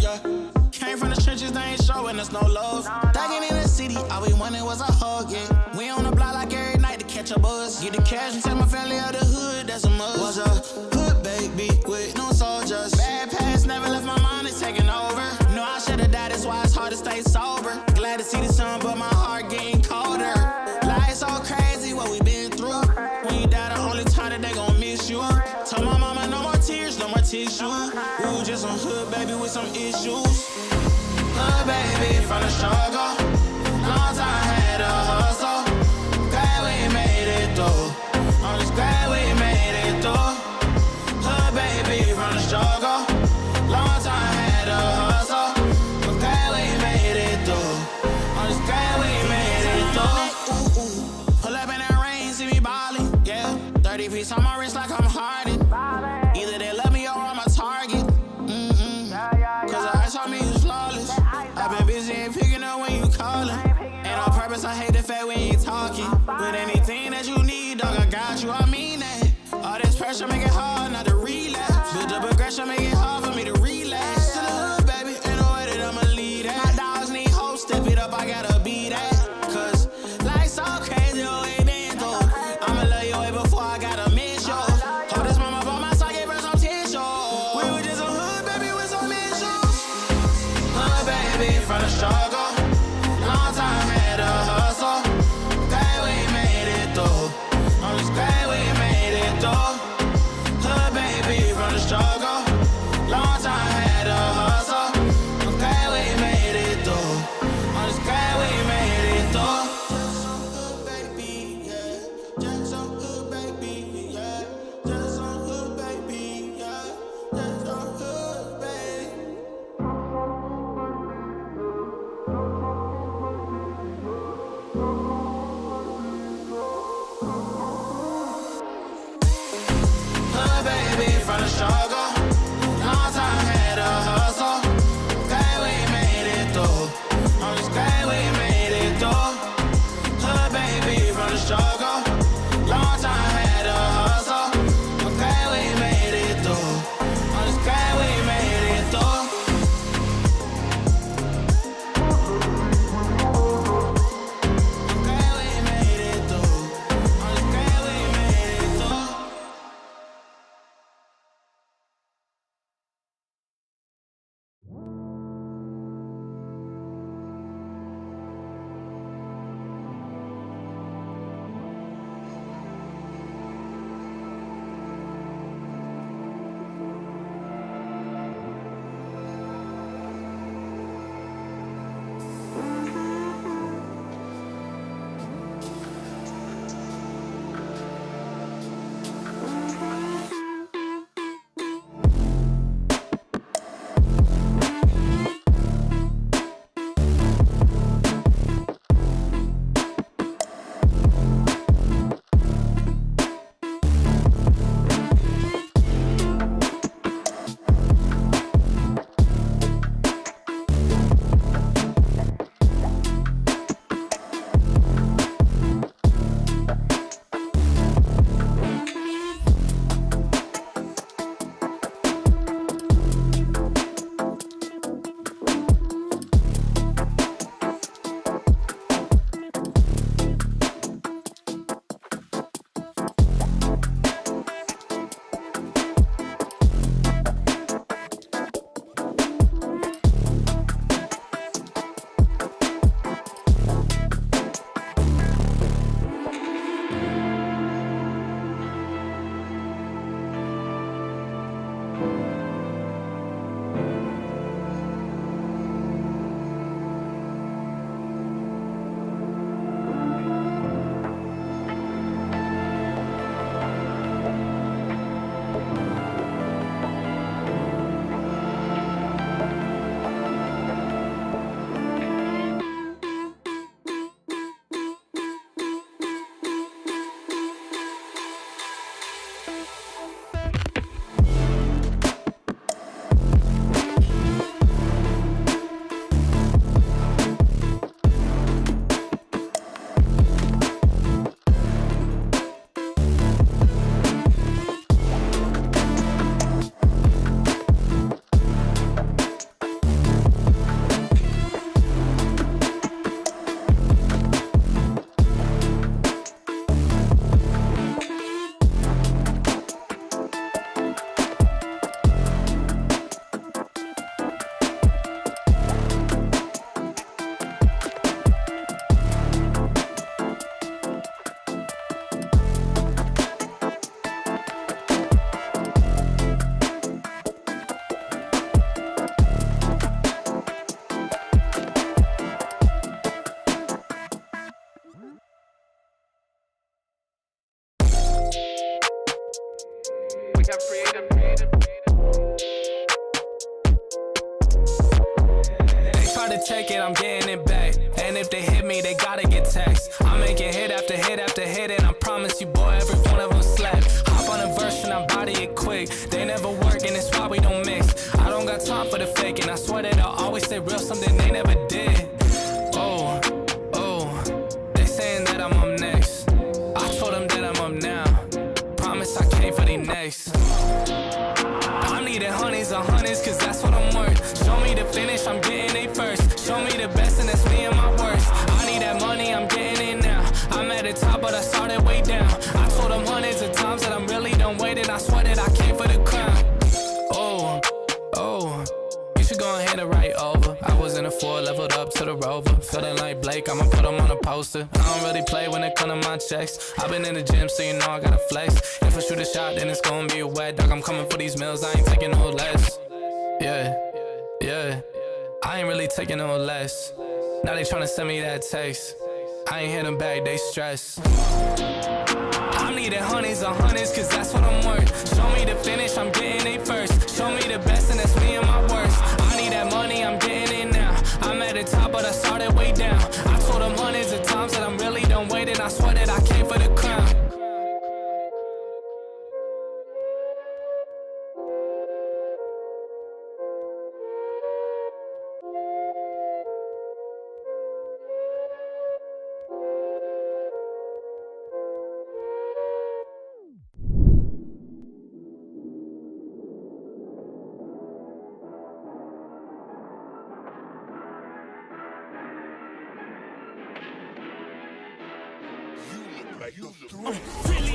yeah. Came from the trenches, they ain't showing us no love. Thugging in the city, all we wanted was a hug, yeah. We on the block like every night to catch a buzz. Get the cash and tell my family out the hood, that's a must. Was a hood baby with no soldiers. Bad past never left my mind, it's taking over. No, I should've died, that's why it's hard to stay sober. Glad to see the sun, but my heart getting colder. Life's so crazy, what we been through. When you die, the only time that they gon' miss you. Told my mama no more tears, no more tissue. We was just some hood baby with some issues. Hood baby from the struggle. Long time had a hustle. Glad we made it through. I'm just glad we made it through. Hood baby from the struggle. Long time had a hustle. I'm glad we made it through. I'm just glad we made it through. Pull up in that rain, see me ballin', yeah. 30 piece on my wrist like I'm Harden. Either they love me or I'm a target. Cause the ice on me is flawless. I've been busy and picking up when you callin'. Ain't on purpose, I hate the fact we ain't talking. But anything that you need, dog, I got you, I mean that. All this pressure make it hard not to relapse. Build up aggression, make it hard for me to relax. To the hood, baby, ain't no way that I'ma lead that. My dogs need hope, step it up, I gotta be that. Cause life's so crazy, oh, it been through. I'ma love you way before I gotta miss you. Hold this mama by my side, gave her some tissue. We were just a hood, baby, with some issues. Hood, baby, from the struggle. Long time had a hustle. Glad we made it through. I'm just glad we made it through. Hood, baby, from the struggle. Long time had a hustle. I'm glad we made it through. I'm just glad we made it through. Just some hood, baby, yeah. Just some hood, baby, yeah. Just some hood, baby, yeah. Just some hood, baby. They try to take it, I'm getting it back. And if they hit me, they gotta get taxed. I'm making hit after hit after hit, and I promise you, boy, every one of them slap. Hop on a verse and I body it quick. They never work, and it's why we don't mix. I don't got time for the fake, and I swear that I'll always say real, something they never did. Oh, they saying that I'm up next. I told them that I'm up now. Promise I came for the next. I'm needing honeys on honeys, cause that's what I'm worth. Show me the finish, I'm getting it first. Show me the best, and that's me and my worst. I need that money, I'm getting it now. I'm at the top, but I started way down. I told them hundreds of times that I'm really done waiting. I swear that I came for the crown. You should go ahead and write over. I was in a 4, leveled up to the Rover. Feeling like Blake, I'ma put him on a poster. I don't really play when it come to my checks. I've been in the gym, so you know I gotta flex. If I shoot a shot, then it's gonna be a wet dog. I'm coming for these meals, I ain't taking no less. Yeah, I ain't really taking no less. Now they tryna send me that text. I ain't hitting back, they stress. I'm needing honeys on honeys, cause that's what I'm worth. Show me the finish, I'm getting it first. Show me the best, and that's me and my worst. I need that money, I'm getting it now. I'm at the top, but I started way down. I told them hundreds of times that I'm really done waiting. I swear that I came for the crown.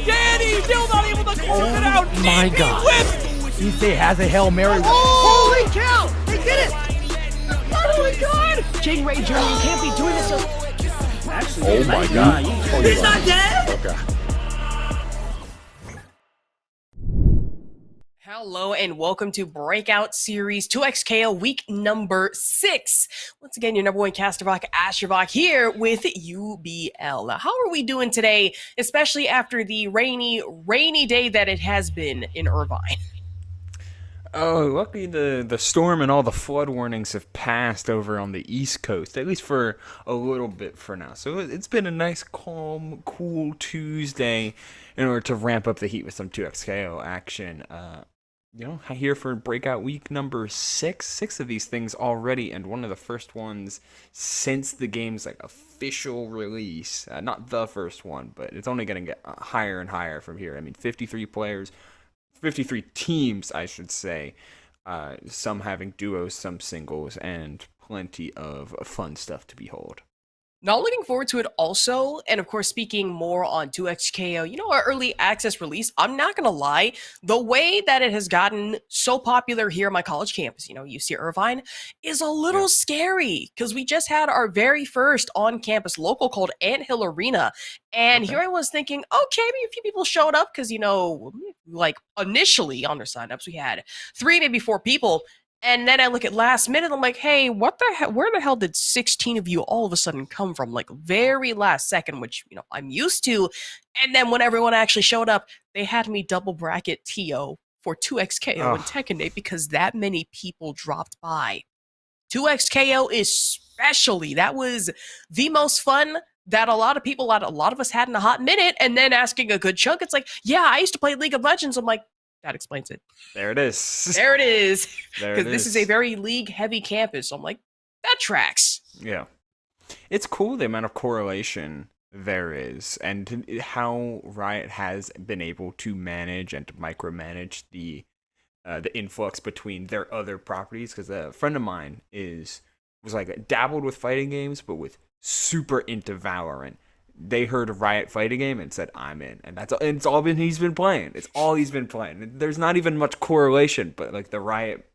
Danny still not able to close it out. My God. Issei has a Hail Mary. Holy cow! They did it! Oh my God! Jaden Ray Jr., you can't be doing this. Actually, Oh my God. he's not dead. Okay. Hello and welcome to Breakout Series 2XKO week number 6. Once again, your number one caster Vok, Ashervok, here with UBL. Now, how are we doing today, especially after the rainy day that it has been in Irvine? Oh, luckily the storm and all the flood warnings have passed over on the East Coast, at least for a little bit for now. So it's been a nice, calm, cool Tuesday in order to ramp up the heat with some 2XKO action. Here for Breakout week number 6. 6 of these things already, and one of the first ones since the game's official release. Not the first one, but it's only going to get higher and higher from here. I mean, 53 players, 53 teams, I should say. Some having duos, some singles, and plenty of fun stuff to behold. Not looking forward to it also, and of course speaking more on 2XKO, our early access release, I'm not going to lie, the way that it has gotten so popular here at my college campus, UC Irvine, is a little scary, because we just had our very first on-campus local called Anthill Arena, and here I was thinking, okay, maybe a few people showed up, because, initially on their signups, we had 3, maybe 4 people. And then I look at last minute, I'm like, hey, what the hell? Where the hell did 16 of you all of a sudden come from? Very last second, which, I'm used to. And then when everyone actually showed up, they had me double bracket TO for 2XKO and Tekken 8 because that many people dropped by. 2XKO especially, that was the most fun that a lot of us had in a hot minute. And then asking a good chunk, it's like, yeah, I used to play League of Legends. I'm like, that explains it. There it is. There it is. Because this is a very league-heavy campus. So I'm like, that tracks. Yeah. It's cool the amount of correlation there is, and how Riot has been able to manage and to micromanage the influx between their other properties. Because a friend of mine was dabbled with fighting games, but with super into Valorant. They heard a Riot fighting game and said, I'm in. And it's all he's been playing. It's all he's been playing. There's not even much correlation, but the Riot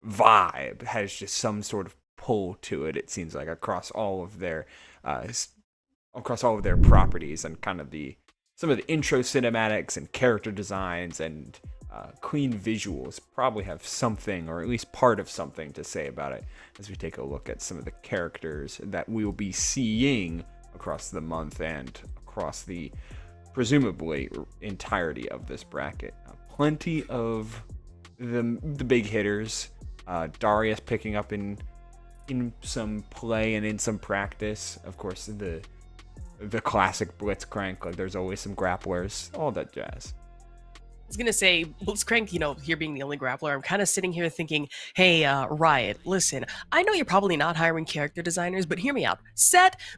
vibe has just some sort of pull to it, it seems like, across all of their properties, and kind of some of the intro cinematics and character designs and clean visuals probably have something, or at least part of something, to say about it as we take a look at some of the characters that we'll be seeing across the month and across the presumably entirety of this bracket. Plenty of the big hitters Darius picking up in some play and in some practice. Of course, the classic Blitzcrank, like there's always some grapplers, all that jazz. I was gonna say, Blitzcrank, here being the only grappler, I'm kind of sitting here thinking, hey, Riot, listen, I know you're probably not hiring character designers, but hear me out.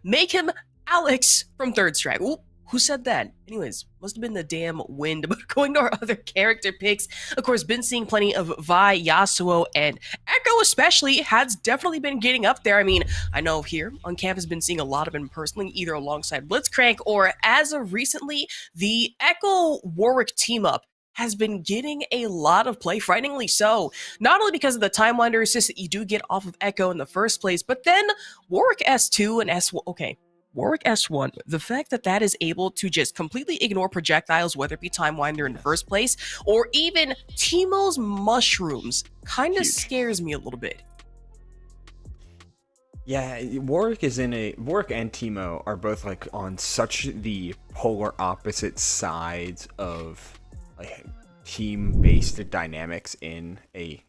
Make him Alex from Third Strike. Ooh, who said that? Anyways, must have been the damn wind. But going to our other character picks, of course, been seeing plenty of Vi, Yasuo, and Echo especially has definitely been getting up there. I mean, I know here on campus been seeing a lot of them personally, either alongside Blitzcrank or as of recently, the Echo Warwick team up has been getting a lot of play, frighteningly so. Not only because of the Time Winder assist that you do get off of Echo in the first place, but then Warwick S2 and S1, okay, Warwick S1, the fact that that is able to just completely ignore projectiles, whether it be Time Winder in the first place, or even Teemo's mushrooms, kind of scares me a little bit. Yeah, Warwick and Teemo are both like on such the polar opposite sides of like team-based dynamics in a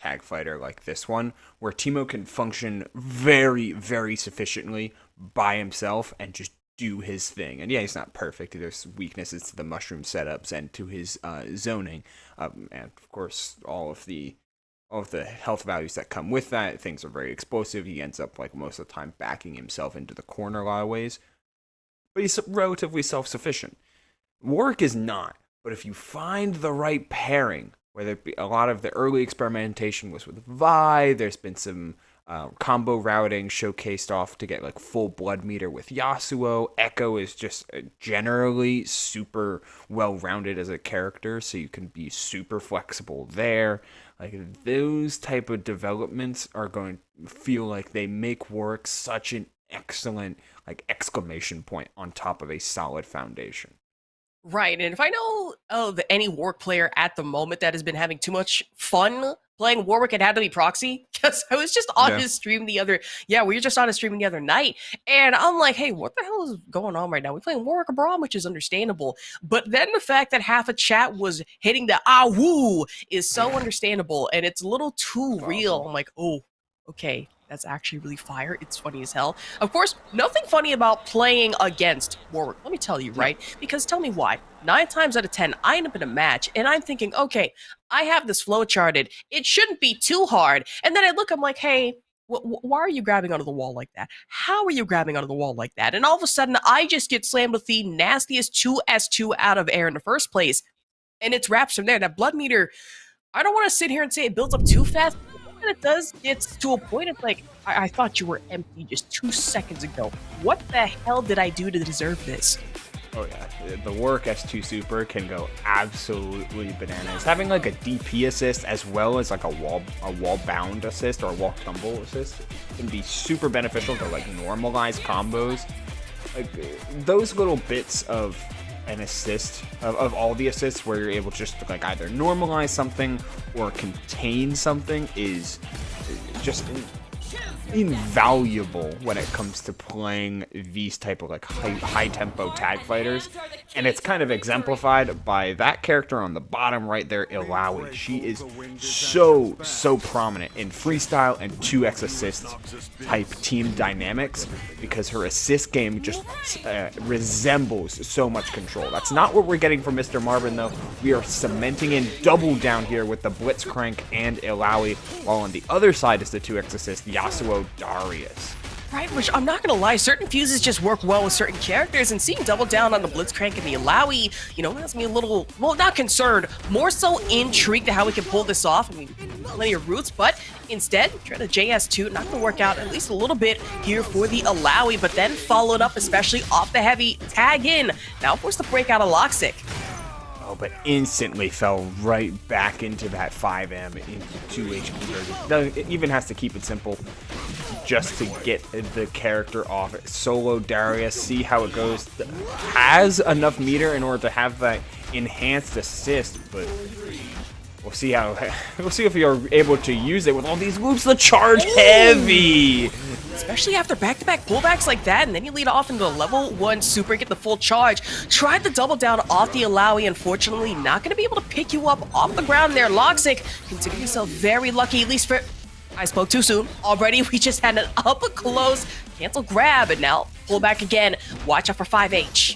tag fighter like this one, where Teemo can function very, very sufficiently by himself and just do his thing. And yeah, he's not perfect. There's weaknesses to the mushroom setups and to his zoning, and of course all of the health values that come with that. Things are very explosive. He ends up like most of the time backing himself into the corner a lot of ways, but he's relatively self-sufficient. Warwick is not. But if you find the right pairing, whether it be a lot of the early experimentation was with Vi, there's been some combo routing showcased off to get like full blood meter with Yasuo. Echo is just generally super well-rounded as a character, so you can be super flexible there. Like those type of developments are going to feel like they make Warwick such an excellent like exclamation point on top of a solid foundation. Right, and if I know of any Warwick player at the moment that has been having too much fun playing Warwick, it had to be Proxy, because I was just on his stream we were just on his stream the other night, and I'm like, hey, what the hell is going on right now? We're playing Warwick or Braum, which is understandable, but then the fact that half a chat was hitting the woo is so understandable, and it's a little too real. I'm like, oh, okay. That's actually really fire. It's funny as hell. Of course, nothing funny about playing against Warwick. Let me tell you, right? Because tell me why. 9 times out of 10, I end up in a match, and I'm thinking, okay, I have this flow charted. It shouldn't be too hard. And then I look, I'm like, hey, why are you grabbing onto the wall like that? How are you grabbing onto the wall like that? And all of a sudden, I just get slammed with the nastiest 2S2 out of air in the first place. And it's wraps from there. That blood meter, I don't want to sit here and say it builds up too fast. When it does gets to a point, it's like, I thought you were empty just 2 seconds ago. What the hell did I do to deserve this? Oh yeah, the Warwick S2 Super can go absolutely bananas. Having like a DP assist as well as like a wall bound assist or a wall tumble assist can be super beneficial to like normalize combos. Like those little bits of an assist, of all the assists where you're able to just like either normalize something or contain something is just invaluable when it comes to playing these type of like high tempo tag fighters, and it's kind of exemplified by that character on the bottom right there, Ilawi. She is so prominent in freestyle and 2x assist type team dynamics because her assist game just resembles so much control. That's not what we're getting from Mr. Marvin though. We are cementing in double down here with the Blitzcrank and Ilawi, while on the other side is the 2x assist Yasuo Darius. Right, which I'm not gonna lie, certain fuses just work well with certain characters, and seeing double down on the Blitzcrank and the Ilawi, has me a little, well, not concerned, more so intrigued to how we can pull this off. I mean, plenty of routes, but instead, trying to JS2, not gonna work out at least a little bit here for the Ilawi, but then followed up, especially off the heavy tag in. Now, of course, the breakout of Loxic. Oh, but instantly fell right back into that 5M into 2 HP. It even has to keep it simple just to get the character off. Solo Darius, see how it goes. Has enough meter in order to have that enhanced assist, but we'll see if you're able to use it with all these loops. The charge heavy especially after back-to-back pullbacks like that, and then you lead off into a level 1 super, get the full charge. Tried to double down off the Alawi, unfortunately, not going to be able to pick you up off the ground there. Loxic, consider yourself very lucky, at least for... I spoke too soon. Already, we just had an up-close cancel grab, and now pull back again. Watch out for 5H.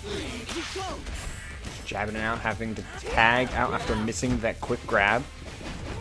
Jabbing it out, having to tag out after missing that quick grab.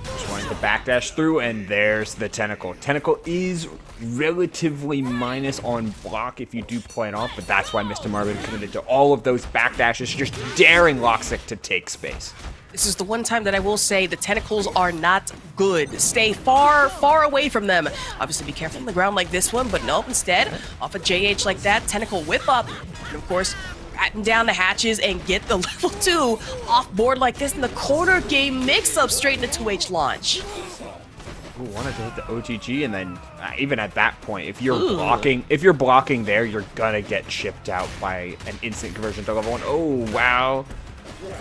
Just wanting to backdash through, and there's the Tentacle. Tentacle is relatively minus on block if you do play it off, but that's why Mr. Marvin committed to all of those backdashes, just daring Loxic to take space. This is the one time that I will say the tentacles are not good. Stay far, far away from them. Obviously, be careful on the ground like this one, but nope, instead, off a JH like that, tentacle whip up. And of course, batten down the hatches and get the level 2 off board like this in the corner game mix-up straight into 2H launch. Ooh, wanted to hit the OGG, and then even at that point, if you're blocking there, you're gonna get chipped out by an instant conversion to level 1. Oh, wow.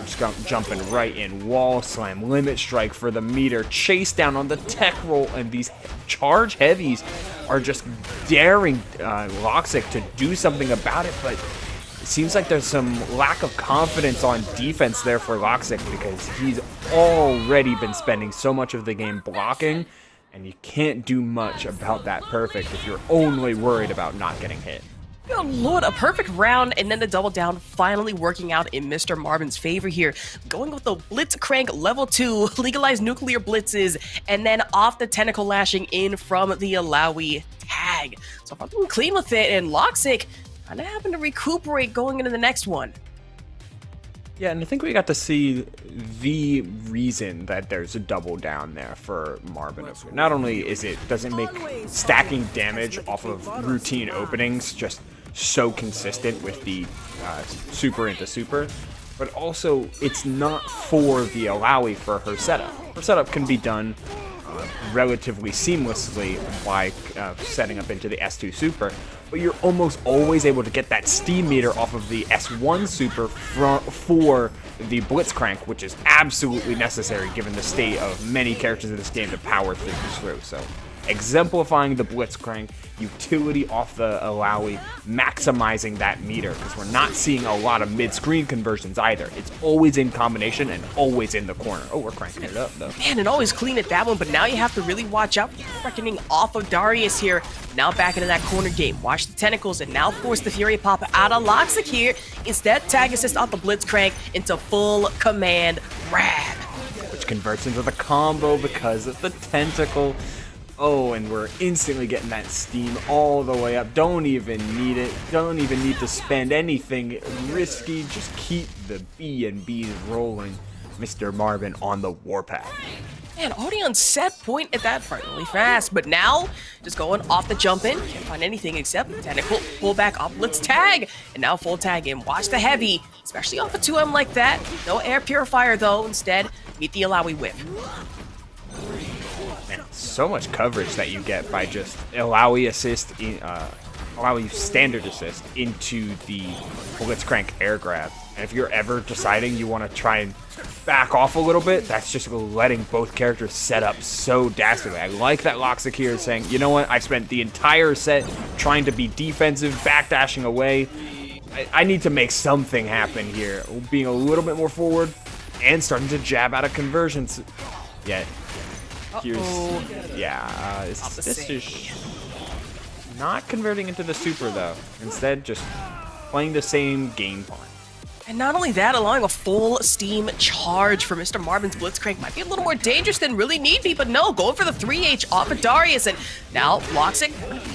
Just jumping right in. Wall slam, limit strike for the meter, chase down on the tech roll, and these charge heavies are just daring Loxic to do something about it, but it seems like there's some lack of confidence on defense there for Loxic because he's already been spending so much of the game blocking, and you can't do much about that perfect if you're only worried about not getting hit. Good lord, a perfect round, and then the double down finally working out in Mr. Marvin's favor here. Going with the Blitzcrank level 2, legalized nuclear blitzes, and then off the tentacle lashing in from the Alawi tag. So far doing clean with it, and Loxic kind of having to recuperate going into the next one. Yeah, and I think we got to see the reason that there's a double down there for Marvin. Not only does it make stacking damage off of routine openings just so consistent with the super into super, but also it's not for the Alawi for her setup. Her setup can be done relatively seamlessly by setting up into the S2 super, but you're almost always able to get that steam meter off of the S1 super for the Blitzcrank, which is absolutely necessary given the state of many characters in this game to power through. So exemplifying the Blitzcrank, utility off the Alawi, maximizing that meter, because we're not seeing a lot of mid-screen conversions either. It's always in combination and always in the corner. Oh, we're cranking it up, though. Man, and always clean at that one, but now you have to really watch out for reckoning off of Darius here. Now back into that corner game. Watch the tentacles and now force the Fury Pop out of Loxic here. Instead, tag assist off the Blitzcrank into full command grab. Which converts into the combo because of the tentacle. Oh, and we're instantly getting that steam all the way up. Don't even need it. Don't even need to spend anything risky. Just keep the B&Bs rolling. Mr. Marvin on the warpath. Man, already on set point at that point, really fast. But now, just going off the jump in. Can't find anything except tentacle, pull back up, let's tag. And now full tag in. Watch the heavy, especially off a 2M like that. No air purifier though. Instead, meet the Alawi whip. Man, so much coverage that you get by just Alawi assist, Alawi standard assist into the Blitzcrank air grab. And if you're ever deciding you want to try and back off a little bit, that's just letting both characters set up so dastardly. I like that Loxic here is saying, you know what, I spent the entire set trying to be defensive, backdashing away. I need to make something happen here. Being a little bit more forward and starting to jab out of conversions. Yet, here's, this is not converting into the super though. Instead, just playing the same game plan. And not only that, allowing a full steam charge for Mr. Marvin's Blitzcrank might be a little more dangerous than really need be, but no, going for the 3H off of Darius, and now Loxic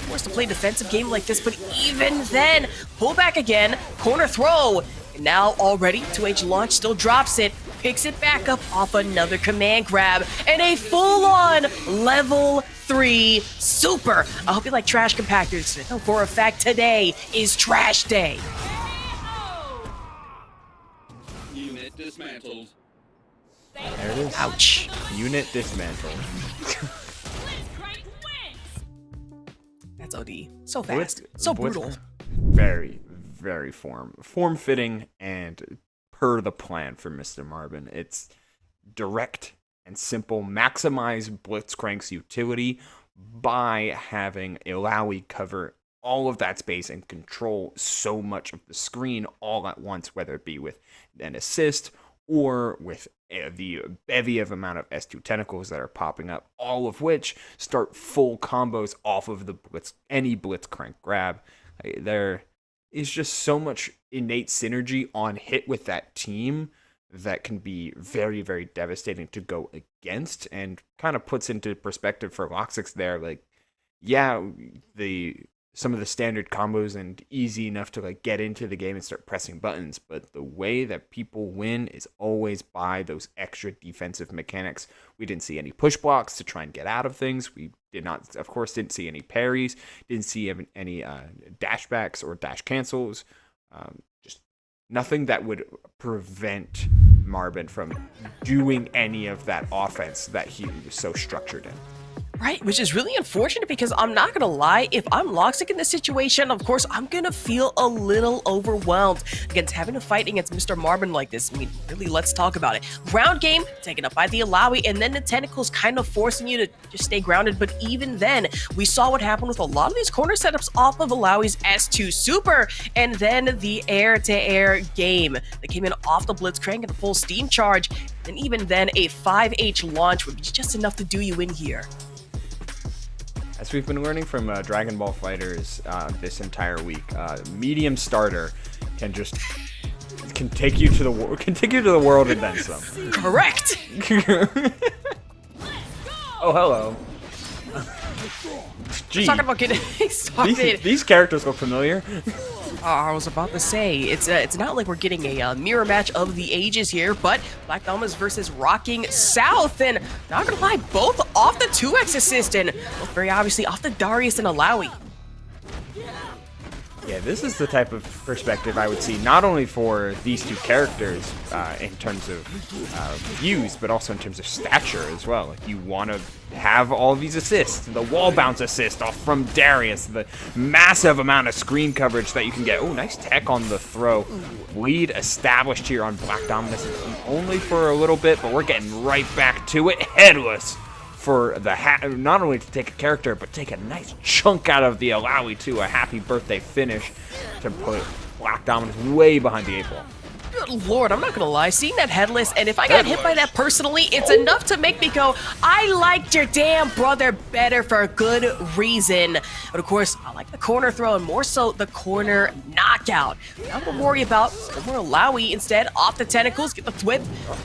forced to play a defensive game like this, but even then, pull back again, corner throw, and now already 2H launch still drops it, picks it back up off another command grab, and a full-on level 3 super. I hope you like trash compactors. I know for a fact today is trash day. Unit dismantled. There it is. Ouch. Unit dismantled. That's OD. So fast. So brutal. Very, very form-fitting and per the plan for Mr. Marvin. It's direct and simple. Maximize Blitzcrank's utility by having Illaoi cover all of that space and control so much of the screen all at once, whether it be with an assist or with the bevy of amount of S2 tentacles that are popping up, all of which start full combos off of the any Blitzcrank grab. There is just so much innate synergy on hit with that team that can be very, very devastating to go against, and kind of puts into perspective for Loxix there, like, yeah, some of the standard combos and easy enough to like get into the game and start pressing buttons, but the way that people win is always by those extra defensive mechanics. We didn't see any push blocks to try and get out of things. We didn't see any parries, didn't see any dashbacks or dash cancels. Just nothing that would prevent Marvin from doing any of that offense that he was so structured in. Right, which is really unfortunate because I'm not gonna lie, if I'm Loxic in this situation, of course, I'm gonna feel a little overwhelmed against having to fight against Mr. Marvin like this. I mean, really, let's talk about it. Ground game, taken up by the Illaoi, and then the tentacles kind of forcing you to just stay grounded. But even then, we saw what happened with a lot of these corner setups off of Illaoi's S2 Super, and then the air-to-air game that came in off the Blitzcrank and the full steam charge, and even then, a 5H launch would be just enough to do you in here. As we've been learning from Dragon Ball Fighters this entire week, medium starter can take you to the world and then some. Correct. Oh, hello. Gee, Talking about getting started. these characters look familiar. I was about to say, it's not like we're getting a mirror match of the ages here, but Black Thomas versus Rocking South, and not gonna lie, both off the 2x assist, and both very obviously off the Darius and Illaoi. Yeah, this is the type of perspective I would see not only for these two characters in terms of views, but also in terms of stature as well. Like, you want to have all these assists, the wall bounce assist off from Darius, the massive amount of screen coverage that you can get. Oh, nice tech on the throw. Lead established here on Black Dominus, only for a little bit, but we're getting right back to it. Headless for the not only to take a character, but take a nice chunk out of the Illaoi too. A happy birthday finish to put Black Dominus way behind the 8-ball. Good lord, I'm not gonna lie, seeing that headless, and if I got hit by that personally, it's enough to make me go, I liked your damn brother better for a good reason. But of course, I like the corner throw, and more so the corner knockout. I'm gonna worry about more Illaoi instead, off the tentacles, get the whip,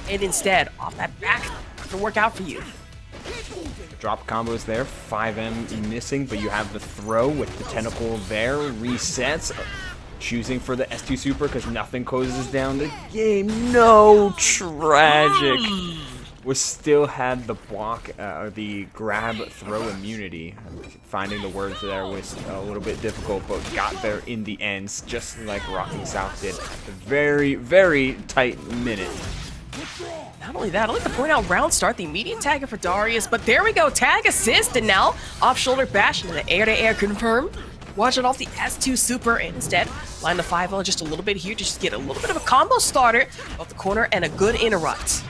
and instead, off that back, to work out for you. Drop combos there, 5M missing, but you have the throw with the tentacle there, resets, choosing for the S2 Super because nothing closes down the game. No, tragic. We still had the block, the grab throw immunity. Finding the words there was a little bit difficult, but got there in the end, just like Rocking South did at the very, very tight minute. Not only that, I'd like to point out round start, the immediate tagger for Darius, but there we go, tag assist, and now off shoulder bash into the air-to-air confirm. Watch it off the S2 Super, and instead, line the 5L just a little bit here, just to get a little bit of a combo starter off the corner and a good interrupt.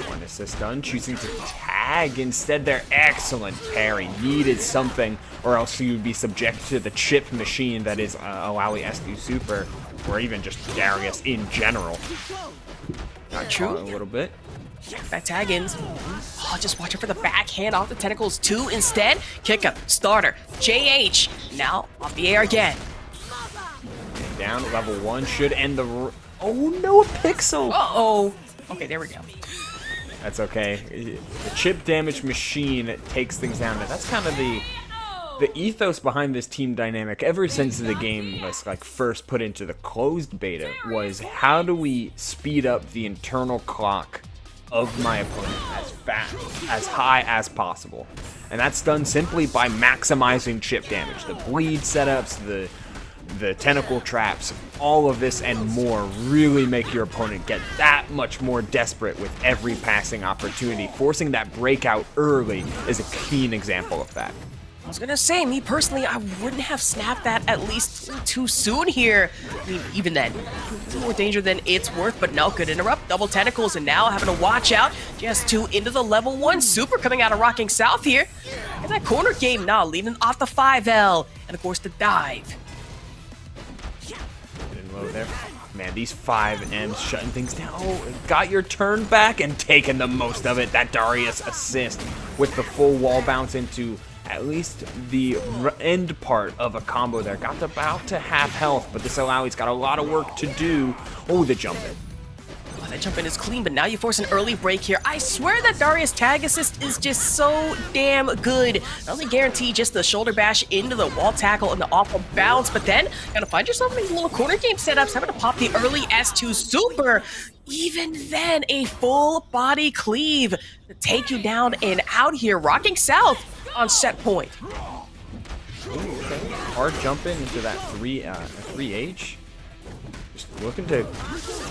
One assist done, choosing to tag instead there. Excellent parry, needed something, or else you would be subject to the chip machine that is Illaoi S2 Super, or even just Darius in general. Not true. A little bit. Back tag ins. Oh, just watch it for the backhand off the tentacles too. Instead, kick up, starter, JH. Now off the air again. And down, level 1 should end the. Oh no, a pixel. Uh-oh. Okay, there we go. That's okay. The chip damage machine takes things down. That's kind of the ethos behind this team dynamic ever since the game was like first put into the closed beta was, how do we speed up the internal clock of my opponent as fast, as high as possible? And that's done simply by maximizing chip damage. The bleed setups, the tentacle traps, all of this and more really make your opponent get that much more desperate with every passing opportunity. Forcing that breakout early is a keen example of that. I was gonna say, me personally, I wouldn't have snapped that at least too soon here. I mean, even then, more danger than it's worth, but no, good interrupt. Double tentacles, and now having to watch out. Just 2 into the level 1 super coming out of Rocking South here. And that corner game now, leading off the 5L, and of course the dive. Getting low there. Man, these 5Ms shutting things down. Oh, got your turn back and taking the most of it. That Darius assist with the full wall bounce into at least the end part of a combo there. Got about to half health, but this Alawi's got a lot of work to do. Oh, the jump in. Oh, that jump in is clean, but now you force an early break here. I swear that Darius tag assist is just so damn good. Not only guarantee just the shoulder bash into the wall tackle and the awful bounce, but then gotta find yourself in these little corner game setups, having to pop the early S2 super. Even then, a full body cleave to take you down and out here. Rocking South on set point. Okay. Hard jumping into that 3H. Just looking to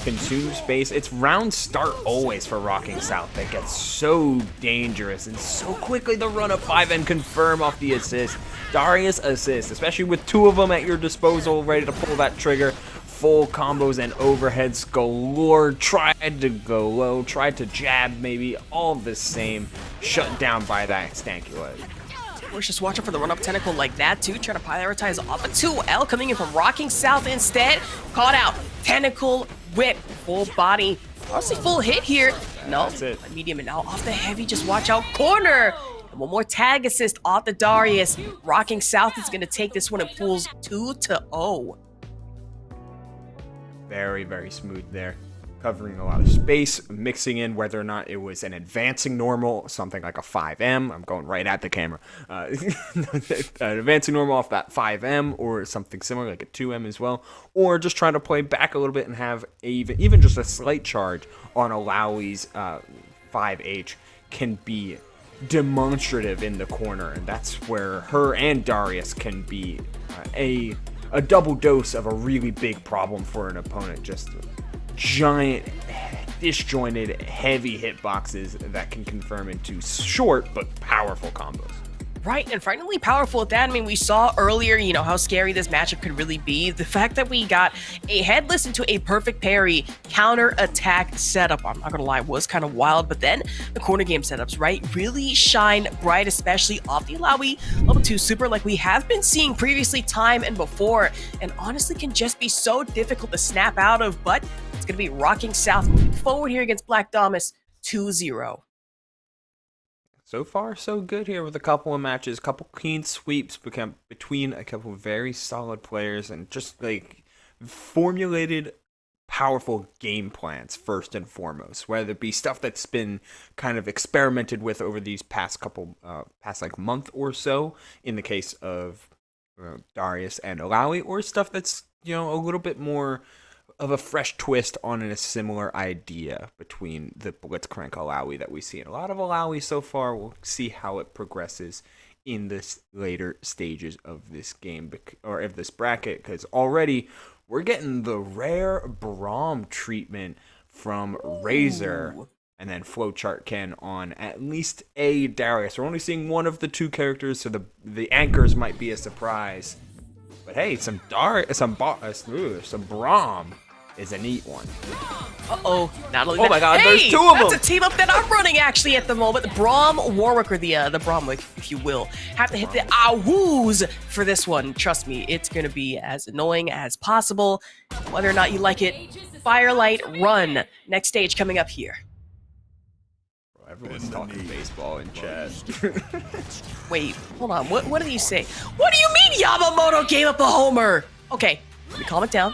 consume space. It's round start always for Rocking South that gets so dangerous, and so quickly the run up 5 and confirm off the assist. Darius assist, especially with 2 of them at your disposal, ready to pull that trigger. Full combos and overheads galore. Tried to go low, tried to jab maybe, all the same. Shut down by that stanky leg. We're just watching for the run-up tentacle like that too, trying to prioritize off a 2L coming in from Rocking South instead. Caught out, tentacle whip, full body, honestly full hit here. No, that's it. Medium and now off the heavy, just watch out, corner. And one more tag assist off the Darius. Rocking South is gonna take this one and pulls 2-0. Very, very smooth there. Covering a lot of space, mixing in whether or not it was an advancing normal, something like a 5M. I'm going right at the camera. An advancing normal off that 5M, or something similar like a 2M as well. Or just trying to play back a little bit and have even just a slight charge on Alawi's 5H can be demonstrative in the corner. And that's where her and Darius can be a double dose of a really big problem for an opponent. Just giant, disjointed, heavy hitboxes that can confirm into short but powerful combos. Right, and frighteningly powerful at that. I mean, we saw earlier, how scary this matchup could really be. The fact that we got a headless into a perfect parry counter-attack setup, I'm not gonna lie, was kind of wild, but then the corner game setups, right, really shine bright, especially off the Alawi level 2 super like we have been seeing previously time and before, and honestly can just be so difficult to snap out of, but it's gonna be Rocking South moving forward here against Black Damas 2-0. So far, so good here with a couple of matches, a couple clean sweeps between a couple of very solid players, and just like formulated powerful game plans first and foremost, whether it be stuff that's been kind of experimented with over these past month or so in the case of Darius and Alawi, or stuff that's a little bit more of a fresh twist on a similar idea between the Blitzcrank Alawi that we see in a lot of Alawi so far. We'll see how it progresses in this later stages of this game, or of this bracket, because already we're getting the rare Braum treatment from Razor, and then Flowchart Ken on at least a Darius. We're only seeing one of the 2 characters, so the anchors might be a surprise. But hey, some Braum is a neat one. Uh-oh, not only Oh that, my god, hey, there's 2 of them! That's a team up that I'm running actually at the moment. The Braum Warwick, or the Bromwick, if you will, have to hit the awoos for this one. Trust me, it's gonna be as annoying as possible. Whether or not you like it, Firelight Run. Next stage coming up here. Everyone's talking baseball in chat. Wait, hold on. What did he say? What do you mean Yamamoto gave up a homer? Okay, let me calm it down.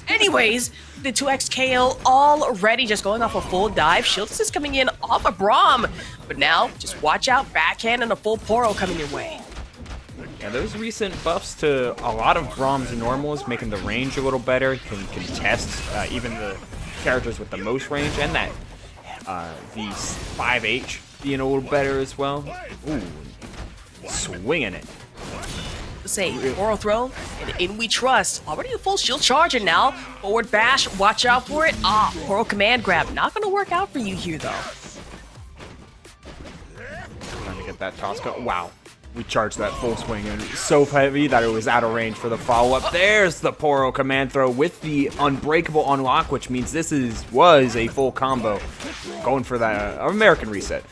Anyways, the 2x KO already just going off a full dive. Shields is coming in off a Braum. But now, just watch out. Backhand and a full Poro coming your way. Yeah, those recent buffs to a lot of Braum's normals, making the range a little better. Can contest even the characters with the most range, and that the 5H being a little better as well. Ooh, swinging it. Say, Poro throw, and in we trust. Already a full shield charge, and now forward bash. Watch out for it. Poro command grab. Not going to work out for you here, though. Trying to get that toss go. Wow. We charged that full swing, and it was so heavy that it was out of range for the follow-up. There's the Poro command throw with the unbreakable unlock, which means this was a full combo. Going for that American reset.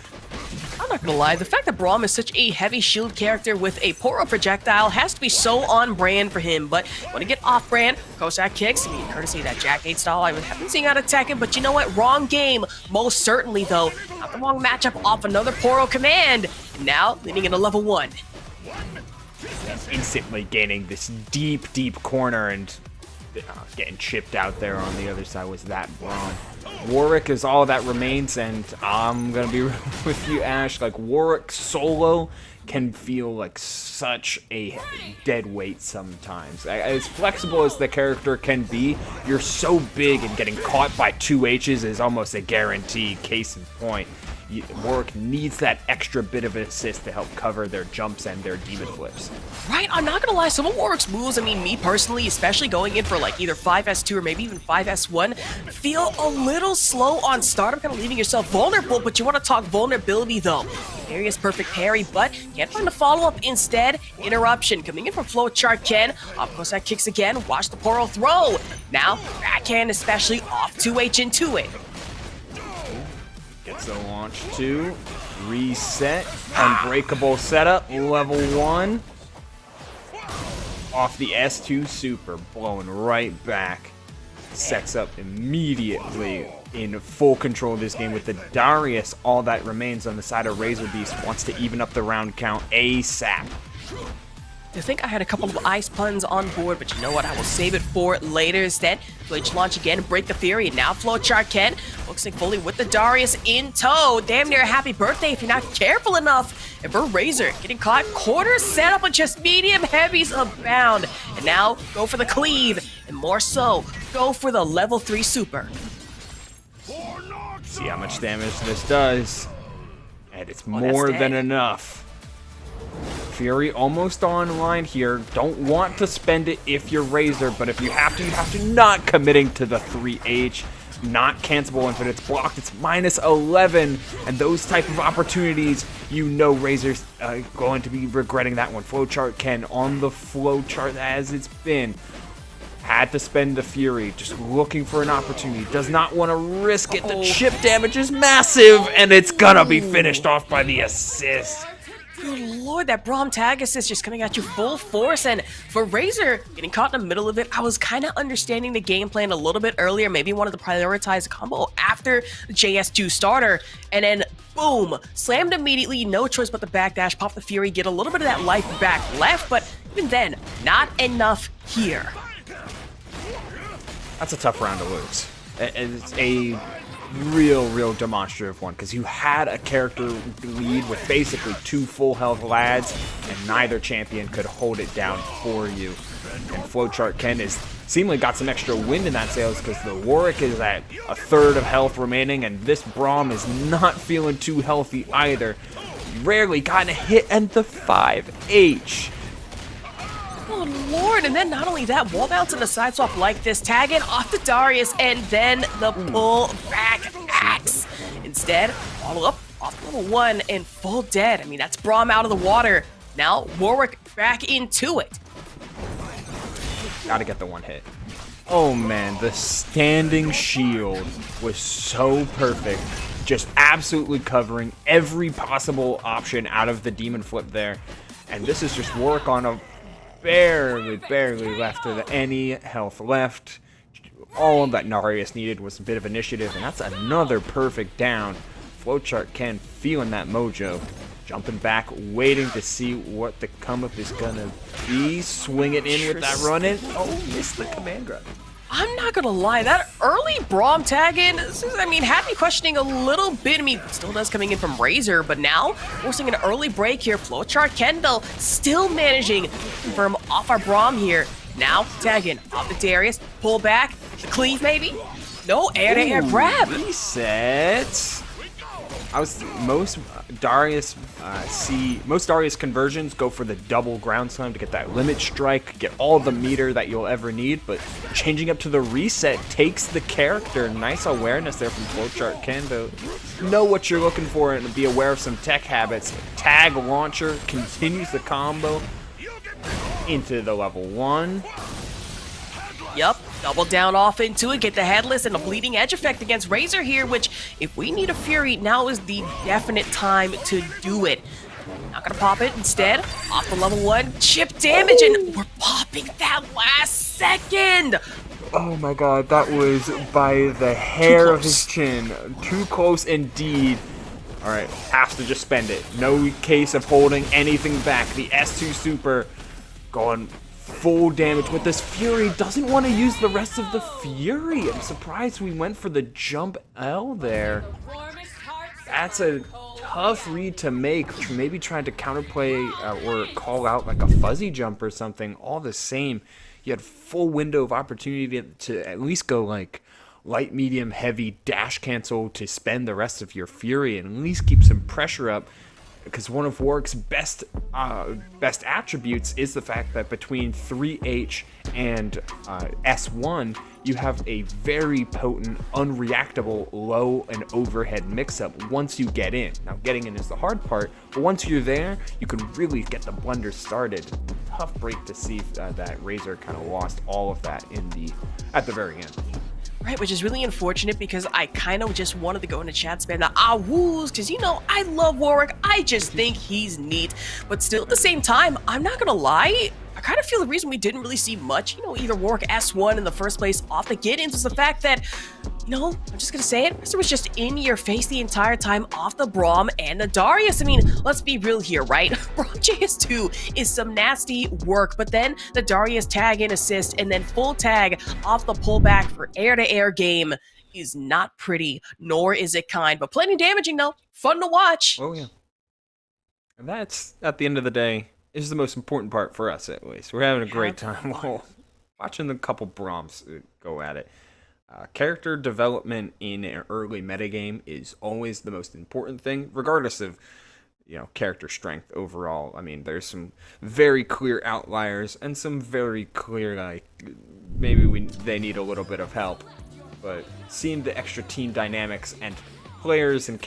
I'm not gonna lie, the fact that Braum is such a heavy shield character with a Poro projectile has to be so on brand for him, but when you get off brand, Cossack kicks, I mean, courtesy of that Jack 8 style, I haven't seen how to attack it, but you know what, wrong game, most certainly though, not the wrong matchup off another Poro command, and now leading into level 1. Instantly gaining this deep corner and getting chipped out there on the other side was that Braum. Warwick is all that remains, and I'm gonna be with you, Ash. Like, Warwick solo can feel like such a dead weight sometimes. As flexible as the character can be, you're so big, and getting caught by 2 H's is almost a guarantee. Case in point, Warwick needs that extra bit of an assist to help cover their jumps and their demon flips. Right, I'm not gonna lie, some of Warwick's moves, I mean, me personally, especially going in for like either 5S2 or maybe even 5S1, feel a little slow on start. I'm kind of leaving yourself vulnerable, but you want to talk vulnerability though. Various perfect parry, but can't find the follow-up. Instead, interruption coming in from Flowchart Ken. Of course, that kicks again. Watch the Poro throw. Now, backhand especially off 2H into it. Gets the launch 2, reset, unbreakable setup, level 1. Off the S2 super, blowing right back. Sets up immediately in full control of this game with the Darius. All that remains on the side of Razor Beast wants to even up the round count ASAP. I think I had a couple of ice puns on board, but you know what? I will save it for later instead. Glitch launch again, break the Fury. Now Flowchart Ken looks like fully with the Darius in tow. Damn near a happy birthday if you're not careful enough. And for Razor, getting caught quarter setup with just medium heavies abound. And now go for the cleave, and more so, go for the level 3 super. See how much damage this does. And it's more than enough. Fury almost online here. Don't want to spend it if you're Razor, but if you have to, not committing to the 3H. Not cancelable, and if it's blocked, it's minus 11. And those type of opportunities, you know Razor's going to be regretting that one. Flowchart Ken on the flowchart as it's been. Had to spend the Fury, just looking for an opportunity. Does not want to risk it. The chip damage is massive, and it's gonna be finished off by the assist. Good lord, that Braum tag assist just coming at you full force, and for Razor, getting caught in the middle of it, I was kind of understanding the game plan a little bit earlier, maybe wanted to prioritize a combo after the JS2 starter, and then boom, slammed immediately, no choice but the backdash, pop the Fury, get a little bit of that life back left, but even then, not enough here. That's a tough round to lose. It's a real demonstrative one, because you had a character lead with basically 2 full health lads, and neither champion could hold it down for you. And Flowchart Ken is seemingly got some extra wind in that sails, because the Warwick is at a third of health remaining, and this Braum is not feeling too healthy either. Rarely gotten a hit, and the 5H. Oh lord, and then not only that, wall bounce and a side swap like this, tag in off the Darius, and then the pull back axe. Instead, follow up off level 1 and full dead. I mean, that's Braum out of the water. Now, Warwick back into it. Gotta get the one hit. Oh man, the standing shield was so perfect. Just absolutely covering every possible option out of the demon flip there. And this is just Warwick on a barely left with any health left. All that Darius needed was a bit of initiative, and that's another perfect down. Flowchart Ken feeling that mojo. Jumping back, waiting to see what the come up is gonna be. Swing it in with that run in. Oh, missed the command grab. I'm not gonna lie, that early Braum tag in, I mean, had me questioning a little bit. I mean, still does coming in from Razor, but now forcing an early break here. Flowchart Kendall still managing to confirm off our Braum here. Now tag in off the Darius, pull back, the cleave maybe? No, air to air grab. Reset. most Darius conversions go for the double ground slam to get that limit strike, get all the meter that you'll ever need, but changing up to the reset takes the character. Nice awareness there from Flowchart Ken to know what you're looking for and be aware of some tech habits. Tag launcher continues the combo into the level 1. Yep, double down off into it, get the headless and a bleeding edge effect against Razor here, which, if we need a Fury, now is the definite time to do it. Not gonna pop it, instead, off the level 1, chip damage, and we're popping that last second! Oh my god, that was by the hair of his chin. Too close indeed. Alright, has to just spend it. No case of holding anything back. The S2 Super going full damage with this Fury. Doesn't want to use the rest of the Fury. I'm surprised we went for the jump L there. That's a tough read to make. Maybe trying to counterplay or call out like a fuzzy jump or something. All the same, you had full window of opportunity to at least go like light, medium, heavy, dash cancel to spend the rest of your Fury and at least keep some pressure up. Because one of Warwick's best attributes is the fact that between 3H and S1, you have a very potent, unreactable low and overhead mix-up once you get in. Now, getting in is the hard part, but once you're there, you can really get the blender started. Tough break to see that Razor kind of lost all of that at the very end. Right, which is really unfortunate because I kind of just wanted to go into chat spam the woos, because, you know, I love Warwick. I just think he's neat. But still, at the same time, I'm not going to lie, I kind of feel the reason we didn't really see much, you know, either Warwick S1 in the first place off the get-ins was the fact that, you know, I'm just going to say it, Mr. was just in your face the entire time off the Braum and the Darius. I mean, let's be real here, right? Braum JS2 is some nasty work, but then the Darius tag in assist and then full tag off the pullback for air-to-air game is not pretty, nor is it kind, but plenty damaging though. Fun to watch. Oh yeah. And that's, at the end of the day, is the most important part for us, at least. We're having a great time watching the couple Brahms go at it. Character development in an early metagame is always the most important thing, regardless of, you know, character strength overall. I mean, there's some very clear outliers and some very clear, like, maybe they need a little bit of help. But seeing the extra team dynamics and players and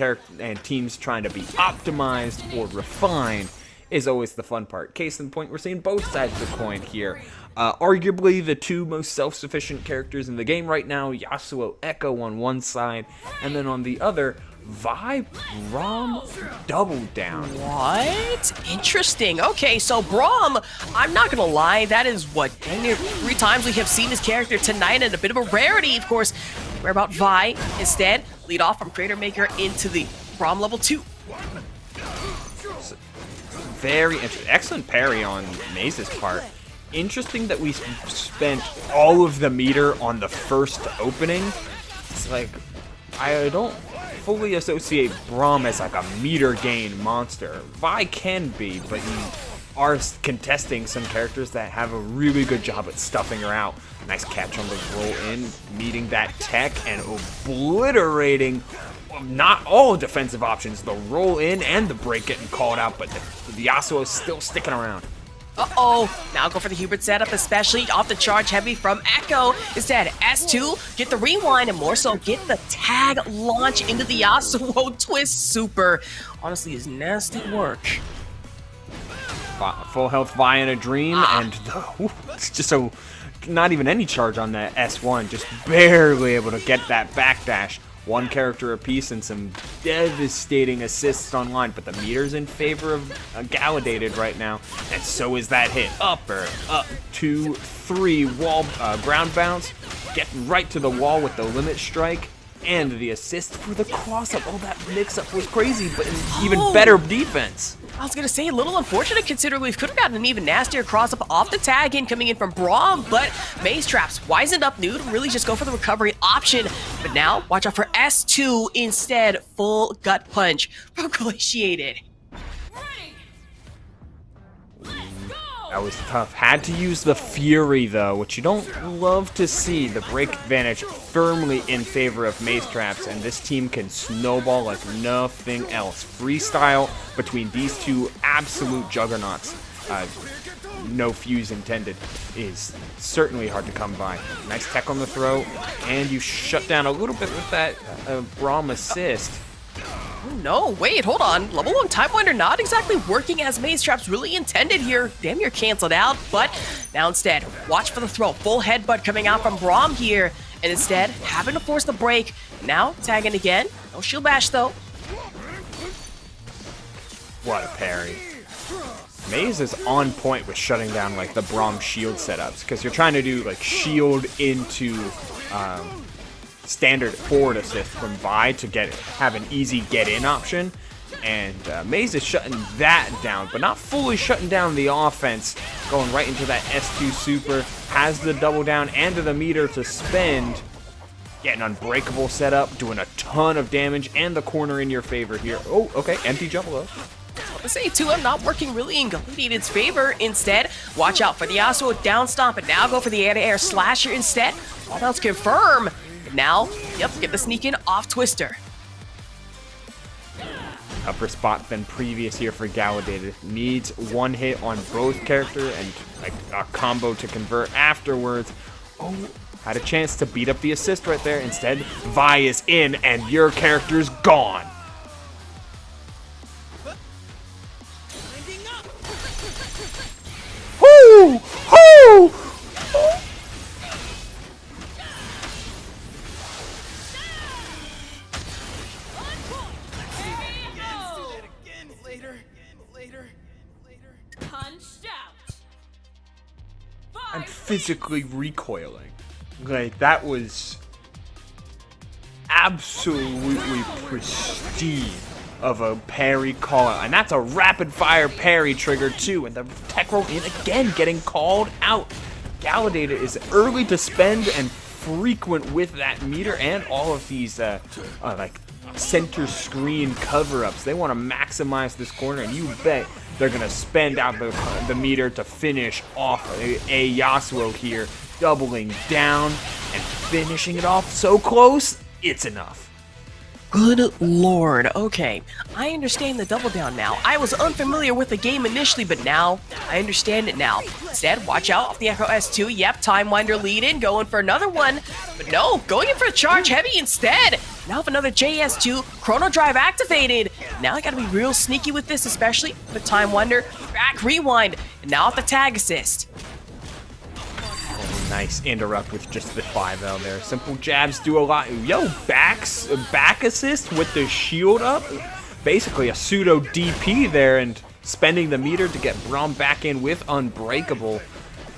teams trying to be optimized or refined is always the fun part. Case in point, we're seeing both sides of the coin here. Arguably the two most self-sufficient characters in the game right now, Yasuo Echo on one side, and then on the other, Vi Braum double down. What? Interesting. Okay, so Braum, I'm not gonna lie, that is what, dang near 3 times we have seen his character tonight, and a bit of a rarity, of course. Where about Vi? Instead, lead off from Creator Maker into the Braum level 2. Very excellent parry on Maze's part. Interesting that we spent all of the meter on the first opening. It's like, I don't fully associate Braum as like a meter gain monster. Vi can be, but you are contesting some characters that have a really good job at stuffing her out. Nice catch on the roll in, meeting that tech and obliterating not all defensive options, the roll in and the break getting called out, but the Yasuo is still sticking around. Uh-oh, now go for the Hubert setup, especially off the charge heavy from Echo. Instead, S2, get the rewind, and more so, get the tag launch into the Yasuo twist super. Honestly, is nasty work. Full health Vi in a dream, and it's just so, not even any charge on that S1, just barely able to get that backdash. One character apiece and some devastating assists online, but the meter's in favor of Galladated right now, and so is that hit. Upper, up, 2, 3, wall, ground bounce, getting right to the wall with the limit strike, and the assist for the cross-up. Oh, that mix-up was crazy, but an even better defense. I was going to say, a little unfortunate considering we could have gotten an even nastier cross-up off the tag in coming in from Braum, but Maze Traps wisened up Nude, really just go for the recovery option. But now, watch out for S2 instead, full gut punch from Glaciated. That was tough. Had to use the Fury, though, which you don't love to see. The break advantage firmly in favor of Maze Traps, and this team can snowball like nothing else. Freestyle between these two absolute juggernauts, no fuse intended, is certainly hard to come by. Nice tech on the throw, and you shut down a little bit with that Braum assist. Oh no, wait, hold on. Level 1 Time Winder not exactly working as Maze Traps really intended here. Damn near canceled out, but now instead, watch for the throw. Full headbutt coming out from Braum here, and instead, having to force the break. Now, tagging again. No shield bash though. What a parry. Maze is on point with shutting down like the Braum shield setups, because you're trying to do like shield into standard forward assist from Vi to have an easy get-in option, and Maze is shutting that down, but not fully shutting down the offense, going right into that S2 super, has the double down and the meter to spend, getting unbreakable setup, doing a ton of damage, and the corner in your favor here. Oh, okay, empty jump low. I say 2M not working really in Gladiated's favor. Instead, watch out for the Yasuo down stomp, and now go for the air-to-air slasher instead. All else confirm. Now, yep, get the sneak in off Twister. Upper spot than previous here for Gallaudated. Needs one hit on both character and like a combo to convert afterwards. Oh, had a chance to beat up the assist right there. Instead, Vi is in and your character's gone. Woo! Woo! I'm physically recoiling. Like, that was absolutely pristine of a parry call out. And that's a rapid fire parry trigger too. And the tech roll in again, getting called out. Gallaudated is early to spend and frequent with that meter and all of these like center screen cover-ups. They want to maximize this corner, and you bet they're going to spend out the meter to finish off a Yasuo here, doubling down and finishing it off so close, it's enough. Good lord, okay. I understand the double down now. I was unfamiliar with the game initially, but now I understand it now. Instead, watch out off the Echo S2. Yep, Time Winder lead in, going for another one. But no, going in for a charge heavy instead. Now with another JS2, Chrono Drive activated. Now I gotta be real sneaky with this, especially the Time Winder. Back rewind, and now with the tag assist. Nice interrupt with just the 5L there. Simple jabs do a lot. Yo, back assist with the shield up. Basically a pseudo DP there, and spending the meter to get Braum back in with Unbreakable.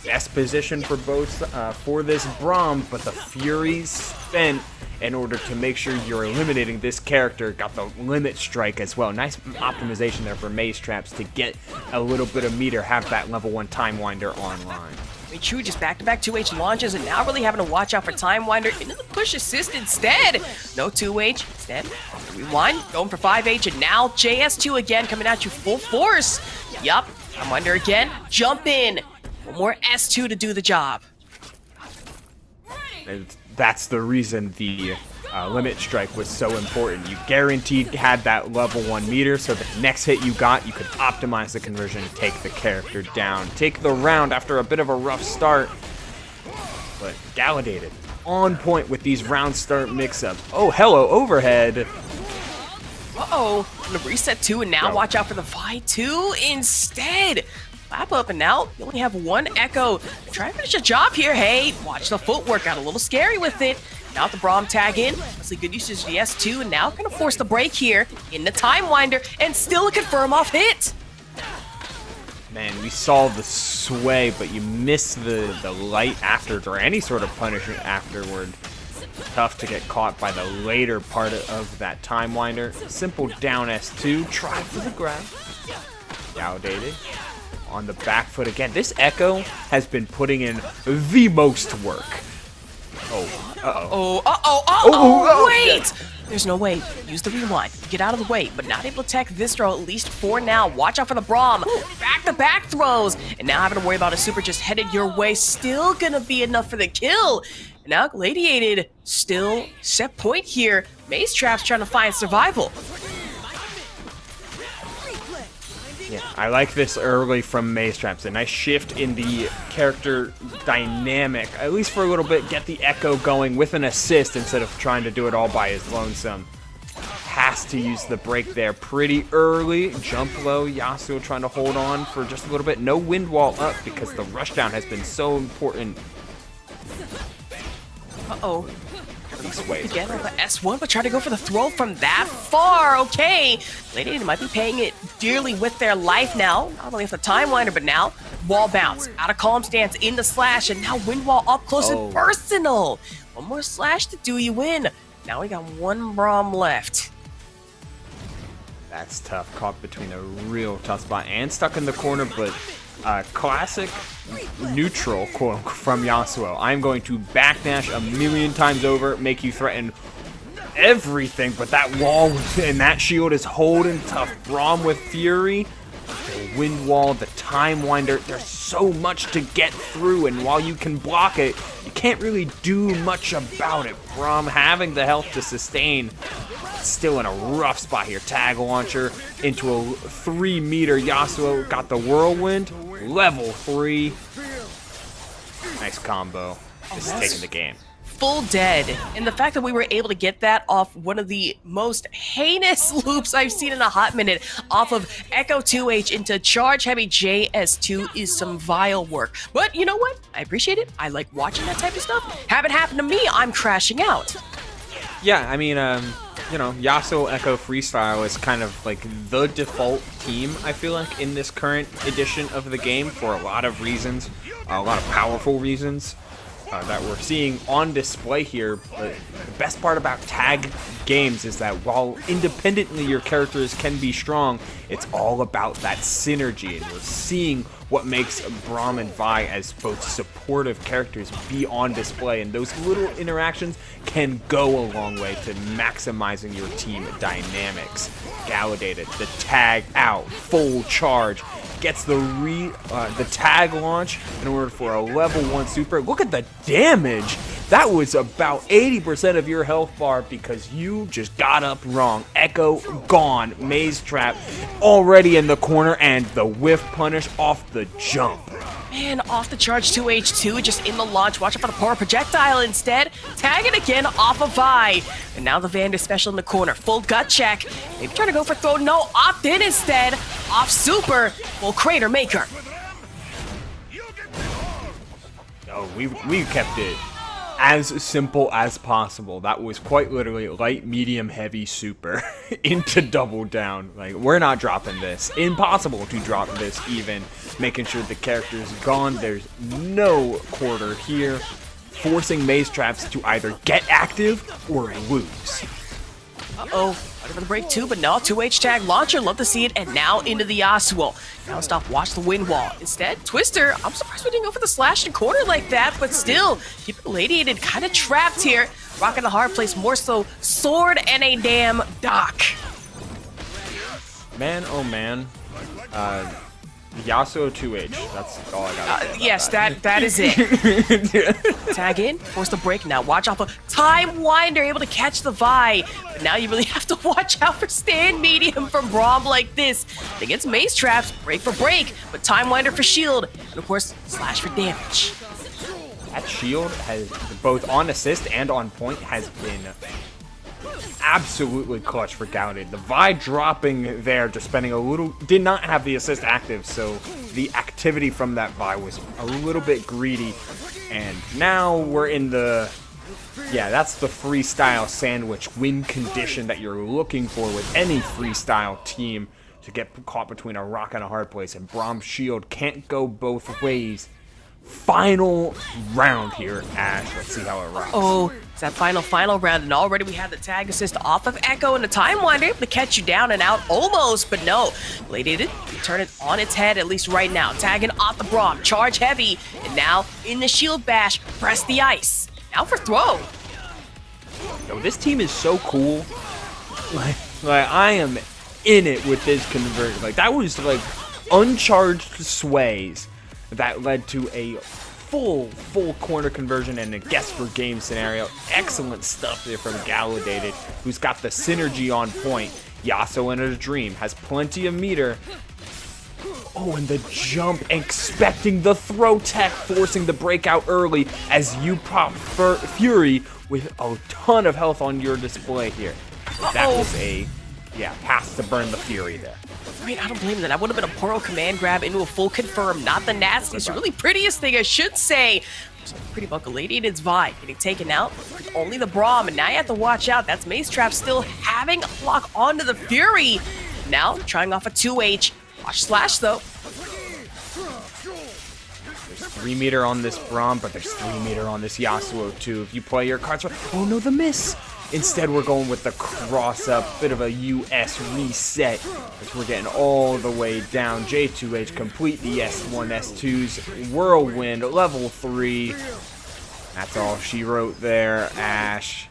Best position for both for this Braum, but the Fury's spent in order to make sure you're eliminating this character. Got the limit strike as well. Nice optimization there for Maze Traps to get a little bit of meter, have that level 1 Time Winder online. True, just back-to-back 2H launches, and now really having to watch out for Time Winder into the push assist instead. No 2H, instead, rewind, going for 5H, and now JS2 again coming at you full force. Yup, Time Winder again, jump in. One more S2 to do the job. And that's the reason the limit strike was so important. You guaranteed had that level 1 meter, so the next hit you got, you could optimize the conversion and take the character down. Take the round after a bit of a rough start, but Gallaudated on point with these round start mix-ups. Oh, hello, overhead. Uh-oh, gonna reset 2, and now watch out for the Vi 2 instead. Lap up, and now you only have one Echo. Try to finish a job here. Hey, watch the footwork, got a little scary with it. Now the Braum tag in. Mostly good usage of the S2, and now gonna force the break here in the Time Winder, and still a confirm off hit. Man, we saw the sway, but you missed the light after, or any sort of punishment afterward. Tough to get caught by the later part of that Time Winder. Simple down S2, try for the grab. Gallaudated on the back foot again. This Echo has been putting in the most work. Oh, uh-oh. Oh, wait! There's no way. Use the rewind. Get out of the way, but not able to tech this throw, at least for now. Watch out for the Braum. Back-to-back throws. And now having to worry about a super just headed your way. Still gonna be enough for the kill. And now Gladiated still set point here. Maze Trap's trying to find survival. Yeah, I like this early from Maze Traps. A nice shift in the character dynamic, at least for a little bit. Get the Echo going with an assist instead of trying to do it all by his lonesome. Has to use the break there pretty early. Jump low. Yasuo trying to hold on for just a little bit. No wind wall up because the rushdown has been so important. Uh-oh. These ways. Again over S1, but try to go for the throw from that far. Okay. Gladiated might be paying it dearly with their life now. Not only with the time winder, but now wall bounce. Out of calm stance in the slash, and now wind wall up close and personal. One more slash to do you in. Now we got one Braum left. That's tough. Caught between a real tough spot and stuck in the corner, but classic neutral quote from Yasuo. I'm going to backdash a million times over, make you threaten everything, but that wall and that shield is holding tough. Braum with Fury, the wind wall, the time winder. There's so much to get through, and while you can block it, you can't really do much about it. Braum having the health to sustain. Still in a rough spot here. Tag launcher into a 3-meter. Yasuo got the whirlwind. Level 3. Nice combo. This is taking the game. Full dead. And the fact that we were able to get that off one of the most heinous loops I've seen in a hot minute off of Echo 2H into charge heavy JS2 is some vile work. But you know what? I appreciate it. I like watching that type of stuff. Have it happen to me, I'm crashing out. Yeah, I mean, you know, Yasuo Echo Freestyle is kind of like the default team, I feel like, in this current edition of the game for a lot of reasons, a lot of powerful reasons that we're seeing on display here. But the best part about tag games is that while independently your characters can be strong, it's all about that synergy, and we're seeing what makes Braum and Vi as both supportive characters be on display, and those little interactions can go a long way to maximizing your team dynamics. Gladiated, the tag out, full charge, gets the tag launch in order for a level 1 super. Look at the damage. That was about 80% of your health bar because you just got up wrong. Echo gone. Maze Trap already in the corner, and the whiff punish off the jump. Man, off the charge 2H2, just in the launch. Watch out for the power projectile instead. Tag it again off of Vi. And now the Vander special in the corner. Full gut check. Maybe trying to go for throw. No, opt in instead. Off super. Full crater maker. Oh, we kept it as simple as possible. That was quite literally light, medium, heavy, super into double down. Like, we're not dropping this. Impossible to drop this even. Making sure the character's gone. There's no quarter here. Forcing Maze Traps to either get active or lose. Uh-oh. Ready for the break too, but no. 2H tag launcher. Love to see it. And now into the Yasuo. Now stop. Watch the wind wall. Instead, Twister. I'm surprised we didn't go for the slash and corner like that, but still, keep it Gladiated kind of trapped here. Rocking the hard place, more so sword and a damn dock. Man, oh man. Yasuo 2H. That's all I got. Yes, that is it. Tag in, force the break. Now watch out for time winder, able to catch the Vi. But now you really have to watch out for stand medium from Braum like this. Against Maze Traps, break for break, but time winder for shield, and of course slash for damage. That shield has both on assist and on point has been absolutely clutch for Gladiated. The Vi dropping there, just spending a little, did not have the assist active, so the activity from that Vi was a little bit greedy. And now we're in the, yeah, that's the freestyle sandwich win condition that you're looking for with any freestyle team, to get caught between a rock and a hard place. And Braum's shield can't go both ways. Final round here, Ash. Let's see how it rocks. Oh, it's that final round, and already we have the tag assist off of Echo, and the time winder able to catch you down and out almost, but no. Gladiated, turn it on its head, at least right now. Tagging off the Braum, charge heavy, and now in the shield bash, press the ice. Now for throw. Yo, this team is so cool Like I am in it with this conversion. Like that was like uncharged sways that led to a full corner conversion and a guess for game scenario. Excellent stuff there from Gallaudated, who's got the synergy on point. Yasuo in a dream has plenty of meter. Oh, and the jump, expecting the throw tech, forcing the breakout early as you pop Fury with a ton of health on your display here. That was a, pass to burn the Fury there. I mean, I don't blame that. That would have been a portal command grab into a full confirm, not the nastiest, really prettiest thing, I should say. Pretty Buckaladiated's Vi getting taken out. Only the Braum, and now you have to watch out. That's Mace Trap still having a block onto the Fury. Now, trying off a 2H. Watch Slash, though. There's 3 meter on this Braum, but there's 3 meter on this Yasuo, too. If you play your cards right. Oh, no, the miss. Instead, we're going with the cross-up, bit of a US reset, as we're getting all the way down. J2H complete the S1, S2's Whirlwind, level 3. That's all she wrote there, Ash.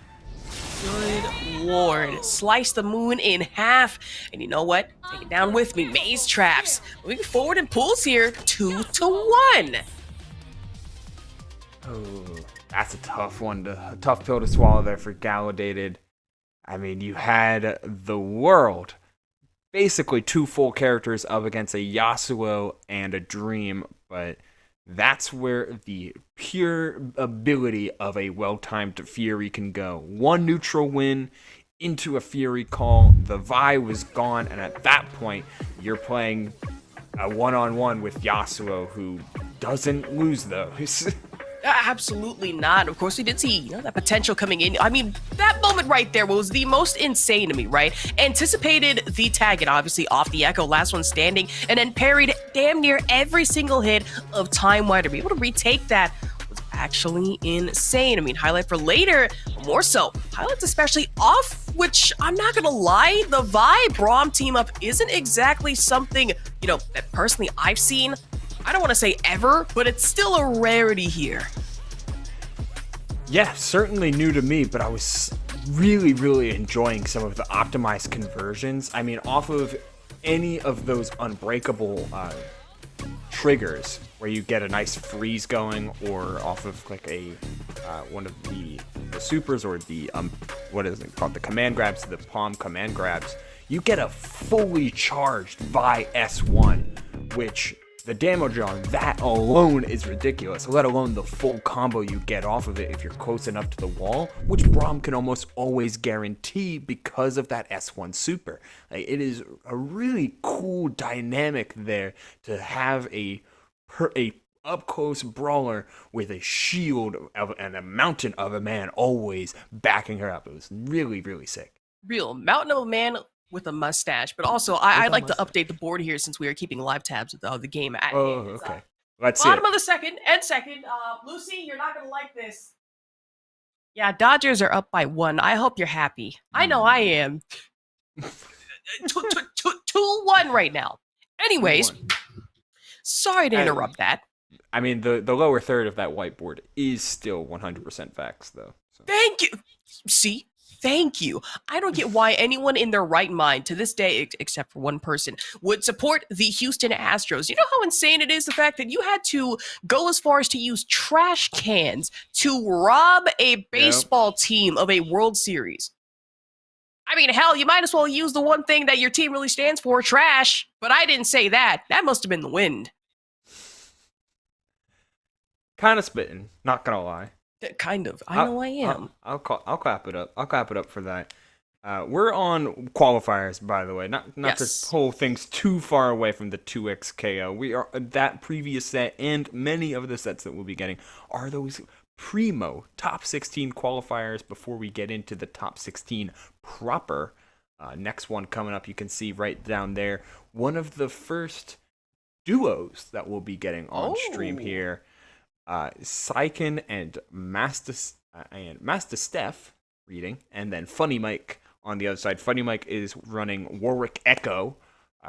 Good lord. Slice the moon in half. And you know what? Take it down with me. Maze Traps. Moving forward in pools here. 2-1. Oh, that's a tough one, a tough pill to swallow there for Gallaudated. I mean, you had the world, basically 2 full characters up against a Yasuo and a Dream, but that's where the pure ability of a well-timed Fury can go. 1 neutral win into a Fury call, the Vi was gone, and at that point, you're playing a one-on-one with Yasuo, who doesn't lose those. Absolutely not. Of course, we did see that potential coming in. I mean, that moment right there was the most insane to me, right? Anticipated the tag, and obviously off the Echo, last one standing, and then parried damn near every single hit of Time Wider. Be able to retake that was actually insane. I mean, highlight for later, but more so, highlights especially off, which I'm not gonna lie, the Vi Braum team up isn't exactly something, that personally I've seen. I don't want to say ever, but it's still a rarity here. Yeah, certainly new to me, but I was really enjoying some of the optimized conversions. I mean, off of any of those unbreakable triggers where you get a nice freeze going, or off of like a one of the supers, or the what is it called, the command grabs, the palm command grabs, you get a fully charged by S1, which the damage on that alone is ridiculous, let alone the full combo you get off of it if you're close enough to the wall, which Braum can almost always guarantee because of that S1 super. Like, it is a really cool dynamic there to have a up-close brawler with a shield and a mountain of a man always backing her up. It was really sick. Real mountain of a man with a mustache, but also I'd like to update the board here since we are keeping live tabs of the game at hand. Okay. Let's see. Bottom of the second. Lucy, you're not gonna like this. Yeah, Dodgers are up by 1. I hope you're happy. I know I am. 2-1 right now. Anyways, sorry to interrupt that. I mean, the lower third of that whiteboard is still 100% facts, though. So. Thank you. See? Thank you. I don't get why anyone in their right mind to this day, except for one person, would support the Houston Astros. You know how insane it is, the fact that you had to go as far as to use trash cans to rob a baseball team of a World Series. I mean, hell, you might as well use the one thing that your team really stands for, trash. But I didn't say that. That must have been the wind. Kind of spitting, not gonna lie. Kind of. I know I am. I'll clap it up. I'll clap it up for that. We're on qualifiers, by the way. Not Yes. to pull things too far away from the 2x KO. We are that previous set, and many of the sets that we'll be getting are those primo top 16 qualifiers before we get into the top 16 proper. Next one coming up, you can see right down there, one of the first duos that we'll be getting on stream here. Syken and Master Steph reading, and then Funny Mike on the other side. Funny Mike is running Warwick Echo,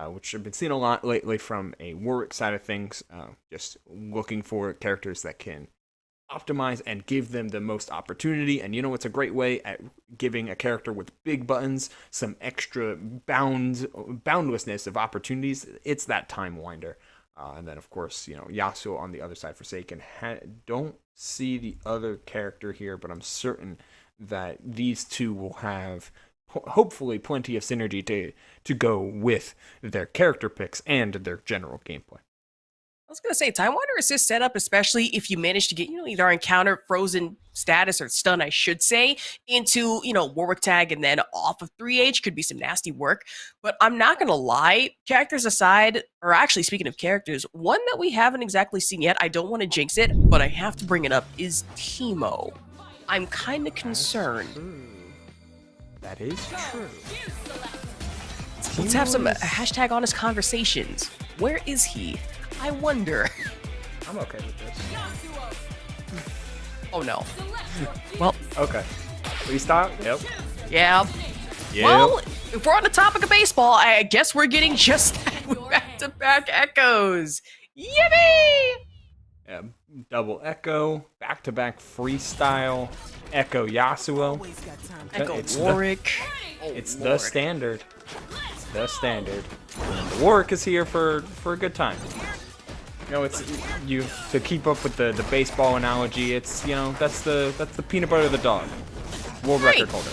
which I've been seeing a lot lately from a Warwick side of things. Just looking for characters that can optimize and give them the most opportunity. And you know what's a great way at giving a character with big buttons some extra boundlessness of opportunities? It's that Time Winder. And then, of course, you know, Yasuo on the other side, Forsaken. Don't see the other character here, but I'm certain that these two will have hopefully plenty of synergy to go with their character picks and their general gameplay. I was gonna say, Time Wander Assist setup, especially if you manage to get, you know, either encounter frozen status or stun, I should say, into, you know, Warwick tag and then off of 3H could be some nasty work. But I'm not gonna lie, characters aside, or actually speaking of characters, one that we haven't exactly seen yet, I don't want to jinx it, but I have to bring it up, is Teemo. I'm kind of concerned. That is true. Let's have some hashtag honest conversations. Where is he? I wonder. I'm okay with this. Oh no. Well, Okay. Freestyle? Yep. yeah. Yep. Well, if we're on the topic of baseball, I guess we're getting just that with back-to-back echoes. Yippee! Yeah, double Echo, back-to-back freestyle, Echo Yasuo. Echo It's Warwick. It's the standard. The standard. And the Warwick is here for a good time. You know, it's you to keep up with the baseball analogy. It's, you know, that's the peanut butter of the dog. World Right. record holder.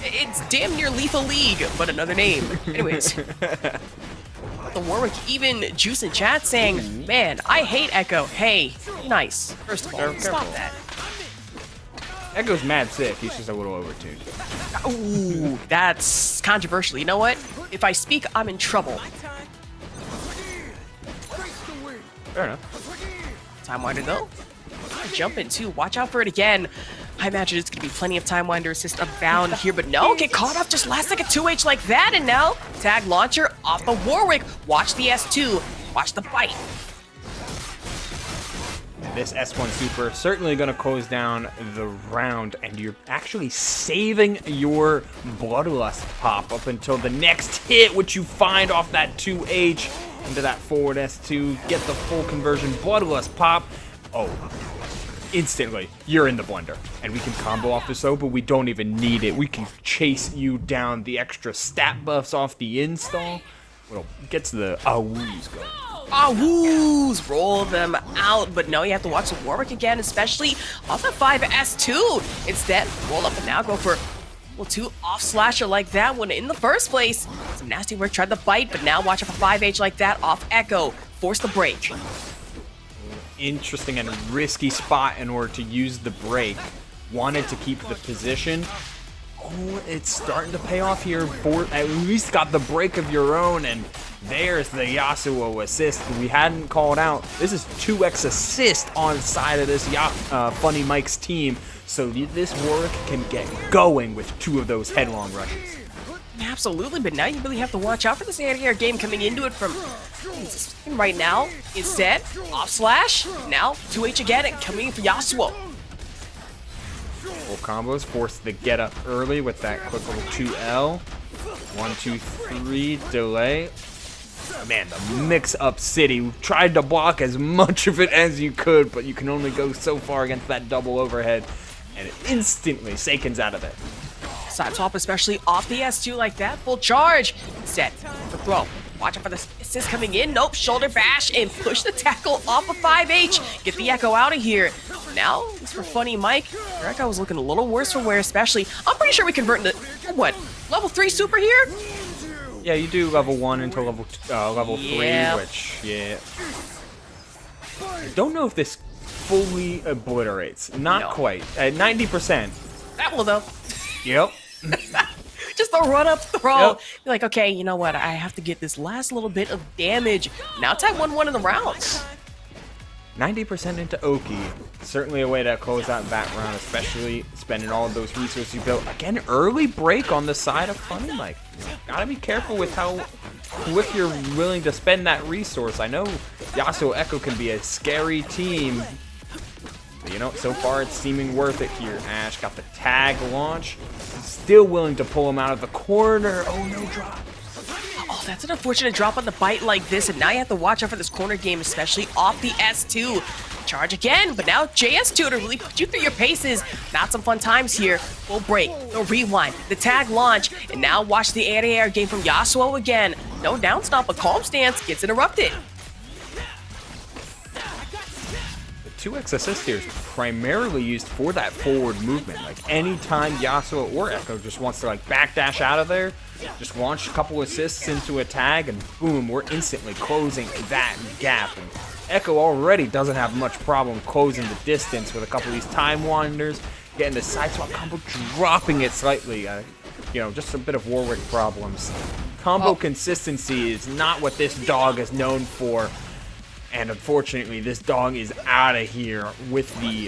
It's damn near Lethal League, but another name. Anyways. The Warwick, even Juice in chat saying, man, I hate Echo. Hey, nice. First of all, Careful. stop that. Echo's mad sick. He's just a little overtuned. Ooh, that's controversial. You know what? If I speak, I'm in trouble. Fair enough. Time Winder though. Jump in too. Watch out for it again. I imagine it's gonna be plenty of Time Winder assist abound here, but no, get caught off just last second 2H like that, and now tag launcher off the Warwick. Watch the S2. Watch the bite. This S1 Super certainly going to close down the round, and you're actually saving your Bloodlust pop up until the next hit, which you find off that 2H into that forward S2, get the full conversion Bloodlust pop. Oh, instantly, you're in the blender. And we can combo off this though, but we don't even need it. We can chase you down the extra stat buffs off the install. Well, gets the awoos going. Awoos! Roll them out, but no, you have to watch the Warwick again, especially off the 5S2. Instead, roll up and now go for, well, 2 off slasher like that one in the first place. Some nasty work, tried to bite, but now watch out for 5H like that off Echo. Force the break. Interesting and risky spot in order to use the break. Wanted to keep the position. Oh, it's starting to pay off here. At least got the break of your own, and there's the Yasuo assist we hadn't called out. This is 2x assist on side of this Funny Mike's team, so this Warwick can get going with 2 of those headlong rushes. Absolutely, but now you really have to watch out for this anti-air game coming into it from right now. Instead, off slash, now 2H again and coming in for Yasuo. Full combos, force the get up early with that quick little 2L. 1, 2, 3, delay. Man, the mix-up city. Tried to block as much of it as you could, but you can only go so far against that double overhead, and it instantly Seiken's out of it. Side swap, especially off the S2 like that. Full charge. Set for throw. Watch out for the assist coming in. Nope. Shoulder bash and push the tackle off of 5H. Get the Echo out of here. Now, it's for Funny Mike. Echo was looking a little worse for wear, especially. I'm pretty sure we convert into, what, level 3 super here? Yeah, you do level 1 until level 3, Yeah. which, yeah. I don't know if this fully obliterates. Not No. quite. At 90%. That will, though. Yep. Just a run up throw. Yep. You're like, okay, you know what? I have to get this last little bit of damage. Now tie 1-1 in the rounds. 90% into Oki. Certainly a way to close out that round, especially spending all of those resources you built. Again, early break on the side of Funny Mike. Gotta be careful with how quick you're willing to spend that resource. I know Yasuo Echo can be a scary team. But you know, so far it's seeming worth it here. Ash got the tag launch. Still willing to pull him out of the corner. Oh, no drop. Oh, that's an unfortunate drop on the bite like this, and now you have to watch out for this corner game, especially off the S2. Charge again, but now JS2 to really put you through your paces. Not some fun times here. Full break, the rewind, the tag launch, and now watch the air-to-air game from Yasuo again. No down stomp, but calm stance gets interrupted. The 2x assist here is primarily used for that forward movement. Like anytime Yasuo or Echo just wants to like backdash out of there, just launch a couple assists into a tag, and boom, we're instantly closing that gap. And Echo already doesn't have much problem closing the distance with a couple of these time winders, getting the side swap combo, dropping it slightly. Just a bit of Warwick problems. Combo consistency is not what this dog is known for. And unfortunately, this dog is out of here with the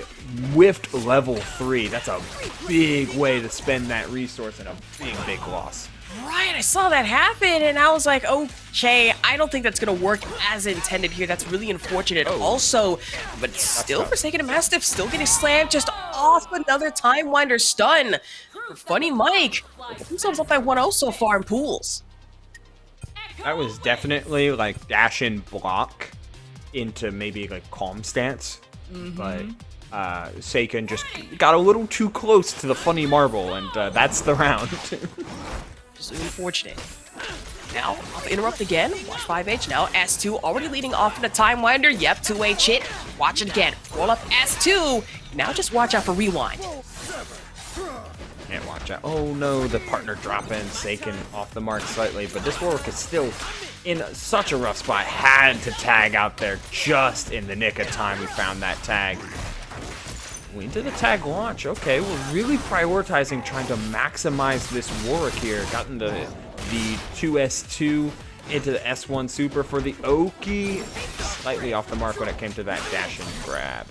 whiffed level 3. That's a big way to spend that resource and a big loss. Right, I saw that happen, and I was like, okay, I don't think that's going to work as intended here. That's really unfortunate also. But still, Forsaken and Mastiff still getting slammed just off another Time Winder stun. Funny Mike, put themselves up by 1-0 so far in pools. That was definitely like dash and block into maybe like calm stance. But Seiken just got a little too close to the funny marble, and that's the round. Just unfortunate. Now, off interrupt again. Watch 5H now. S2 already leading off in a Time Winder. Yep, 2H hit. Watch it again. Roll up S2. Now just watch out for rewind. And watch out. Oh no, the partner drop-in. Seiken off the mark slightly, but this Warwick is still in such a rough spot. Had to tag out there just in the nick of time. We found that tag. We into the tag launch. Okay, we're really prioritizing trying to maximize this Warwick here. Gotten the 2S2 into the S1 Super for the Oki. Slightly off the mark when it came to that dash and grab.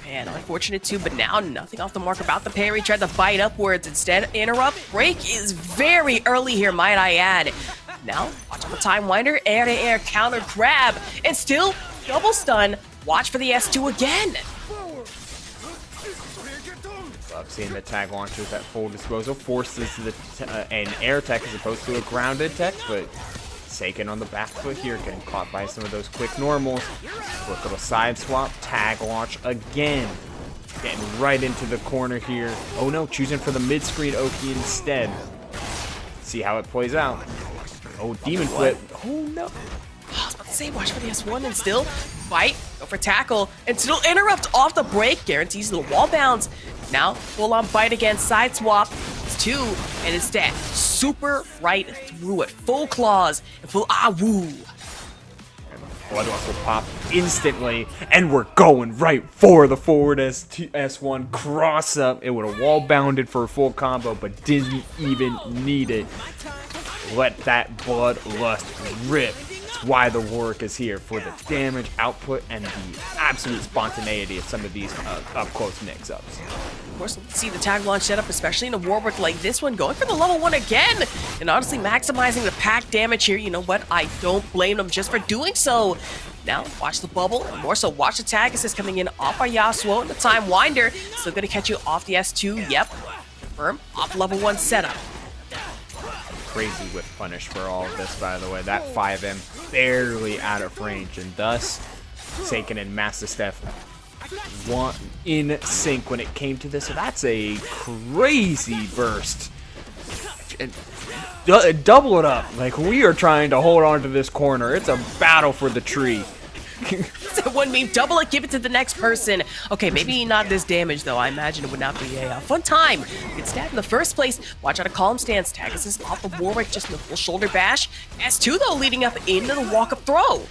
Man, unfortunate too, but now nothing off the mark about the parry. Tried to bite upwards. Instead, interrupt. Break is very early here, might I add. Now, watch out the Time Winder. Air-to-air counter grab. And still, double stun. Watch for the S2 again. Love seeing the tag launchers at full disposal. Forces an air tech as opposed to a grounded tech, but Seiken on the back foot here, getting caught by some of those quick normals. Quick little side swap, tag launch again. Getting right into the corner here. Oh no, choosing for the mid-screen Oki instead. See how it plays out. Oh, demon flip. Oh no. I was about to say, watch for the S1 and still fight, go for tackle, and still interrupt off the break, guarantees the wall bounce. Now, full on bite again, side swap, it's 2, and instead, super right through it. Full claws, and full woo. Blood Rush will pop instantly, and we're going right for the forward S1 cross up. It would have wall bounded for a full combo, but didn't even need it. Let that bloodlust rip. It's why the Warwick is here, for the damage output and the absolute spontaneity of some of these up-close mix-ups. Of course, let's see the tag launch setup, especially in a Warwick like this one, going for the level 1 again, and honestly maximizing the pack damage here. You know what? I don't blame them just for doing so. Now, watch the bubble, and more so watch the tag assist coming in off our Yasuo, and the Time Winder still gonna catch you off the S2. Yep, confirm, off level 1 setup. Crazy whip punish for all of this, by the way. That 5M barely out of range, and thus Seiken and Master Steph in sync when it came to this. So that's a crazy burst. Double it up. Like, we are trying to hold on to this corner. It's a battle for the tree. So one meme, double it, give it to the next person. Okay, maybe not this damage though. I imagine it would not be a fun time. Get stabbed in the first place. Watch out a calm stance. Tag assist off the Warwick, just in the full shoulder bash. S2 though, leading up into the walk-up throw.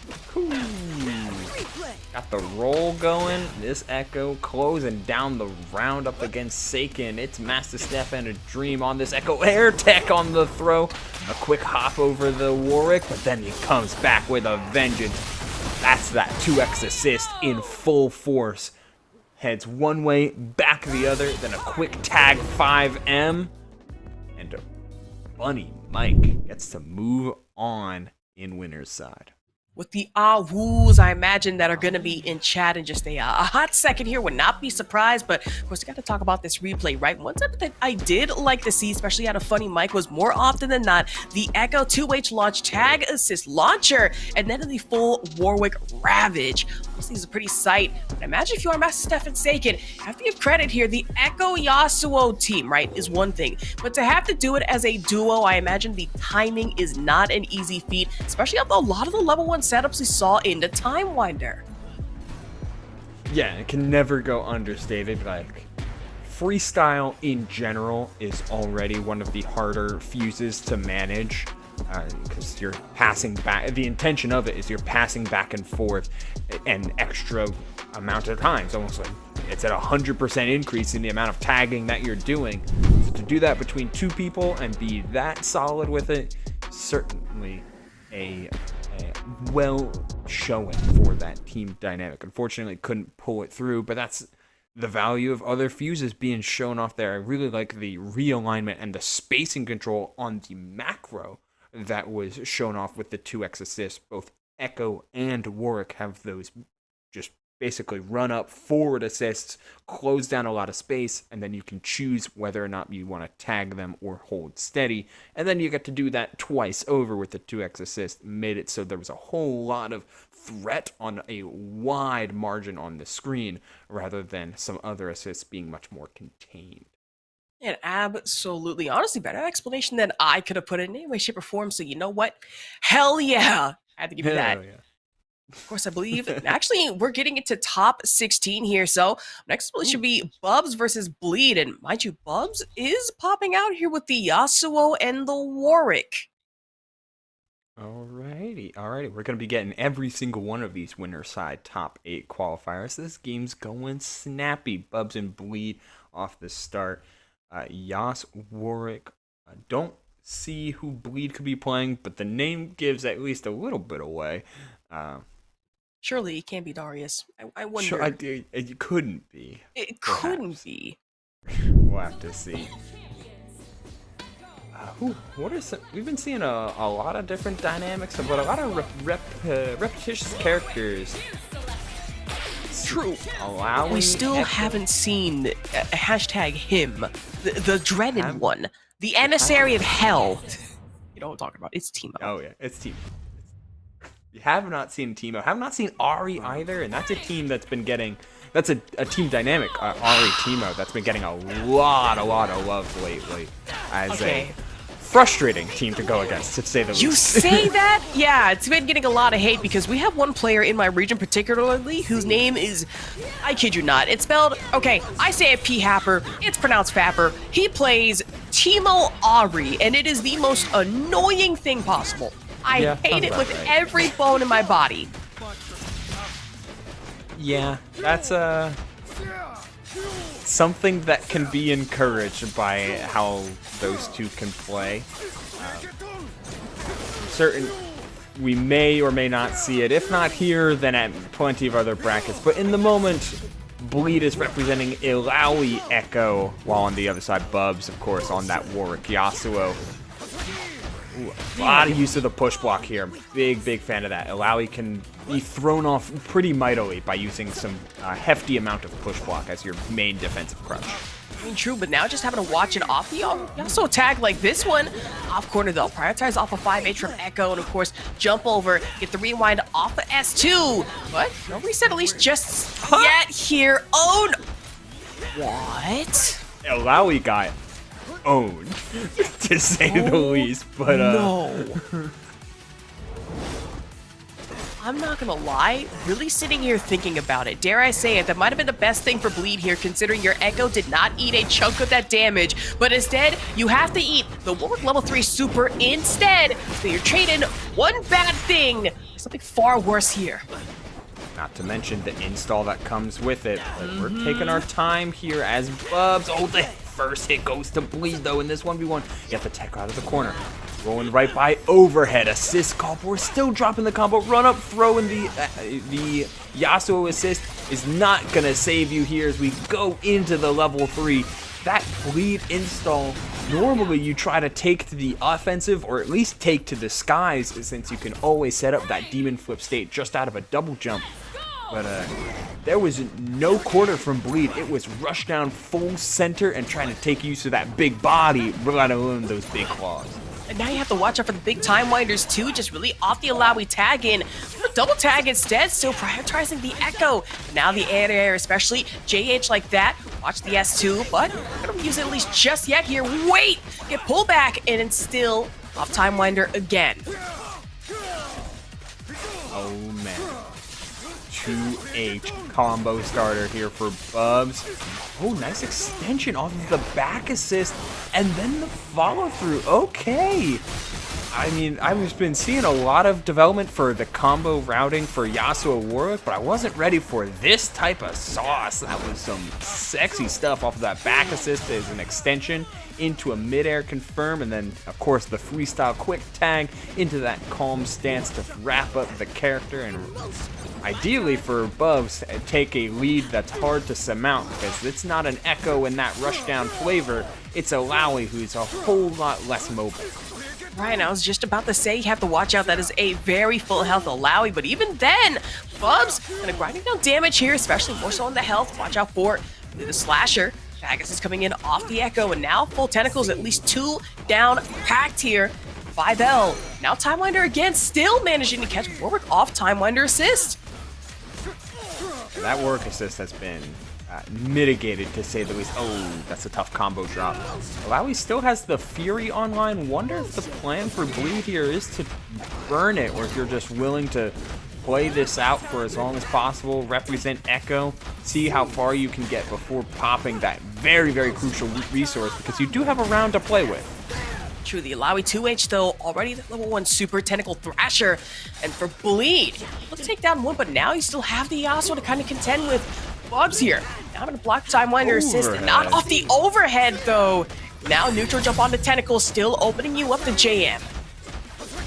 Got the roll going. This Echo closing down the round up against Seiken. It's Master Steph and a Dream on this Echo. Air tech on the throw. A quick hop over the Warwick, but then he comes back with a vengeance. That's that 2x assist in full force. Heads one way, back the other, then a quick tag 5M. And Bunny Mike gets to move on in winner's side. with the woos, I imagine, that are going to be in chat in just a hot second here. Would not be surprised, but of course, we got to talk about this replay, right? One step that I did like to see, especially out of Funny Mike, was more often than not the Echo 2H launch tag assist launcher, and then the full Warwick Ravage. This is a pretty sight, but imagine if you are Master Stefan Saken, I have to give credit here. The Echo Yasuo team, right, is one thing, but to have to do it as a duo, I imagine the timing is not an easy feat, especially after a lot of the level 1 setups we saw in the Time Winder. Yeah, it can never go understated. Like, freestyle in general is already one of the harder fuses to manage, because you're passing back. The intention of it is you're passing back and forth an extra amount of times, almost like it's at 100% increase in the amount of tagging that you're doing. So to do that between two people and be that solid with it, certainly a well showing for that team dynamic. Unfortunately, couldn't pull it through, but that's the value of other fuses being shown off there. I really like the realignment and the spacing control on the macro that was shown off with the 2x assists. Both Echo and Warwick have those just basically run up forward assists, close down a lot of space, and then you can choose whether or not you want to tag them or hold steady. And then you get to do that twice over with the 2x assist. Made it so there was a whole lot of threat on a wide margin on the screen, rather than some other assists being much more contained. And absolutely, honestly, better explanation than I could have put it in any way, shape, or form. So you know what? Hell yeah! I had to give you that. Yeah. Of course, I believe. Actually, we're getting into top 16 here. So next one should be Bubs versus Bleed. And mind you, Bubs is popping out here with the Yasuo and the Warwick. Alrighty. We're going to be getting every single one of these winner side top 8 qualifiers. This game's going snappy. Bubs and Bleed off the start. Yas, Warwick. Don't see who Bleed could be playing, but the name gives at least a little bit away. Surely it can't be Darius. I wonder. Sure, it couldn't be. It couldn't be. We'll have to see. We've been seeing a lot of different dynamics, but a lot of repetitious characters. True. Allowing we still haven't seen hashtag him, the dreaded one, the emissary of hell. You know what I'm talking about? It's Teemo. Oh yeah, it's Teemo. You have not seen Teemo. Have not seen Ari either, and that's a team that's been getting. That's a team dynamic. Ari Teemo that's been getting a lot of love lately as a frustrating team to go against, to say the least. You say that? Yeah, it's been getting a lot of hate because we have one player in my region particularly whose name is, I kid you not, it's spelled, okay, I say it P-Happer, it's pronounced Fapper. He plays Teemo Ari, and it is the most annoying thing possible. I hate it with every bone in my body. Yeah, that's something that can be encouraged by how those two can play. Certain, we may or may not see it. If not here, then at plenty of other brackets. But in the moment, Bleed is representing Ilaoi Echo, while on the other side, Bubs, of course, on that Warwick Yasuo. Ooh, a lot of use of the push block here. Big fan of that. Ilaoi can be thrown off pretty mightily by using some hefty amount of push block as your main defensive crutch. I mean, true, but now just having to watch it off the Yasuo tag like this one. Off corner, though. Prioritize off of 5H from Echo, and of course, jump over, get the rewind off of S2. But no reset, at least just yet here. Oh, no. What? Ilaoi got owned, to say the least, but no. I'm not gonna lie, really sitting here thinking about it, dare I say it, that might have been the best thing for Bleed here, considering your Echo did not eat a chunk of that damage, but instead, you have to eat the Warwick level 3 super instead, so you're trading one bad thing, something far worse here. Not to mention the install that comes with it, but we're taking our time here as Bubs. Oh, the first hit goes to Bleed, though, in this 1v1. You have the tech out of the corner. Rolling right by overhead. Assist combo. We're still dropping the combo. Run up, throw in the Yasuo assist is not going to save you here as we go into the level 3. that bleed install, normally you try to take to the offensive, or at least take to the skies, since you can always set up that demon flip state just out of a double jump. But there was no quarter from bleed. It was rush down full center and trying to take use of that big body, let alone those big claws. And now you have to watch out for the big time winders too, just really off the Alawi tag in. Double tag instead, still prioritizing the Echo. Now the air, especially JH like that. Watch the S2, but I don't use it at least just yet here. Wait! Get pulled back, and it's still off time winder again. Oh man. 2H combo starter here for Bubs. Oh, nice extension off of the back assist, and then the follow through. Okay. I mean, I've been seeing a lot of development for the combo routing for Yasuo Warwick, but I wasn't ready for this type of sauce. That was some sexy stuff off of that back assist as an extension into a mid-air confirm, and then, of course, the freestyle quick tag into that calm stance to wrap up the character, and ideally for Bubs, take a lead that's hard to surmount, because it's not an Echo in that rushdown flavor, it's a Lowy who's a whole lot less mobile. Right, I was just about to say you have to watch out. That is a very full health Alawi, but even then, Bubs kind of grinding down damage here, especially more so on the health. Watch out for the slasher. Magus is coming in off the Echo, and now full tentacles, at least 2 down packed here by Bell. Now Timewinder again, still managing to catch Warwick off Timewinder assist. That work assist has been mitigated, to say the least. Oh, that's a tough combo drop. Alawi still has the Fury online. Wonder if the plan for Bleed here is to burn it, or if you're just willing to play this out for as long as possible, represent Echo, see how far you can get before popping that very, very crucial resource, because you do have a round to play with. True, the Alawi 2H though, already the level 1 super tentacle thrasher, and for Bleed, let's take down one, but now you still have the Yasuo to kind of contend with. Bubs here. Now I'm gonna block Timewinder assist, and not off the overhead though. Now neutral jump on the tentacle, still opening you up to JM.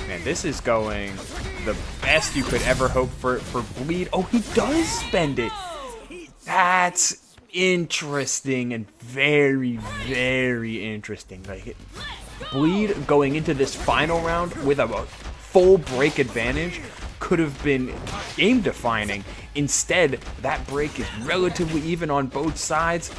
Man, this is going the best you could ever hope for Bleed. Oh, he does spend it. That's interesting and very, very interesting. Like, Bleed going into this final round with a full break advantage could have been game defining. Instead, that break is relatively even on both sides.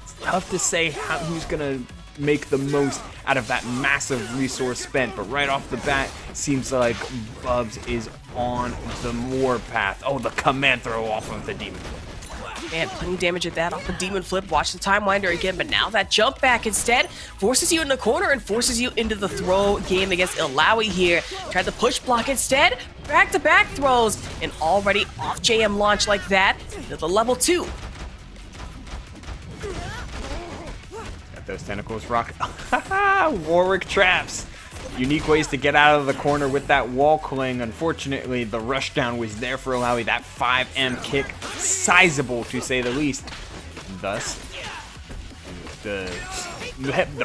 It's tough to say who's gonna make the most out of that massive resource spent, but right off the bat, seems like Bubs is on the more path. Oh, the command throw off of the demon flip. Man, plenty of damage at that off the demon flip. Watch the Timewinder again, but now that jump back instead forces you in the corner and forces you into the throw game against Ilawi here. Tried the push block instead. Back-to-back throws, and already off JM launch like that to the level 2. Got those tentacles rock. Warwick traps. Unique ways to get out of the corner with that wall cling. Unfortunately, the rushdown was there for Alawi. That 5M kick, sizable to say the least. Thus, the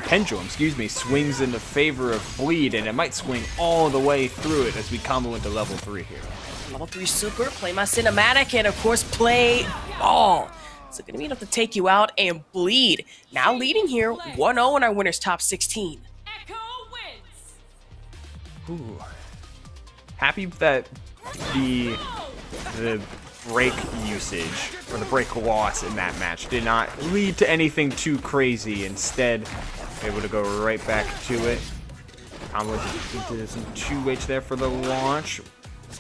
pendulum, swings in the favor of Bleed, and it might swing all the way through it as we combo into level 3 here. Level 3 super, play my cinematic, and of course play ball. So gonna be enough to take you out and Bleed. Now leading here 1-0 in our winners top 16. Ooh. Happy that the break usage, or the break loss in that match, did not lead to anything too crazy. Instead, able to go right back to it. Combo into some 2H there for the launch.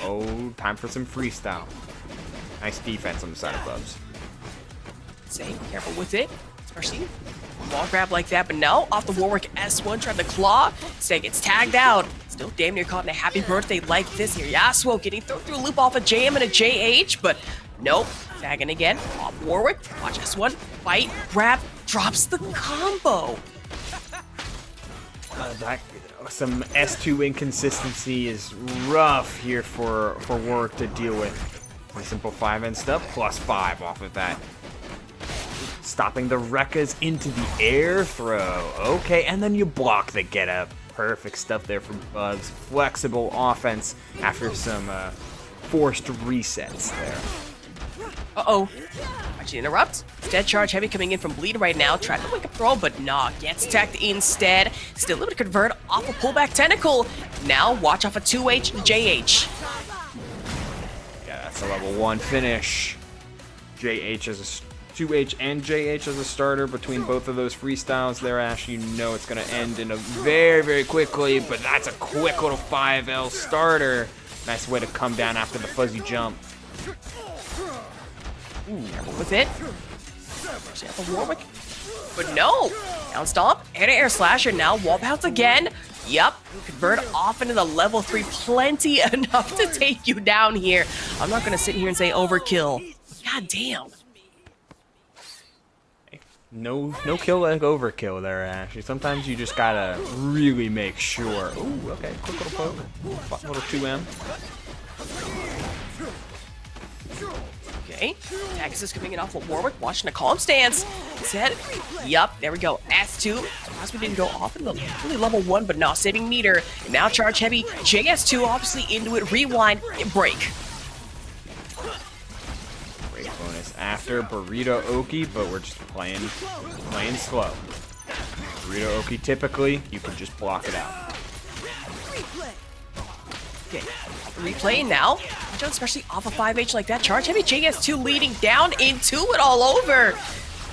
Oh, time for some freestyle. Nice defense on the side of Bubs. Say, careful with it, especially wall grab like that, but no, off the Warwick S1, trying to claw. Say gets tagged out. Still damn near caught in a happy birthday like this here. Yasuo getting thrown through a loop off a JM and a JH, but nope. Tagging again, off Warwick. Watch S1, fight, grab, drops the combo. Some S2 inconsistency is rough here for Warwick to deal with. A simple 5N stuff, +5 off of that. Stopping the Rekkas into the air throw. Okay, and then you block the get up. Perfect stuff there from Bubs. Flexible offense after some forced resets there. Uh-oh. She interrupts. Instead, charge heavy coming in from Bleed right now. Trying to wake up throw, but nah, gets attacked instead. Still able to convert off a pullback tentacle. Now watch off a 2H JH. Yeah, that's a level 1 finish. JH as a 2H and JH as a starter between both of those freestyles there, Ash. You know it's going to end in a very, very quickly, but that's a quick little 5L starter. Nice way to come down after the fuzzy jump. Ooh, careful with it. She has a Warwick. But no! Down stomp, air-to-air slasher, now wall bounce again. Yup, convert off into the level 3. Plenty enough to take you down here. I'm not going to sit here and say overkill. God damn. No kill like overkill there, Ashley. Sometimes you just gotta really make sure. Ooh, okay, quick little poke. Little 2M. Okay, Tagus is coming in off of Warwick, watching a calm stance. Set. Yup, there we go. S2. Possibly didn't go off in the really level 1, but no, saving meter. And now charge heavy. JS2 obviously into it. Rewind. Break. Bonus after Burrito Oki, but we're just playing slow. Burrito Oki, typically, you can just block it out. Okay, replay now. Watch out, especially off a 5H like that. Charge heavy JS2 leading down into it all over.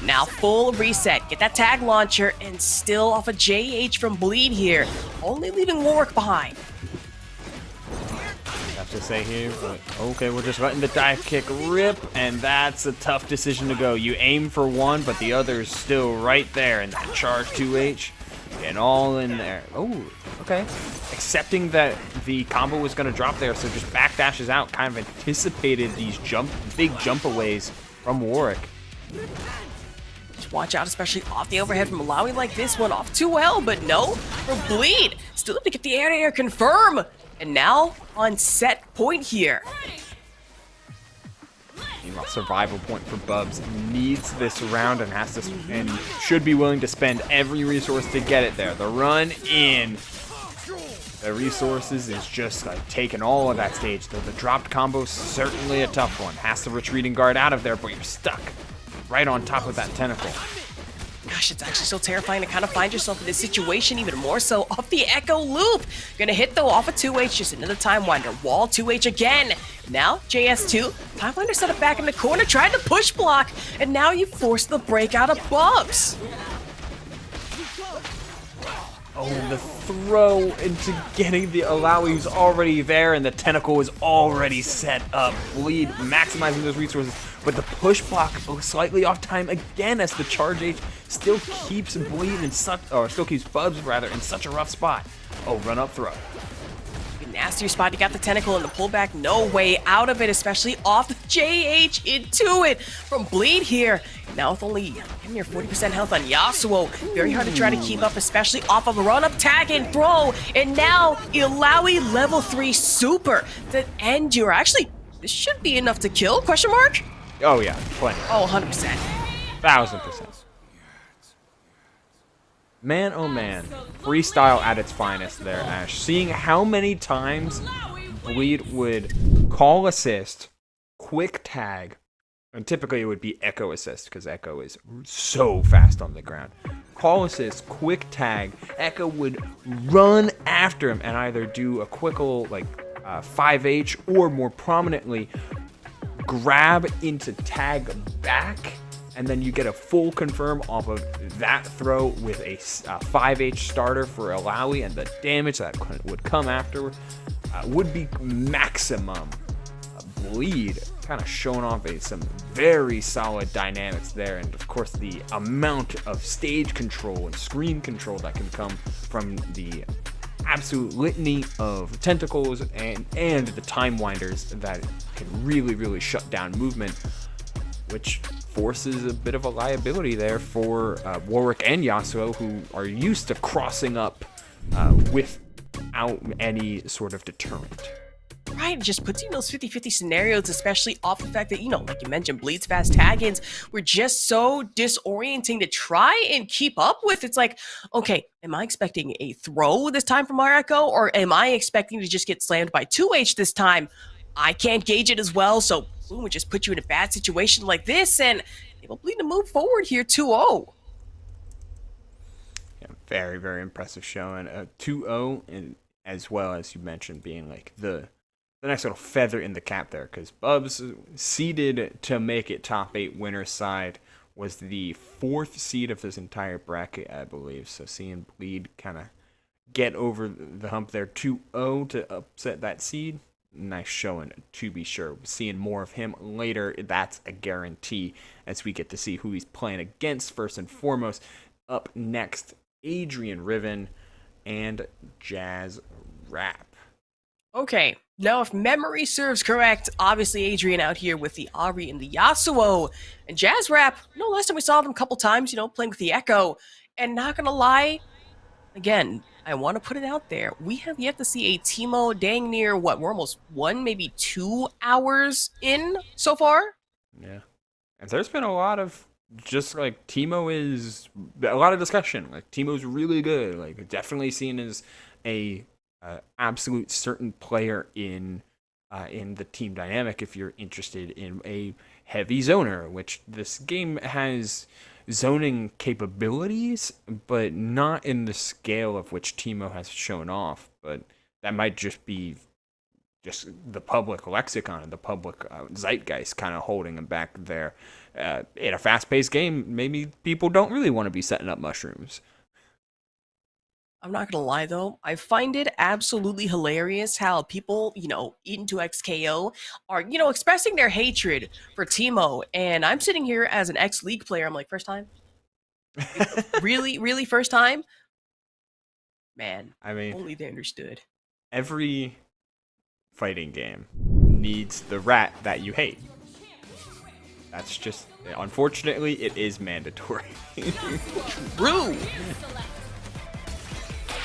Now full reset. Get that tag launcher and still off a JH from Bleed here. Only leaving Warwick behind. Have to say here, but okay, we're just letting the dive kick rip, and that's a tough decision to go. You aim for one, but the other's still right there, and that charge 2H, and all in there. Oh, okay. Accepting that the combo was going to drop there, so just backdashes out, kind of anticipated these big jumpaways from Warwick. Just watch out, especially off the overhead from Malawi like this one, off too well, but no, from Bleed. Still have to get the air-to-air confirm. And now, on set point here. Meanwhile, survival point for Bubs needs this round and has to and should be willing to spend every resource to get it there. The run in. The resources is just like taking all of that stage. Though the dropped combo is certainly a tough one. Has the retreating guard out of there, but you're stuck right on top of that tentacle. Gosh, it's actually so terrifying to kind of find yourself in this situation, even more so off the Echo Loop. Gonna hit though off a 2H, just another Time Winder. Wall 2H again. Now, JS2, Time Winder set it back in the corner, tried to push block, and now you force the breakout of Bubs. Oh, the throw into getting the Alawi's already there, and the tentacle is already set up. Bleed, maximizing those resources, but the push block slightly off time again as the charge H still keeps Bleed in such, or still keeps Bubs rather, in such a rough spot. Oh, run up throw. Nastier spot, you got the tentacle and the pullback, no way out of it, especially off the JH into it from Bleed here. Now with only near 40% health on Yasuo, very hard to try to keep up, especially off of a run-up tag and throw. And now Ilawi level 3 super to end your, actually, this should be enough to kill, question mark? Oh yeah, plenty. Oh, 100%. 1000%. Man, oh man. Freestyle at its finest there, Ash. Seeing how many times Bleed would call assist, quick tag, and typically it would be echo assist because Echo is so fast on the ground. Call assist, quick tag, Echo would run after him and either do a quick little like 5H or more prominently grab into tag back, and then you get a full confirm off of that throw with a 5H starter for Alawi, and the damage that would come after would be maximum. Bleed kind of showing off some very solid dynamics there, and of course the amount of stage control and screen control that can come from the absolute litany of tentacles and the time winders that can really shut down movement, which forces a bit of a liability there for Warwick and Yasuo, who are used to crossing up without any sort of deterrent. Right, it just puts you in those 50-50 scenarios, especially off the fact that, you know, like you mentioned, Bleed's fast tag-ins were just so disorienting to try and keep up with. It's like, okay, am I expecting a throw this time from our Echo, or am I expecting to just get slammed by 2H this time? I can't gauge it as well, so boom, would just put you in a bad situation like this, and able to move forward here 2-0. Yeah, very, very impressive showing. 2-0, and as well as you mentioned, being like the nice little feather in the cap there, because Bubs, seeded to make it top 8 winner's side, was the 4th seed of this entire bracket, I believe. So seeing Bleed kind of get over the hump there 2-0 to upset that seed, nice showing to be sure. Seeing more of him later, that's a guarantee, as we get to see who he's playing against first and foremost. Up next, Adrian Riven and Jazz Rap. Okay, now if memory serves correct, obviously Adrian out here with the Ari and the Yasuo, and Jazz Rap, last time we saw them a couple times, playing with the Echo, and not gonna lie, again, I want to put it out there, we have yet to see a Teemo dang near, we're almost 1, maybe 2 hours in so far? Yeah. And there's been a lot of just like Teemo is a lot of discussion. Like Teemo's really good. Like definitely seen as a absolute certain player in the team dynamic. If you're interested in a heavy zoner, which this game has zoning capabilities, but not in the scale of which Teemo has shown off. But that might just be just the public lexicon and the public zeitgeist kind of holding him back there. In a fast-paced game, maybe people don't really want to be setting up mushrooms. I'm not gonna lie though, I find it absolutely hilarious how people, into XKO are, expressing their hatred for Teemo, and I'm sitting here as an ex-League player, I'm like, first time? Really, really first time? Man, I mean, only they understood. Every fighting game needs the rat that you hate. That's just, unfortunately, it is mandatory. True!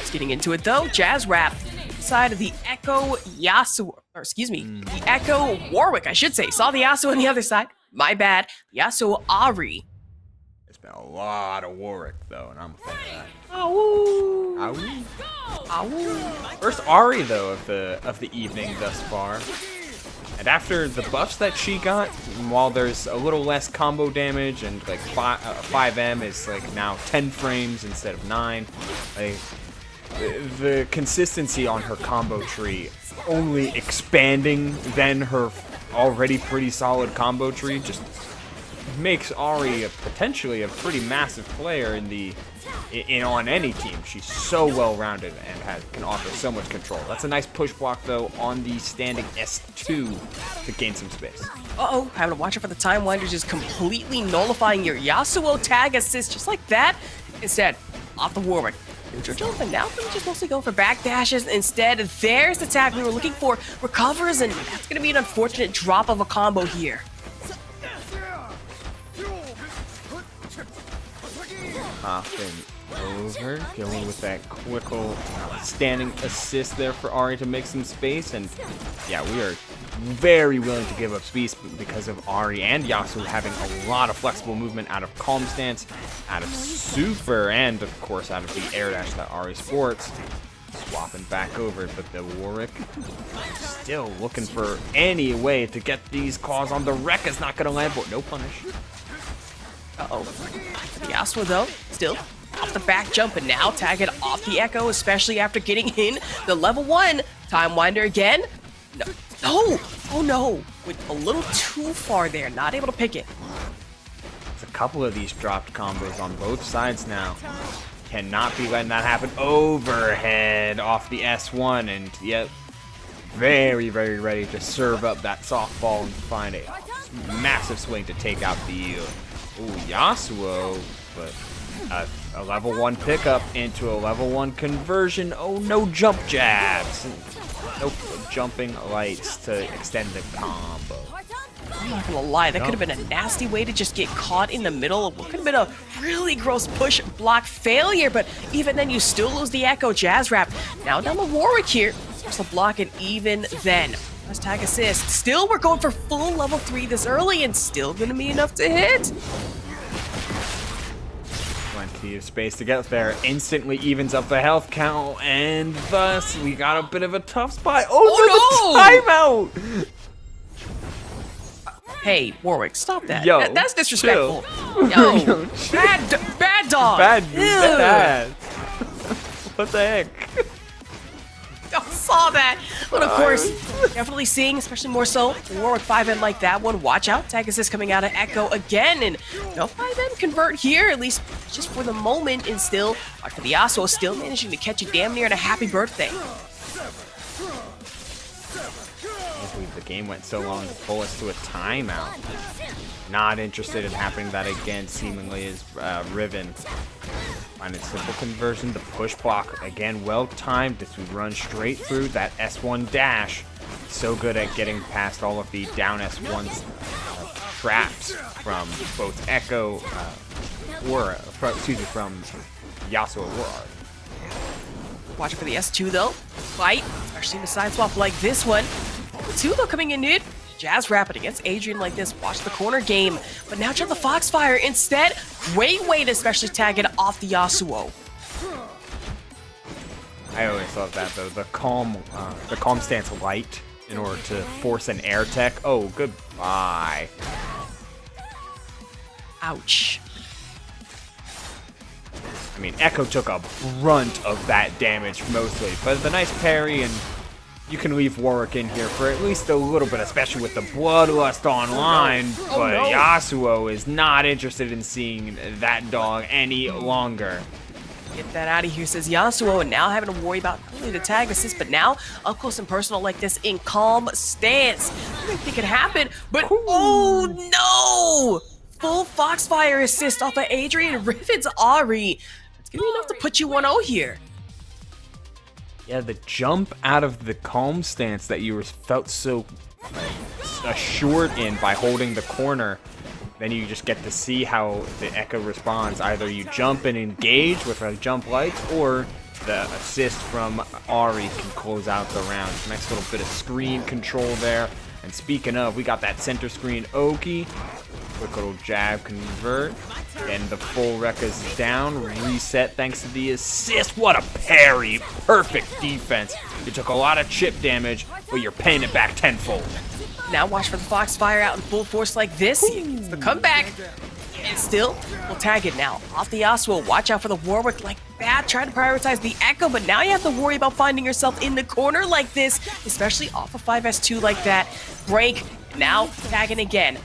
Just getting into it though, Jazz Rap side of the Echo Yasuo, or excuse me, the Echo Warwick, I should say. Saw the Yasuo on the other side. My bad. Yasuo Ari. There's been a lot of Warwick though, and I'm a fan of that. Awoo! Awoo. Awoo! First Ari though of the evening thus far. And after the buffs that she got, while there's a little less combo damage and like 5M is like now 10 frames instead of 9, like the consistency on her combo tree only expanding than her already pretty solid combo tree just makes Ari potentially a pretty massive player on any team. She's so well-rounded and can offer so much control. That's a nice push block, though, on the standing S2 to gain some space. Uh-oh, having to watch out for the Time Winder, just completely nullifying your Yasuo tag assist just like that. Instead, off the Warwick. Neutral jump, and now we're just mostly going for back dashes. Instead, there's the tag we were looking for. Recovers, and that's going to be an unfortunate drop of a combo here. Hopping over, going with that quick little standing assist there for Ari to make some space. And yeah, we are very willing to give up space because of Ari and Yasuo having a lot of flexible movement out of Calm Stance, out of Super, and of course out of the air dash that Ari sports. Swapping back over, but the Warwick still looking for any way to get these calls on. The wreck is not going to land, but no punish. Uh-oh. The Yasuo, though, still off the back jump, and now tag it off the Echo, especially after getting in the level 1. Time Winder again. No. No! Oh, no. Went a little too far there. Not able to pick it. There's a couple of these dropped combos on both sides now. Cannot be letting that happen. Overhead off the S1, and yep, very, very ready to serve up that softball and find a massive swing to take out the Yasuo, but a level 1 pickup into a level 1 conversion. Oh, no jump jabs. Nope, jumping lights to extend the combo. I'm not gonna lie, that could have been a nasty way to just get caught in the middle of what could have been a really gross push block failure, but even then you still lose the Echo. Jazz Rap now down the Warwick here. Just a block, and even then, let's tag assist. Still, we're going for full level 3 this early, and still gonna be enough to hit. Plenty of space to get there. Instantly evens up the health count, and thus we got a bit of a tough spot. Oh no! The timeout! Hey, Warwick, stop that. Yo, That's disrespectful. chill. Yo, Yo, bad dog. Bad, Ew. dead ass. What the heck? I saw that. But of course, definitely seeing, especially more so, Warwick 5N like that one. Watch out. Tag assist coming out of Echo again. And no 5N convert here, at least just for the moment. And still, watch for the Yasuo, still managing to catch you damn near in a happy birthday. I believe the game went so long to pull us to a timeout. Not interested in happening that again, seemingly is Riven. Find a simple conversion, the push block, again, well timed as we run straight through that S1 dash. So good at getting past all of the down S1's traps from both Echo, from Yasuo or Ari. Watch for the S2 though. Fight, especially in the side swap like this one. The 2 though coming in it. Jazz Rapid against Adrian like this. Watch the corner game. But now try the Foxfire instead. Wait, especially tag it off the Yasuo. I always thought that though. The calm stance light in order to force an air tech. Oh, goodbye. Ouch. I mean, Echo took a brunt of that damage mostly, but the nice parry, and you can leave Warwick in here for at least a little bit, especially with the Bloodlust online, but Yasuo is not interested in seeing that dog any longer. Get that out of here, says Yasuo, and now having to worry about not only the tag assist, but now up close and personal like this in calm stance. I didn't think it happened, but oh no! Full Foxfire assist off of Adrian Riven's Ari. It's gonna be enough to put you 1-0 here. Yeah, the jump out of the calm stance that you felt so assured in by holding the corner, then you just get to see how the Echo responds. Either you jump and engage with a jump light, or the assist from Ari can close out the round. Nice little bit of screen control there. And speaking of, we got that center screen Oki. Quick little jab convert. And the full Rekka is down. Reset thanks to the assist. What a parry. Perfect defense. You took a lot of chip damage, but you're paying it back tenfold. Now watch for the Foxfire out in full force like this. It's the comeback. And still, we'll tag it now. Off the Yasuo, watch out for the Warwick like that. Try to prioritize the Echo, but now you have to worry about finding yourself in the corner like this, especially off of 5S2 like that. Break, now tagging again.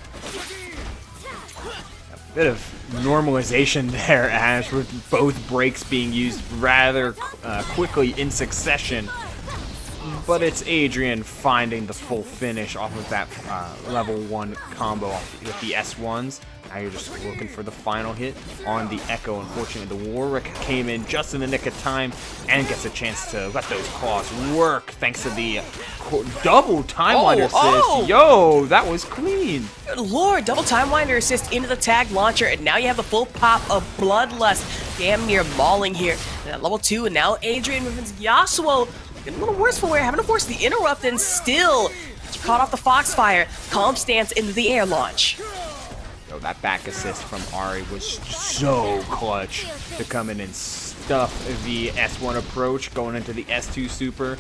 Bit of normalization there, Ash, with both breaks being used rather quickly in succession. But it's Adrian finding the full finish off of that level 1 combo with the S1s. Now you're just looking for the final hit on the Echo. Unfortunately, the Warwick came in just in the nick of time and gets a chance to let those claws work thanks to the double timeline assist. Yo, that was clean. Good lord, double timeline assist into the tag launcher, and now you have the full pop of Bloodlust. Damn near mauling here. And at level 2, and now Adrian Riven's Yasuo getting a little worse for wear, having to force the interrupt, and still caught off the Foxfire. Calm stance into the air launch. Yo, that back assist from Ari was so clutch to come in and stuff the S1 approach going into the S2 super.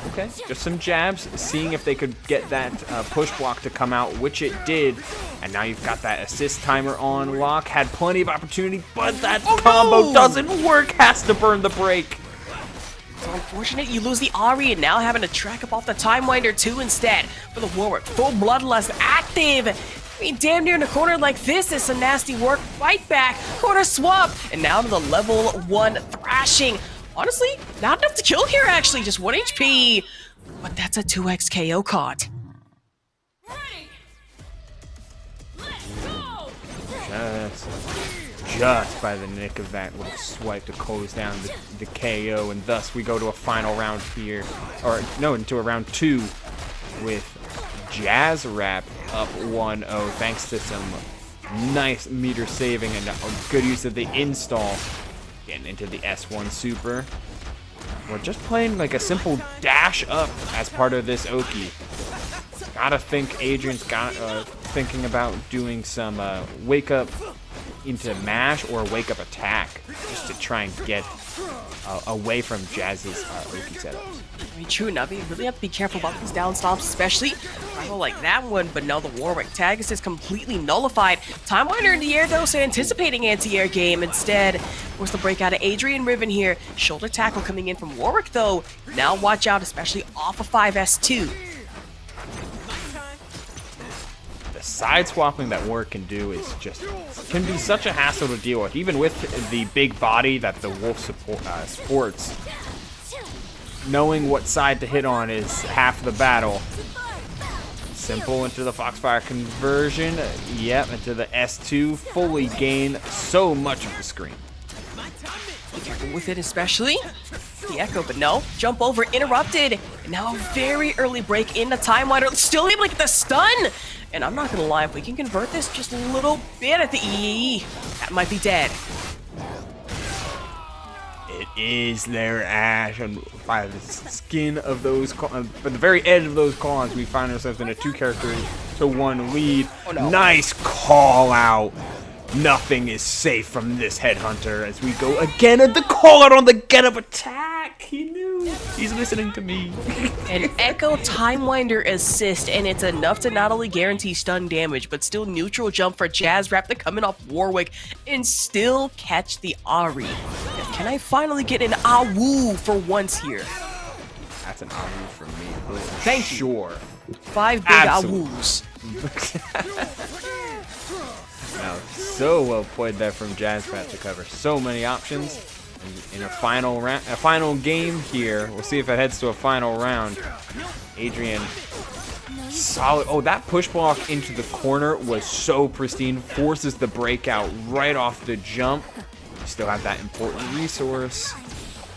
Okay, just some jabs, seeing if they could get that push block to come out, which it did. And now you've got that assist timer on lock. Had plenty of opportunity, but that combo doesn't work. Has to burn the break. So unfortunate, you lose the Ari, and now having to track up off the Time Winder 2 instead for the Warwick. Full Bloodlust active. I mean, damn near in a corner like this is some nasty work. Fight back, corner swap, and now to the level 1 thrashing. Honestly, not enough to kill here, actually. Just 1 HP. But that's a 2x KO caught. Just by the nick of that little swipe to close down the KO, and thus we go to a final round here. Or, no, into a round 2 with Jazz Rap up 1-0 thanks to some nice meter saving and a good use of the install. Getting into the S1 super. We're just playing like a simple dash up as part of this Oki. Gotta think Adrian's thinking about doing some wake up into mash or wake up attack just to try and get away from Jazz's Oki setups. Very true. Now we really have to be careful about these down stomps, especially rival like that one. But no, the Warwick tag is completely nullified. Time Winder in the air though, so anticipating anti-air game. Instead, force the breakout of Adrian Riven here. Shoulder tackle coming in from Warwick though. Now watch out, especially off of 5S2. The side swapping that Warwick can do is can be such a hassle to deal with, even with the big body that the Wolf sports. Knowing what side to hit on is half the battle. Simple into the Foxfire conversion. Yep, into the S2. Fully gain so much of the screen. Be careful with it, especially the Echo, but no. Jump over, interrupted. And now a very early break into Time Winder. Still able to get the stun. And I'm not going to lie, if we can convert this just a little bit at the EE, that might be dead. It is their Ash, and by the skin of those, by the very edge of those claws, we find ourselves in a 2-character-to-1 lead. Oh, no. Nice call out. Nothing is safe from this headhunter as we go again at the call out on the get up attack. He knew. He's listening to me. An Echo Time Winder assist, and it's enough to not only guarantee stun damage, but still neutral jump for Jazz Rap to come in off Warwick and still catch the Ari. Can I finally get an Awu for once here? That's an Awu from me. Thank you. Sure. 5 big Absolutely. Awus. Now, so well played there from Jazz Rap to cover so many options. In a final game here, we'll see if it heads to a final round. Adrian, solid. Oh, that push block into the corner was so pristine. Forces the breakout right off the jump. Still have that important resource.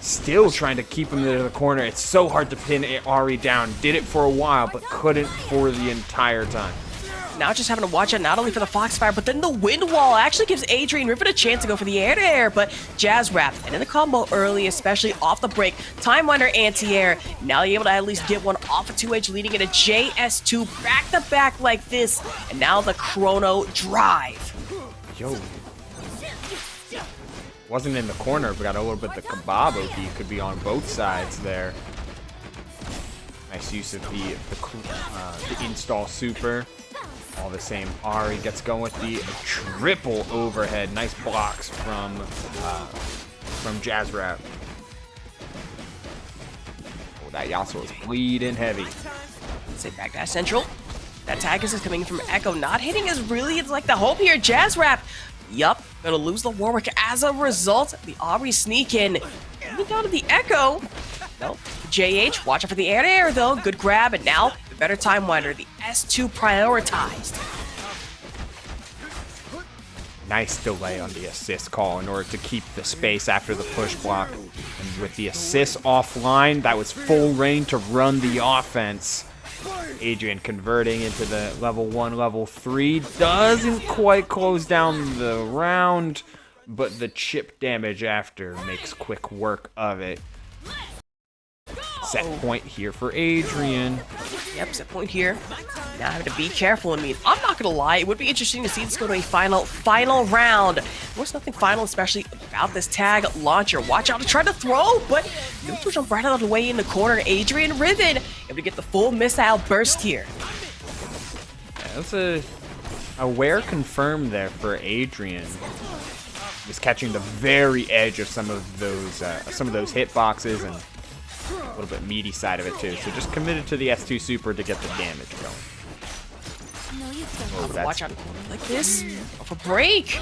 Still trying to keep him into the corner. It's so hard to pin Ari down. Did it for a while, but couldn't for the entire time. Now just having to watch out not only for the Foxfire, but then the Wind Wall actually gives Adrian Riven a chance to go for the air-to-air, but Jazz Rap, and in the combo early, especially off the break, Time Winder anti-air, now you're able to at least get one off of 2H, leading into JS2 back-to-back like this, and now the Chrono Drive. Yo. Wasn't in the corner, but got a little bit the kebab OP. Could be on both sides there. Nice use of the install super. All the same, Ari gets going with the triple overhead. Nice blocks from Jazz Rap. Oh, that Yasuo is bleeding heavy. Say back dash central. That tag is coming from Echo. Not hitting is really, it's like the hope here. Jazz Rap. Yup, gonna lose the Warwick as a result. The Ari sneak in. Coming down to the Echo. Nope. JH, watch out for the air-to-air though. Good grab, and now the better Time Winder. The S2 prioritized. Nice delay on the assist call in order to keep the space after the push block. And with the assist offline, that was full reign to run the offense. Adrian converting into the level 1, level 3. Doesn't quite close down the round, but the chip damage after makes quick work of it. Set point here for Adrian. Yep, set point here. Now I have to be careful. I mean, I'm not gonna lie, it would be interesting to see this go to a final round. There's nothing final, especially about this tag launcher. Watch out to try to throw, but neutral jump right out of the way in the corner. Adrian Riven able to get the full missile burst here. Yeah, that's a wear confirmed there for Adrian. Was catching the very edge of some of those hitboxes and a little bit meaty side of it too. So just committed to the S2 super to get the damage going. Oh, Watch out like this. Off a break.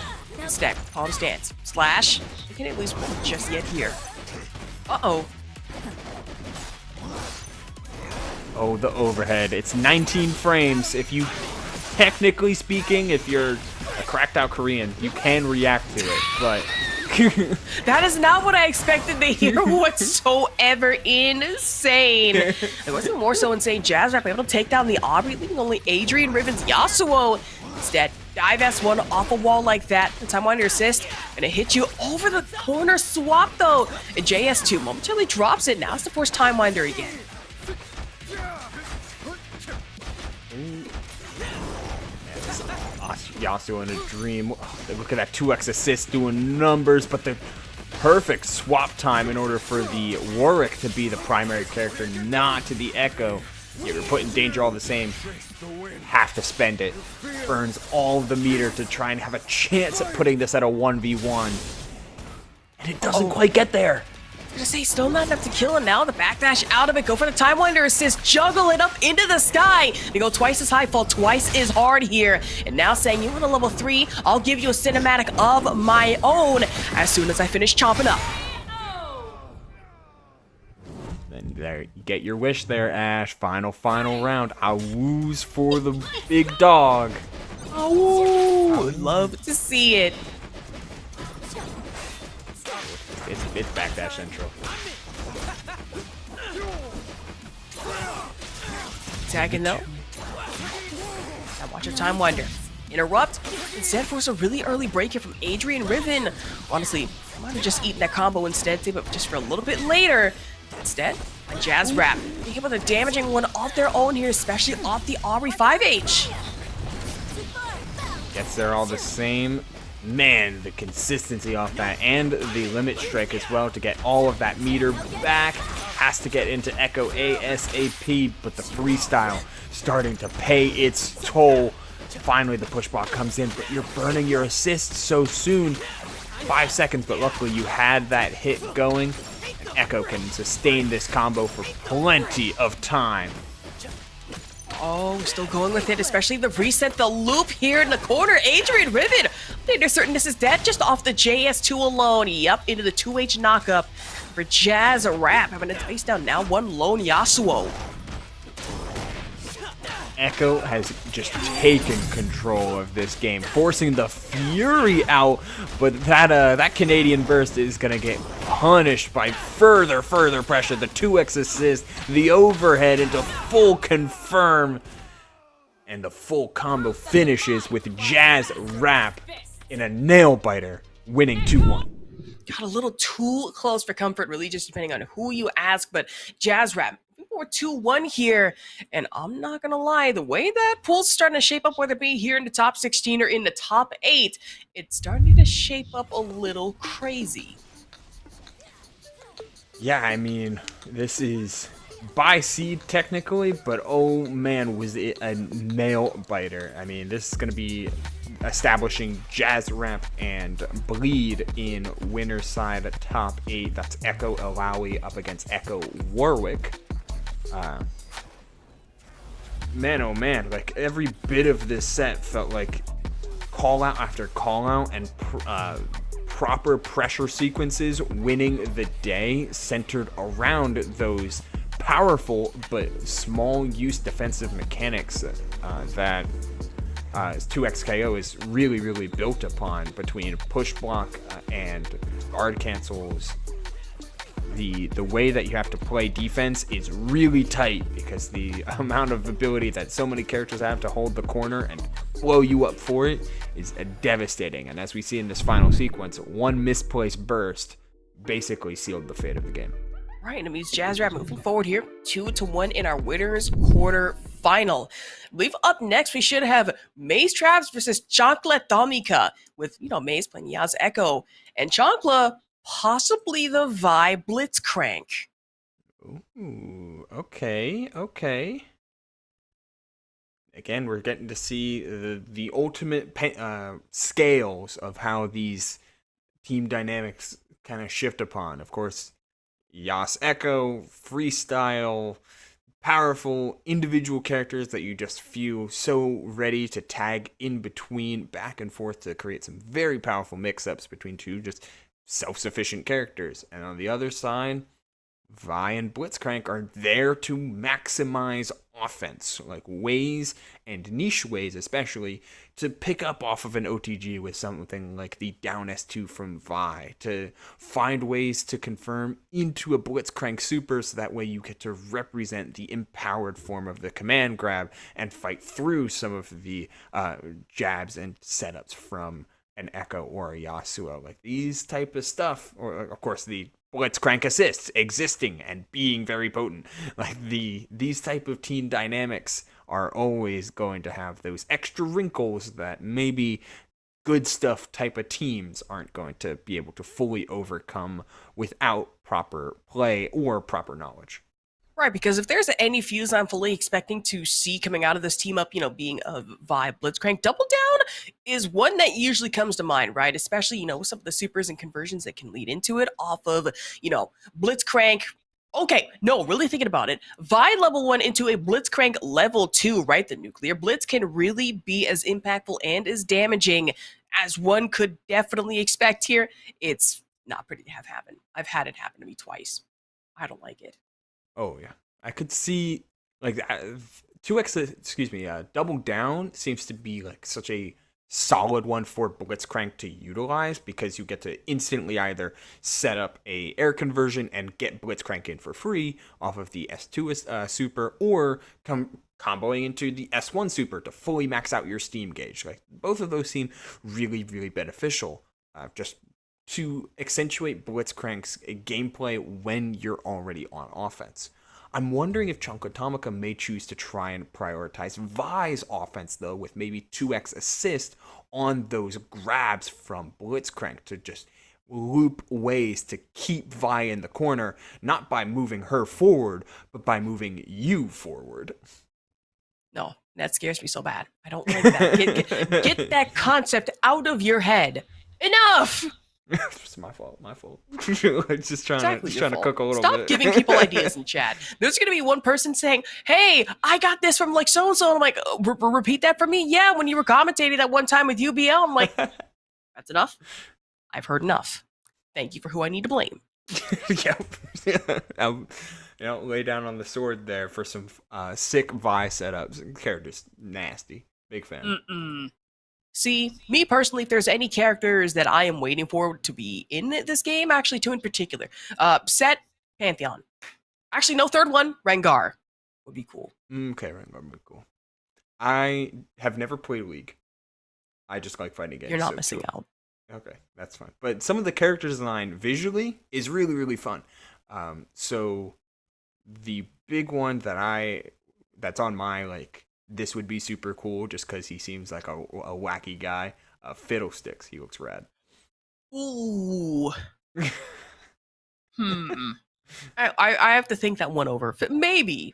Stack, palm stance. Slash. You can at least roll just yet here. Uh-oh. Oh, the overhead. It's 19 frames. If you, technically speaking, if you're a cracked out Korean, you can react to it, but That is not what I expected to hear whatsoever. Insane. It wasn't more so insane. Jazz Rap able to take down the Aubrey, leaving only Adrian Riven's Yasuo. Instead, dive S1 off a wall like that. The Time Winder assist. Gonna hit you over the corner swap though. And JS2 momentarily drops it. Now it's to force Time Winder again. Yasuo in a dream. Look at that 2x assist doing numbers, but the perfect swap time in order for the Warwick to be the primary character, not to the Echo. You're put in danger all the same. Have to spend it. Burns all the meter to try and have a chance at putting this at a 1v1. And it doesn't quite get there. I was gonna say, still not enough to kill, and now the backdash out of it. Go for the Time Winder assist, juggle it up into the sky. They go twice as high, fall twice as hard here. And now saying, you want a level 3, I'll give you a cinematic of my own as soon as I finish chopping up. And there, you get your wish there, Ash. Final round. Awoos for the big dog. Oh, love to see it. It's backdash central. Attacking though. Now watch your Time Winder. Interrupt. Instead force a really early break here from Adrian Riven. Honestly, I might have just eaten that combo instead, but just for a little bit later. Instead, a Jazz Wrap. Think about the damaging one off their own here, especially off the Aubrey 5H. Gets there all the same. Man, the consistency off that and the limit strike as well to get all of that meter back. Has to get into Echo ASAP, but the freestyle starting to pay its toll. Finally, the push block comes in, but you're burning your assist so soon. 5 seconds, but luckily you had that hit going. And Echo can sustain this combo for plenty of time. Oh, still going with it, especially the reset, the loop here in the corner. Adrian Riven, I think they're certain this is dead just off the JS2 alone. Yep, into the 2H knockup for Jazz Wrap. Having to face down now one lone Yasuo. Echo has just taken control of this game, forcing the Fury out, but that Canadian burst is going to get punished by further pressure. The 2x assist, the overhead into full confirm, and the full combo finishes with Jazz Wrap in a nail-biter, winning 2-1. Got a little too close for comfort, really, just depending on who you ask, but Jazz Wrap. We're 2-1 here, and I'm not gonna lie, the way that pool's starting to shape up, whether it be here in the top 16 or in the top 8, it's starting to shape up a little crazy. Yeah, I mean, this is by seed technically, but oh man, was it a nail biter. I mean, this is gonna be establishing Jazz Wrap and Bleed in winner's side at top 8. That's Echo Alawi up against Echo Warwick. Man, oh man, like every bit of this set felt like call out after call out and proper pressure sequences winning the day, centered around those powerful but small use defensive mechanics that 2xKO is really built upon, between push block and guard cancels. The way that you have to play defense is really tight because the amount of ability that so many characters have to hold the corner and blow you up for it is devastating. And as we see in this final sequence, one misplaced burst basically sealed the fate of the game. Right, and it means Jazz Wrap moving forward here, 2-1 in our winners quarter final. I believe up next we should have Maze Traps versus Chancla Tomika, with Maze playing Yaz Echo and Chancla possibly the Vi Blitzcrank. Ooh, okay. Again, we're getting to see the ultimate scales of how these team dynamics kind of shift upon. Of course, Yas Echo, freestyle, powerful individual characters that you just feel so ready to tag in between, back and forth, to create some very powerful mix-ups between two just self-sufficient characters. And on the other side, Vi and Blitzcrank are there to maximize offense, like ways, and niche ways especially, to pick up off of an OTG with something like the down S2 from Vi, to find ways to confirm into a Blitzcrank super, so that way you get to represent the empowered form of the command grab and fight through some of the jabs and setups from an Echo or a Yasuo. Like these type of stuff, or of course the Blitzcrank assists existing and being very potent. Like these type of team dynamics are always going to have those extra wrinkles that maybe good stuff type of teams aren't going to be able to fully overcome without proper play or proper knowledge. Right, because if there's any fuse I'm fully expecting to see coming out of this team up, being a Vi Blitzcrank, Double Down is one that usually comes to mind, right? Especially, some of the supers and conversions that can lead into it off of, Blitzcrank. Okay, no, really thinking about it, Vi level 1 into a Blitzcrank level 2, right? The nuclear blitz can really be as impactful and as damaging as one could definitely expect here. It's not pretty to have happen. I've had it happen to me twice. I don't like it. Oh yeah, I could see like 2x. Double Down seems to be like such a solid one for Blitzcrank to utilize because you get to instantly either set up a air conversion and get Blitzcrank in for free off of the S2 super, or comboing into the S1 super to fully max out your Steam gauge. Like both of those seem really, really beneficial. Just to accentuate Blitzcrank's gameplay when you're already on offense. I'm wondering if Chunkotomika may choose to try and prioritize Vi's offense, though, with maybe 2x assist on those grabs from Blitzcrank to just loop ways to keep Vi in the corner, not by moving her forward, but by moving you forward. No, that scares me so bad. I don't like that. Get that concept out of your head. Enough! It's my fault. Just trying to cook a little bit. Stop giving people ideas in chat. There's going to be one person saying, hey, I got this from like so-and-so. And I'm like, repeat that for me? Yeah, when you were commentating that one time with UBL. I'm like, that's enough. I've heard enough. Thank you for who I need to blame. Yep. I'll lay down on the sword there for some sick Vi setups. Characters nasty. Big fan. See, me personally, if there's any characters that I am waiting for to be in this game, actually two in particular, Set, Pantheon. Actually, no third one, Rengar would be cool. Okay, Rengar would be cool. I have never played League. I just like fighting games. You're not missing out. Okay, that's fine. But some of the character design visually is really, really fun. So the big one that's on my this would be super cool just because he seems like a wacky guy. Fiddlesticks, he looks rad. Ooh. I have to think that one over. Maybe.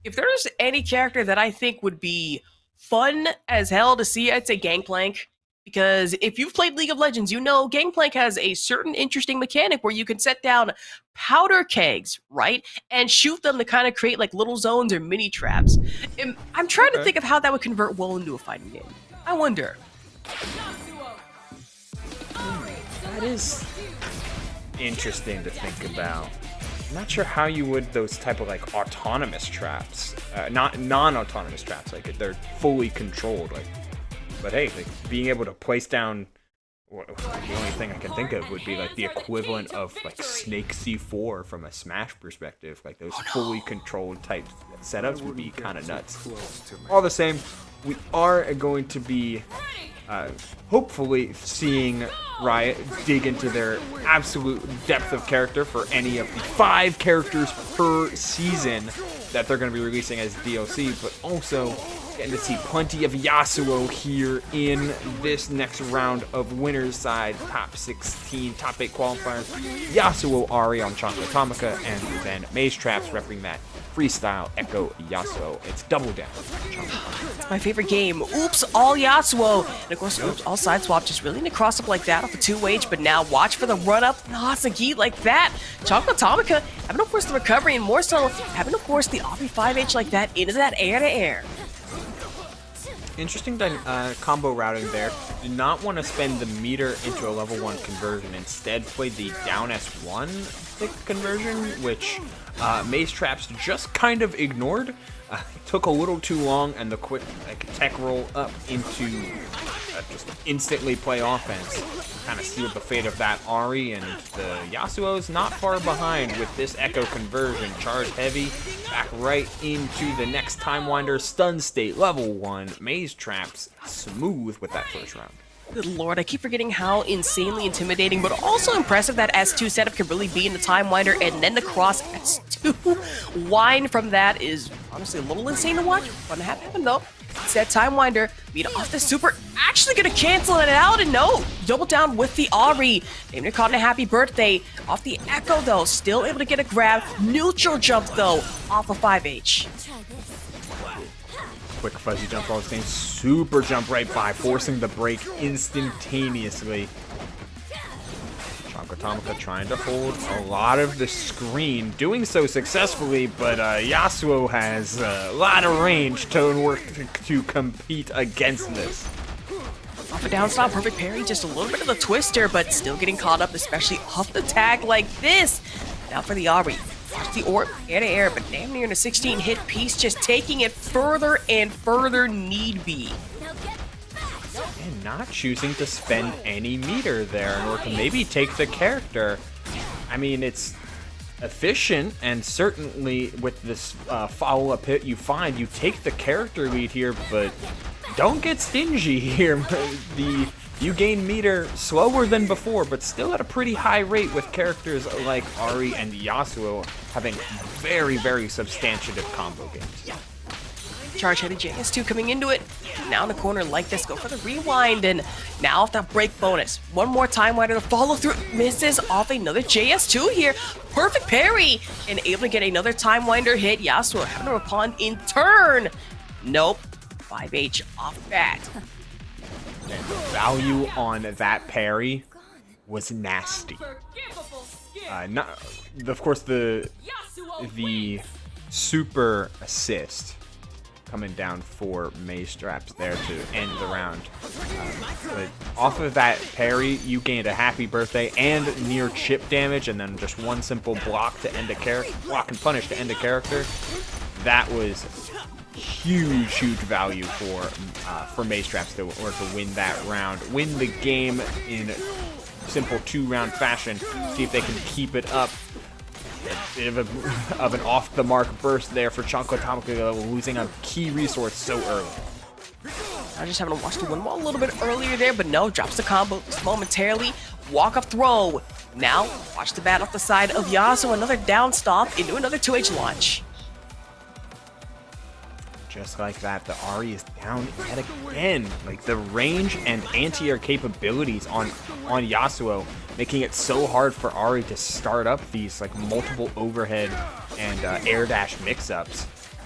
If there's any character that I think would be fun as hell to see, I'd say Gangplank. Because if you've played League of Legends, you know Gangplank has a certain interesting mechanic where you can set down powder kegs, right? And shoot them to kind of create like little zones or mini traps. And I'm trying to think of how that would convert well into a fighting game. I wonder. That is interesting to think about. I'm not sure how you would those type of autonomous traps, not non-autonomous traps, they're fully controlled, But hey, being able to place down, the only thing I can think of would be the equivalent of Snake C4 from a Smash perspective. Those fully controlled type setups would be kind of nuts. All the same, we are going to be hopefully seeing Riot dig into their absolute depth of character for any of the 5 characters per season that they're going to be releasing as DLC, but also getting to see plenty of Yasuo here in this next round of winners side, top 16, top 8 qualifiers. Yasuo, Ari on Chunkotomika, and then Maze Traps repping that freestyle Echo Yasuo. It's Double Down. It's my favorite game. Oops, all Yasuo. And of course, oops, all side swap. Just really need to cross up like that off the 2H, but now watch for the run up. Nasagi like that. Chunkotomika having to force the recovery, and more so having to force the Obby 5H like that into that air to air. Interesting combo routing there. Do not want to spend the meter into a level 1 conversion. Instead, play the down S1 thick conversion, which Maze Traps just kind of ignored. It took a little too long, and the quick tech roll up into just instantly play offense kind of sealed the fate of that Ari, and the Yasuo's not far behind with this Echo conversion. Charge heavy, back right into the next Time Winder stun state, level 1. Maze Traps smooth with that first round. Good lord, I keep forgetting how insanely intimidating, but also impressive that S2 setup can really be in the Time Winder, and then the cross S2 wine from that is honestly a little insane to watch. Fun to have happen though. Instead, Timewinder beat off the super, actually gonna cancel it out, and no, double down with the Ari. Naming caught a happy birthday off the Echo though, still able to get a grab. Neutral jump though, off of 5H. Quick fuzzy jump all the same. Super jump right by, forcing the break instantaneously. Atomica trying to hold a lot of the screen, doing so successfully, but Yasuo has a lot of range to compete against this. Off a down stop, perfect parry, just a little bit of the twister, but still getting caught up, especially off the tag like this. Now for the Ari. Watch the orb, air to air, but damn near in a 16-hit piece, just taking it further and further need be. And not choosing to spend any meter there in order to maybe take the character. I mean, it's efficient, and certainly with this follow-up hit you find, you take the character lead here, but don't get stingy here. You gain meter slower than before, but still at a pretty high rate with characters like Ari and Yasuo having very, very substantive combo games. Charge headed JS2 coming into it. Now in the corner like this, go for the rewind, and now off that break bonus. One more Timewinder to follow through, misses off another JS2 here. Perfect parry, and able to get another Timewinder hit. Yasuo having to respond in turn. Nope, 5H off bat. And the value on that parry was nasty. Of course, the super assist coming down for Maze Traps there to end the round. But off of that parry, you gained a happy birthday and near chip damage, and then just one simple block to end a character, block and punish to end a character. That was huge, huge value for Maze Traps to win that round, win the game in simple 2-round fashion. See if they can keep it up. A bit of an off-the-mark burst there for Atomica, losing a key resource so early. I just having to watch the win wall a little bit earlier there, but no, drops the combo just momentarily. Walk up throw. Now, watch the bat off the side of Yasuo, another down stop into another 2H launch. Just like that, the Ari is down yet again. Like, the range and anti-air capabilities on Yasuo, making it so hard for Ari to start up these like multiple overhead and air dash mix-ups.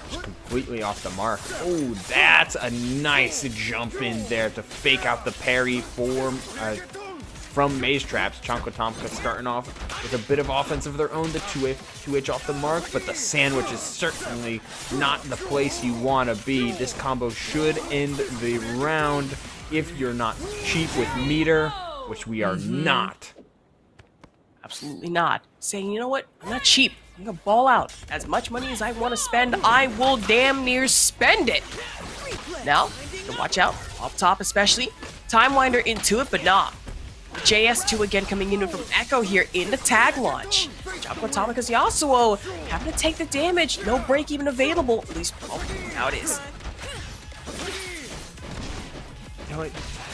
Just completely off the mark. Oh, that's a nice jump in there to fake out the parry from Maze Traps. Atomica starting off with a bit of offense of their own, the 2H off the mark, but the sandwich is certainly not the place you want to be. This combo should end the round if you're not cheap with meter, which we are not. Absolutely not. Saying, you know what? I'm not cheap. I'm gonna ball out. As much money as I want to spend, I will damn near spend it. Now, to watch out. Up top especially. Timewinder into it, but nah. JS2 again coming in from Echo here in the tag launch. Atomica's Yasuo having to take the damage. No break even available. At least, oh, now it is. You know what,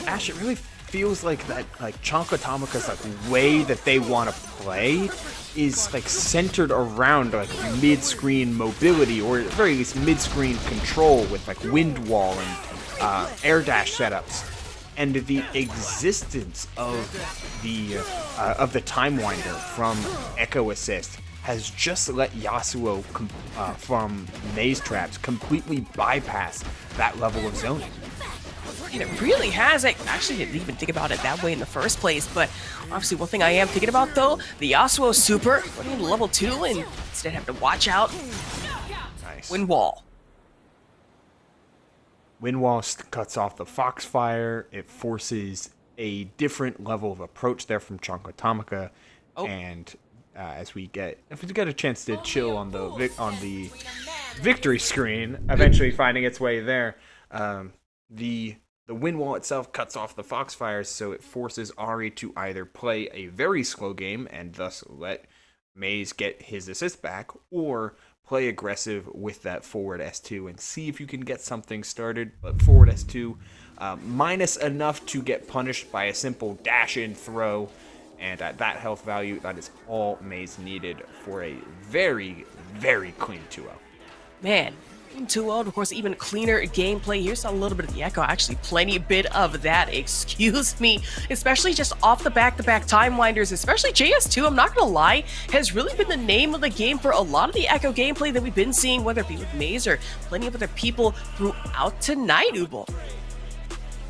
Ash, it really feels like that, like Atomica's like way that they want to play is like centered around like mid-screen mobility, or at the very least mid-screen control with like wind wall and air dash setups. And the existence of the Timewinder from Echo Assist has just let Yasuo from Maze Traps completely bypass that level of zoning. And it really has. I actually didn't even think about it that way in the first place, but obviously one thing I am thinking about though, the Yasuo super going into level 2 and instead have to watch out. Nice. Wind wall. Windwall cuts off the Foxfire. It forces a different level of approach there from Atomica. Oh. And if we get a chance to chill on the victory screen, eventually finding its way there, the Windwall itself cuts off the Foxfires, so it forces Ari to either play a very slow game and thus let Maze get his assist back, or play aggressive with that forward S2 and see if you can get something started. But forward S2 minus enough to get punished by a simple dash in throw, and at that health value, that is all Maze needed for a very, very clean 2-0. Man, Too well, and of course, even cleaner gameplay. Here's a little bit of the Echo, actually, plenty bit of that, excuse me, especially just off the back-to-back time winders, especially JS2, I'm not gonna lie, has really been the name of the game for a lot of the Echo gameplay that we've been seeing, whether it be with Maze or plenty of other people throughout tonight, Ubel.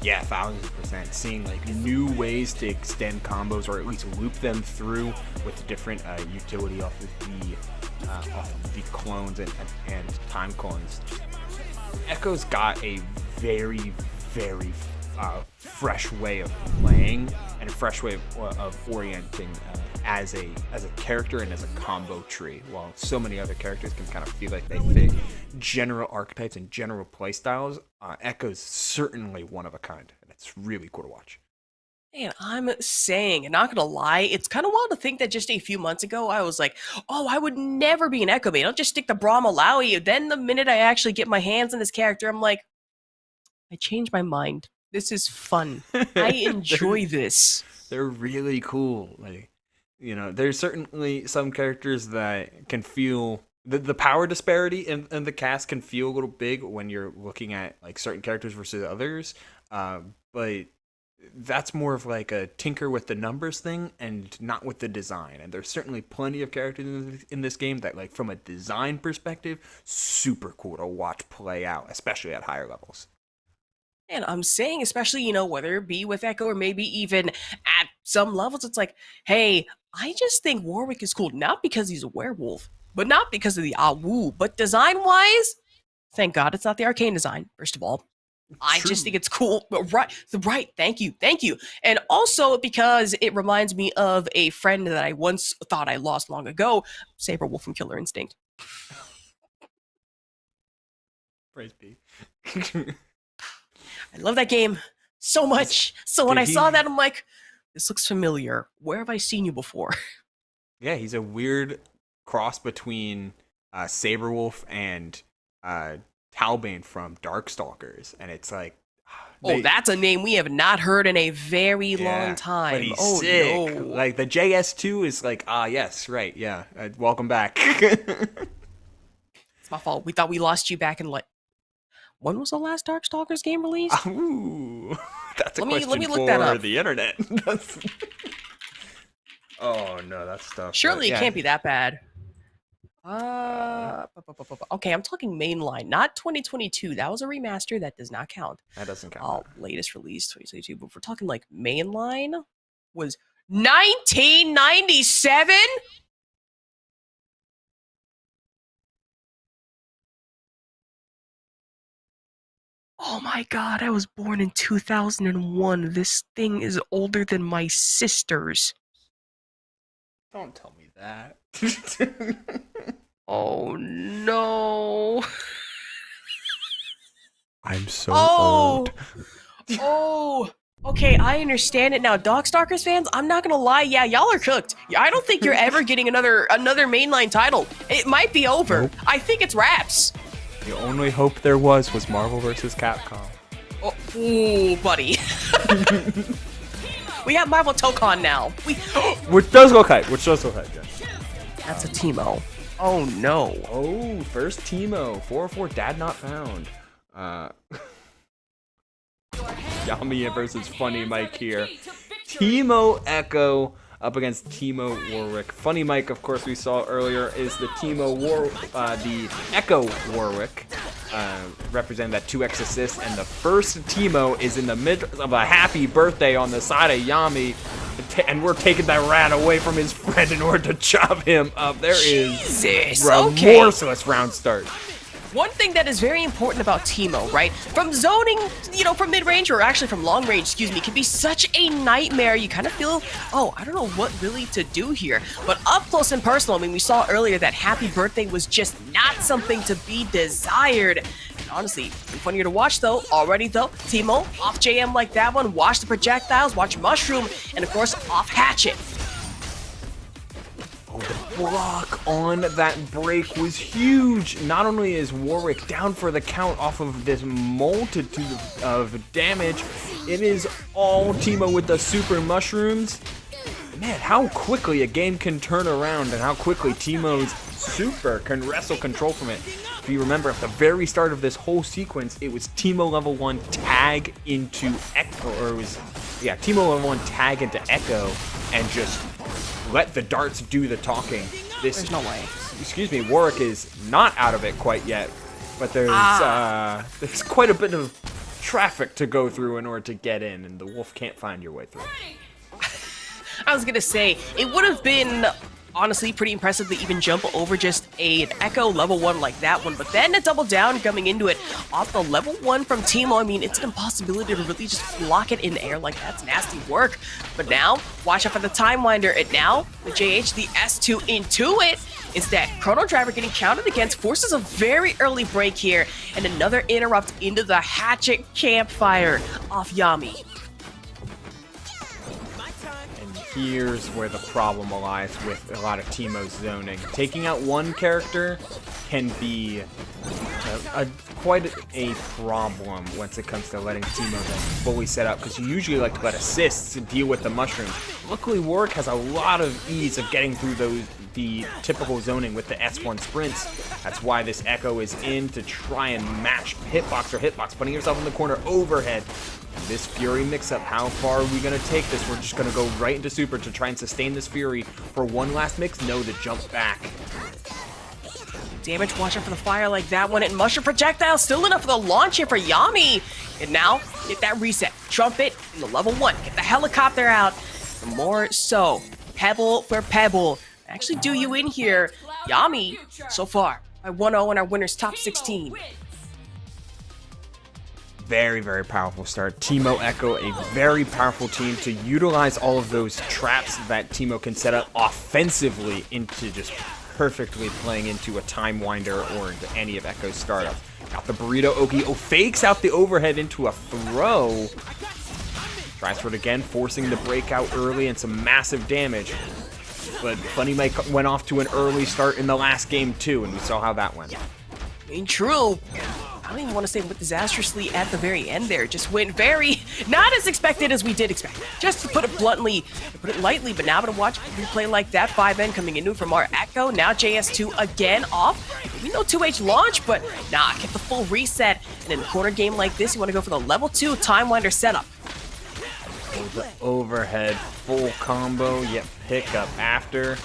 Yeah, 1000%. Seeing like new ways to extend combos or at least loop them through with different utility off of the clones and time clones. Echo's got a very, very fresh way of playing and a fresh way of orienting as a character and as a combo tree, while so many other characters can kind of feel like they fit general archetypes and general playstyles. Echo's certainly one of a kind, and it's really cool to watch. And I'm saying, and not gonna lie, it's kind of wild to think that just a few months ago, I was like, oh, I would never be an Echo main. I'll just stick to Braum Malawi. Then the minute I actually get my hands on this character, I'm like, I changed my mind. This is fun. I enjoy this. They're really cool. Like, you know, there's certainly some characters that can feel the power disparity in the cast can feel a little big when you're looking at like certain characters versus others. But that's more of like a tinker with the numbers thing and not with the design. And there's certainly plenty of characters in this game that, like, from a design perspective, super cool to watch play out, especially at higher levels. And I'm saying, especially, you know, whether it be with Echo or maybe even at some levels, it's like, hey, I just think Warwick is cool, not because he's a werewolf, but not because of the Awu, but design-wise, thank God it's not the arcane design, first of all. I just think it's cool. Right. Thank you. And also because it reminds me of a friend that I once thought I lost long ago, Saberwolf from Killer Instinct. Praise be. I love that game so much. So when I saw that, I'm like, this looks familiar. Where have I seen you before? Yeah, he's a weird cross between Saberwolf and Talbane from Darkstalkers, and it's like, that's a name we have not heard in a very long time. But he's sick. No. Like the JS2 is like, yes, right, yeah. Welcome back. It's my fault. We thought we lost you back in when was the last Darkstalkers game released? Ooh, that's a question let me look for that up. the internet. Oh no, that's tough. Surely it can't be that bad. Okay, I'm talking mainline, not 2022. That was a remaster. That does not count. That doesn't count. Latest release 2022. But if we're talking like mainline, was 1997. Oh my God! I was born in 2001. This thing is older than my sisters. Don't tell me that. Oh no. I'm so old. Oh, okay, I understand it now. Darkstalkers fans, I'm not gonna lie, yeah, y'all are cooked. I don't think you're ever getting another mainline title. It might be over. Nope. I think it's wraps. The only hope there was Marvel vs. Capcom. Oh, ooh, buddy. We have Marvel Tokon now. Which does look hype. That's a Teemo. Oh no. Oh, first Teemo. 404 Dad Not Found. Yami versus Funny Mike here. Teemo Echo up against Teemo Warwick. Funny Mike, of course, we saw earlier is the the Echo Warwick, representing that 2x assist, and the first Teemo is in the midst of a happy birthday on the side of Yami, and we're taking that rat away from his friend in order to chop him up. There is remorseless round start. One thing that is very important about Teemo, right? From zoning, from mid-range, or actually from long range, can be such a nightmare. You kind of feel, I don't know what really to do here. But up close and personal, we saw earlier that happy birthday was just not something to be desired. And honestly, funnier to watch though. Teemo, off JM like that one, watch the projectiles, watch Mushroom, and of course, off Hatchet. The block on that break was huge. Not only is Warwick down for the count off of this multitude of damage, it is all Teemo with the super mushrooms. Man, how quickly a game can turn around and how quickly Teemo's super can wrestle control from it. if you remember at the very start of this whole sequence, it was Teemo level 1 tag into Echo, or it was, yeah, Teemo level 1 tag into Echo, and just let the darts do the talking. There's no way. Excuse me, Warwick is not out of it quite yet, but there's quite a bit of traffic to go through in order to get in, and the wolf can't find your way through. I was gonna say, it would have been honestly pretty impressive to even jump over just an Echo level 1 like that one, but then a double down coming into it off the level 1 from Teemo. I mean, it's an impossibility to really just block it in the air like that's nasty work. But now, watch out for the Time Winder, and now the JH, the S2 into it. Instead, Chrono Driver getting counted against, forces a very early break here, and another interrupt into the Hatchet Campfire off Yami. Here's where the problem lies with a lot of Teemo's zoning. Taking out one character can be quite a problem once it comes to letting Teemo then fully set up, because you usually like to let assists deal with the mushrooms. Luckily, Warwick has a lot of ease of getting through the typical zoning with the S1 sprints. That's why this Echo is in, to try and match hitbox, putting yourself in the corner overhead. This Fury mix-up, how far are we going to take this? We're just going to go right into Super to try and sustain this Fury for one last mix. No, to jump back. Damage, watch out for the fire like that one, and Mushroom Projectile still enough for the launch here for Yami. And now, get that reset. Trumpet in the level 1. Get the helicopter out. And more so, Pebble for Pebble. Actually do you in here. Yami, so far, by 1-0 in our winner's top 16. Very, very powerful start. Teemo Echo, a very powerful team to utilize all of those traps that Teemo can set up offensively into just perfectly playing into a Time Winder or into any of Echo's startups. Got the burrito Oki. Oh, fakes out the overhead into a throw. Tries for it again, forcing the breakout early and some massive damage. But Funny Mike went off to an early start in the last game too, and we saw how that went. I mean, true. I don't even want to say went disastrously at the very end there. Just went very, not as expected as we did expect. Just to put it bluntly, to put it lightly, but now I'm going to watch a replay like that. 5N coming into from our Echo. Now JS2 again off. We know 2H launch, but nah, get the full reset. And in a corner game like this, you want to go for the level 2 Time Winder setup. The overhead full combo, yet pick up after.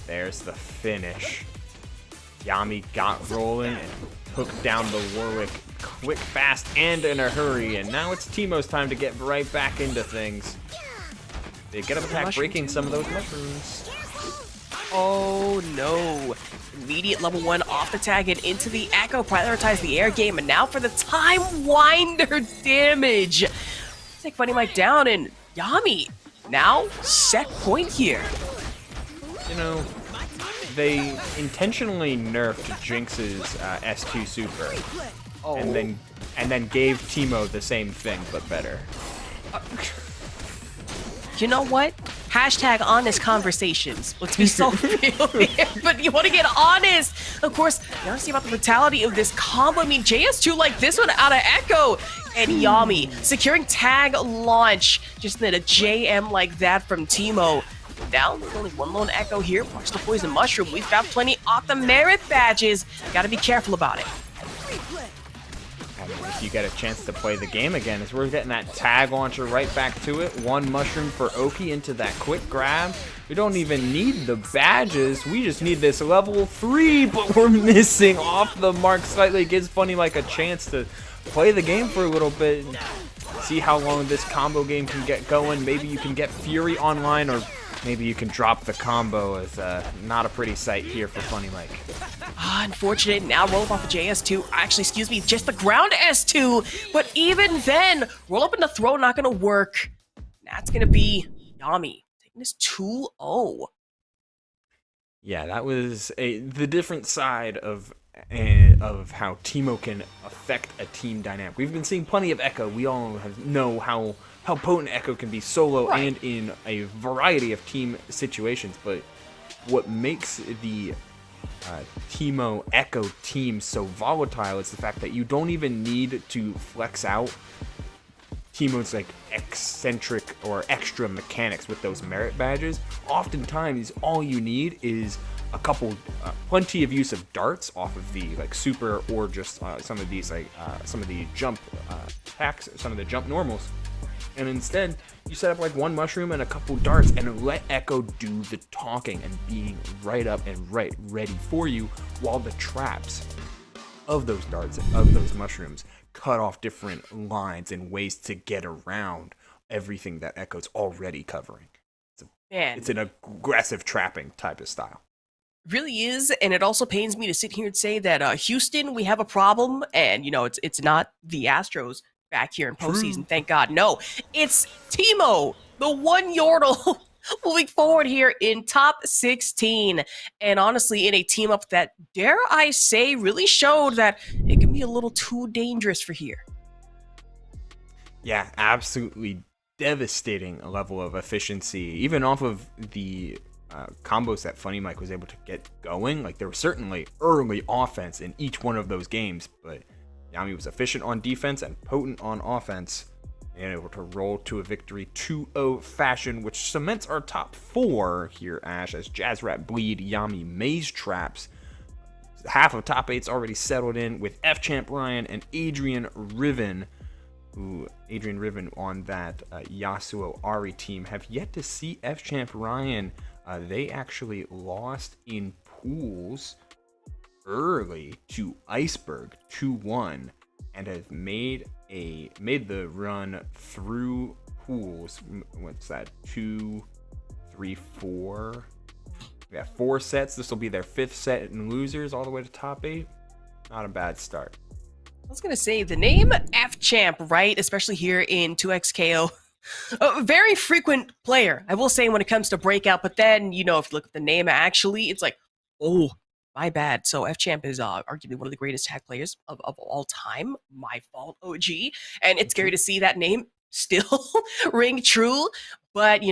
There's the finish. Yami got rolling and took down the Warwick quick, fast, and in a hurry. And now it's Teemo's time to get right back into things. They get up attack, breaking some of those mushrooms. Oh no. Immediate level 1 off the tag and into the Echo. Prioritize the air game. And now for the Time Winder damage. Take Funny Mike down, and Yami now set point here. You know, they intentionally nerfed Jinx's S2 Super, and then gave Teemo the same thing but better. You know what? Hashtag honest conversations. Let's be so real here. But you want to get honest. Of course, you want to see about the brutality of this combo. I mean, JS2 like this one out of Echo. And Yami securing tag launch. Just need a JM like that from Teemo. Down with only one lone Echo here. Watch the Poison Mushroom. We've got plenty of the merit badges. Got to be careful about it. I mean, if you get a chance to play the game again, as we're getting that tag launcher right back to it. One mushroom for Oki into that quick grab. We don't even need the badges. We just need this level 3, but we're missing off the mark slightly. It gives Funny like a chance to play the game for a little bit. See how long this combo game can get going. Maybe you can get Fury online, or maybe you can drop the combo. As not a pretty sight here for Funny Mike. Unfortunate. Now roll up off of JS2. Actually, excuse me, just the ground S2. But even then, roll up in the throw, not going to work. That's going to be Yami taking this 2-0. Yeah, that was the different side of how Teemo can affect a team dynamic. We've been seeing plenty of Echo. We all know how potent Echo can be solo and in a variety of team situations. But what makes the Teemo Echo team so volatile is the fact that you don't even need to flex out Teemo's like eccentric or extra mechanics with those merit badges. Oftentimes, all you need is plenty of use of darts off of the like super or just some of these some of the jump attacks, some of the jump normals, and instead you set up like one mushroom and a couple darts and let Echo do the talking and being right up and right ready for you, while the traps of those darts and of those mushrooms cut off different lines and ways to get around everything that Echo's already covering. It's an aggressive trapping type of style. Really is, and it also pains me to sit here and say that Houston, we have a problem, and it's not the Astros back here in postseason, thank God. No, it's Teemo, the one Yordle, moving forward here in top 16, and honestly, in a team up that, dare I say, really showed that it can be a little too dangerous for here. Yeah, absolutely devastating level of efficiency, even off of the combos that Funny Mike was able to get going. Like, there was certainly early offense in each one of those games, but Yami was efficient on defense and potent on offense, and able to roll to a victory 2-0 fashion, which cements our top 4 here, Ash, as Jazz Rat, Bleed, Yami, Maze Traps. Half of top 8's already settled in, with F-Champ Ryan and Adrian Riven, Adrian Riven on that Yasuo Ari team. Have yet to see F-Champ Ryan. They actually lost in pools early to Iceberg 2-1, and have made the run through pools. What's that? 2, 3, 4. Yeah, 4 sets. This will be their 5th set in losers, all the way to top 8. Not a bad start. I was gonna say the name F-Champ, right? Especially here in 2XKO. A very frequent player, I will say, when it comes to Breakout, but then, if you look at the name, actually, it's like, oh, my bad. So F-Champ is arguably one of the greatest tag players of all time. My fault, OG. And it's scary to see that name still ring true. But,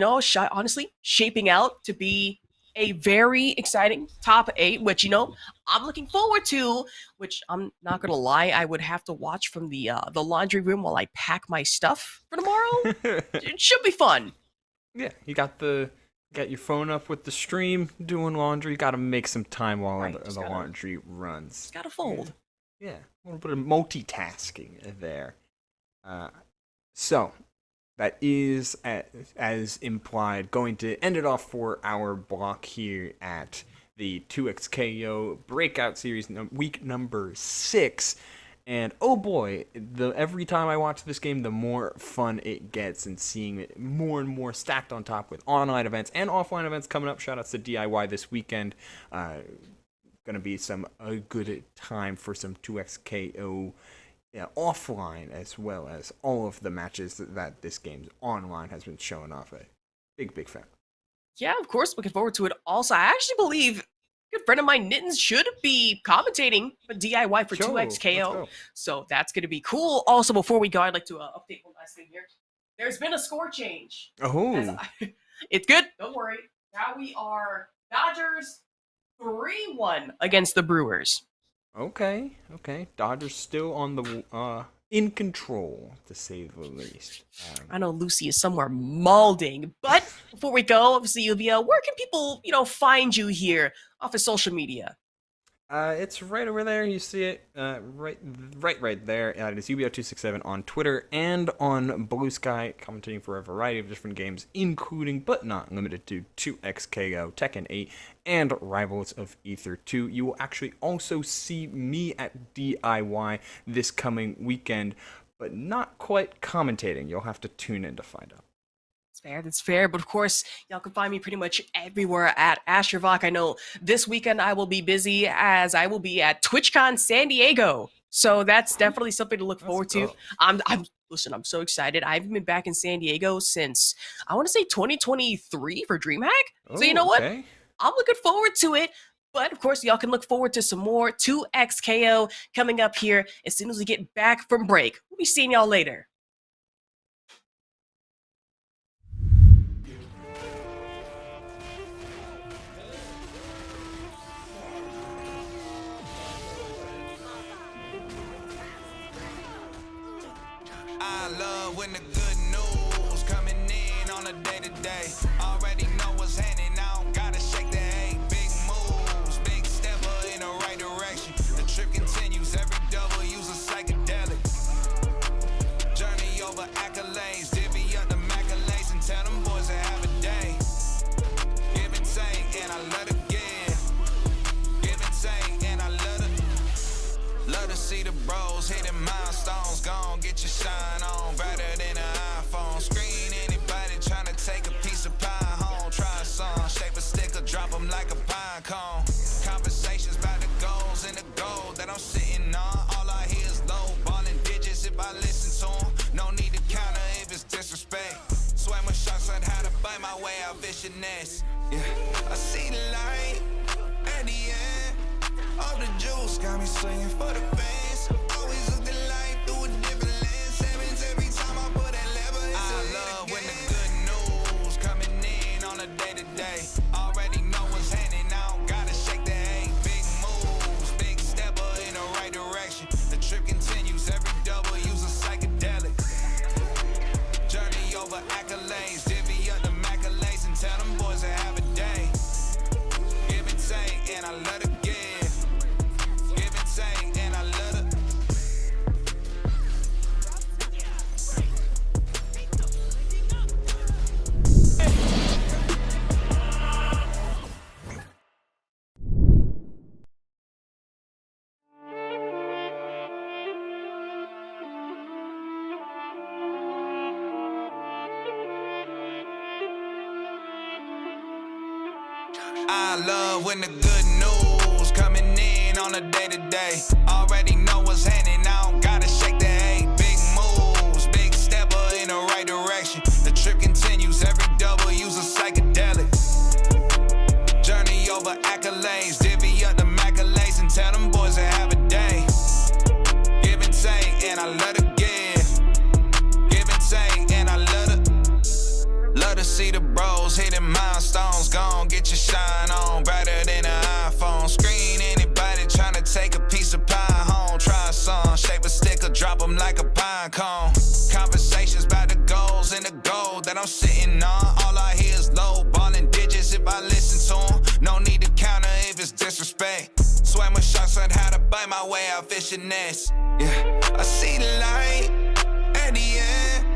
honestly, shaping out to be a very exciting top 8, which, I'm looking forward to, which I'm not going to lie, I would have to watch from the laundry room while I pack my stuff for tomorrow. It should be fun. Yeah, you got your phone up with the stream, doing laundry. Got to make some time while the laundry runs. Just got to fold. Yeah, a little bit of multitasking there. So that is, as implied, going to end it off for our block here at the 2XKO Breakout Series, week number 6. And oh boy, every time I watch this game, the more fun it gets, and seeing it more and more stacked on top with online events and offline events coming up. Shoutouts to DIY this weekend. Going to be a good time for some 2XKO offline, as well as all of the matches that this game's online has been showing off. A big fan. Yeah, of course, looking forward to it. Also, I actually believe a good friend of mine, Nittens, should be commentating for DIY for 2XKO. So that's going to be cool. Also, before we go, I'd like to update one last thing here. There's been a score change. Oh. It's good. Don't worry. Now we are Dodgers 3-1 against the Brewers. Okay. Dodgers still on the in control, to say the least. I know Lucy is somewhere maulding, but before we go, obviously, Yuvia, where can people, find you here off of social media? It's right over there. You see it right there. It is UBO267 on Twitter and on Blue Sky, commentating for a variety of different games, including but not limited to 2XKO, Tekken 8, and Rivals of Ether 2. You will actually also see me at DIY this coming weekend, but not quite commentating. You'll have to tune in to find out. That's fair. But of course, y'all can find me pretty much everywhere at Ashervok. I know this weekend I will be busy, as I will be at TwitchCon San Diego. So that's definitely something to look forward to. I'm so excited. I haven't been back in San Diego since, I want to say, 2023 for DreamHack. So you know what? I'm looking forward to it. But of course, y'all can look forward to some more 2XKO coming up here as soon as we get back from break. We'll be seeing y'all later. I love when the good news coming in on a day-to-day. Already know what's happening, I don't gotta shake the 8 big move. disrespect. Swam with sharks on how to bite my way out viciousness. Yeah, I see the light at the end. All the juice got me swinging for the fans. Always look the light through a different lens. Sevens every time I put that lever. I love when the good news coming in on a day-to-day. Already know what's happening, I don't gotta shake the hay. Big moves, big stepper in the right direction. The trip continues, every double use a psychedelic. Journey over accolades, divvy up the accolades and tell them boys to have a day. Give and take, and I let it give. Give and take, and I let it. I love when the good news coming in on a day-to-day. Already know what's happening, I don't gotta shake the hay. Big moves, big stepper in the right direction. The trip continues, every double use a psychedelic. Journey over accolades, divvy up the accolades and tell them boys to have a day. Give and take, and I let it give. Give and take, and I let it. Love to see the bros hitting milestones. Gon' get your shine on, brighter than an iPhone screen. Anybody tryna take a piece of pie home, try a song, shape a stick or drop them like a pine cone. Conversations about the goals and the gold that I'm sitting on. All I hear is low ballin' digits if I listen to them. No need to counter if it's disrespect. Swam with sharks on how to bite my way out fishing nets. Yeah, I see the light at the end.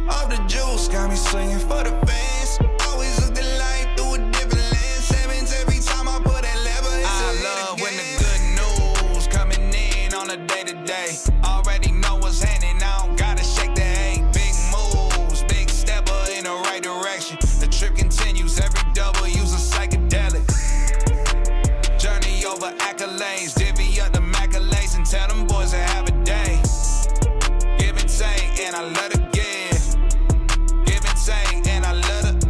All the juice got me swinging for the fans. Always look the light through a different lens. Sevens every time I put that lever. I love when the good news coming in on a day-to-day. Already know what's happening, I don't gotta shake the hay. Big moves, big stepper in the right direction. The trip continues, every double use a psychedelic. Journey over accolades, divvy up the accolades and tell them boys to have a day. Give and take, and I let it give. And I let it.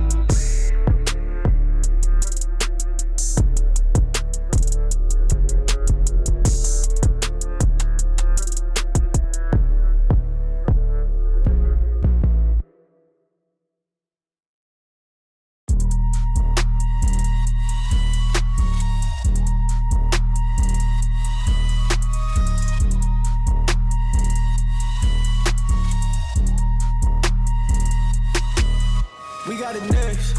We got it next.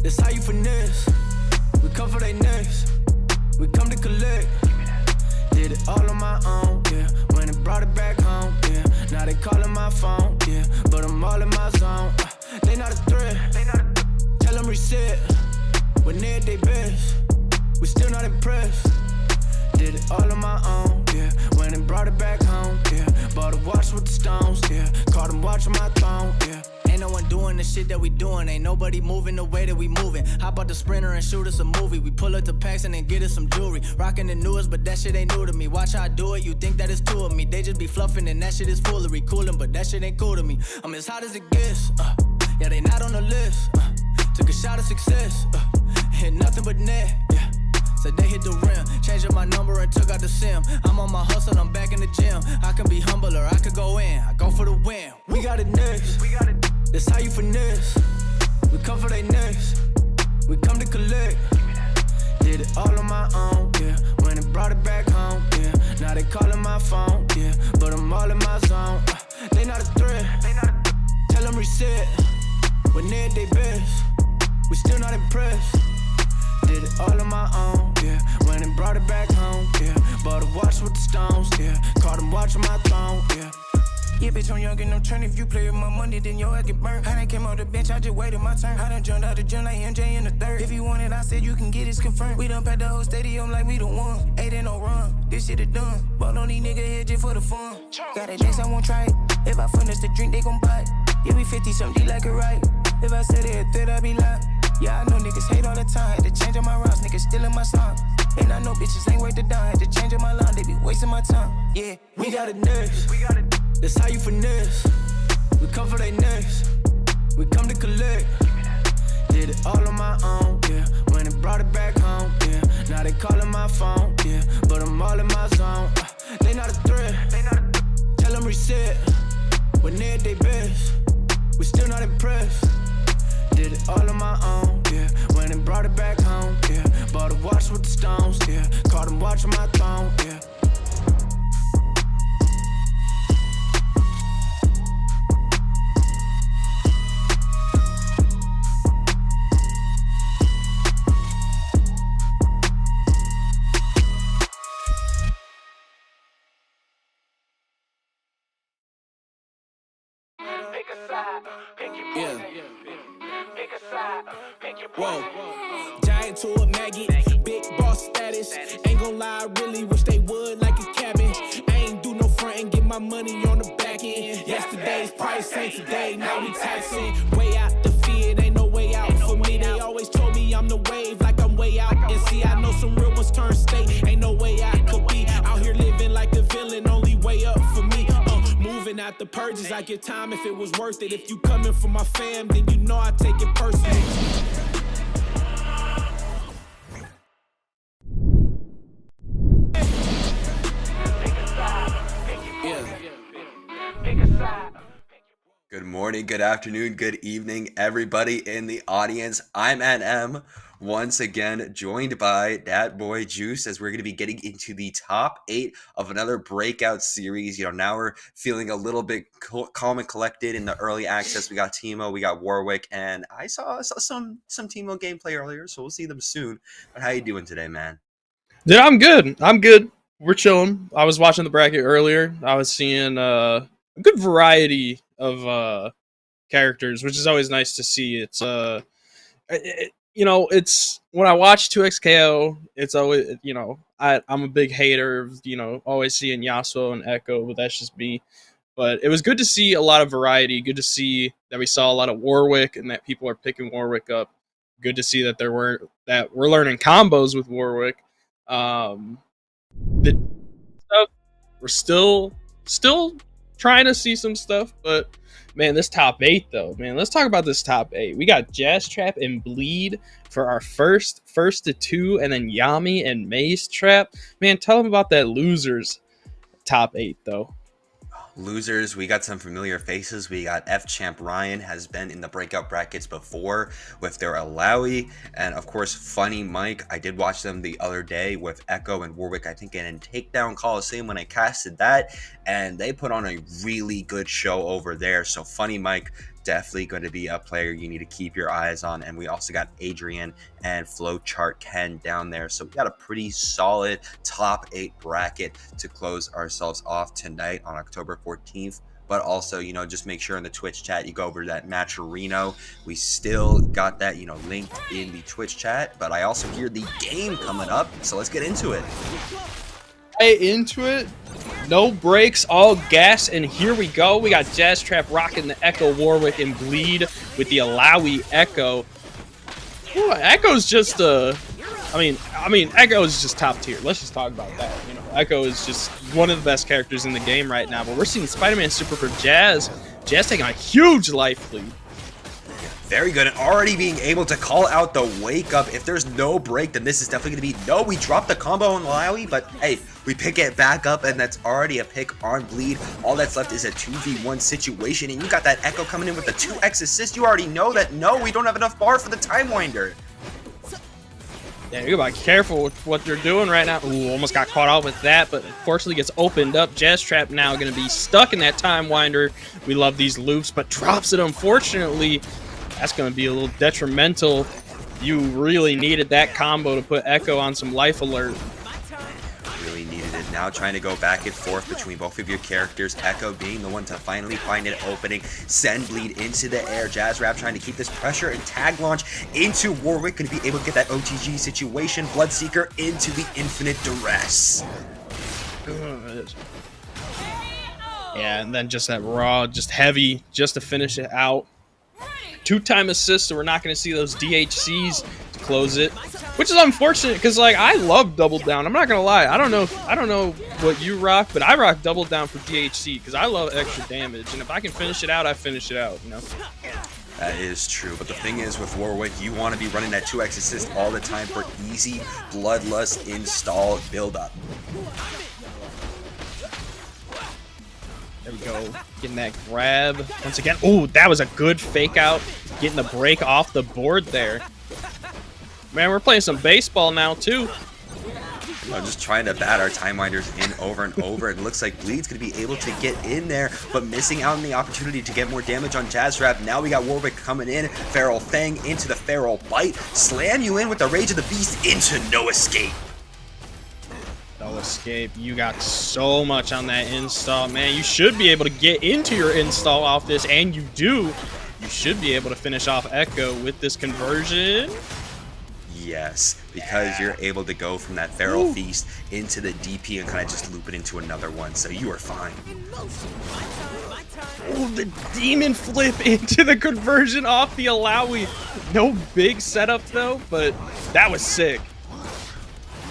That's how you finesse. We come for they next. We come to collect. Did it all on my own, yeah. When it brought it back home, yeah. Now they calling my phone, yeah. But I'm all in my zone. They not a threat. Tell them reset. When they're at their best, we still not impressed. Did it all on my own, yeah. When it brought it back home, yeah. Bought a watch with the stones, yeah. Caught them watching my throne, yeah. Ain't no one doing the shit that we doing. Ain't nobody moving the way that we moving. Hop out the Sprinter and shoot us a movie. We pull up to Paxton and get us some jewelry. Rocking the newest, but that shit ain't new to me. Watch how I do it, you think that it's two of me. They just be fluffing and that shit is foolery. Coolin', but that shit ain't cool to me. I'm as hot as it gets, yeah, they not on the list. Took a shot of success, hit nothing but net, yeah. So they hit the rim, changed up my number and took out the SIM. I'm on my hustle, I'm back in the gym. I can be humble or I could go in. I go for the win. We got it next. That's how you finesse. We come for they next. We come to collect. Did it all on my own, yeah. When it brought it back home, yeah. Now they calling my phone, yeah. But I'm all in my zone. They not a threat. Tell them reset. When they're at their best, we still not impressed. Did it all on my own, yeah. When it brought it back home, yeah. Bought a watch with the stones, yeah. Caught them watching my throne, yeah. Yeah, bitch, I'm young and no turn. If you play with my money, then your ass get burnt. I done came off the bench, I just waited my turn. I done jumped out the gym like MJ in the third. If you want it, I said you can get it confirmed. We done packed the whole stadium like we the one. Ain't in no run, this shit is done. Ball on these niggas here just for the fun. Got a dance, I won't try it. If I furnish the drink, they gon' buy it. Yeah, we 50 something, like it right. If I said it, then I be lying. Yeah, I know niggas hate all the time. Had to change up my routes, niggas stealing my song. And I know bitches ain't worth the dime. Had to change up my line, they be wasting my time. Yeah, we got it next. That's how you finesse. We come for they next. collect. Did it all on my own, yeah. When it brought it back home, yeah. Now they calling my phone, yeah. But I'm all in my zone. They not a threat. Tell them reset. When they're at their best, we still not impressed. Did it all on my own, yeah. When it brought it back home, yeah. Bought a watch with the stones, yeah. Caught them watching my throne, yeah. Whoa, giant to a maggot, big boss status. Ain't gon' lie, I really wish they would like a cabin. I ain't do no front and get my money on the back end. Yesterday's price ain't today, now we taxing. Way out the fear, ain't no way out for me. They always told me I'm the wave, like I'm way out. And see, I know some real ones turn state, ain't no way I could be out here living like the villain, only way up for me. Moving out the purges, I give time if it was worth it. If you coming for my fam, then you know I take it personally. Good morning, good afternoon, good evening, everybody in the audience. I'm NM, once again joined by that boy Juice, as we're going to be getting into the top 8 of another breakout series. Now we're feeling a little bit calm and collected in the early access. We got Teemo, we got Warwick, and I saw some Teemo gameplay earlier, so we'll see them soon. But how you doing today, man? Dude, I'm good. We're chilling. I was watching the bracket earlier. I was seeing a good variety of characters, which is always nice to see. It's it's when I watch 2XKO, it's always I'm a big hater of always seeing Yasuo and Echo, but that's just me. But it was good to see a lot of variety. Good to see that we saw a lot of Warwick and that people are picking Warwick up. Good to see that we're learning combos with Warwick. The stuff we're still trying to see some stuff, but man, this top 8 though, man, let's talk about this top 8. We got Jazz Trap and Bleed for our first to 2, and then Yami and Maze Trap. Man, tell them about that losers top 8 though. Losers, we got some familiar faces. We got F-Champ Ryan, has been in the breakout brackets before with their Alawi, and of course Funny Mike. I did watch them the other day with Echo and Warwick, I think in Takedown Coliseum when I casted that, and they put on a really good show over there. So Funny Mike, definitely going to be a player you need to keep your eyes on. And we also got Adrian and Flowchart Ken down there. So we got a pretty solid top 8 bracket to close ourselves off tonight on October 14th. But also, just make sure in the Twitch chat you go over to that Matcherino. We still got that, linked in the Twitch chat. But I also hear the game coming up. So let's get into it. Into it. No breaks, all gas, and here we go. We got Jazz Trap rocking the Echo, Warwick, and Bleed with the Alawi Echo. Ooh, Echo's just Echo is just top tier. Let's just talk about that. Echo is just one of the best characters in the game right now. But we're seeing Spider-Man Super for Jazz. Jazz taking a huge life lead. Very good, and already being able to call out the wake up. If there's no break, then this is definitely going to be, no, we dropped the combo on Malawi, but hey, we pick it back up, and that's already a pick on Bleed. All that's left is a 2v1 situation, and you got that Echo coming in with the 2x assist. You already know that, no, we don't have enough bar for the Time Winder. Yeah, you gotta be careful with what they're doing right now. Ooh, almost got caught out with that, but unfortunately gets opened up. Jazz Trap now gonna be stuck in that Time Winder. We love these loops, but drops it, unfortunately. That's going to be a little detrimental. You really needed that combo to put Echo on some life alert. Really needed it. Now trying to go back and forth between both of your characters. Echo being the one to finally find an opening. Send Bleed into the air. Jazz Rap trying to keep this pressure and tag launch into Warwick. Going to be able to get that OTG situation. Bloodseeker into the infinite duress. Yeah, and then just that raw, just heavy, just to finish it out. 2-time assist, so we're not going to see those DHCs to close it, which is unfortunate because I love Double Down. I'm not going to lie. I don't know what you rock, but I rock Double Down for DHC because I love extra damage, and if I can finish it out, I finish it out. That is true, but the thing is with Warwick, you want to be running that 2x assist all the time for easy, bloodlust install build-up. There we go. Getting that grab once again. Oh, that was a good fake out. Getting the break off the board there. Man, we're playing some baseball now, too. I'm just trying to bat our Time Winders in over and over. It looks like Bleed's going to be able to get in there, but missing out on the opportunity to get more damage on Jazz Trap. Now we got Warwick coming in. Feral Fang into the Feral Bite. Slam you in with the Rage of the Beast into No Escape. No escape. You got so much on that install, man. You should be able to get into your install off this, and you do. You should be able to finish off Echo with this conversion. Yes, because you're able to go from that Feral Feast into the DP and kind of just loop it into another one, so you are fine. Oh, the Demon Flip into the conversion off the Alawi. No big setup, though, but that was sick.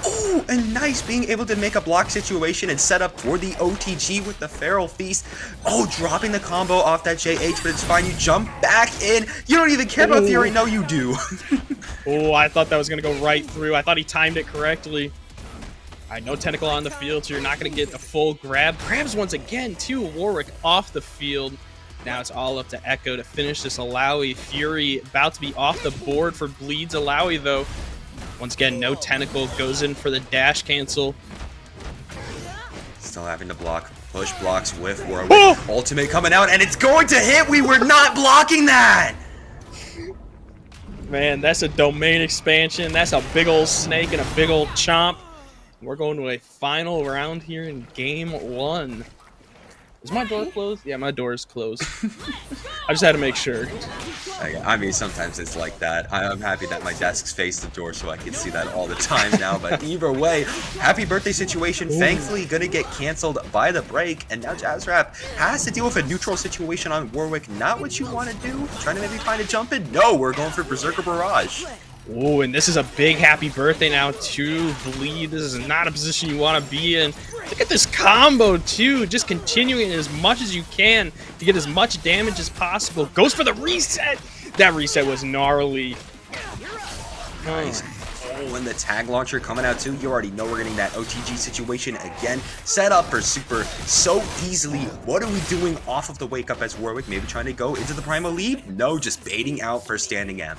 Ooh, and nice being able to make a block situation and set up for the OTG with the Feral Feast. Oh, dropping the combo off that JH, but it's fine. You jump back in. You don't even care about Fury. No, you do. Oh, I thought that was going to go right through. I thought he timed it correctly. All right, no tentacle on the field, so you're not going to get the full grab. Grabs once again, too. Warwick off the field. Now it's all up to Echo to finish this Alawi. Fury about to be off the board for Bleed's Alawi, though. Once again, no tentacle, goes in for the dash cancel. Still having to block. Push blocks with Warwick. Ultimate coming out, and it's going to hit. We were not blocking that. Man, that's a domain expansion. That's a big old snake and a big old chomp. We're going to a final round here in game 1. Is my door closed? Yeah, my door is closed. I just had to make sure. I mean, sometimes it's like that. I'm happy that my desk's face the door so I can see that all the time now. But either way, happy birthday situation. Thankfully, gonna get canceled by the break. And now Jazz Rap has to deal with a neutral situation on Warwick. Not what you want to do. Trying to maybe find a jump in. No, we're going for Berserker Barrage. Oh, and this is a big happy birthday now to Bleed. This is not a position you want to be in. Look at this combo, too. Just continuing as much as you can to get as much damage as possible. Goes for the reset. That reset was gnarly. Nice. Oh, and the tag launcher coming out, too. You already know we're getting that OTG situation again. Set up for Super so easily. What are we doing off of the wake up as Warwick? Maybe trying to go into the Primal Lead? No, just baiting out for standing M.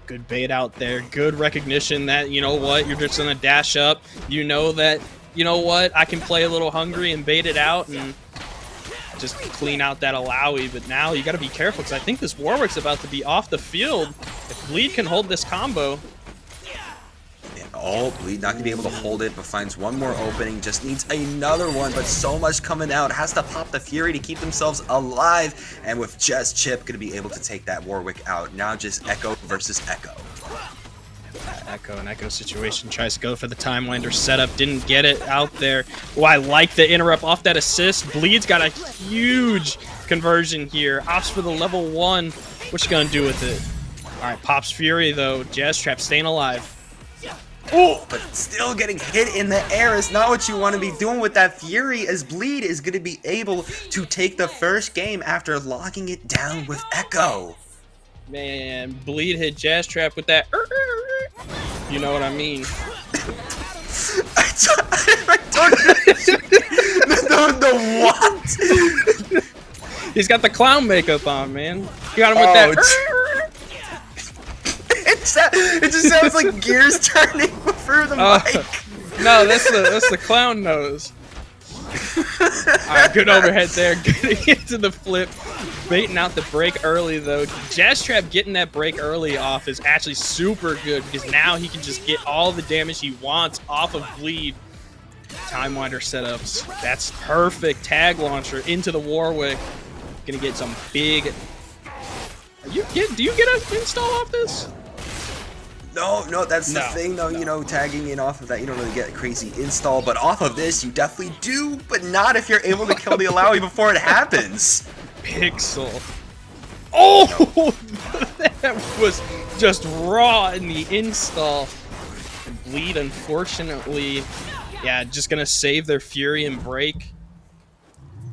Good bait out there. Good recognition that, you know what, you're just going to dash up. You know that, you know what, I can play a little hungry and bait it out and just clean out that Alawi. But now you got to be careful because I think this Warwick's about to be off the field. If Bleed can hold this combo. Oh, Bleed not going to be able to hold it, but finds one more opening. Just needs another one, but so much coming out. Has to pop the Fury to keep themselves alive. And with just Chip going to be able to take that Warwick out. Now just Echo versus Echo. Echo, an Echo situation. Tries to go for the Time Winder setup. Didn't get it out there. Oh, I like the interrupt off that assist. Bleed's got a huge conversion here. Opts for the level 1. What you going to do with it? All right, pops Fury, though. Jazz Trap staying alive. Oh, but still getting hit in the air is not what you want to be doing with that Fury, as Bleed is going to be able to take the first game after locking it down with Echo. Man, Bleed hit Jazz Trap with that. You know what I mean. I don't know what. He's got the clown makeup on, man. You got him with that. It just sounds like gears turning through the mic. No, that's the clown nose. Alright, good overhead there. Getting into the flip. Baiting out the break early, though. Jazz Trap getting that break early off is actually super good because now he can just get all the damage he wants off of Bleed. Time Winder setups. That's perfect. Tag launcher into the Warwick. Gonna get some big... Do you get an install off this? No, that's the thing, though. You know, tagging in off of that, you don't really get a crazy install. But off of this, you definitely do, but not if you're able to kill the Alawi before it happens. Pixel. Oh, that was just raw in the install. Bleed, unfortunately, yeah, just gonna save their Fury and break.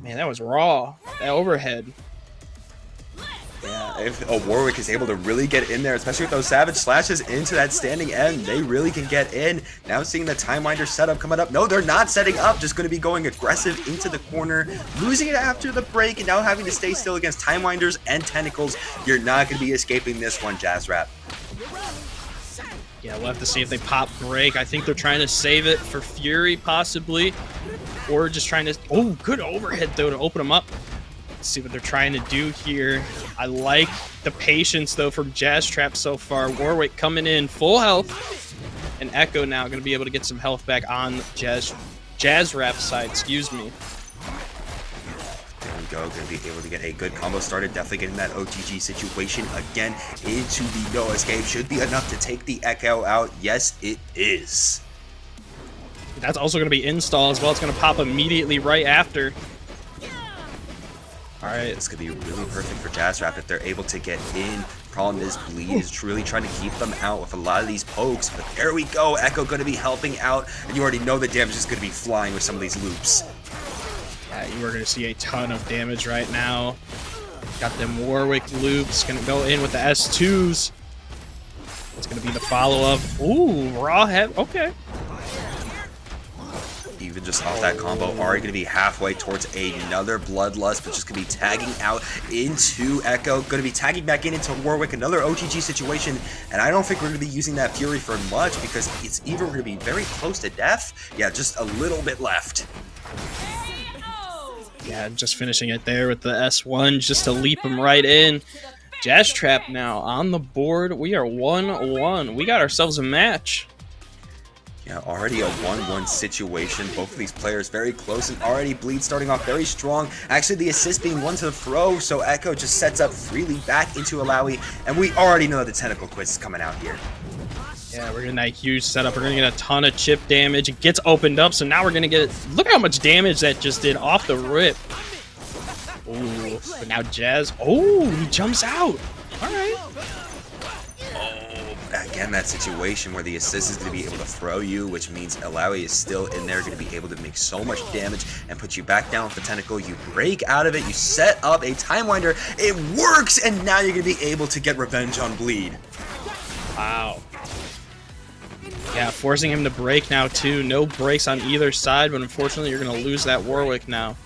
Man, that was raw. That overhead. Yeah, if a Warwick is able to really get in there, especially with those Savage Slashes into that standing end, they really can get in. Now seeing the Time Winder setup coming up. No, they're not setting up, just going to be going aggressive into the corner, losing it after the break, and now having to stay still against Time Winders and Tentacles. You're not going to be escaping this one, Jazzrap. Yeah, we'll have to see if they pop break. I think they're trying to save it for Fury, possibly. Or just trying to... Oh, good overhead, though, to open them up. Let's see what they're trying to do here. I like the patience, though, from Jazz Trap so far. Warwick coming in full health. And Echo now going to be able to get some health back on Jazzrap's side. Excuse me. There we go. Going to be able to get a good combo started. Definitely getting that OTG situation again into the no escape. Should be enough to take the Echo out. Yes, it is. That's also going to be install as well. It's going to pop immediately right after. All right. This could be really perfect for Jazzrap if they're able to get in. Problem is, Bleed is really trying to keep them out with a lot of these pokes. But there we go. Echo going to be helping out. And you already know the damage is going to be flying with some of these loops. Yeah, you are going to see a ton of damage right now. Got them Warwick loops. Going to go in with the S2s. It's going to be the follow-up. Ooh, raw head. Okay. Even just off that combo, already going to be halfway towards another Bloodlust, but just going to be tagging out into Echo. Going to be tagging back into Warwick, another OTG situation. And I don't think we're going to be using that Fury for much because it's either going to be very close to death. Yeah, just a little bit left. Yeah, just finishing it there with the S1 just to leap him right in. Jazz Trap now on the board. We are 1-1. We got ourselves a match. Yeah, already a 1-1 situation. Both of these players very close, and already Bleed starting off very strong. Actually, the assist being one to the throw, so Echo just sets up freely back into Alawi, and we already know the Tentacle Quiz is coming out here. Yeah, we're getting that huge setup. We're going to get a ton of chip damage. It gets opened up, so now we're going to get... Look how much damage that just did off the rip. Ooh, but now Jazz... Oh, he jumps out. All right. Again, that situation where the assist is going to be able to throw you, which means Alawi is still in there, going to be able to make so much damage and put you back down with the tentacle. You break out of it, you set up a Time Winder, it works, and now you're going to be able to get revenge on Bleed. Wow. Yeah, forcing him to break now, too. No breaks on either side, but unfortunately, you're going to lose that Warwick now.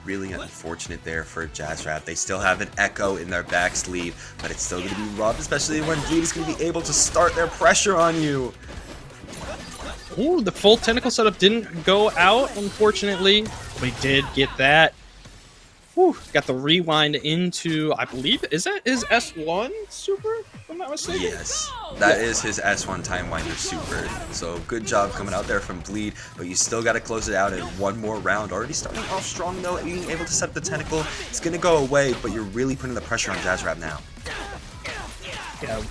Really unfortunate there for Jazzrap. They still have an Echo in their back sleeve, but it's still going to be rough, especially when Bleed is going to be able to start their pressure on you. Ooh, the full tentacle setup didn't go out, unfortunately. We did get that. Whew, got the rewind into, I believe, is that his S1 super, if I'm not mistaken? Yes, that is his S1 Time Winder super. So good job coming out there from Bleed, but you still got to close it out in one more round. Already starting off strong though, being able to set the tentacle. It's going to go away, but you're really putting the pressure on Jazzrap now. Yeah,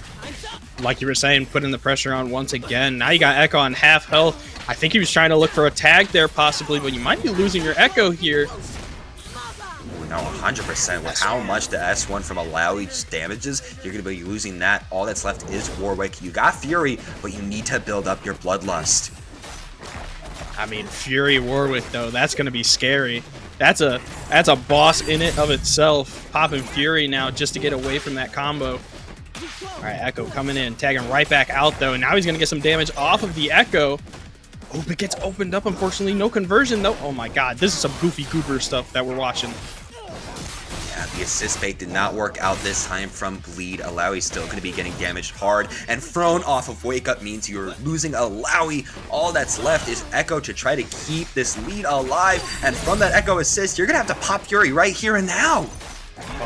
like you were saying, putting the pressure on once again. Now you got Echo on half health. I think he was trying to look for a tag there possibly, but you might be losing your Echo here. No, 100% with how much the S1 from Alawi just damages, you're going to be losing that. All that's left is Warwick. You got Fury, but you need to build up your Bloodlust. I mean, Fury Warwick, though, that's going to be scary. That's a boss in it of itself. Popping Fury now just to get away from that combo. All right, Echo coming in, tagging right back out, though. And now he's going to get some damage off of the Echo. Oh, it gets opened up, unfortunately. No conversion, though. Oh, my God. This is some goofy goober stuff that we're watching. The assist fake did not work out this time from Bleed. Alawi still going to be getting damaged hard, and thrown off of Wake Up means you're losing Alawi. All that's left is Echo to try to keep this lead alive, and from that Echo assist, you're going to have to pop Fury right here and now.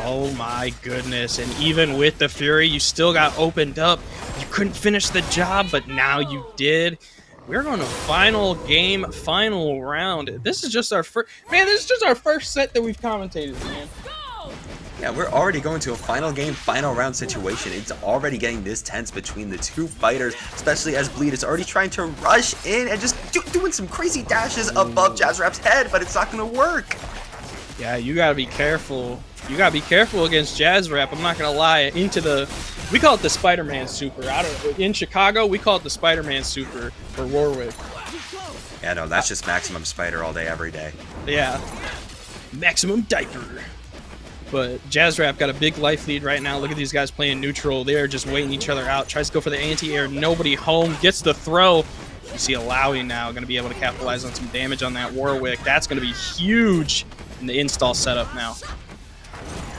Oh my goodness, and even with the Fury, you still got opened up. You couldn't finish the job, but now you did. We're going to final game, final round. This is just our first... Man, this is just our first set that we've commentated, man. Yeah, we're already going to a final game, final round situation. It's already getting this tense between the two fighters, especially as Bleed is already trying to rush in and just doing some crazy dashes above Jazzrap's head, but it's not going to work. Yeah, you got to be careful. You got to be careful against Jazzrap. I'm not going to lie. We call it the Spider-Man super. In Chicago, we call it the Spider-Man super for Warwick. Yeah, no, that's just maximum spider all day, every day. Yeah. Maximum diaper. But Jazzrap got a big life lead right now. Look at these guys playing neutral. They're just waiting each other out. Tries to go for the anti-air. Nobody home. Gets the throw. You see Alawi now going to be able to capitalize on some damage on that Warwick. That's going to be huge in the install setup now.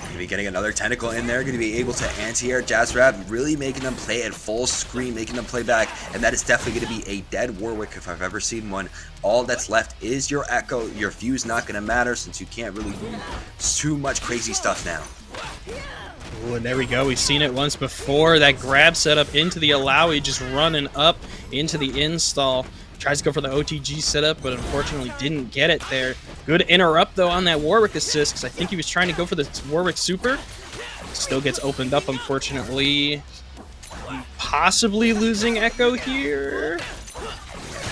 Going to be getting another tentacle in there. Going to be able to anti-air Jazzrap, really making them play at full screen, making them play back. And that is definitely going to be a dead Warwick if I've ever seen one. All that's left is your Echo. Your Fuse not going to matter since you can't really do too much crazy stuff now. Ooh, and there we go. We've seen it once before. That grab setup into the Alawi, just running up into the install. Tries to go for the OTG setup, but unfortunately didn't get it there. Good interrupt, though, on that Warwick assist, because I think he was trying to go for the Warwick super. Still gets opened up, unfortunately. Possibly losing Echo here.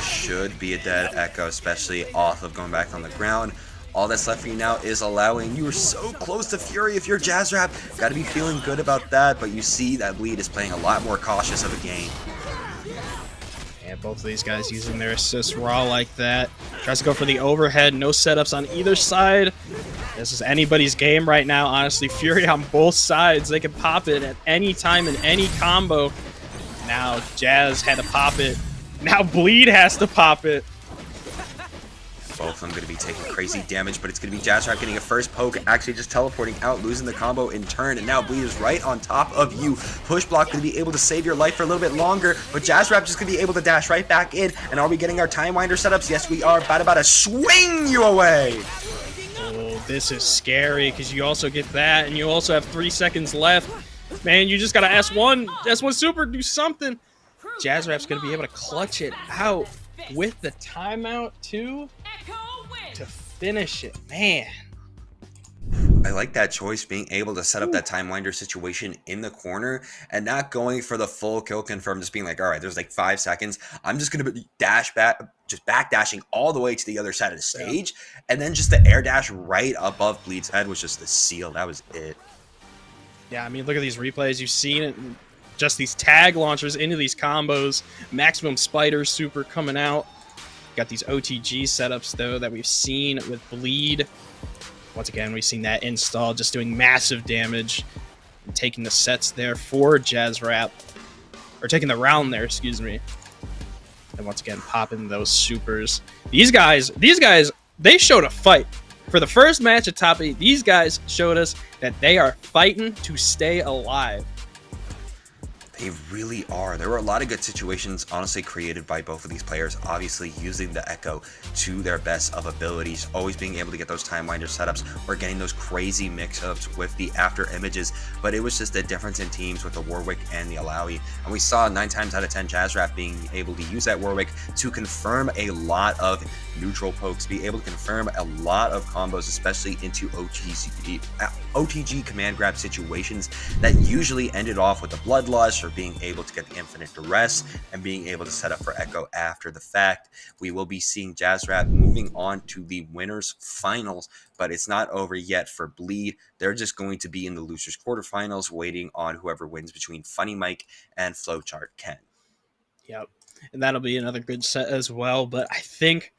Should be a dead Echo, especially off of going back on the ground. All that's left for you now is allowing. You were so close to Fury if you're Jazzrap. Got to be feeling good about that, but you see that Bleed is playing a lot more cautious of a game. And both of these guys using their assists raw like that. Tries to go for the overhead. No setups on either side. This is anybody's game right now, honestly. Fury on both sides. They can pop it at any time in any combo. Now Jazz had to pop it. Now Bleed has to pop it. Both of them going to be taking crazy damage, but it's going to be Jazzrap getting a first poke, actually just teleporting out, losing the combo in turn, and now Bleed is right on top of you. Push block going to be able to save your life for a little bit longer, but Jazzrap just going to be able to dash right back in. And are we getting our Time Winder setups? Yes, we are. About to swing you away. Oh, this is scary because you also get that, and you also have 3 seconds left. Man, you just got to S1 super, do something. Jazzrap's going to be able to clutch it out with the timeout too to finish it. Man, I like that choice, being able to set up that Time Winder situation in the corner and not going for the full kill confirm, just being like, all right, there's like 5 seconds. I'm just going to dash back, just back dashing all the way to the other side of the stage. And then just the air dash right above Bleed's head was just the seal. That was it. Yeah, I mean, look at these replays. You've seen it. Just these tag launchers into these combos. Maximum Spider super coming out. Got these OTG setups, though, that we've seen with Bleed. Once again, we've seen that install just doing massive damage. And taking the sets there for Jazzrap. Or taking the round there, excuse me. And once again, popping those supers. These guys, they showed a fight. For the first match at Top 8, these guys showed us that they are fighting to stay alive. They really are. There were a lot of good situations, honestly, created by both of these players. Obviously, using the Echo to their best of abilities, always being able to get those Time Winder setups or getting those crazy mix-ups with the after images. But it was just a difference in teams with the Warwick and the Alawi. And we saw 9 times out of 10 Jazzrap being able to use that Warwick to confirm a lot of neutral pokes, be able to confirm a lot of combos, especially into OTG command grab situations that usually ended off with a bloodlust or being able to get the infinite duress and being able to set up for Echo after the fact. We will be seeing Jazzrap moving on to the winners finals, but it's not over yet for Bleed. They're just going to be in the losers quarterfinals, waiting on whoever wins between Funny Mike and Flowchart Ken. Yep, and that'll be another good set as well. But I think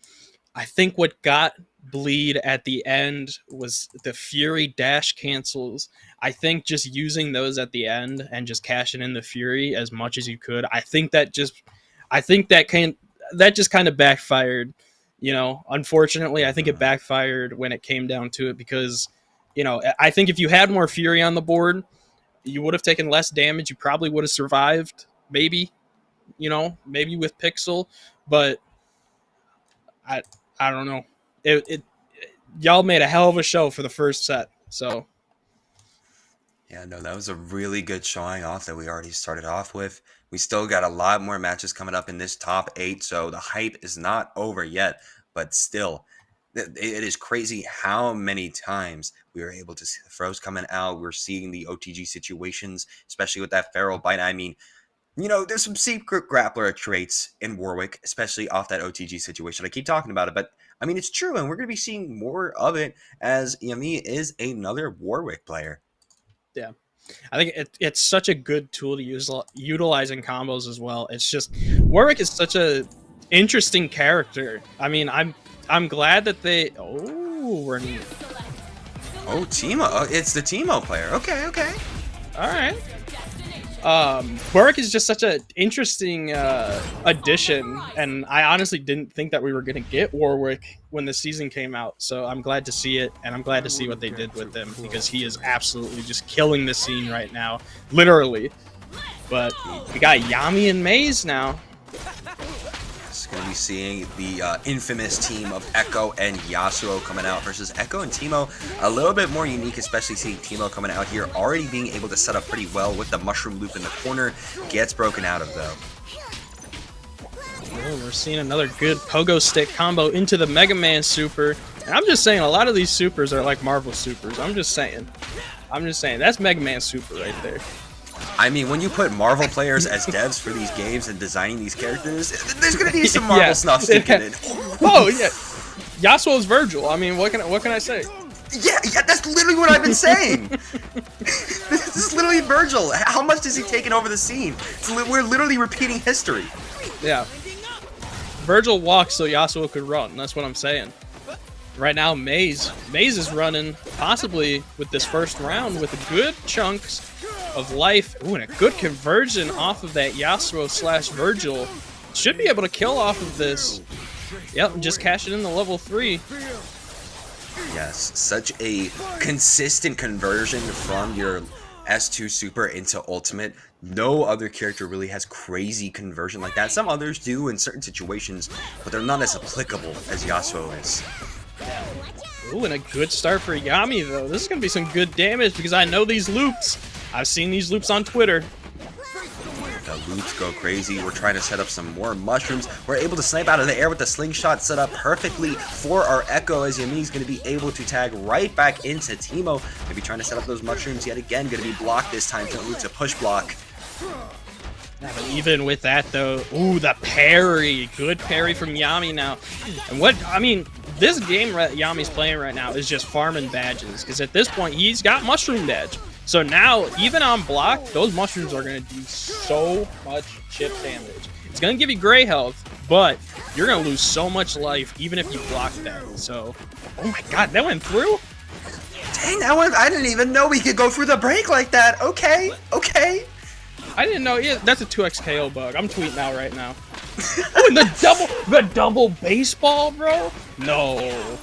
what got Bleed at the end was the Fury dash cancels. I think just using those at the end and just cashing in the Fury as much as you could. I think that just kind of backfired. You know, unfortunately, I think it backfired when it came down to it because, you know, I think if you had more Fury on the board, you would have taken less damage. You probably would have survived, maybe, you know, maybe with Pixel, but I don't know. Y'all made a hell of a show for the first set, so. Yeah, no, that was a really good showing off that we already started off with. We still got a lot more matches coming up in this top 8, so the hype is not over yet, but still, it is crazy how many times we were able to see the throws coming out. We're seeing the OTG situations, especially with that Feral Bite. I mean, you know, there's some secret grappler traits in Warwick, especially off that OTG situation. I keep talking about it, but I mean, it's true, and we're going to be seeing more of it as Yami is another Warwick player. Yeah, I think it's such a good tool to utilize in combos as well. It's just Warwick is such a interesting character. I mean, I'm glad that they. Oh, we're. Oh, Teemo. Oh, it's the Teemo player. Okay, okay. All right. Warwick is just such an interesting addition, and I honestly didn't think that we were going to get Warwick when the season came out, so I'm glad to see it, and I'm glad to see what they did with him, because he is absolutely just killing the scene right now, literally. But we got Yami and Maze now. Going to be seeing the infamous team of Echo and Yasuo coming out versus Echo and Teemo. A little bit more unique, especially seeing Teemo coming out here, already being able to set up pretty well with the mushroom loop in the corner. Gets broken out of though. Oh, we're seeing another good pogo stick combo into the Mega Man super. And I'm just saying, a lot of these supers are like Marvel supers. I'm just saying. That's Mega Man super right there. I mean, when you put Marvel players as devs for these games and designing these characters, there's gonna be some Marvel snuff sticking in. Oh yeah, Yasuo's Virgil. I mean, what can I say? Yeah, that's literally what I've been saying. This is literally Virgil. How much has he taken over the scene? We're literally repeating history. Yeah, Virgil walked so Yasuo could run. That's what I'm saying. Right now, Maze is running possibly with this first round with good chunks of life. Ooh, and a good conversion off of that Yasuo / Virgil. Should be able to kill off of this. Yep, just cash it in the level 3. Yes, such a consistent conversion from your S2 super into ultimate. No other character really has crazy conversion like that. Some others do in certain situations, but they're not as applicable as Yasuo is. Ooh, and a good start for Yami, though. This is going to be some good damage because I know these loops. I've seen these loops on Twitter. The loops go crazy. We're trying to set up some more mushrooms. We're able to snipe out of the air with the slingshot set up perfectly for our Echo, as Yami's going to be able to tag right back into Teemo. Maybe trying to set up those mushrooms yet again. Going to be blocked this time. Don't lose a push block. Yeah, but even with that, though, ooh, the parry. Good parry from Yami now. And what, I mean, this game Yami's playing right now is just farming badges. Because at this point, he's got mushroom badge. So now, even on block, those mushrooms are going to do so much chip damage. It's going to give you gray health, but you're going to lose so much life even if you block that. So, oh my god, that went through? Dang, that one, I didn't even know we could go through the break like that. Okay, okay. I didn't know. Yeah, that's a 2x KO bug. I'm tweeting out right now. Oh, and the double baseball, bro? No.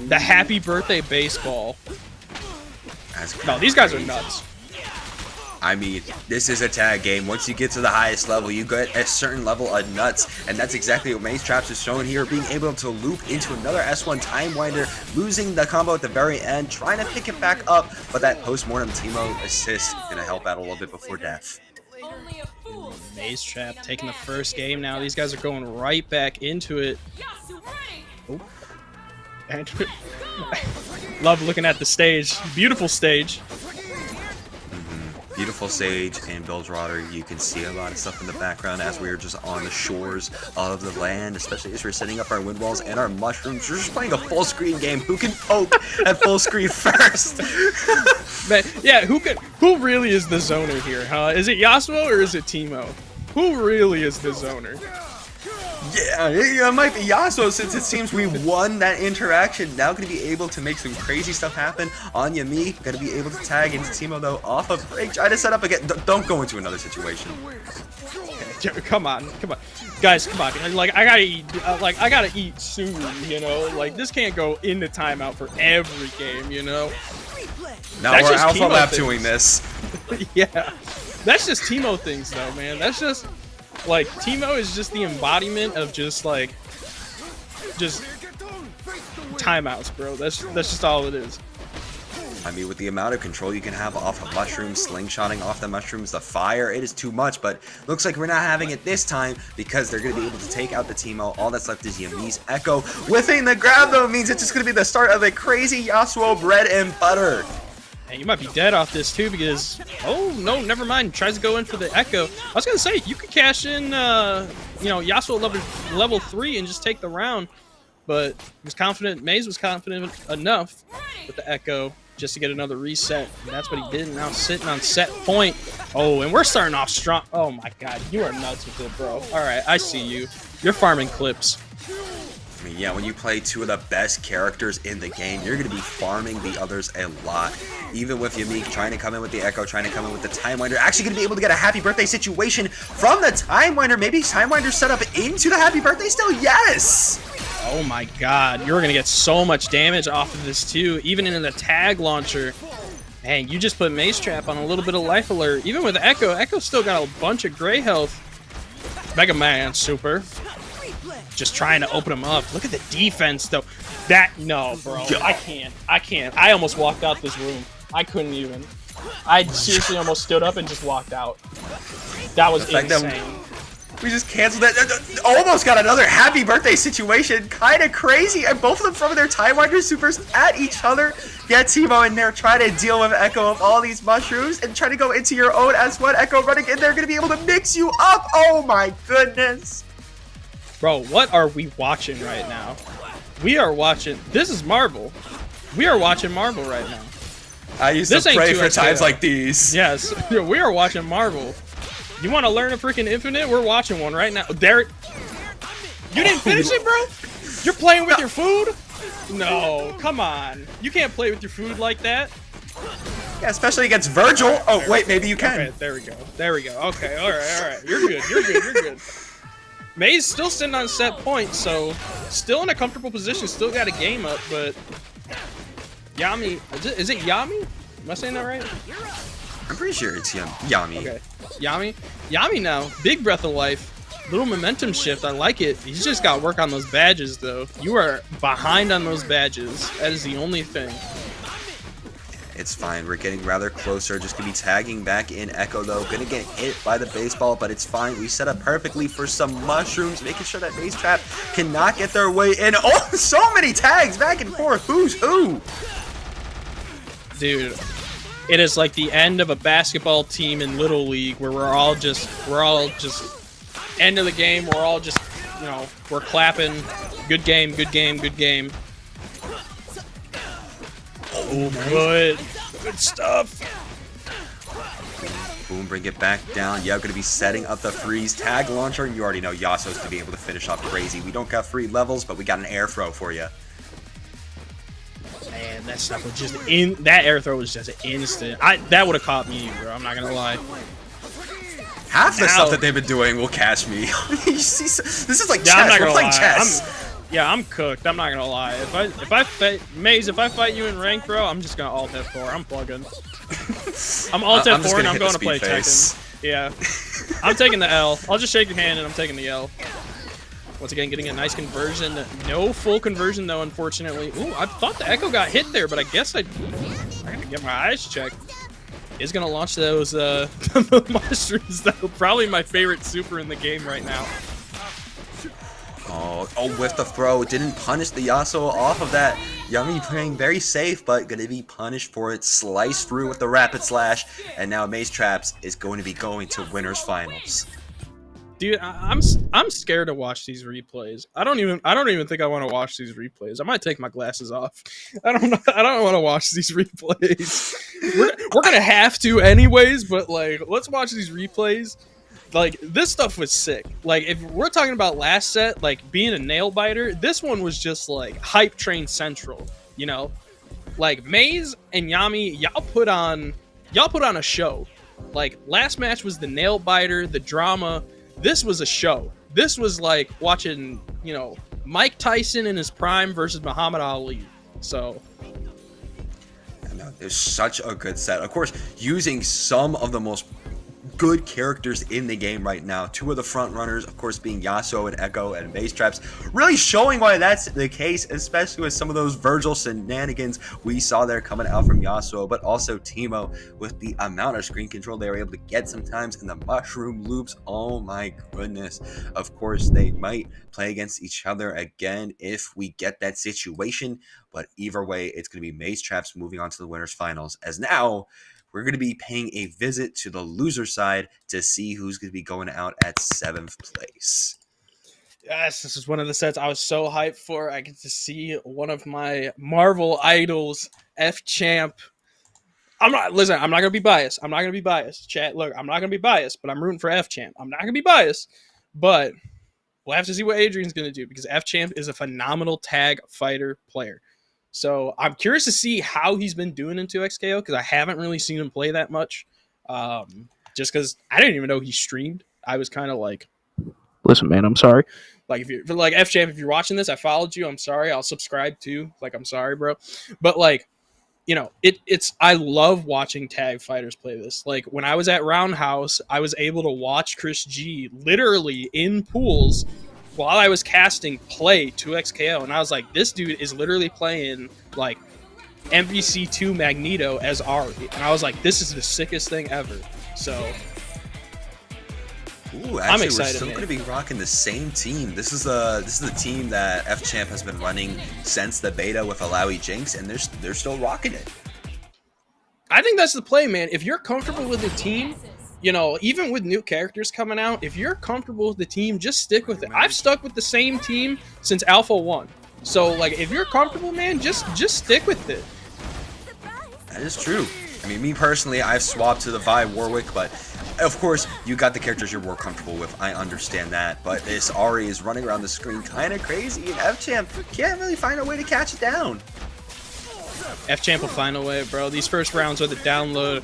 The happy birthday baseball. No, these guys are nuts. I mean, this is a tag game. Once you get to the highest level, you get a certain level of nuts, and that's exactly what Maze Traps is showing here, being able to loop into another S1 Time Winder, losing the combo at the very end, trying to pick it back up, but that post-mortem Teemo assist going to help out a little bit before death. Maze Trap taking the first game now. These guys are going right back into it. Oh. And love looking at the stage. Beautiful stage. Beautiful stage in Bilgewater. You can see a lot of stuff in the background as we are just on the shores of the land, especially as we're setting up our wind walls and our mushrooms. We're just playing a full screen game. Who can poke at full screen first? Man, yeah, who really is the zoner here, huh? Is it Yasuo or is it Teemo? Who really is the zoner? Yeah, it might be Yasuo, since it seems we won that interaction. Now going to be able to make some crazy stuff happen on Yami. Going to be able to tag into Teemo though off of break. Try to set up again. Don't go into another situation. Okay, come on, guys, come on. Like I gotta eat soon. You know, like this can't go into timeout for every game. You know. Now we're Alpha Lab doing this. Yeah, that's just Teemo things though, man. That's just. Like, Teemo is just the embodiment of just timeouts, bro. That's just all it is. I mean, with the amount of control you can have off of mushrooms, slingshotting off the mushrooms, the fire, it is too much, but looks like we're not having it this time because they're going to be able to take out the Teemo. All that's left is Yami's Echo. Whiffing the grab, though, means it's just going to be the start of a crazy Yasuo bread and butter. And you might be dead off this too because oh no, never mind. Tries to go in for the Echo. I was gonna say you could cash in, Yasuo level 3 and just take the round, but was confident. Maze was confident enough with the Echo just to get another reset, and that's what he did. Now sitting on set point. Oh, and we're starting off strong. Oh my god, you are nuts with it, bro. All right, I see you. You're farming clips. I Yeah, when you play two of the best characters in the game, you're going to be farming the others a lot. Even with Yamik trying to come in with the Echo, trying to come in with the Time Winder, actually going to be able to get a happy birthday situation from the Time Winder. Maybe Time Winder set up into the happy birthday still? Yes! Oh my god, you're going to get so much damage off of this too, even in the tag launcher. Man, you just put Maze Trap on a little bit of life alert. Even with Echo, Echo's still got a bunch of gray health. Mega Man Super. Just trying to open him up. Look at the defense, though. No, bro. I can't. I almost walked out this room. I couldn't even. I seriously almost stood up and just walked out. That was insane. We just canceled that. Almost got another happy birthday situation. Kind of crazy. And both of them throwing their Time Winder supers at each other. Yeah, Timo in there trying to deal with Echo of all these mushrooms and trying to go into your own as one. Echo running in there, going to be able to mix you up. Oh my goodness. Bro, what are we watching right now? We are watching. This is Marvel. We are watching Marvel right now. I used to pray for times like these. Yes, we are watching Marvel. You want to learn a freaking Infinite? We're watching one right now. There. You didn't finish it, bro? You're playing with your food? No, come on. You can't play with your food like that. Yeah, especially against Virgil. Oh, wait, maybe you can. Okay, there we go. There we go. Okay, all right. You're good. You're good. May's still sitting on set points, so still in a comfortable position. Still got a game up, but Yami. Is it Yami? Am I saying that right? I'm pretty sure it's Yami. Okay. Yami now. Big breath of life. Little momentum shift. I like it. He's just got to work on those badges, though. You are behind on those badges. That is the only thing. It's fine. We're getting rather closer. Just going to be tagging back in Echo, though. Going to get hit by the baseball, but it's fine. We set up perfectly for some mushrooms, making sure that Maze Trap cannot get their way in. Oh, so many tags back and forth. Who's who? Dude, it is like the end of a basketball team in Little League where we're all just end of the game. We're all just, we're clapping. Good game. Oh, good stuff. Boom, bring it back down. Yeah, going to be setting up the freeze tag launcher. You already know Yasuo's to be able to finish off crazy. We don't got free levels, but we got an air throw for you. Man, that stuff was just that air throw was just instant. That would have caught me, bro. I'm not gonna lie. Half the stuff that they've been doing will catch me. You see, this is like chess. We're playing chess. I'm cooked. I'm not gonna lie. If I fight you in rank, bro, I'm just gonna alt F4. I'm plugging. I'm alt F4 and I'm going to play Tekken. Yeah. I'm taking the L. I'll just shake your hand and I'm taking the L. Once again, getting a nice conversion. No full conversion though, unfortunately. Ooh, I thought the Echo got hit there, but I guess I gotta get my eyes checked. Is gonna launch those mushrooms though. Probably my favorite super in the game right now. Oh, with the throw. Didn't punish the Yasuo off of that. Yummy playing very safe, but going to be punished for it. Sliced through with the Rapid Slash. And now Maze Traps is going to be going to Winners Finals. Dude, I'm scared to watch these replays. I don't even think I want to watch these replays. I might take my glasses off. I don't want to watch these replays. We're going to have to anyways, but like let's watch these replays. Like, this stuff was sick. Like, if we're talking about last set, like, being a nail biter, this one was just, like, hype train central, Like, Maze and Yami, y'all put on a show. Like, last match was the nail biter, the drama. This was a show. This was, like, watching, Mike Tyson in his prime versus Muhammad Ali. So... There's such a good set. Of course, using some of the most good characters in the game right now. Two of the front runners, of course, being Yasuo and Echo and Maze Traps, really showing why that's the case, especially with some of those Virgil shenanigans we saw there coming out from Yasuo, but also Timo with the amount of screen control they were able to get sometimes in the mushroom loops. Oh my goodness. Of course, they might play against each other again if we get that situation, but either way, it's going to be Maze Traps moving on to the winners finals, as now we're going to be paying a visit to the loser side to see who's going to be going out at 7th place. Yes, this is one of the sets I was so hyped for. I get to see one of my Marvel idols, F-Champ. I'm not going to be biased. Chat, look, I'm not going to be biased, but I'm rooting for F-Champ. I'm not going to be biased, but we'll have to see what Adrian's going to do because F Champ is a phenomenal tag fighter player. So I'm curious to see how he's been doing in 2XKO because I haven't really seen him play that much. Just because I didn't even know he streamed. I was kind of like, listen, man, I'm sorry. Like if you're like F Champ, if you're watching this, I followed you. I'm sorry. I'll subscribe too. Like I'm sorry, bro. But like, you know, it's I love watching tag fighters play this. Like when I was at Roundhouse, I was able to watch Chris G literally in pools while I was casting play 2XKO, and I was like, this dude is literally playing like MVC2 Magneto as Ari, and I was like, this is the sickest thing ever. So Ooh, actually, I'm excited, we're still man. going to be rocking the same team. This is the team that F Champ has been running since the beta with Alawi Jinx, and they're still rocking it. I think that's the play, man. If you're comfortable with the team, you know, even with new characters coming out, if you're comfortable with the team, just stick with it. I've stuck with the same team since Alpha 1. So, like, if you're comfortable, man, just stick with it. That is true. I mean, me personally, I've swapped to the Vi Warwick, but of course, you got the characters you're more comfortable with. I understand that. But this Ari is running around the screen kind of crazy, and F Champ can't really find a way to catch it down. F Champ will find a way, bro. These first rounds are the download.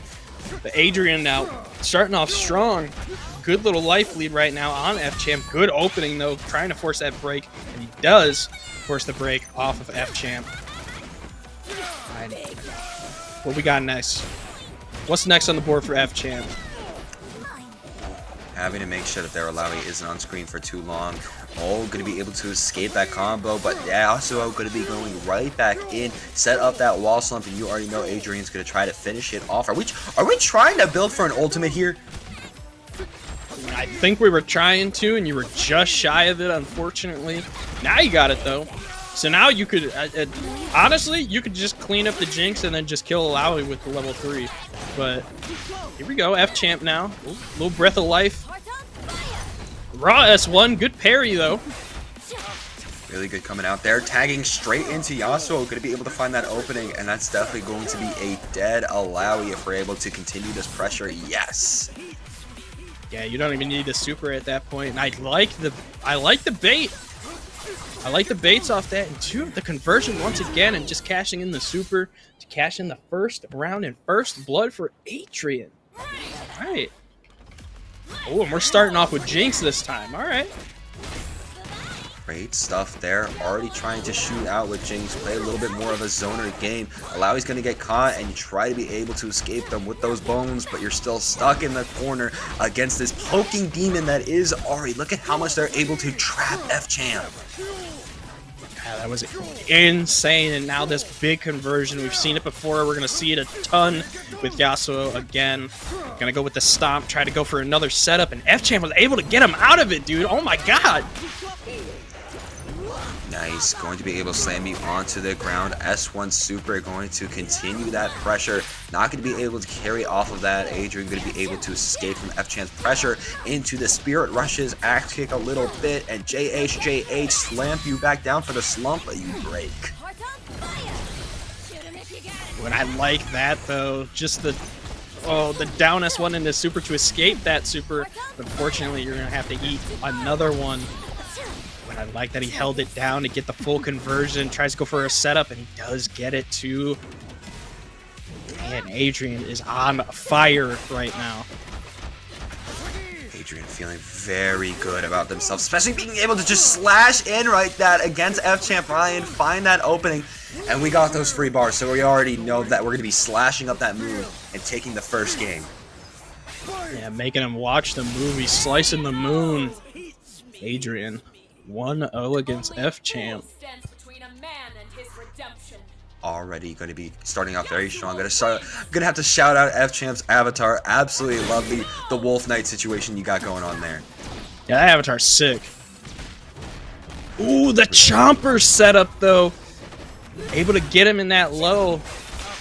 The Adrian now starting off strong. Good little life lead right now on F Champ. Good opening though, trying to force that break, and he does force the break off of F Champ. What we got next? What's next on the board for F Champ? Having to make sure that their Alawi isn't on screen for too long. Oh, going to be able to escape that combo, but also going to be going right back in, set up that wall slump, and you already know Adrian's going to try to finish it off. Are we trying to build for an ultimate here? I think we were trying to, and you were just shy of it, unfortunately. Now you got it, though. So now you could, honestly, you could just clean up the Jinx and then just kill Alawi with the level 3. But here we go, F Champ now. Ooh, little breath of life. Raw S1, good parry though. Really good coming out there, tagging straight into Yasuo. Going to be able to find that opening, and that's definitely going to be a dead Alawi if we're able to continue this pressure. Yes. Yeah, you don't even need a super at that point. And I like the bait. I like the baits off that, and two, the conversion once again, and just cashing in the super to cash in the first round and first blood for Adrian. All right. Oh, and we're starting off with Jinx this time. All right. Great stuff there. Already trying to shoot out with Jinx. Play a little bit more of a zoner game. Alawi's going to get caught, and you try to be able to escape them with those bones, but you're still stuck in the corner against this poking demon that is Ari. Look at how much they're able to trap F Champ. Yeah, that was insane, and now this big conversion. We've seen it before. We're going to see it a ton with Yasuo again. Going to go with the stomp, try to go for another setup, and F Champ was able to get him out of it, dude. Oh my god. Nice. Going to be able to slam you onto the ground. S1 super going to continue that pressure. Not going to be able to carry off of that. Adrian going to be able to escape from F Champ's pressure into the spirit rushes. Axe kick a little bit, and JH slam you back down for the slump, but you break. When I like that though, just the down S1 into super to escape that super. Unfortunately, you're gonna have to eat another one. But I like that he held it down to get the full conversion. Tries to go for a setup, and he does get it too. Man, Adrian is on fire right now. Adrian feeling very good about themselves, especially being able to just slash in right that against F Champ Ryan, find that opening, and we got those free bars, so we already know that we're going to be slashing up that move and taking the first game. Yeah, making him watch the movie, slicing the moon. Adrian, 1-0 against F Champ. Already going to be starting off very strong. Gonna have to shout out F Champ's avatar. Absolutely love the Wolf Knight situation you got going on there. Yeah, that avatar's sick. Ooh, the Chomper setup though. Able to get him in that low.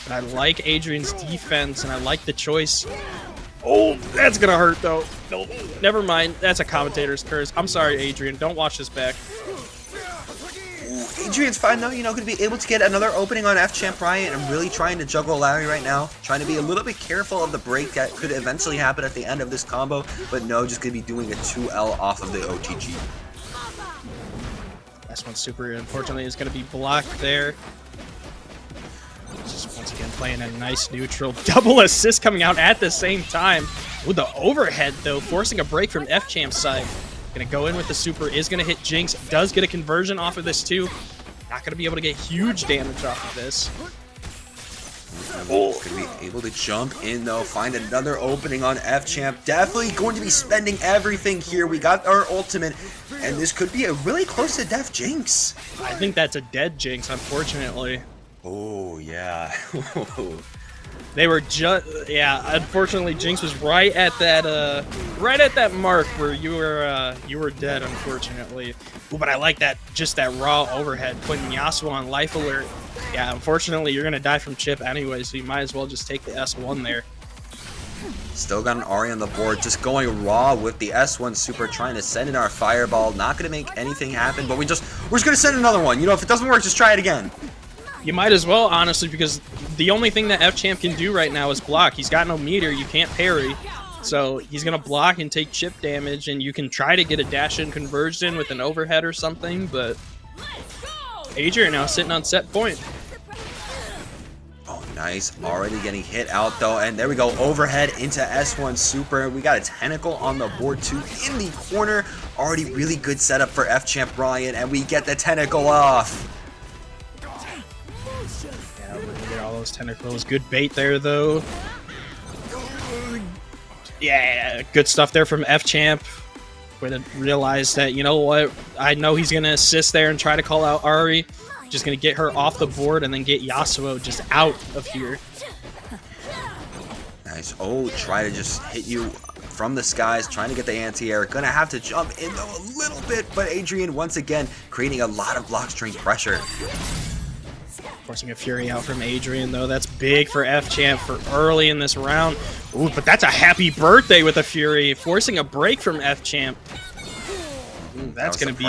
But I like Adrian's defense, and I like the choice. Oh, that's gonna hurt though. Nope, never mind. That's a commentator's curse. I'm sorry, Adrian. Don't watch this back. Adrian's fine though, going to be able to get another opening on F Champ Ryan and really trying to juggle Larry right now. Trying to be a little bit careful of the break that could eventually happen at the end of this combo, but no, just going to be doing a 2L off of the OTG. S1 Super, unfortunately, is going to be blocked there. Just once again playing a nice neutral. Double assist coming out at the same time. With the overhead, though, forcing a break from F-Champ's side. Going to go in with the Super, is going to hit Jinx. Does get a conversion off of this, too. Not going to be able to get huge damage off of this. Going to be able to jump in, though. Find another opening on F-Champ. Definitely going to be spending everything here. We got our ultimate, and this could be a really close to death Jinx. I think that's a dead Jinx, unfortunately. Oh, yeah. They were just, yeah, unfortunately Jinx was right at that mark where you were dead, unfortunately. Ooh, but I like that, just that raw overhead, putting Yasuo on life alert. Yeah, unfortunately you're gonna die from chip anyway, so you might as well just take the S1 there. Still got an Ahri on the board, just going raw with the S1 Super, trying to send in our fireball. Not gonna make anything happen, but we're just gonna send another one. You know, if it doesn't work, just try it again. You might as well, honestly, because the only thing that F-Champ can do right now is block. He's got no meter, you can't parry. So he's going to block and take chip damage, and you can try to get a dash-in conversion with an overhead or something, but Adrian now sitting on set point. Oh, nice. Already getting hit out, though, and there we go. Overhead into S1 Super. We got a tentacle on the board, too, in the corner. Already really good setup for F-Champ Ryan, and we get the tentacle off. Yeah, we're gonna get all those tentacles. Good bait there, though. Yeah, good stuff there from F-Champ. Way to realize that, you know what, I know he's going to assist there and try to call out Ahri. Just going to get her off the board and then get Yasuo just out of here. Nice. Oh, try to just hit you from the skies, trying to get the anti-air. Gonna have to jump in, though, a little bit, but Adrian, once again, creating a lot of block string pressure. Forcing a Fury out from Adrian, though. That's big for F-Champ for early in this round. Ooh, but that's a happy birthday with a Fury. Forcing a break from F-Champ. That's going to be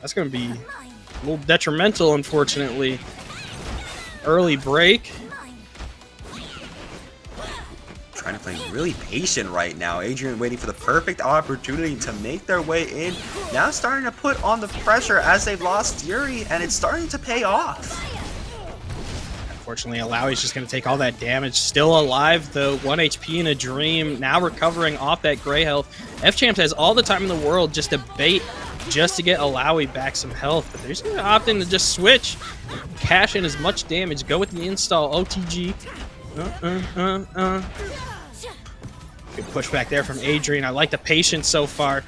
that's going to be a little detrimental, unfortunately. Early break. Trying to play really patient right now. Adrian waiting for the perfect opportunity to make their way in. Now starting to put on the pressure as they've lost Fury, and it's starting to pay off. Unfortunately, Alawi's just going to take all that damage. Still alive, though. 1 HP in a dream. Now recovering off that gray health. F-Champ has all the time in the world just to bait, just to get Alawi back some health. But they're just going to opt in to just switch. Cash in as much damage. Go with the install. OTG. Good pushback there from Adrian. I like the patience so far.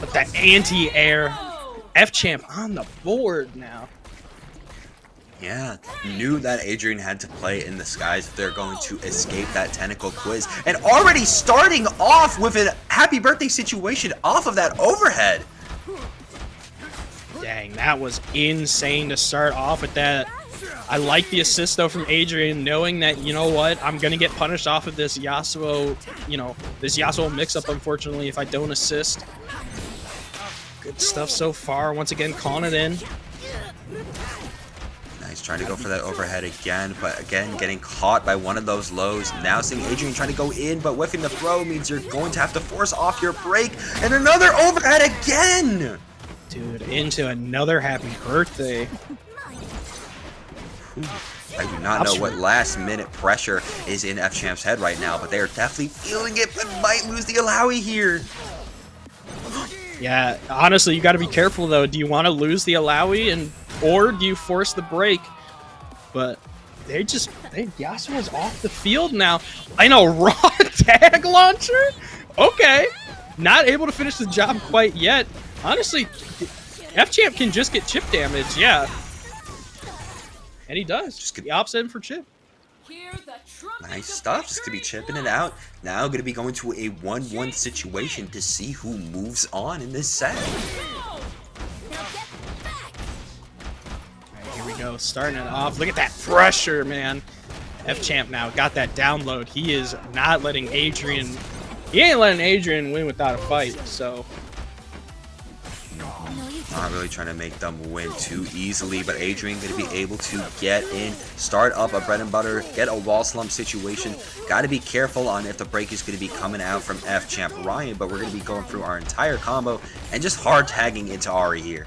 But that anti-air. F-Champ on the board now. Yeah, knew that Adrian had to play in the skies if they're going to escape that tentacle quiz. And already starting off with a happy birthday situation off of that overhead. Dang, that was insane to start off with that. I like the assist, though, from Adrian, knowing that, you know what, I'm going to get punished off of this Yasuo, this Yasuo mix-up, unfortunately, if I don't assist. Good stuff so far. Once again, calling it in. Nice, trying to go for that overhead again, but again, getting caught by one of those lows. Now seeing Adrian trying to go in, but whiffing the throw means you're going to have to force off your break. And another overhead again! Dude, into another happy birthday. I do not know what last-minute pressure is in F-Champ's head right now, but they are definitely feeling it, but might lose the Alawi here. Yeah, honestly, you got to be careful, though. Do you want to lose the Alawi, or do you force the break? But Yasuo's off the field now. I know, raw tag launcher? Okay. Not able to finish the job quite yet. Honestly, F-Champ can just get chip damage, yeah. And he does. Just get the opposite in for chip. Nice stuff. Just gonna be chipping it out. Now gonna be going to a 1-1 situation to see who moves on in this set. Right, here we go. Starting it off. Look at that pressure, man. F-Champ now got that download. He is not letting Adrian... He ain't letting Adrian win without a fight, so... Not really trying to make them win too easily, but Adrian going to be able to get in, start up a bread and butter, get a wall slump situation. Got to be careful on if the break is going to be coming out from F-Champ Ryan, but we're going to be going through our entire combo and just hard tagging into Ahri here.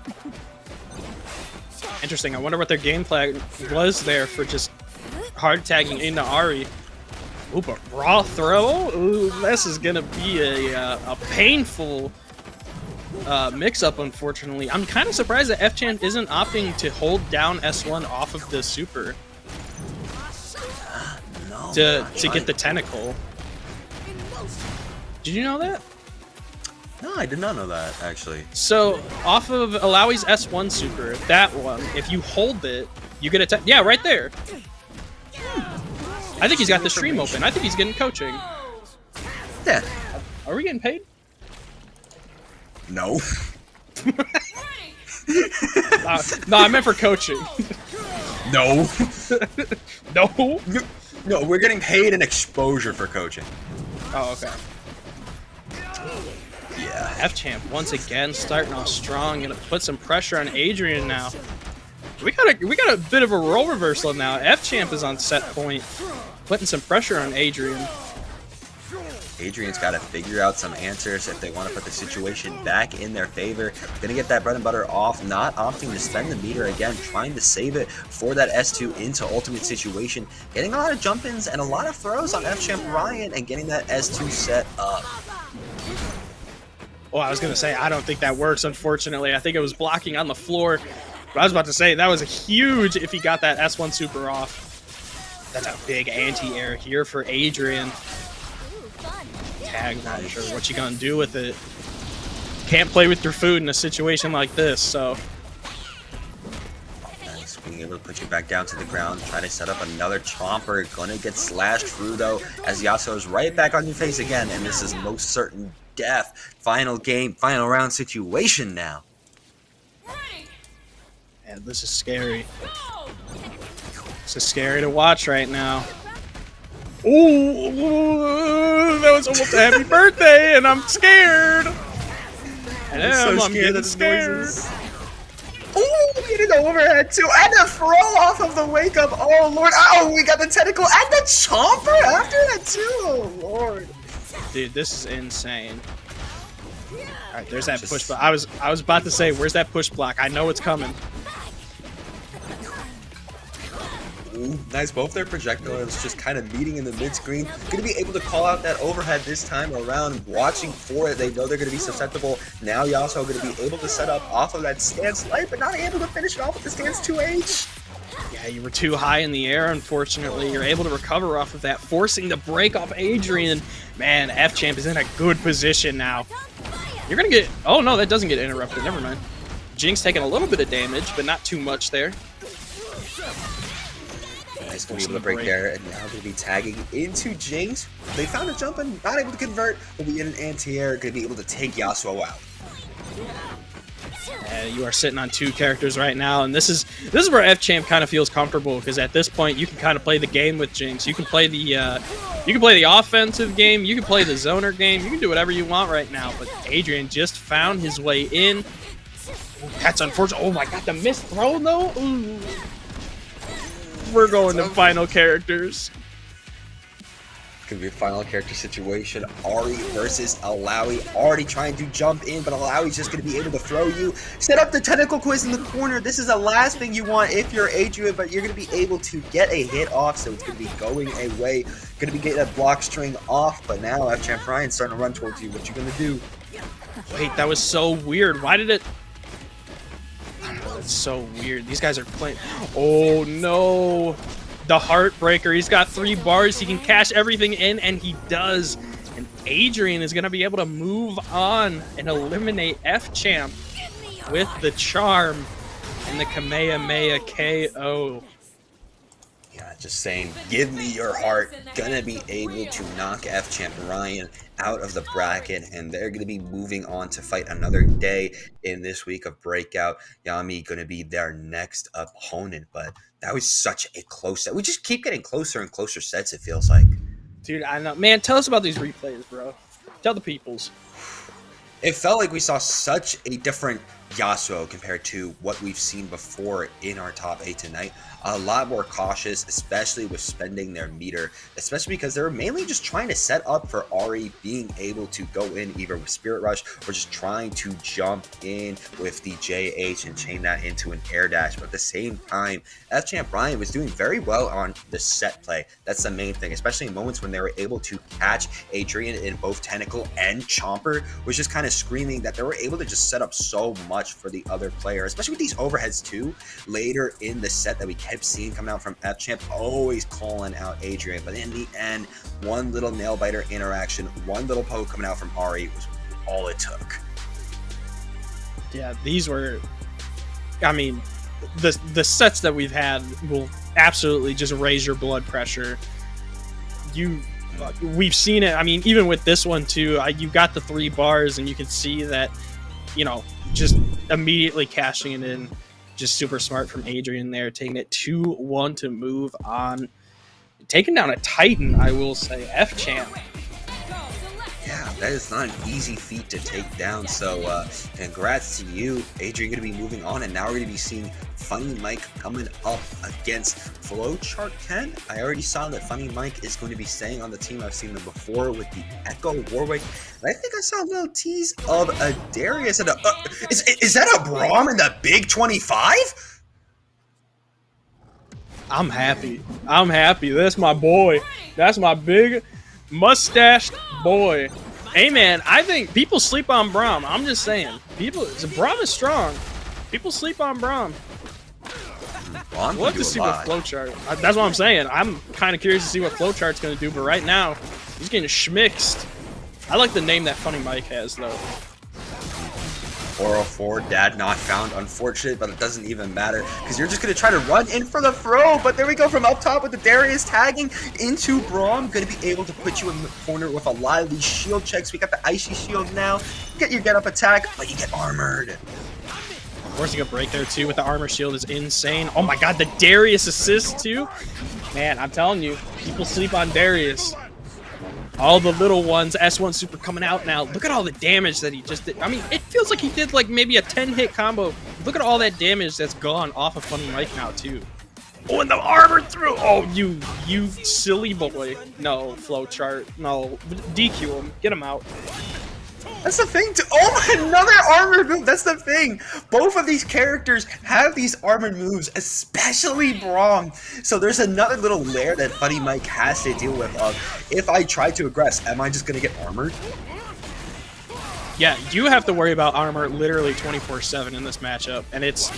Interesting. I wonder what their game plan was there for just hard tagging into Ari. Ooh, but raw throw? Ooh, this is gonna be a painful mix-up, unfortunately. I'm kind of surprised that F-Champ isn't opting to hold down S1 off of the super to get the tentacle. Did you know that? No, I did not know that, actually. So, off of Alawi's S1 super, that one, if you hold it, you get a yeah, right there. I think he's got the stream open. I think he's getting coaching. Yeah. Are we getting paid? No. No, I meant for coaching. No. No? No, we're getting paid in exposure for coaching. Oh, okay. Yeah. F-Champ once again starting off strong. Gonna put some pressure on Adrian now. We got a bit of a role reversal now. F-Champ is on set point, putting some pressure on Adrian. Adrian's got to figure out some answers if they want to put the situation back in their favor. Gonna get that bread and butter off, not opting to spend the meter again, trying to save it for that S2 into ultimate situation. Getting a lot of jump-ins and a lot of throws on F-Champ Ryan and getting that S2 set up. Well, I was gonna say, I don't think that works, unfortunately. I think it was blocking on the floor. But I was about to say, that was huge if he got that S1 super off. That's a big anti-air here for Adrian. Tag, not sure what you gonna do with it. Can't play with your food in a situation like this, so. Nice, being able to put you back down to the ground, try to set up another chomper. Gonna get slashed through though, as Yasuo is right back on your face again, and this is most certain death. Final game, final round situation now. Man, this is scary. This is scary to watch right now. Ooh, that was almost a happy birthday, and I'm scared. I'm getting scared. Ooh, we hit an overhead too, and a throw off of the wake up. Oh lord! Oh, we got the tentacle and the chomper after that too. Oh lord! Dude, this is insane. All right, there's that push block. I was about to say, where's that push block? I know it's coming. Ooh, nice, both their projectiles just kind of meeting in the mid-screen. Going to be able to call out that overhead this time around, watching for it. They know they're going to be susceptible. Now Yasuo going to be able to set up off of that stance light, but not able to finish it off with the stance 2H. Yeah, you were too high in the air, unfortunately. You're able to recover off of that, forcing the break off Adrian. Man, F-Champ is in a good position now. You're going to get... Oh, no, that doesn't get interrupted. Never mind. Jinx taking a little bit of damage, but not too much there. Nice, going to be able to break there, and now going to be tagging into Jinx. They found a jump and not able to convert, will be in an anti-air, going to be able to take Yasuo out. You are sitting on two characters right now, and this is where F-Champ kind of feels comfortable, because at this point you can kind of play the game with Jinx. You can play the offensive game, you can play the zoner game, you can do whatever you want right now. But Adrian just found his way in. That's unfortunate. Oh my god, the missed throw though. Ooh. We're going to final characters. Could be a final character situation. Ari versus Alawi. Already trying to jump in, but Alawi's just going to be able to throw you. Set up the tentacle quiz in the corner. This is the last thing you want if you're Adrian, but you're going to be able to get a hit off, so it's going to be going away. Going to be getting that block string off, but now F-Champ Ryan's starting to run towards you. What you going to do? Wait, that was so weird. Why did it... That's so weird. These guys are playing... Oh, no. The Heartbreaker. He's got 3 bars. He can cash everything in, and he does. And Adrian is going to be able to move on and eliminate F-Champ with the charm and the Kamehameha KO. Yeah, just saying, give me your heart. Gonna be able to knock F-Champ Ryan out of the bracket, and they're gonna be moving on to fight another day in this week of Breakout. Yami gonna be their next opponent, but that was such a close set. We just keep getting closer and closer sets, it feels like. Dude, I know. Man, tell us about these replays, bro. Tell the peoples. It felt like we saw such a different Yasuo compared to what we've seen before in our top 8 tonight. A lot more cautious, especially with spending their meter, especially because they're mainly just trying to set up for Ahri being able to go in either with Spirit Rush or just trying to jump in with the JH and chain that into an air dash. But at the same time, F-Champ Ryan was doing very well on the set play. That's the main thing, especially in moments when they were able to catch Adrian in both Tentacle and Chomper, was just kind of screaming that they were able to just set up so much for the other player, especially with these overheads too. Later in the set that we kept seeing coming out from F-Champ, always calling out Adrian. But in the end, one little nail biter interaction, one little poke coming out from Ahri was all it took. Yeah, these were, I mean, the sets that we've had will absolutely just raise your blood pressure. We've seen it. I mean, even with this one too, you got the 3 bars and you can see that, you know, just immediately cashing it in. Just super smart from Adrian there, taking it 2-1 to move on. Taking down a Titan, I will say. F-Champ. Yeah, that is not an easy feat to take down. So congrats to you. Adrian going to be moving on, and now we're going to be seeing Funny Mike coming up against Flowchart Ken. I already saw that Funny Mike is going to be staying on the team. I've seen them before with the Echo Warwick. And I think I saw a little tease of a Darius and a... is that a Braum in the Big 25? I'm happy. I'm happy. That's my boy. That's my big mustached boy. Hey man, I think people sleep on Braum. I'm just saying. Braum is strong. People sleep on Braum. We'll have to see what Flowchart. That's what I'm saying. I'm kind of curious to see what Flowchart's going to do, but right now, he's getting schmixed. I like the name that Funny Mike has, though. 404, Dad not found. Unfortunate, but it doesn't even matter because you're just going to try to run in for the throw. But there we go from up top with the Darius tagging into Braum. Going to be able to put you in the corner with a lot of these shield checks. We got the Icy Shield now. You get your get up attack, but you get armored. Forcing a break there too with the armor shield is insane. Oh my god, the Darius assist too. Man, I'm telling you, people sleep on Darius. All the little ones, S1 super coming out now. Look at all the damage that he just did. I mean, it feels like he did like maybe a 10-hit combo. Look at all that damage that's gone off of Funny Mike now too. Oh, and the armor through. Oh, you silly boy. No, Flowchart. No, DQ him. Get him out. That's the thing too. Oh, another armored move. That's the thing. Both of these characters have these armored moves, especially Braum. So there's another little layer that Funny Mike has to deal with of, if I try to aggress, am I just going to get armored? Yeah, you have to worry about armor literally 24/7 in this matchup. And it's...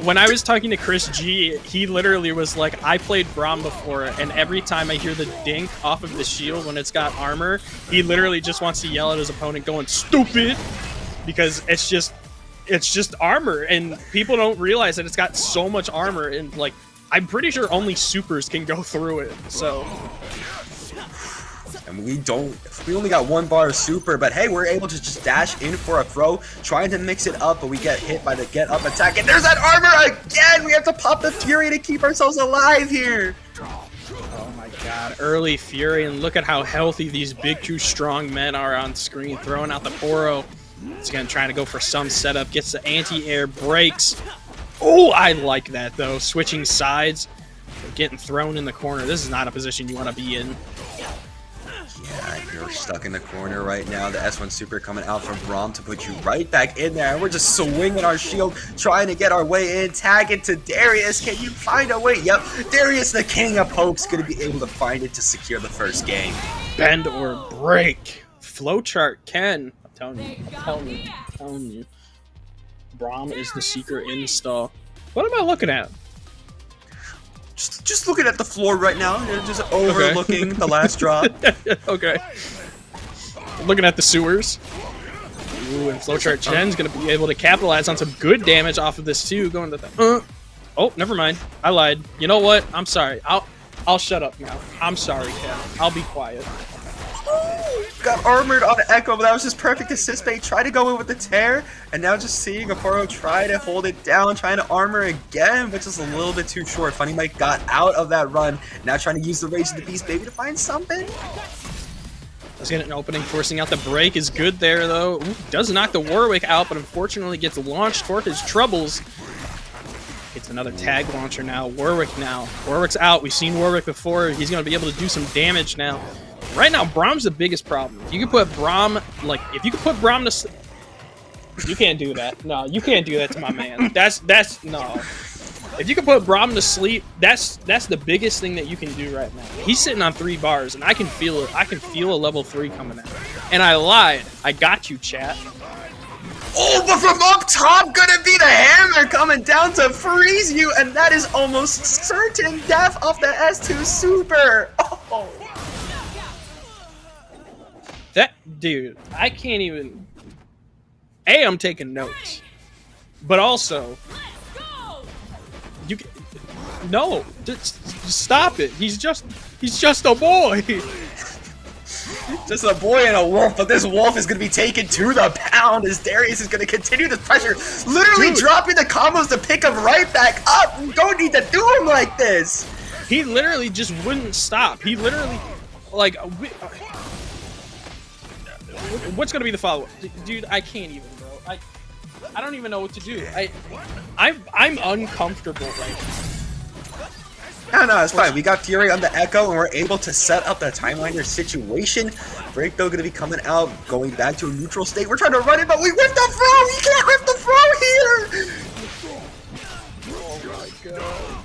when I was talking to Chris G, he literally was like, I played Braum before, and every time I hear the dink off of the shield when it's got armor, he literally just wants to yell at his opponent going, stupid! Because it's just armor, and people don't realize that it's got so much armor, and like, I'm pretty sure only supers can go through it, so... And we only got 1 bar of super, but hey, we're able to just dash in for a throw, trying to mix it up, but we get hit by the get up attack, and there's that armor again! We have to pop the Fury to keep ourselves alive here! Oh my god, early Fury, and look at how healthy these big, two strong men are on screen, throwing out the Poro. It's again trying to go for some setup, gets the anti-air, breaks. Oh, I like that though, switching sides, getting thrown in the corner. This is not a position you want to be in. Yeah, you're stuck in the corner right now. The S1 super coming out from Braum to put you right back in there. And we're just swinging our shield, trying to get our way in. Tag it to Darius. Can you find a way? Yep, Darius, the king of pokes, going to be able to find it to secure the first game. Bend or break. Flowchart Ken. I'm telling you. Braum is the secret install. What am I looking at? Just looking at the floor right now, just overlooking the last drop. Okay. Looking at the sewers. Ooh, and Flowchart Chen's gonna be able to capitalize on some good damage off of this too. Going to the oh, never mind. I lied. You know what? I'm sorry. I'll shut up now. I'm sorry, Ken. I'll be quiet. Got armored on Echo, but that was just perfect assist bait. Try to go in with the tear, and now just seeing Aporo try to hold it down, trying to armor again, but just a little bit too short. Funny Mike got out of that run, now trying to use the Rage of the Beast maybe to find something. Let's get an opening. Forcing out the break is good there, though. Ooh, does knock the Warwick out, but unfortunately gets launched for his troubles. Gets another tag launcher now. Warwick now. Warwick's out. We've seen Warwick before. He's going to be able to do some damage now. Right now, Brahm's the biggest problem. If you can put Brahm, if you can put Brahm to... You can't do that. No, you can't do that to my man. No. If you can put Brahm to sleep, that's the biggest thing that you can do right now. He's sitting on 3 bars, and I can feel it. I can feel a level 3 coming out. And I lied. I got you, chat. Oh, but from up top, gonna be the hammer coming down to freeze you, and that is almost certain death of the S2 Super. Oh. That dude, I can't even. I'm taking notes, but also, no, just stop it. He's just a boy. Just a boy and a wolf, but this wolf is going to be taken to the pound as Darius is going to continue this pressure, literally dropping the combos to pick him right back up. You don't need to do him like this. He literally just wouldn't stop. He literally, what's going to be the follow-up? Dude, I can't even, bro. I don't even know what to do. I'm uncomfortable right now. No, it's fine. We got Fury on the Echo, and we're able to set up the timeliner situation. Break, though, going to be coming out, going back to a neutral state. We're trying to run it, but we whipped the throw! We can't whip the throw here! Oh my god.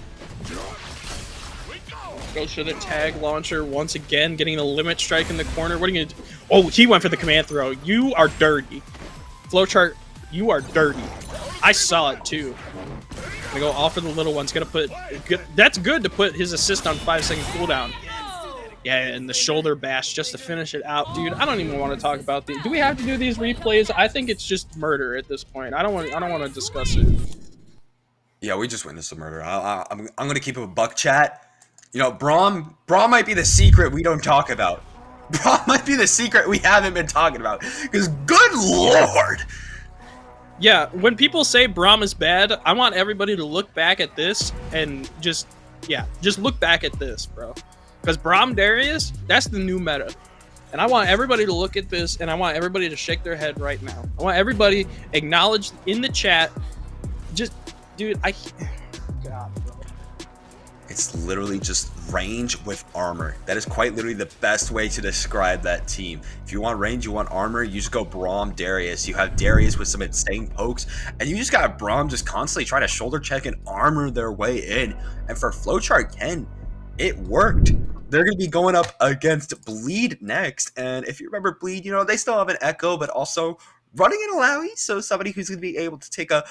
Goes for the tag launcher once again, getting the limit strike in the corner. What are you going to do? Oh, he went for the command throw. You are dirty. Flowchart, you are dirty. I saw it, too. Gonna go off for the little ones. Gonna put that's good to put his assist on 5-second cooldown. Yeah, and the shoulder bash just to finish it out, dude. I don't even want to talk about these. Do we have to do these replays? I think it's just murder at this point. I don't want to discuss it. Yeah, we just witnessed a murder. I'm gonna keep it a buck, chat. You know, Braum might be the secret we don't talk about. Braum might be the secret we haven't been talking about. Because good lord. Yeah, when people say Braum is bad, I want everybody to look back at this and just look back at this, bro. Because Braum Darius, that's the new meta. And I want everybody to look at this, and I want everybody to shake their head right now. I want everybody acknowledged in the chat. Just, dude, God, bro. It's literally just range with armor. That is quite literally the best way to describe that team. If you want range, you want armor, you just go Braum, Darius. You have Darius with some insane pokes, and you just got Braum just constantly trying to shoulder check and armor their way in. And for Flowchart Ken, it worked. They're going to be going up against Bleed next. And if you remember Bleed, you know, they still have an Echo, but also running an Alawi, so somebody who's going to be able to take a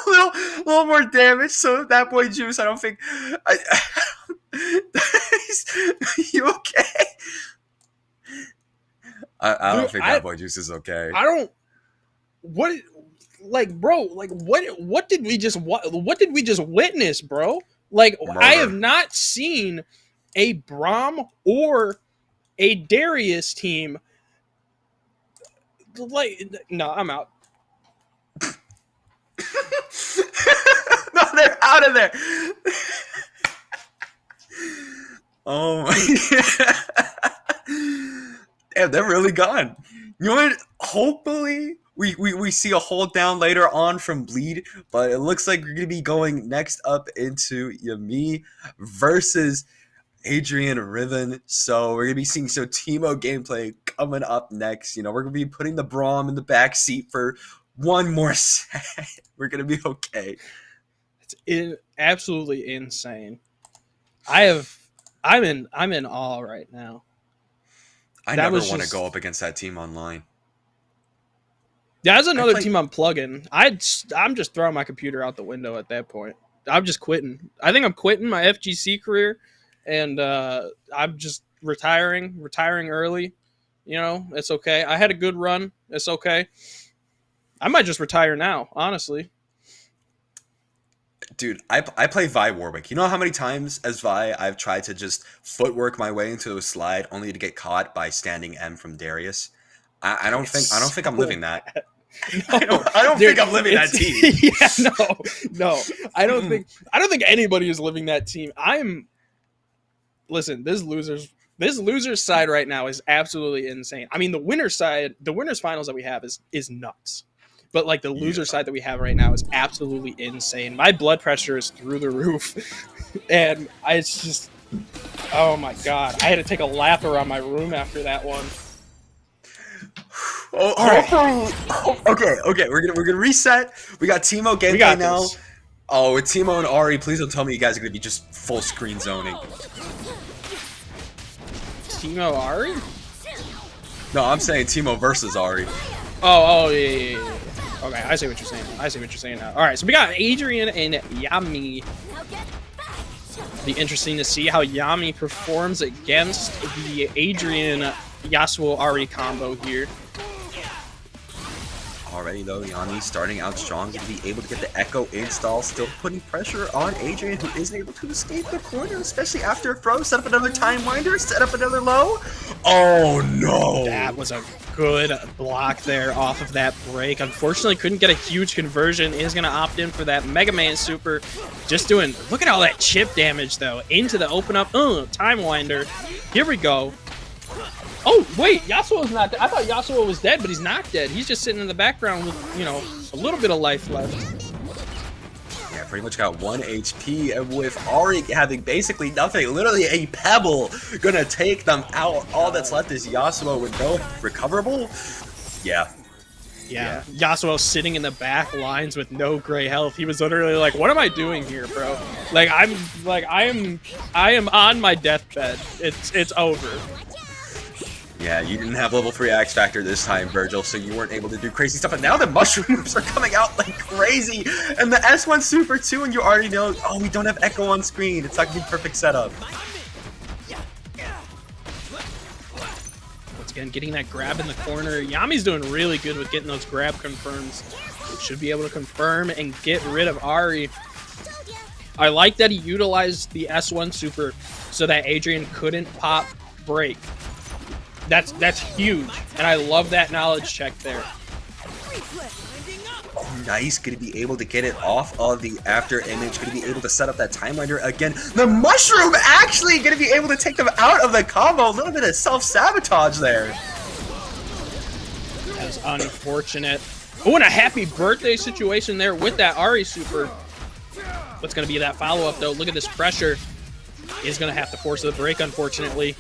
little more damage. So that boy Juice, I don't think... you okay? I don't think that boy Juice is okay. I don't... What... Like, bro, like, what did we just witness, bro? Like, Murder. I have not seen a Braum or a Darius team. Like, no, I'm out. No, they're out of there. Oh my god. Damn, they're really gone. You know what? Hopefully we see a hold down later on from Bleed, but it looks like we're gonna be going next up into Yami versus Adrian Riven. So we're gonna be seeing some Teemo gameplay coming up next. You know, we're gonna be putting the Braum in the back seat for one more set. We're gonna be okay. It's absolutely insane. I'm in awe right now. I never want to go up against that team online. Yeah, that's another team I'm plugging. I'm just throwing my computer out the window at that point. I'm just quitting. I think I'm quitting my FGC career, and I'm just retiring early. You know, it's okay. I had a good run. It's okay. I might just retire now, honestly. Dude, I play Vi Warwick. You know how many times as Vi I've tried to just footwork my way into a slide only to get caught by standing M from Darius? I don't think I'm living that. No, I don't think I'm living that team. Yeah, no. I don't think anybody is living that team. Listen, this loser's This loser's side right now is absolutely insane. I mean, the winner's side, the winner's finals that we have is nuts. But like the loser side that we have right now is absolutely insane. My blood pressure is through the roof. And it's just, oh my God. I had to take a lap around my room after that one. Oh, okay. We're gonna reset. We got Teemo gameplay now. This. Oh, with Teemo and Ari, please don't tell me you guys are gonna be just full screen zoning. Teemo Ari? No, I'm saying Teemo versus Ari. Yeah. Okay, I see what you're saying. Now. All right, so we got Adrian and Yami. Be interesting to see how Yami performs against the Adrian Yasuo Ari combo here. Already though, Yami starting out strong, to be able to get the Echo install, still putting pressure on Adrian, who isn't able to escape the corner, especially after a throw. Set up another time winder, set up another low. Oh no! That was a good block there off of that break. Unfortunately, couldn't get a huge conversion. Is going to opt in for that Mega Man Super. Just doing, look at all that chip damage though, into the open up, time winder. Here we go. Oh, wait, Yasuo's not dead. I thought Yasuo was dead, but he's not dead. He's just sitting in the background with, you know, a little bit of life left. Yeah, pretty much got 1 HP, and with Ari having basically nothing, literally a pebble, gonna take them out. All that's left is Yasuo with no recoverable. Yeah. Yasuo sitting in the back lines with no gray health. He was literally like, what am I doing here, bro? I am on my deathbed. It's over. Yeah, you didn't have level 3 X Factor this time, Virgil, so you weren't able to do crazy stuff. And now the mushrooms are coming out like crazy. And the S1 Super 2, and you already know, oh, we don't have Echo on screen. It's not going to be perfect setup. Once again, getting that grab in the corner. Yami's doing really good with getting those grab confirms. Should be able to confirm and get rid of Ari. I like that he utilized the S1 Super so that Adrian couldn't pop break. That's huge, and I love that knowledge check there. Nice, gonna be able to get it off of the after image, gonna be able to set up that time winder again. The mushroom actually gonna be able to take them out of the combo. A little bit of self-sabotage there. That was unfortunate. Oh, and a happy birthday situation there with that Ari Super. What's gonna be that follow-up though? Look at this pressure. Is gonna have to force the break, unfortunately.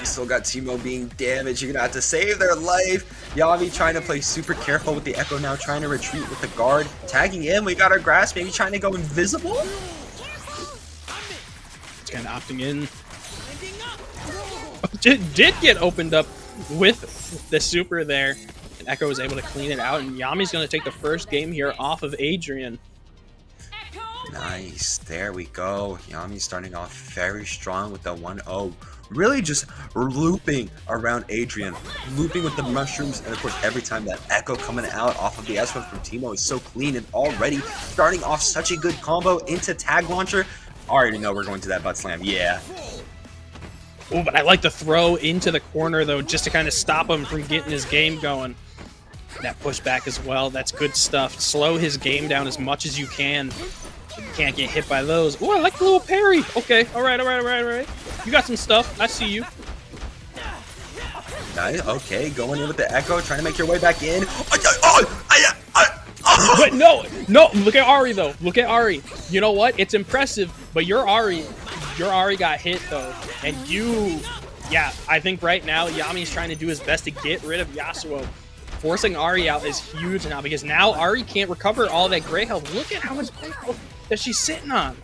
Still got Teemo being damaged. You're gonna have to save their life. Yami trying to play super careful with the Echo now, trying to retreat with the guard. Tagging in, we got our grasp, maybe trying to go invisible. It's kind of opting in. Did get opened up with the super there. And Echo was able to clean it out, and Yami's gonna take the first game here off of Adrian. Nice, there we go. Yami starting off very strong with the 1-0. Really just looping around Adrian, looping with the mushrooms, and of course every time that Echo coming out off of the S1 from Teemo is so clean, and already starting off such a good combo into tag launcher. I already know we're going to that butt slam, yeah. Oh, but I like the throw into the corner though, just to kind of stop him from getting his game going. That pushback as well, that's good stuff. Slow his game down as much as you can. You can't get hit by those. Oh, I like the little parry. Okay, all right. You got some stuff. I see you. Nice. Okay, going in with the Echo, trying to make your way back in. But no. Look at Ari though. Look at Ari. You know what? It's impressive, but your Ari got hit though, and yeah. I think right now Yami's trying to do his best to get rid of Yasuo. Forcing Ari out is huge now because now Ari can't recover all that gray health. Look at how much gray health that she's sitting on.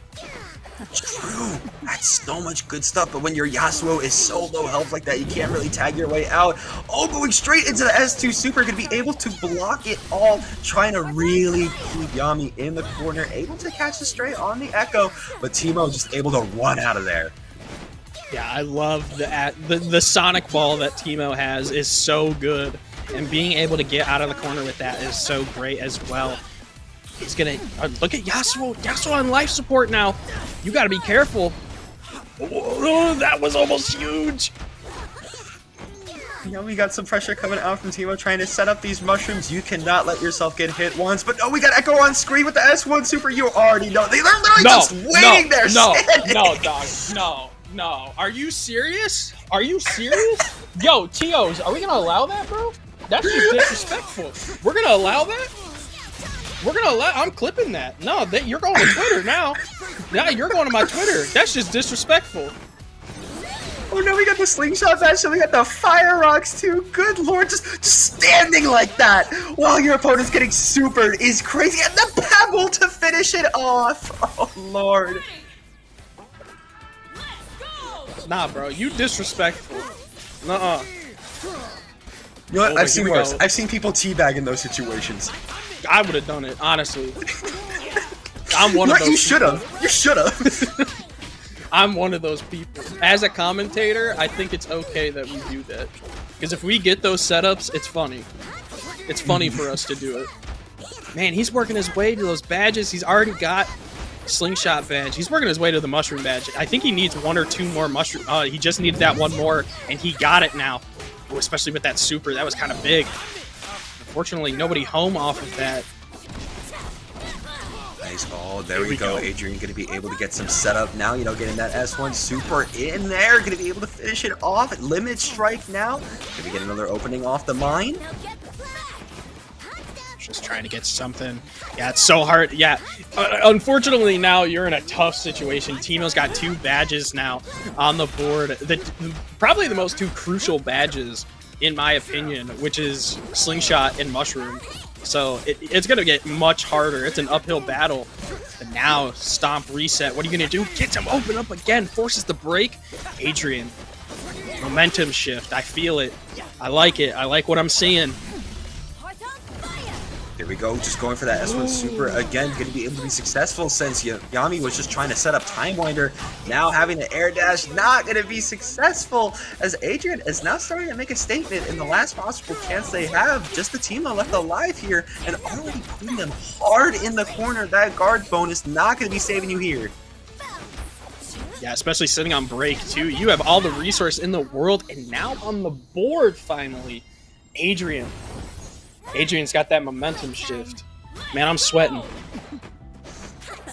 True, that's so much good stuff, but when your Yasuo is so low health like that, you can't really tag your way out. Oh, going straight into the S2 Super, gonna be able to block it all, trying to really keep Yami in the corner, able to catch the stray on the Echo, but Teemo just able to run out of there. Yeah, I love the Sonic Ball that Teemo has is so good, and being able to get out of the corner with that is so great as well. He's gonna look at Yasuo on life support now. You gotta be careful. Oh, that was almost huge. Yeah, we got some pressure coming out from Teemo trying to set up these mushrooms. You cannot let yourself get hit once. But no, we got Echo on screen with the S1 Super. You already know. They're literally just waiting there. No, dog. No, are you serious? Are you serious? Yo, TOs, are we gonna allow that, bro? That's just disrespectful. We're gonna allow that? We're gonna allow. I'm clipping that. No, you're going to Twitter now. Now you're going to my Twitter. That's just disrespectful. Oh no, we got the slingshot badge, so we got the fire rocks too. Good lord, just standing like that while your opponent's getting supered is crazy. And the pebble to finish it off. Oh lord. Nah, bro, you disrespectful. Nuh-uh. You know what? Oh, I've seen here we worse. go. I've seen people teabag in those situations. I would have done it, honestly. I'm one of those. You should have. You should have. I'm one of those people. As a commentator, I think it's okay that we do that. Because if we get those setups, it's funny. It's funny for us to do it. Man, he's working his way to those badges. He's already got slingshot badge. He's working his way to the mushroom badge. I think he needs 1 or 2 more mushroom. He just needed that 1 more, and he got it now. Oh, especially with that super. That was kind of big. Unfortunately, nobody home off of that. Nice. Oh, there we go. Adrian going to be able to get some setup now. You know, getting that S1 super in there. Going to be able to finish it off. Limit strike now. Going to get another opening off the mine. Just trying to get something. Yeah, it's so hard. Yeah, unfortunately now you're in a tough situation. Timo's got 2 badges now on the board. Probably the most 2 crucial badges, in my opinion, which is slingshot and mushroom. So it's going to get much harder. It's an uphill battle. But now, stomp, reset. What are you going to do? Gets him open up again. Forces the break. Adrian. Momentum shift. I feel it. I like it. I like what I'm seeing. Here we go, just going for that S1 super again, going to be able to be successful since Yami was just trying to set up Time Winder. Now having the air dash, not going to be successful as Adrian is now starting to make a statement in the last possible chance they have. Just the team left alive here and already putting them hard in the corner. That guard bonus not going to be saving you here. Yeah, especially sitting on break too. You have all the resource in the world and now on the board finally. Adrian's got that momentum shift. Man, I'm sweating.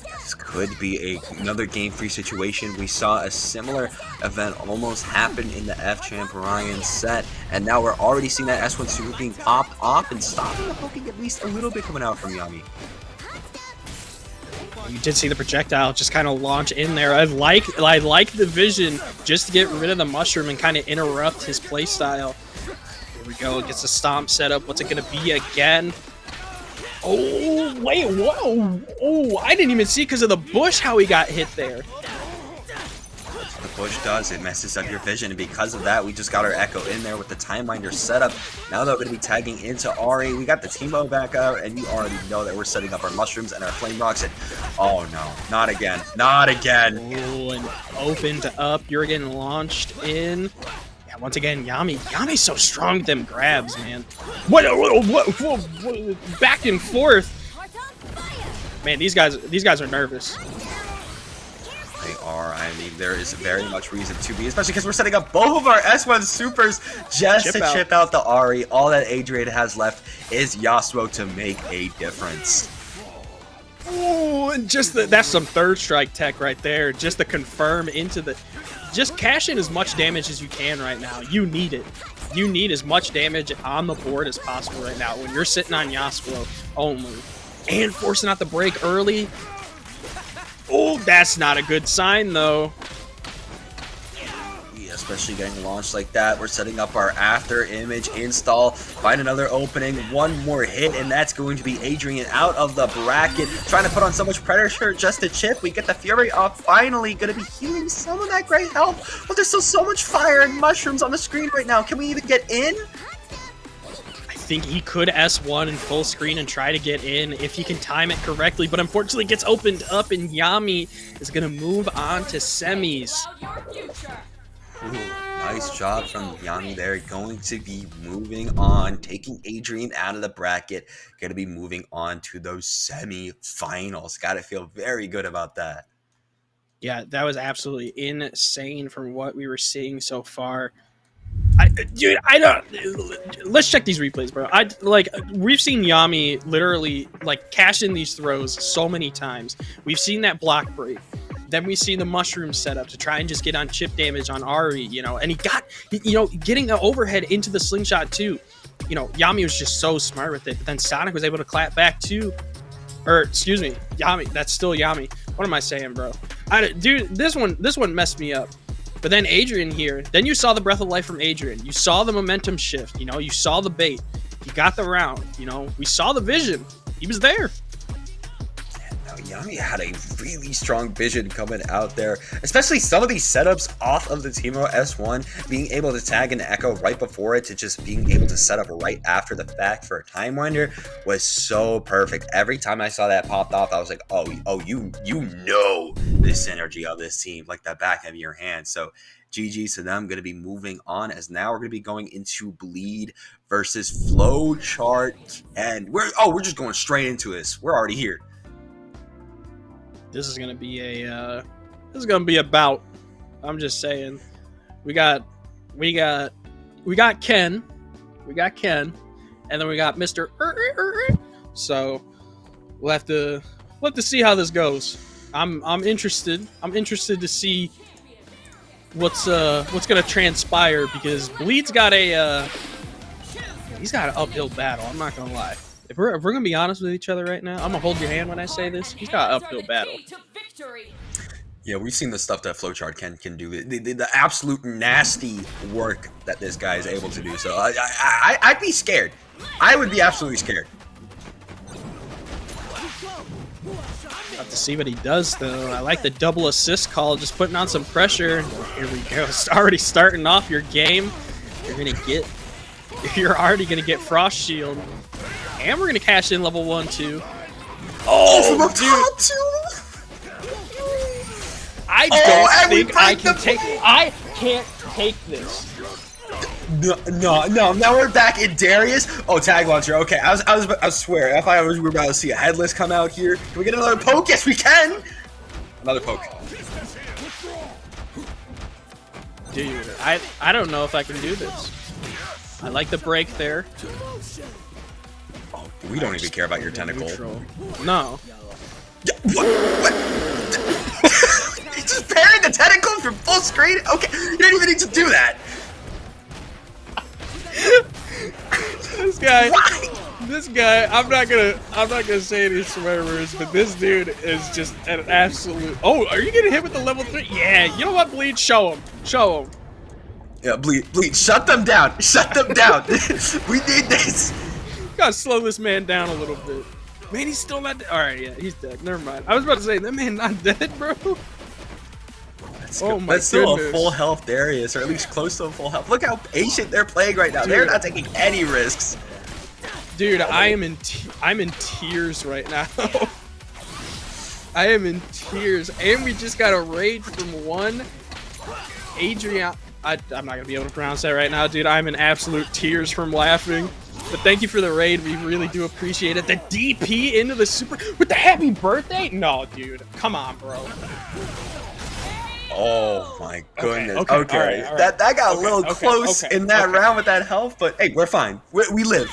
This could be another game-free situation. We saw a similar event almost happen in the F-Champ Ryan set, and now we're already seeing that S1 super being popped off and stopping the poking at least a little bit coming out from Yami. You did see the projectile just kind of launch in there. I like the vision just to get rid of the mushroom and kind of interrupt his playstyle. Here we go, gets the stomp set up. What's it gonna be again? Oh, wait, whoa. Oh, I didn't even see because of the bush how he got hit there. The bush does, it messes up your vision, and because of that, we just got our Echo in there with the Time Winder setup. Now they're going to be tagging into Ari. We got the Teemo back out, and you already know that we're setting up our mushrooms and our flame rocks. And oh no, not again, not again. Oh, and opened up. You're getting launched in. Yeah, once again, Yami's so strong with them grabs, man. What? Back and forth. Man, these guys are nervous. They are. I mean, there is very much reason to be, especially because we're setting up both of our S1 supers just to chip out the Ari. All that Adrian has left is Yasuo to make a difference. Oh, and just that's some third strike tech right there, just to confirm into the. Just cash in as much damage as you can right now. You need it. You need as much damage on the board as possible right now when you're sitting on Yasuo only. And forcing out the break early. Oh, that's not a good sign, though. Yeah, especially getting launched like that. We're setting up our after image install. Find another opening. One more hit, and that's going to be Adrian out of the bracket. Trying to put on so much pressure just to chip. We get the Fury off. Finally, going to be healing some of that great health. But there's still so much fire and mushrooms on the screen right now. Can we even get in? I think he could S1 in full screen and try to get in if he can time it correctly, but unfortunately gets opened up, and Yami is going to move on to semis. Ooh, nice job from Yami there. Going to be moving on, taking Adrian out of the bracket. Going to be moving on to those semi-finals. Got to feel very good about that. Yeah, that was absolutely insane from what we were seeing so far. Dude, I don't. Let's check these replays, bro. We've seen Yami literally cash in these throws so many times. We've seen that block break. Then we see the mushroom setup to try and just get on chip damage on Ari, you know, and he got, you know, getting the overhead into the slingshot too. You know, Yami was just so smart with it, but then Sonic was able to clap back too. Or excuse me, Yami. That's still Yami. What am I saying, bro? Dude, this one messed me up. But then Adrian here. Then you saw the breath of life from Adrian. You saw the momentum shift. You know, you saw the bait. He got the round. You know, we saw the vision. He was there. Yami had a really strong vision coming out there, especially some of these setups off of the Teemo S1, being able to tag an Echo right before it to just being able to set up right after the fact for a Time Winder was so perfect. Every time I saw that popped off, I was like, oh, you know the synergy of this team like the back of your hand. So GG's to them. Going to be moving on, as now we're going to be going into Bleed versus Flowchart, and we're just going straight into this. We're already here. This is gonna be a bout. I'm just saying. We got Ken, and then we got Mr. So we'll have to see how this goes. I'm interested. I'm interested to see what's gonna transpire, because Bleed's got he's got an uphill battle. I'm not gonna lie. If we're gonna be honest with each other right now, I'm gonna hold your hand when I say this. He's got an uphill battle. Yeah, we've seen the stuff that Flowchart can do. The absolute nasty work that this guy is able to do. So I'd be scared. I would be absolutely scared. Have to see what he does, though. I like the double assist call, just putting on some pressure. Here we go. It's already starting off your game. You're already gonna get Frost Shield. And we're going to cash in level 1, too. Oh, from up top, too! I don't think I can take... I can't take this. No. Now we're back in Darius. Oh, tag launcher. Okay, I swear. I thought we were about to see a headless come out here. Can we get another poke? Yes, we can! Another poke. Dude, I don't know if I can do this. I like the break there. We don't even care about your tentacle. No. Yeah, what? He's just parrying the tentacle from full screen? Okay, you don't even need to do that. This guy, I'm not gonna say any swear words, but this dude is just an absolute... Oh, are you getting hit with the level 3? Yeah, you know what, Bleed? Show him. Yeah, Bleed, shut them down. We need this. Gotta slow this man down a little bit. Man, he's still not dead. Alright, yeah, he's dead. Never mind. I was about to say, that man not dead, bro. That's still a full health Darius, or at least close to a full health. Look how patient they're playing right now. Dude, they're not taking any risks. Dude, I'm in tears right now. I am in tears. And we just got a raid from one Adrian. I'm not gonna be able to pronounce that right now, dude. I'm in absolute tears from laughing. But thank you for the raid. We really do appreciate it. The DP into the super with the happy birthday? No, dude. Come on, bro. Oh my goodness. Okay. Okay. All right. That got a little close in that round with that health, but hey, we're fine. We live.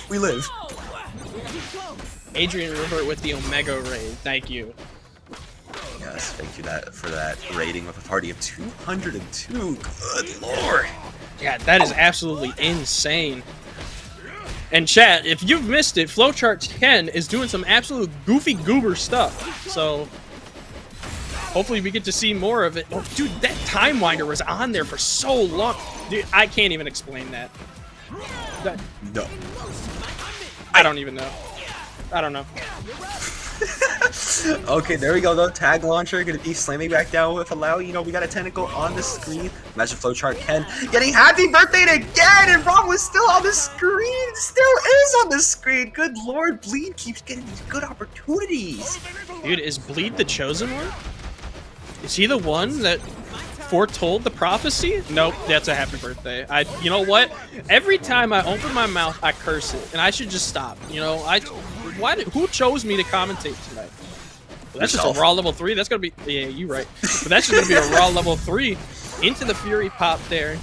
Adrian Revert with the Omega raid. Thank you. Yes, thank you for that rating with a party of 202. Good lord. Yeah, that is absolutely insane. And chat, if you've missed it, Flowchart 10 is doing some absolute goofy goober stuff. So hopefully we get to see more of it. Oh, dude, that Time Winder was on there for so long. Dude, I can't even explain that. No. I don't even know. I don't know. Okay, there we go though. Tag launcher gonna be slamming back down with Allow. You know, we got a tentacle on the screen. Imagine Flowchart Ken getting happy birthday again, and Rob was still on the screen. Still is on the screen. Good lord, Bleed keeps getting these good opportunities. Dude, is Bleed the chosen one? Is he the one that foretold the prophecy? Nope, that's a happy birthday. You know what? Every time I open my mouth, I curse it, and I should just stop. You know, who chose me to commentate tonight? Well, that's just a raw level 3. That's gonna be, yeah, you right. But that's just gonna be a raw level 3 into the Fury pop there.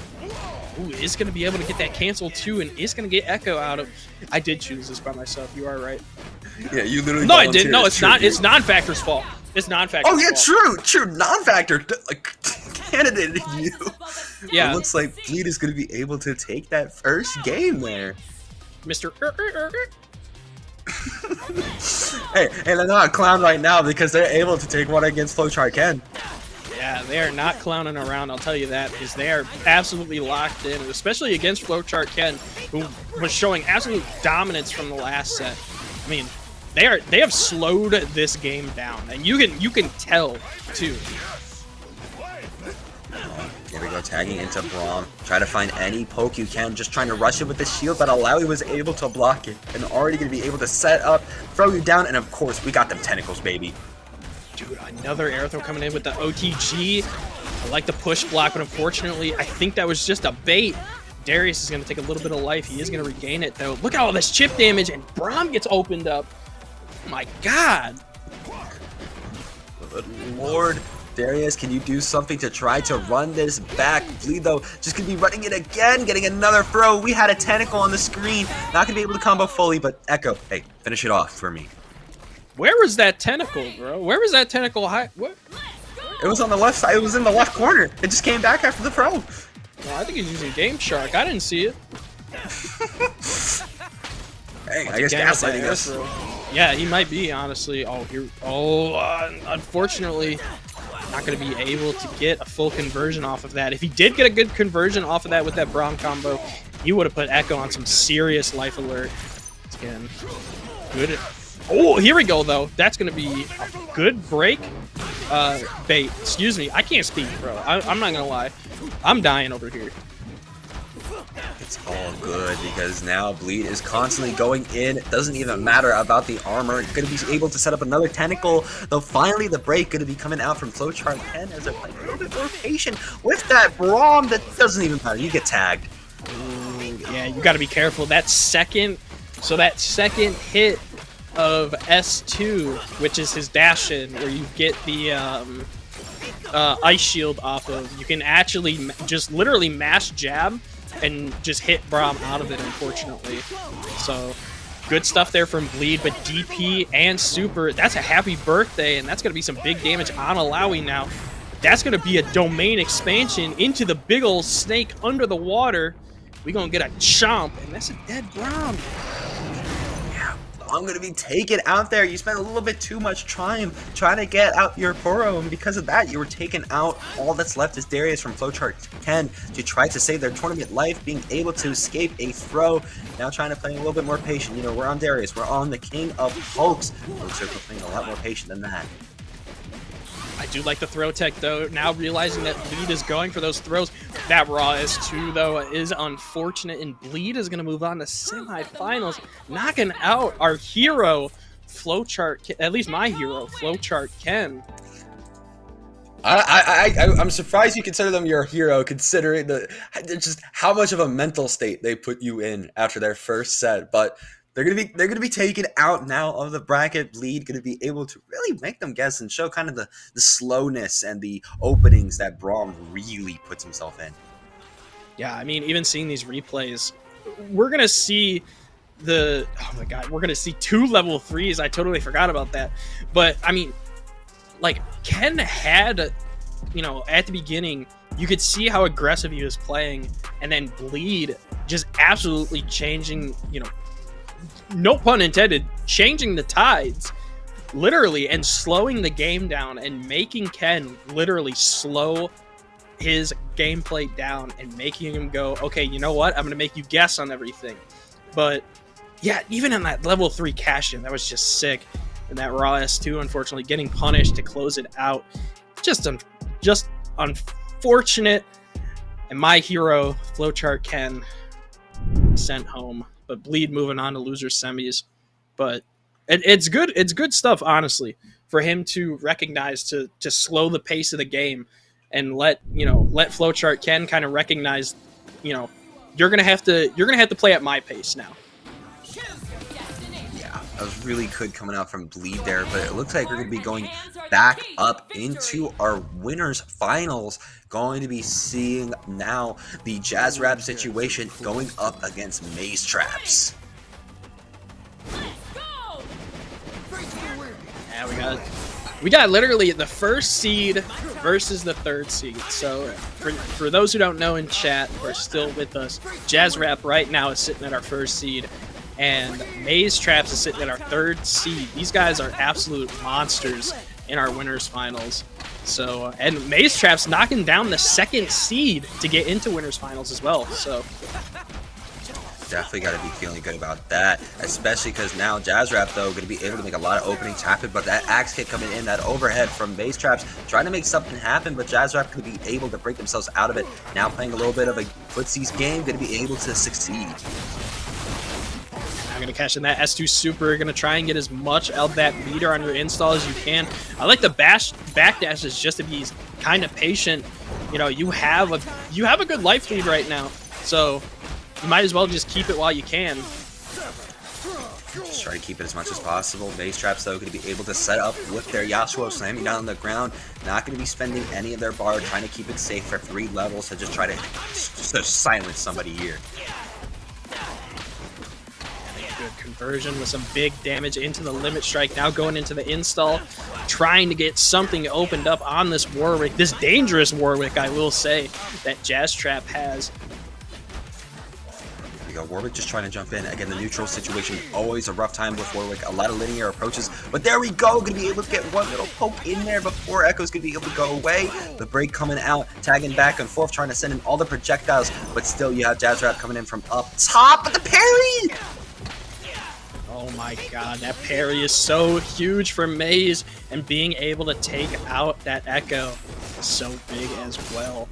Ooh, is gonna be able to get that cancel too, and is gonna get Echo out of. I did choose this by myself. You are right. Yeah, you literally. No, I didn't. No, it's not. It's non-Factor's fault. It's non-factor. Oh yeah, true. Non-factor candidate you. Yeah. It looks like Bleed is going to be able to take that first game there. Mr. Hey, they're not a clown right now because they're able to take one against Flowchart Ken. Yeah, they are not clowning around, I'll tell you that, because they are absolutely locked in, especially against Flowchart Ken, who was showing absolute dominance from the last set. I mean, they have slowed this game down, and you can tell too. Here we go, tagging into Braum. Try to find any poke you can, just trying to rush it with the shield, but Alawi was able to block it, and already going to be able to set up, throw you down, and of course, we got them tentacles, baby. Dude, another air throw coming in with the OTG. I like the push block, but unfortunately, I think that was just a bait. Darius is going to take a little bit of life. He is going to regain it, though. Look at all this chip damage, and Braum gets opened up. Oh my god. Good lord. Darius, can you do something to try to run this back? Bleed, though, just going to be running it again, getting another throw. We had a tentacle on the screen. Not going to be able to combo fully, but Echo, hey, finish it off for me. Where was that tentacle, bro? Where was that tentacle? What? It was on the left side. It was in the left corner. It just came back after the throw. Well, I think he's using Game Shark. I didn't see it. Hey, I guess gaslighting us. Yeah, he might be, honestly. Unfortunately, not going to be able to get a full conversion off of that. If he did get a good conversion off of that with that Braum combo, he would have put Echo on some serious life alert. Again, good. Oh, here we go, though. That's going to be a good break. Bait. Excuse me. I can't speak, bro. I'm not going to lie. I'm dying over here. It's all good because now Bleed is constantly going in. It doesn't even matter about the armor. You're going to be able to set up another tentacle. Though finally the break going to be coming out from Flowchart Ken as they're playing a little bit more patient with that Braum. That doesn't even matter. You get tagged. Ooh, yeah, you got to be careful. That second hit of S2, which is his dash in, where you get the ice shield off of, you can actually just literally mash jab and just hit Braum out of it, unfortunately. So good stuff there from Bleed, but DP and Super, that's a happy birthday, and that's going to be some big damage on Alawi now. That's going to be a domain expansion into the big old snake under the water. We're going to get a chomp, and that's a dead Braum. I'm going to be taken out there. You spent a little bit too much time trying to get out your Poro, and because of that, you were taken out. All that's left is Darius from Flowchart Ken to try to save their tournament life, being able to escape a throw. Now trying to play a little bit more patient. You know, we're on Darius. We're on the King of Pokes. Looks like we're playing a lot more patient than that. I do like the throw tech, though. Now realizing that Bleed is going for those throws. That Raw S2, though, is unfortunate, and Bleed is going to move on to semifinals, knocking out our hero, Flowchart, at least my hero, Flowchart Ken. I'm surprised you consider them your hero, considering just how much of a mental state they put you in after their first set, but they're gonna be taken out now of the bracket. Bleed gonna be able to really make them guess and show kind of the slowness and the openings that Braum really puts himself in. Yeah, I mean, even seeing these replays, we're gonna see we're gonna see 2 level 3s. I totally forgot about that. But I mean, like, Ken had, you know, at the beginning, you could see how aggressive he was playing, and then Bleed just absolutely changing, you know, no pun intended, changing the tides, literally, and slowing the game down and making Ken literally slow his gameplay down and making him go, okay, you know what? I'm going to make you guess on everything. But yeah, even in that level 3 cash-in, that was just sick. And that Raw S2, unfortunately, getting punished to close it out. Just unfortunate. And my hero, Flowchart Ken, sent home. But Bleed moving on to loser semis. But it's good stuff, honestly, for him to recognize to slow the pace of the game and let Flowchart Ken kind of recognize, you know, you're gonna have to play at my pace now. Yeah, that was really good coming out from Bleed there, but it looks like we're gonna be going back up into our winners finals. Going to be seeing now the Jazz Rap situation going up against Maze Traps. Yeah, we got We got literally the first seed versus the third seed. So for those who don't know in chat, who are still with us, Jazz Rap right now is sitting at our first seed, and Maze Traps is sitting at our third seed. These guys are absolute monsters in our winners finals. So, and Maze Traps knocking down the second seed to get into winners finals as well. So definitely got to be feeling good about that, especially because now Jazz Rap, though, going to be able to make a lot of openings happen, but that axe kick coming in, that overhead from Base Traps, trying to make something happen, but Jazz Rap could be able to break themselves out of it. Now playing a little bit of a footsies game, going to be able to succeed. Now going to cash in that S2 super, going to try and get as much of that meter on your install as you can. I like the backdashes just to be kind of patient. You know, you have a good life lead right now, so you might as well just keep it while you can. Just try to keep it as much as possible. Base Traps, though, going to be able to set up with their Yasuo slamming down on the ground. Not going to be spending any of their bar, trying to keep it safe for 3 levels to just try to silence somebody here. Good conversion with some big damage into the limit strike. Now going into the install, trying to get something opened up on this Warwick. This dangerous Warwick, I will say, that Jazz Trap has. Warwick just trying to jump in. Again, the neutral situation, always a rough time with Warwick. A lot of linear approaches, but there we go. Going to be able to get one little poke in there before Echo's going to be able to go away. The break coming out, tagging back and forth, trying to send in all the projectiles, but still you have Jazz Rap coming in from up top with the parry! Oh my god, that parry is so huge for Maze, and being able to take out that Echo is so big as well.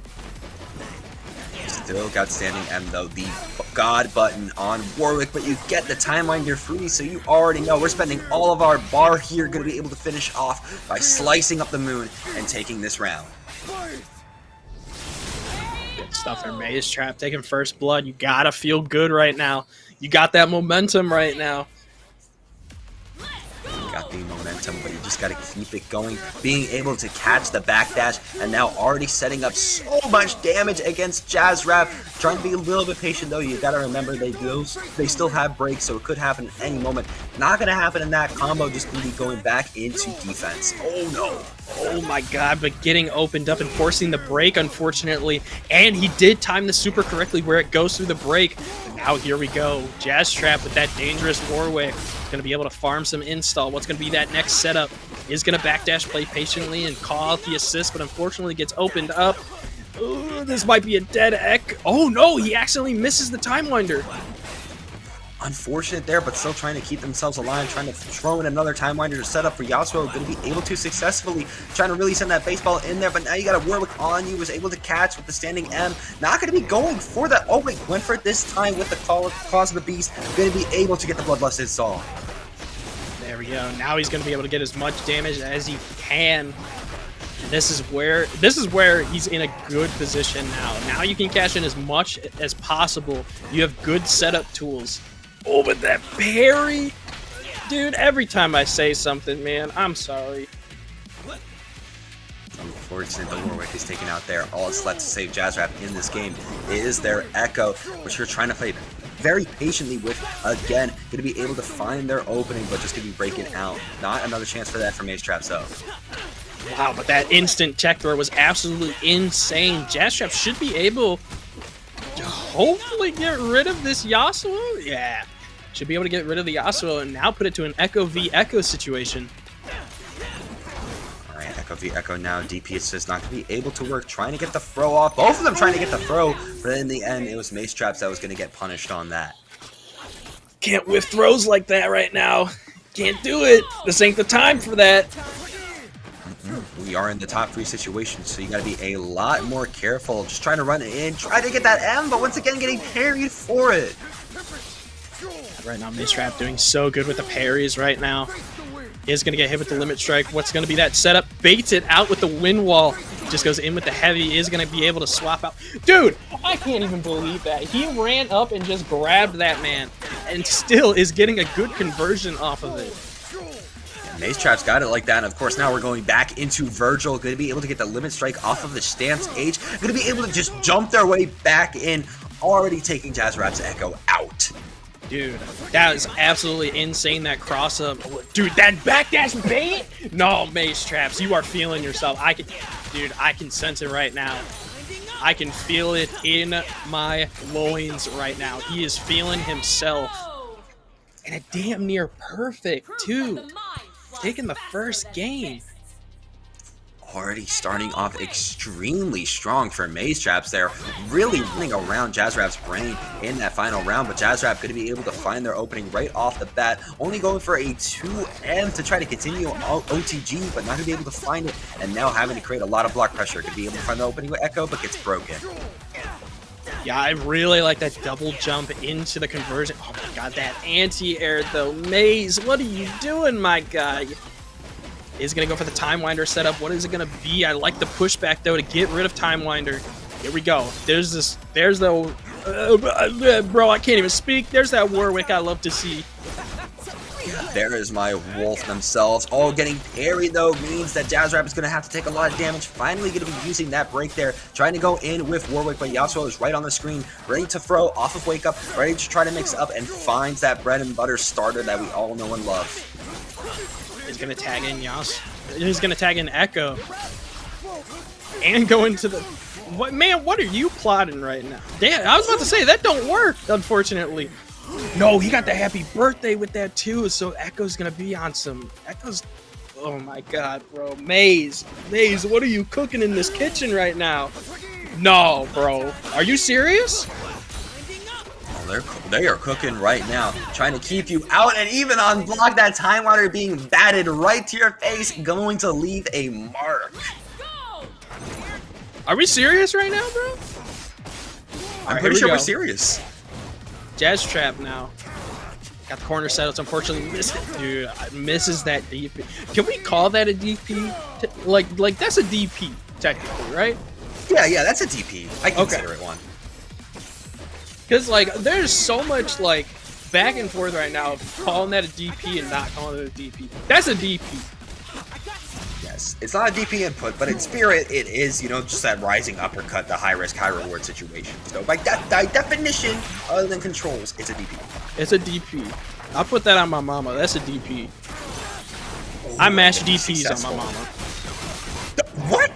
Still got standing M, though, the God button on Warwick, but you get the timeline, you're free, so you already know we're spending all of our bar here, going to be able to finish off by slicing up the moon and taking this round. Good stuff there, Maze Trap taking first blood. You gotta feel good right now. You got that momentum right now. Got the momentum, but you just got to keep it going. Being able to catch the backdash, and now already setting up so much damage against Jazz Rap. Trying to be a little bit patient, though. You got to remember they still have breaks, so it could happen at any moment. Not going to happen in that combo. Just going to be going back into defense. Oh no! Oh my god! But getting opened up and forcing the break, unfortunately, and he did time the super correctly where it goes through the break. But now here we go. Jazz Trap with that dangerous Warwick. Going to be able to farm some install. What's going to be that next setup? Is going to backdash, play patiently, and call out the assist, but unfortunately gets opened up. Ooh, this might be a dead Ek. Oh no, he accidentally misses the Time Winder. Unfortunate there, but still trying to keep themselves alive, trying to throw in another Time Winder to set up for Yasuo. Going to be able to successfully trying to really send that baseball in there, but now you got a Warwick on you, was able to catch with the standing M. Not going to be going for that. Oh wait, went for it this time with the Cause of the Beast. Going to be able to get the Bloodlust install. There we go. Now he's going to be able to get as much damage as he can. And this is where he's in a good position now. Now you can cash in as much as possible. You have good setup tools. Oh, but that parry! Dude, every time I say something, man, I'm sorry. Unfortunate, the Warwick is taken out there. All that's left to save Jazz Rap in this game is their Echo, which you're trying to play very patiently with. Again, going to be able to find their opening, but just going to be breaking out. Not another chance for that for Maze Trap, so. Wow, but that instant tech throw was absolutely insane. Jazz Trap should be able to hopefully get rid of this Yasuo. Yeah, should be able to get rid of the Yasuo and now put it to an Echo v Echo situation. All right, Echo v Echo now. DP is not going to be able to work. Trying to get the throw off. Both of them trying to get the throw, but in the end, it was Maze Traps that was going to get punished on that. Can't whiff throws like that right now. Can't do it. This ain't the time for that. We are in the top 3 situation, so you got to be a lot more careful. Just trying to run it in, try to get that M, but once again getting parried for it. Right now, Maze Trap doing so good with the parries right now. Is going to get hit with the limit strike. What's going to be that setup? Baits it out with the wind wall. Just goes in with the heavy. Is going to be able to swap out. Dude, I can't even believe that. He ran up and just grabbed that man and still is getting a good conversion off of it. Maze Trap's got it like that, and of course now we're going back into Virgil, going to be able to get the limit strike off of the stance H, going to be able to just jump their way back in, already taking Jazz Rap's Echo out. Dude, that is absolutely insane, that cross-up. Dude, that backdash bait? No, Maze Traps, you are feeling yourself. Dude, I can sense it right now. I can feel it in my loins right now. He is feeling himself. And a damn near perfect, too. Taking the first game. Already starting off extremely strong for Maze Traps there, really running around Jazzrap's brain in that final round, but Jazzrap going to be able to find their opening right off the bat, only going for a 2M to try to continue OTG, but not going to be able to find it, and now having to create a lot of block pressure. Could be able to find the opening with Echo, but gets broken. Yeah, I really like that double jump into the conversion. Oh my god, that anti-air though. Maze, what are you doing, my guy? Is going to go for the Time Winder setup. What is it going to be? I like the pushback, though, to get rid of Time Winder. Here we go. There's the... bro, I can't even speak. There's that Warwick I love to see. There is my Wolf themselves. All getting parried, though, means that Jazzrap is going to have to take a lot of damage. Finally going to be using that break there, trying to go in with Warwick, but Yasuo is right on the screen, ready to throw off of Wake Up, ready to try to mix up, and finds that bread and butter starter that we all know and love. He's going to tag in Yas. He's going to tag in Echo. And go into the... what are you plotting right now? Damn, I was about to say, that don't work, unfortunately. No, he got the happy birthday with that, too, so Echo's going to be on some... Echo's... Oh, my God, bro. Maze, what are you cooking in this kitchen right now? No, bro. Are you serious? They are cooking right now, trying to keep you out, and even on block, that Time Water being batted right to your face, going to leave a mark. Are we serious right now, bro? I'm pretty sure we're serious. Jazz Trap now. Got the corner setups, unfortunately missed it. Dude, misses that DP. Can we call that a DP? Like that's a DP, technically, right? Yeah, that's a DP. I consider it one. Because, like, there's so much, like, back and forth right now of calling that a DP and not calling it a DP. That's a DP. Yes, it's not a DP input, but in spirit, it is, you know, just that rising uppercut, the high-risk, high-reward situation. So, by definition, other than controls, it's a DP. It's a DP. I'll put that on my mama. That's a DP. Oh, I mash DPs successful. On my mama. What?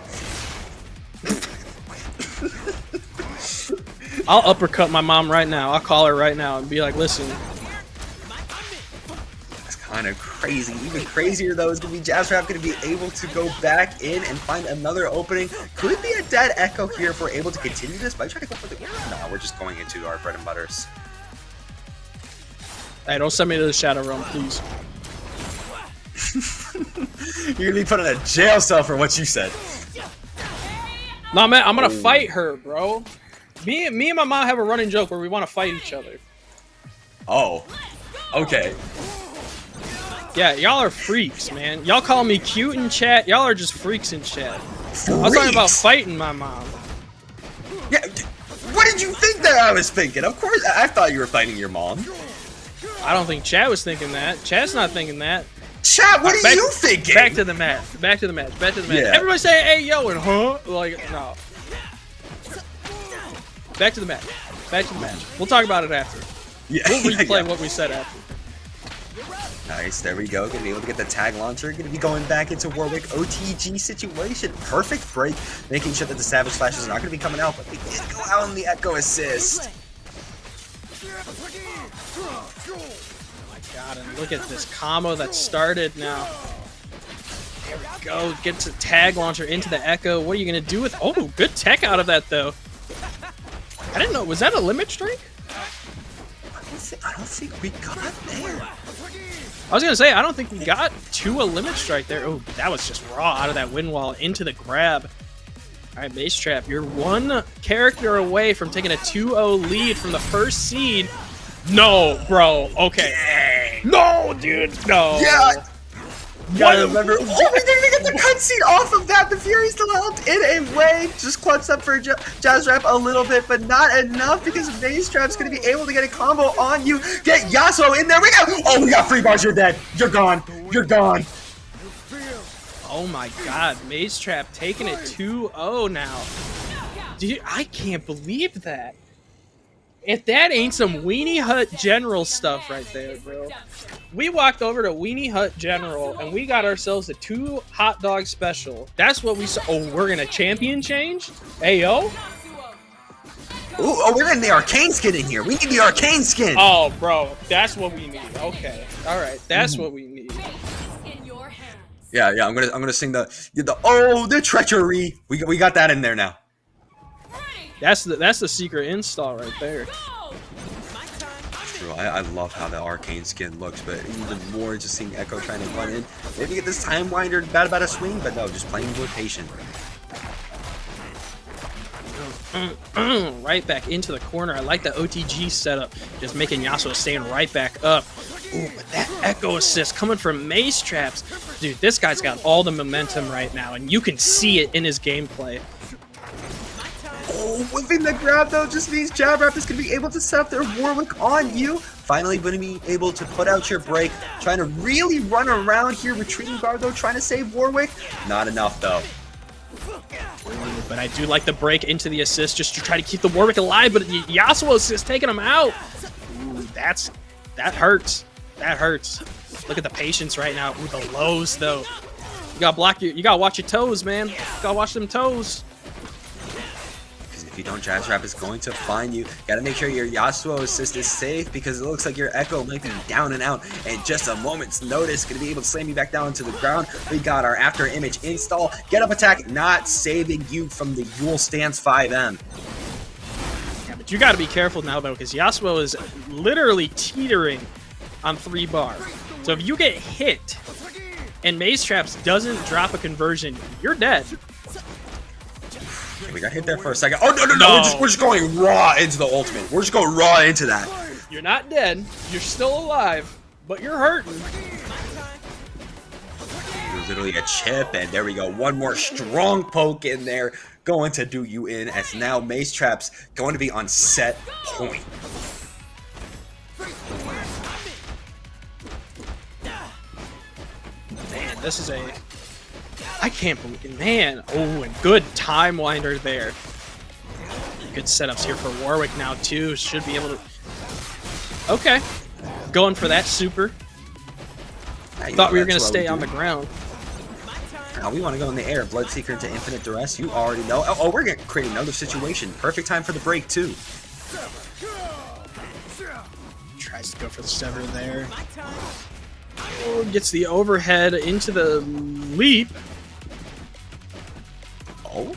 I'll uppercut my mom right now. I'll call her right now and be like, listen. That's kind of crazy. Even crazier, though, is going to be Jazzrap going to be able to go back in and find another opening. Could it be a dead Echo here if we're able to continue this? Might try to go for the... No, we're just going into our bread and butters. Hey, don't send me to the Shadow Realm, please. You're going to be put in a jail cell for what you said. Nah, man, I'm going to fight her, bro. Me and my mom have a running joke where we want to fight each other. Oh. Okay. Yeah, y'all are freaks, man. Y'all call me cute in chat. Y'all are just freaks in chat. Freaks? I was talking about fighting my mom. Yeah, what did you think that I was thinking? Of course, I thought you were fighting your mom. I don't think Chad was thinking that. Chad's not thinking that. Chad, what are you thinking? Back to the match. Back to the match. Back to the match. Yeah. Everybody say, hey, yo, and huh? Like, no. Back to the match. Back to the match. We'll talk about it after. Yeah. We'll replay what we said after. Nice, there we go. Gonna be able to get the tag launcher. Gonna be going back into Warwick OTG situation. Perfect break, making sure that the Savage Slash is not gonna be coming out, but they did go out on the Echo assist. Oh my god, and look at this combo that started now. There we go. Gets a tag launcher into the Echo. What are you gonna do with... Oh, good tech out of that, though. I didn't know. Was that a limit strike? I don't think we got there. I was going to say, I don't think we got to a limit strike there. Oh, that was just raw out of that wind wall into the grab. All right, Maze Trap, you're one character away from taking a 2-0 lead from the first seed. No, bro. Okay. No, dude. No. Yeah. You gotta remember. Oh, we didn't even get the cutscene off of that. The Fury still helped in a way. Just clutched up for Jazzrap a little bit, but not enough because Maze Trap's gonna be able to get a combo on you. Get Yasuo in there. We got. Oh, we got free bars. You're dead. You're gone. You're gone. Oh my god, Maze Trap taking it 2-0 now. Dude, I can't believe that. If that ain't some Weenie Hut General stuff right there, bro. We walked over to Weenie Hut General and we got ourselves a 2 hot dog special. That's what we saw. Oh, we're gonna champion change? Hey, yo. Ooh, oh, we're getting the arcane skin in here. We need the arcane skin. Oh, bro. That's what we need. Okay. All right. That's what we need. Yeah. I'm gonna sing the treachery. We got that in there now. That's the secret install right there. True. I love how the arcane skin looks, but even more just seeing Echo trying to run in. Maybe get this time winder about a swing, but no, just playing more patient. Right back into the corner. I like the OTG setup, just making Yasuo stand right back up. Ooh, but that Echo assist coming from Maze Traps. Dude, this guy's got all the momentum right now, and you can see it in his gameplay. Oh, whipping the grab though just means Jabrap is going to be able to set up their Warwick on you. Finally going to be able to put out your break. Trying to really run around here. Retreating guard though, trying to save Warwick. Not enough though. But I do like the break into the assist just to try to keep the Warwick alive, but Yasuo assist taking him out. Ooh, that hurts. That hurts. Look at the patience right now. Ooh, the lows though. You gotta watch your toes, man. You gotta watch them toes. If you don't, Jazzrap is going to find you. Gotta make sure your Yasuo assist is safe because it looks like your Echo might be down and out. And just a moment's notice, gonna be able to slam you back down to the ground. We got our after image install. Get up attack, not saving you from the Yule Stance 5M. Yeah, but you gotta be careful now though, because Yasuo is literally teetering on 3 bar. So if you get hit and Maze Traps doesn't drop a conversion, you're dead. We got hit there for a second. Oh, no. We're just going raw into the ultimate. We're just going raw into that. You're not dead. You're still alive, but you're hurting. Literally a chip, and there we go. One more strong poke in there. Going to do you in, as now Maze Trap's going to be on set point. Man, this is I can't believe, man. Oh, and good time winder there. Good setups here for Warwick now too. Should be able to. Okay, going for that super. Thought we were gonna stay on the ground. Now we want to go in the air. Bloodseeker into infinite duress. You already know. Oh, we're gonna create another situation. Perfect time for the break too. Tries to go for the sever there. Oh, gets the overhead into the leap. Oh.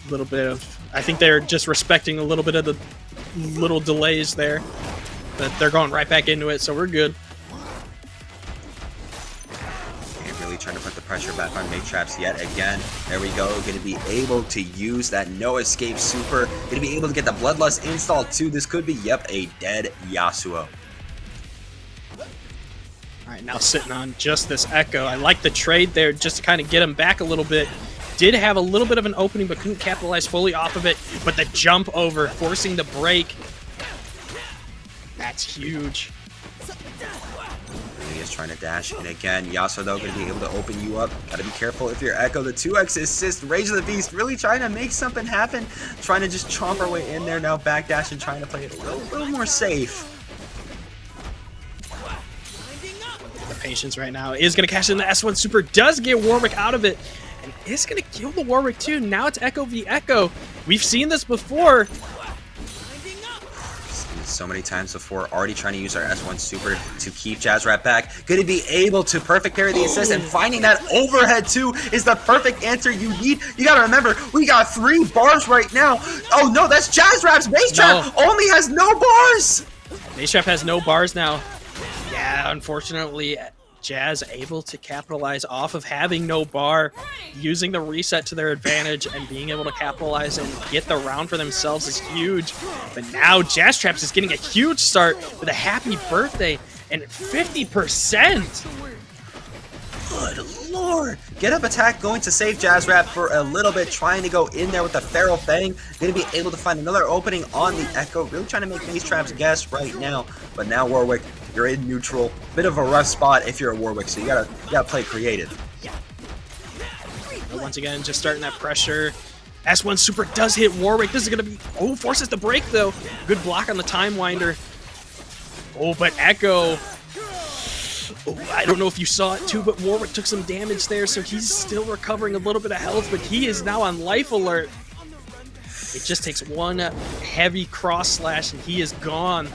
A little bit of, I think they're just respecting a little bit of the little delays there, but they're going right back into it, so we're good. And really trying to put the pressure back on Maze Traps yet again. There we go. Going to be able to use that no escape super. Going to be able to get the Bloodlust install too. This could be, yep, a dead Yasuo. All right, now sitting on just this Echo. I like the trade there just to kind of get him back a little bit. Did have a little bit of an opening, but couldn't capitalize fully off of it. But the jump over, forcing the break. That's huge. He is trying to dash in again. Yasuo, though, going to be able to open you up. Got to be careful if you're Echo. The 2x assist, Rage of the Beast, really trying to make something happen. Trying to just chomp our way in there now. Backdash and trying to play it a little more safe. The patience right now is going to cash in the S1 super. Does get Warwick out of it. And is going to kill the Warwick too. Now it's Echo v Echo. We've seen this before. So many times before, already trying to use our S1 super to keep Jazzrap back. Going to be able to perfect carry the assist, and finding that overhead too is the perfect answer you need. You got to remember, we got 3 bars right now. Oh no, that's Jazzrap's. Maze Trap only has no bars. Maze Trap has no bars now. Yeah, unfortunately, Jazz able to capitalize off of having no bar, using the reset to their advantage, and being able to capitalize and get the round for themselves is huge. But now Jazz Traps is getting a huge start with a happy birthday and 50%. Good lord. Get up attack going to save Jazzrap for a little bit, trying to go in there with the Feral Fang. Going to be able to find another opening on the Echo. Really trying to make Maze Traps guess right now. But now Warwick, you're in neutral. Bit of a rough spot if you're a Warwick, so you gotta play creative. But once again, just starting that pressure. S1 Super does hit Warwick. This is going to be... Oh, forces the break, though. Good block on the Time Winder. Oh, but Echo... Oh, I don't know if you saw it, too, but Warwick took some damage there, so he's still recovering a little bit of health, but he is now on life alert. It just takes one heavy cross slash, and he is gone.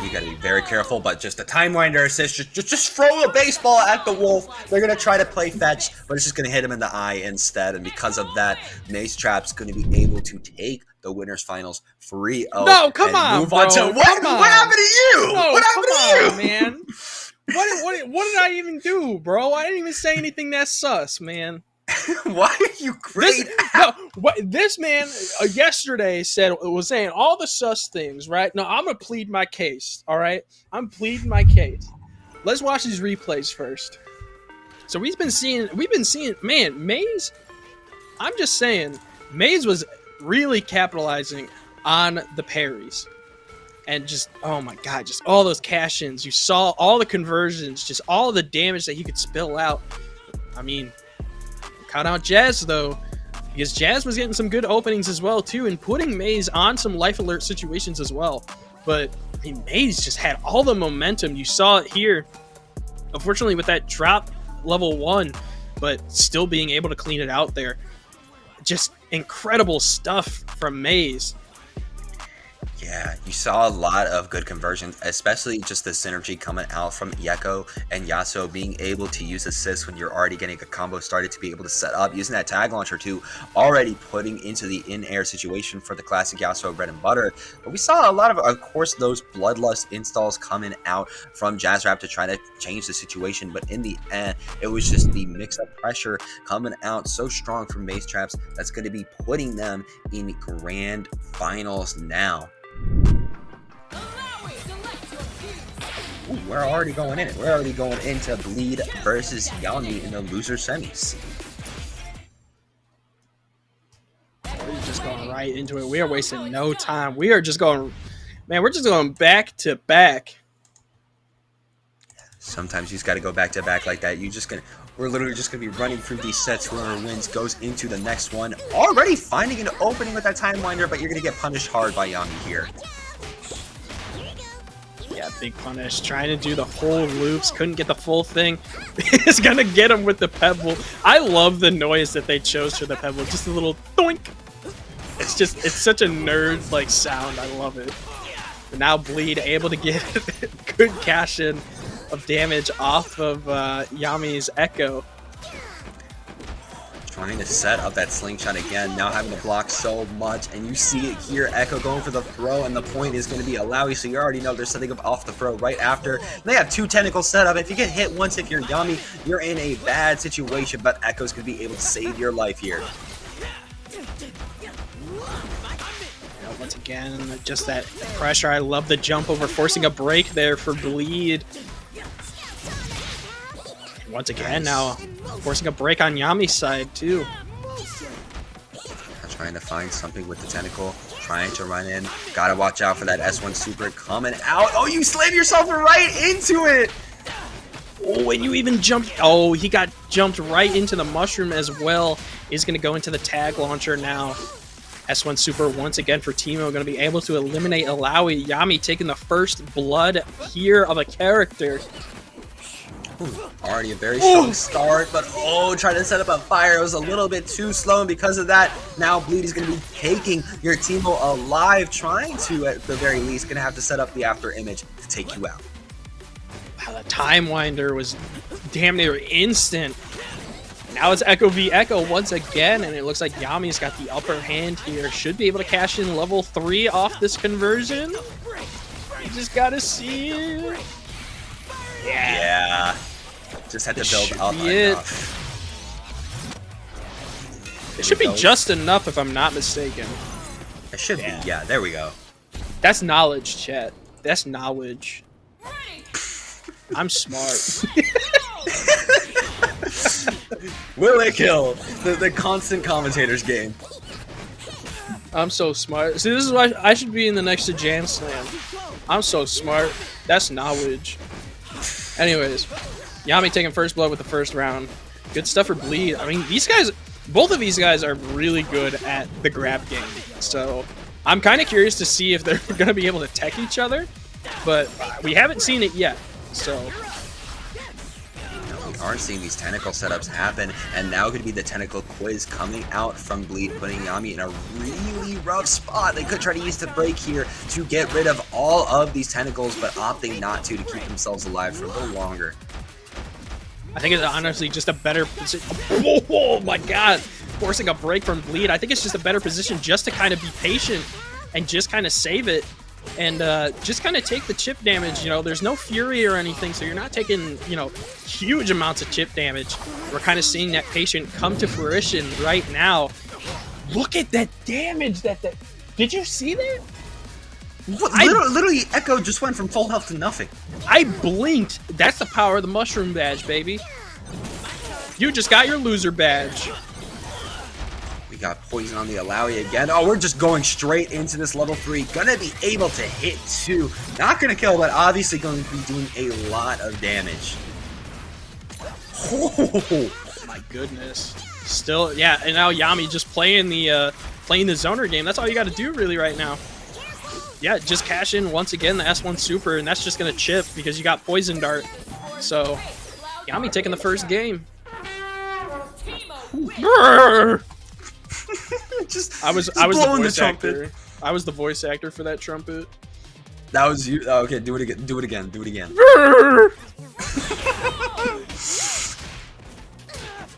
You gotta be very careful, but just a Time Winder assist, just throw a baseball at the Wolf. They're gonna try to play fetch, but it's just gonna hit him in the eye instead, and because of that, Maze Trap's gonna be able to take the winners finals 3-0. No, come on, bro. What happened to you? No, what happened to you? Man? What did I even do, bro? I didn't even say anything that sus, man. Why are you great? This man yesterday was saying all the sus things, right? No, I'm gonna plead my case. All right, I'm pleading my case. Let's watch these replays first. So we've been seeing, man, Maze. I'm just saying, Maze was really capitalizing on the parries, and just oh my god, just all those cash-ins. You saw all the conversions, just all the damage that he could spill out. I mean. Count out Jazz, though, because Jazz was getting some good openings as well, too, and putting Maze on some life alert situations as well. But, I mean, Maze just had all the momentum. You saw it here, unfortunately, with that drop level 1, but still being able to clean it out there. Just incredible stuff from Maze. Yeah, you saw a lot of good conversions, especially just the synergy coming out from Echo and Yasuo being able to use assists when you're already getting a combo started to be able to set up, using that tag launcher too, already putting into the in-air situation for the classic Yasuo bread and butter. But we saw a lot of course, those Bloodlust installs coming out from Jazzrap to try to change the situation, but in the end, it was just the mix-up pressure coming out so strong from Maze Traps that's going to be putting them in grand finals now. Ooh, we're already going in it. We're already going into Bleed versus Yami in the loser semis. We're just going right into it. We are wasting no time. We are just going, man, we're just going back to back. Sometimes you just got to go back to back like that. We're literally just gonna be running through these sets. Whoever wins goes into the next one. Already finding an opening with that Time Winder, but you're gonna get punished hard by Yami here. Yeah, big punish. Trying to do the whole loops. Couldn't get the full thing. It's gonna get him with the pebble. I love the noise that they chose for the pebble. Just a little doink. It's such a nerd-like sound. I love it. But now Bleed able to get good cash in of damage off of Yami's Echo. Trying to set up that slingshot again, now having to block so much, and you see it here, Echo going for the throw, and the point is going to be Alawi, so you already know they're setting up off the throw right after. They have two tentacles set up. If you get hit once, if you're Yami, you're in a bad situation, but Echo's going to be able to save your life here. Once again, just that pressure. I love the jump over, forcing a break there for Bleed. Once again, now forcing a break on Yami's side, too. Trying to find something with the tentacle, trying to run in. Gotta watch out for that S1 super coming out. Oh, you slammed yourself right into it! Oh, and you even jumped. Oh, he got jumped right into the mushroom as well. He's going to go into the tag launcher now. S1 super once again for Teemo, going to be able to eliminate Alawi. Yami taking the first blood here of a character. Already a very strong start, but trying to set up a fire. It was a little bit too slow, and because of that, now Bleed is going to be taking your Teemo alive, trying to, at the very least, going to have to set up the after image to take you out. Wow, the Time Winder was damn near instant. Now it's Echo v Echo once again, and it looks like Yami's got the upper hand here. Should be able to cash in level 3 off this conversion. You just gotta see it. Yeah. Just had to build up enough. It should be just enough if I'm not mistaken. It should be, yeah, there we go. That's knowledge, chat. That's knowledge. I'm smart. Will it kill? The constant commentator's game. I'm so smart. See, this is why I should be in the next to Jam Slam. I'm so smart. That's knowledge. Anyways, Yami taking first blood with the first round. Good stuff for Bleed. I mean, these guys, both of these guys are really good at the grab game. So I'm kind of curious to see if they're going to be able to tech each other, but we haven't seen it yet. So we are seeing these tentacle setups happen, and now could be the tentacle quiz coming out from Bleed, putting Yami in a really rough spot. They could try to use the break here to get rid of all of these tentacles, but opting not to keep themselves alive for a little longer. I think it's honestly just a better position. Oh my god, forcing a break from Bleed. I think it's just a better position just to kind of be patient and just kind of save it and just kind of take the chip damage. You know, there's no fury or anything, so you're not taking, you know, huge amounts of chip damage. We're kind of seeing that patient come to fruition right now. Look at that damage that did you see that? What, literally, Echo just went from full health to nothing. I blinked. That's the power of the mushroom badge, baby. You just got your loser badge. We got poison on the Alawi again. Oh, we're just going straight into this level 3. Gonna be able to hit 2. Not gonna kill, but obviously going to be doing a lot of damage. Oh my goodness. Still, yeah, and now Yami just playing the zoner game. That's all you got to do really right now. Yeah, just cash in once again the S1 Super, and that's just gonna chip because you got Poison Dart. So, Yami taking the first game. Just I was the voice actor. I was the voice actor for that trumpet. That was you. Oh, okay, do it again. Do it again. Do it again.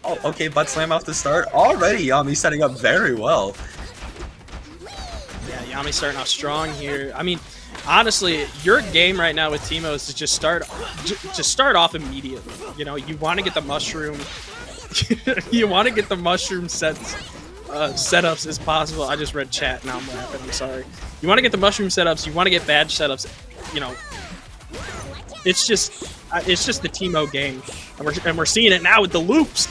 Oh, okay, butt slam off the start. Already, Yami setting up very well. Yeah, Yami's starting off strong here. I mean, honestly, your game right now with Teemo is to just start off immediately. You know, you want to get the mushroom. You want to get the mushroom setups as possible. I just read chat. Now I'm laughing. I'm sorry. You want to get the mushroom setups. You want to get badge setups. You know, it's just the Teemo game, and we're seeing it now with the loops.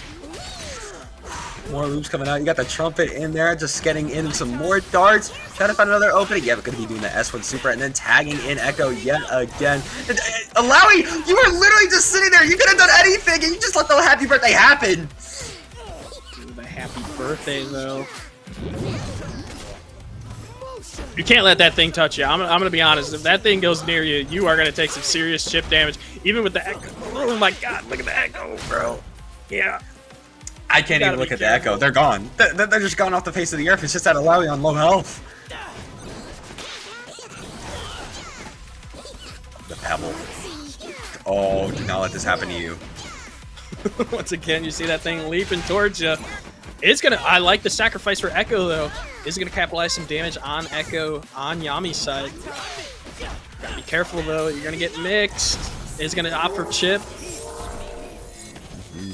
More loops coming out. You got the trumpet in there, just getting in some more darts. Trying to find another opening. Yeah, we're going to be doing the S1 Super and then tagging in Echo yet again. Alawi, you were literally just sitting there. You could have done anything, and you just let the happy birthday happen. The happy birthday, though. You can't let that thing touch you. I'm gonna be honest. If that thing goes near you, you are gonna take some serious chip damage. Even with the Echo. Oh my god, look at the Echo, bro. Yeah. I can't even look at the Echo. They're gone. They're just gone off the face of the earth. It's just that Alawi on low health. The Pebble. Oh, do not let this happen to you. Once again, you see that thing leaping towards you. It's gonna. I like the sacrifice for Echo though. It's gonna capitalize some damage on Echo on Yami's side. Gotta be careful though. You're gonna get mixed. It's gonna opt for chip.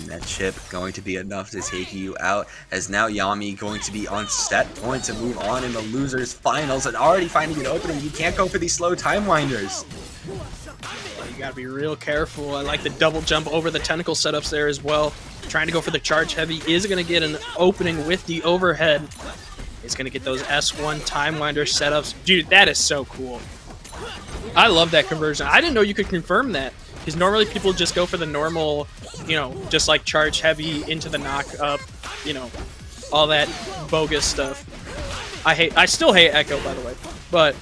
That chip going to be enough to take you out, as now Yami going to be on set point to move on in the losers finals and already finding an opening. You can't go for these slow time winders. You gotta be real careful. I like the double jump over the tentacle setups there as well. Trying to go for the charge heavy is gonna get an opening with the overhead. It's gonna get those S1 time winder setups. Dude, that is so cool. I love that conversion. I didn't know you could confirm that, because normally people just go for the normal, you know, just like charge heavy into the knock up, you know, all that bogus stuff. I still hate Echo, by the way, but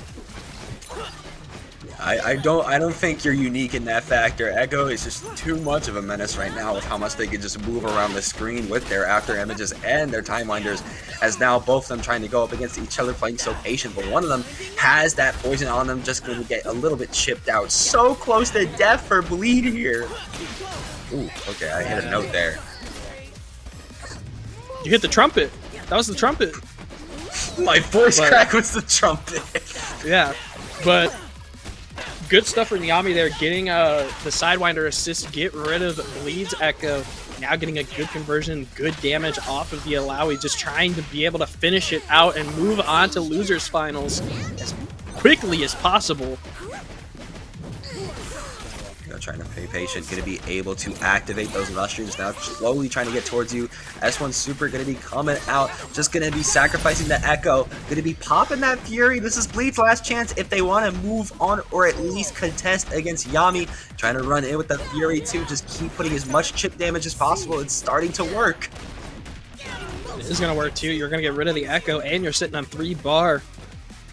I don't think you're unique in that factor. Echo is just too much of a menace right now with how much they can just move around the screen with their after images and their time winders, as now both of them trying to go up against each other playing so patient, but one of them has that poison on them, just going to get a little bit chipped out. So close to death for Bleed here. Ooh, okay, I hit a note there. You hit the trumpet. That was the trumpet. My voice crack was the trumpet. Yeah, but good stuff from Yami there, getting the Sidewinder assist, get rid of Bleed's Echo. Now getting a good conversion, good damage off of the Alawi, just trying to be able to finish it out and move on to losers finals as quickly as possible. Trying to play patient, going to be able to activate those mushrooms now, slowly trying to get towards you. S1 Super going to be coming out, just going to be sacrificing the Echo, going to be popping that Fury. This is Bleed's last chance if they want to move on or at least contest against Yami. Trying to run in with the Fury too, just keep putting as much chip damage as possible. It's starting to work. It is going to work too. You're going to get rid of the Echo, and you're sitting on 3 bar.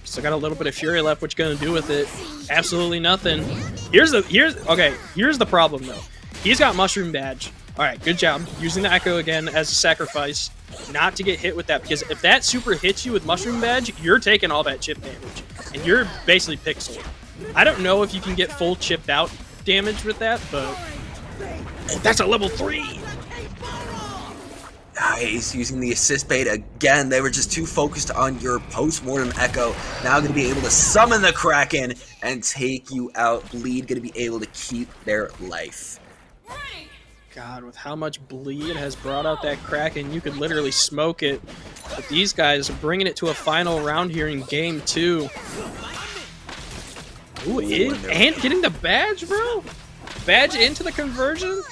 Still got a little bit of Fury left. What you going to do with it? Absolutely nothing. Here's the problem though. He's got Mushroom Badge. All right, good job using the Echo again as a sacrifice, not to get hit with that, because if that super hits you with Mushroom Badge, you're taking all that chip damage, and you're basically pixel. I don't know if you can get full chipped out damage with that, but that's a level 3. Nice, using the assist bait again. They were just too focused on your post-mortem Echo. Now going to be able to summon the Kraken and take you out. Bleed going to be able to keep their life. God, with how much Bleed has brought out that Kraken, you could literally smoke it. But these guys are bringing it to a final round here in game 2. Ooh, and getting the badge, bro? Badge into the conversion?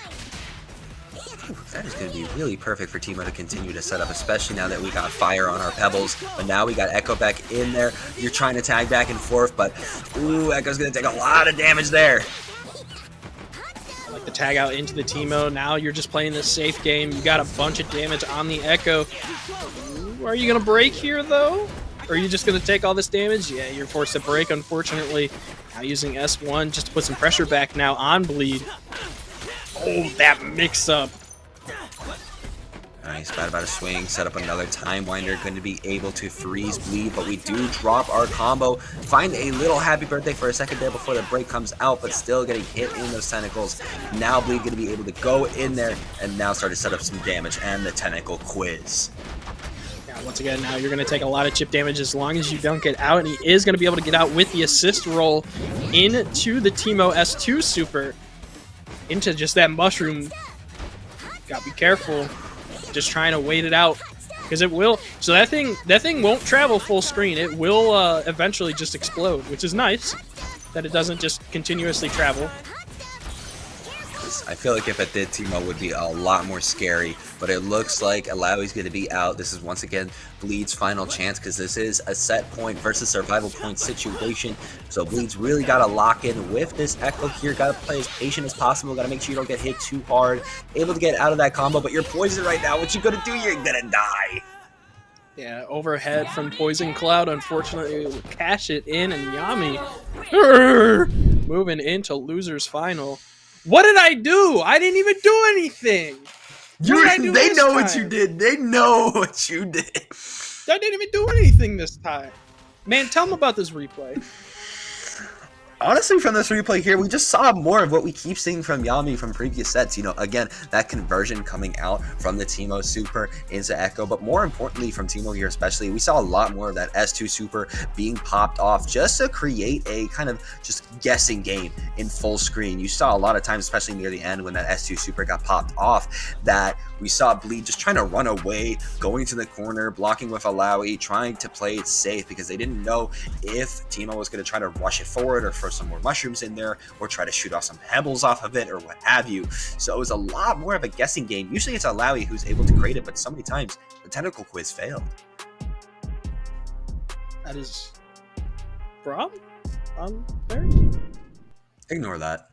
That is going to be really perfect for Teemo to continue to set up, especially now that we got fire on our pebbles. But now we got Echo back in there. You're trying to tag back and forth, but ooh, Echo's going to take a lot of damage there. I like the tag out into the Teemo. Now you're just playing this safe game. You got a bunch of damage on the Echo. Ooh, are you going to break here, though? Or are you just going to take all this damage? Yeah, you're forced to break, unfortunately. Now using S1 just to put some pressure back now on Bleed. Oh, that mix-up. Nice, bad about a swing, set up another Time Winder, going to be able to freeze Bleed, but we do drop our combo. Find a little happy birthday for a second there before the break comes out, but still getting hit in those tentacles. Now Bleed going to be able to go in there and now start to set up some damage and the tentacle quiz. Yeah, once again, now you're going to take a lot of chip damage as long as you don't get out, and he is going to be able to get out with the assist roll into the Teemo S2 super, into just that mushroom. Gotta be careful. Just trying to wait it out, because it will. So that thing won't travel full screen. It will eventually just explode, which is nice that it doesn't just continuously travel. I feel like if it did, Teemo would be a lot more scary, but it looks like Alawi's going to be out. This is once again Bleed's final chance, because this is a set point versus survival point situation. So Bleed's really got to lock in with this Echo here. Got to play as patient as possible. Got to make sure you don't get hit too hard. Able to get out of that combo, but you're poisoned right now. What you going to do? You're going to die. Yeah, overhead from Poison Cloud. Unfortunately, will cash it in, and Yami moving into losers final. What did I do? I didn't even do anything. They know what you did. They know what you did. I didn't even do anything this time. Man, tell them about this replay. Honestly, from this replay here, we just saw more of what we keep seeing from Yami from previous sets. You know, again, that conversion coming out from the Teemo super into Echo, but more importantly from Teemo here especially, we saw a lot more of that S2 super being popped off just to create a kind of just guessing game in full screen. You saw a lot of times, especially near the end when that S2 super got popped off, that we saw Bleed just trying to run away, going to the corner, blocking with Alawi, trying to play it safe because they didn't know if Teemo was going to try to rush it forward or throw some more mushrooms in there or try to shoot off some pebbles off of it or what have you. So it was a lot more of a guessing game. Usually it's Alawi who's able to create it, but so many times the tentacle quiz failed. That is Brom? There? Ignore that.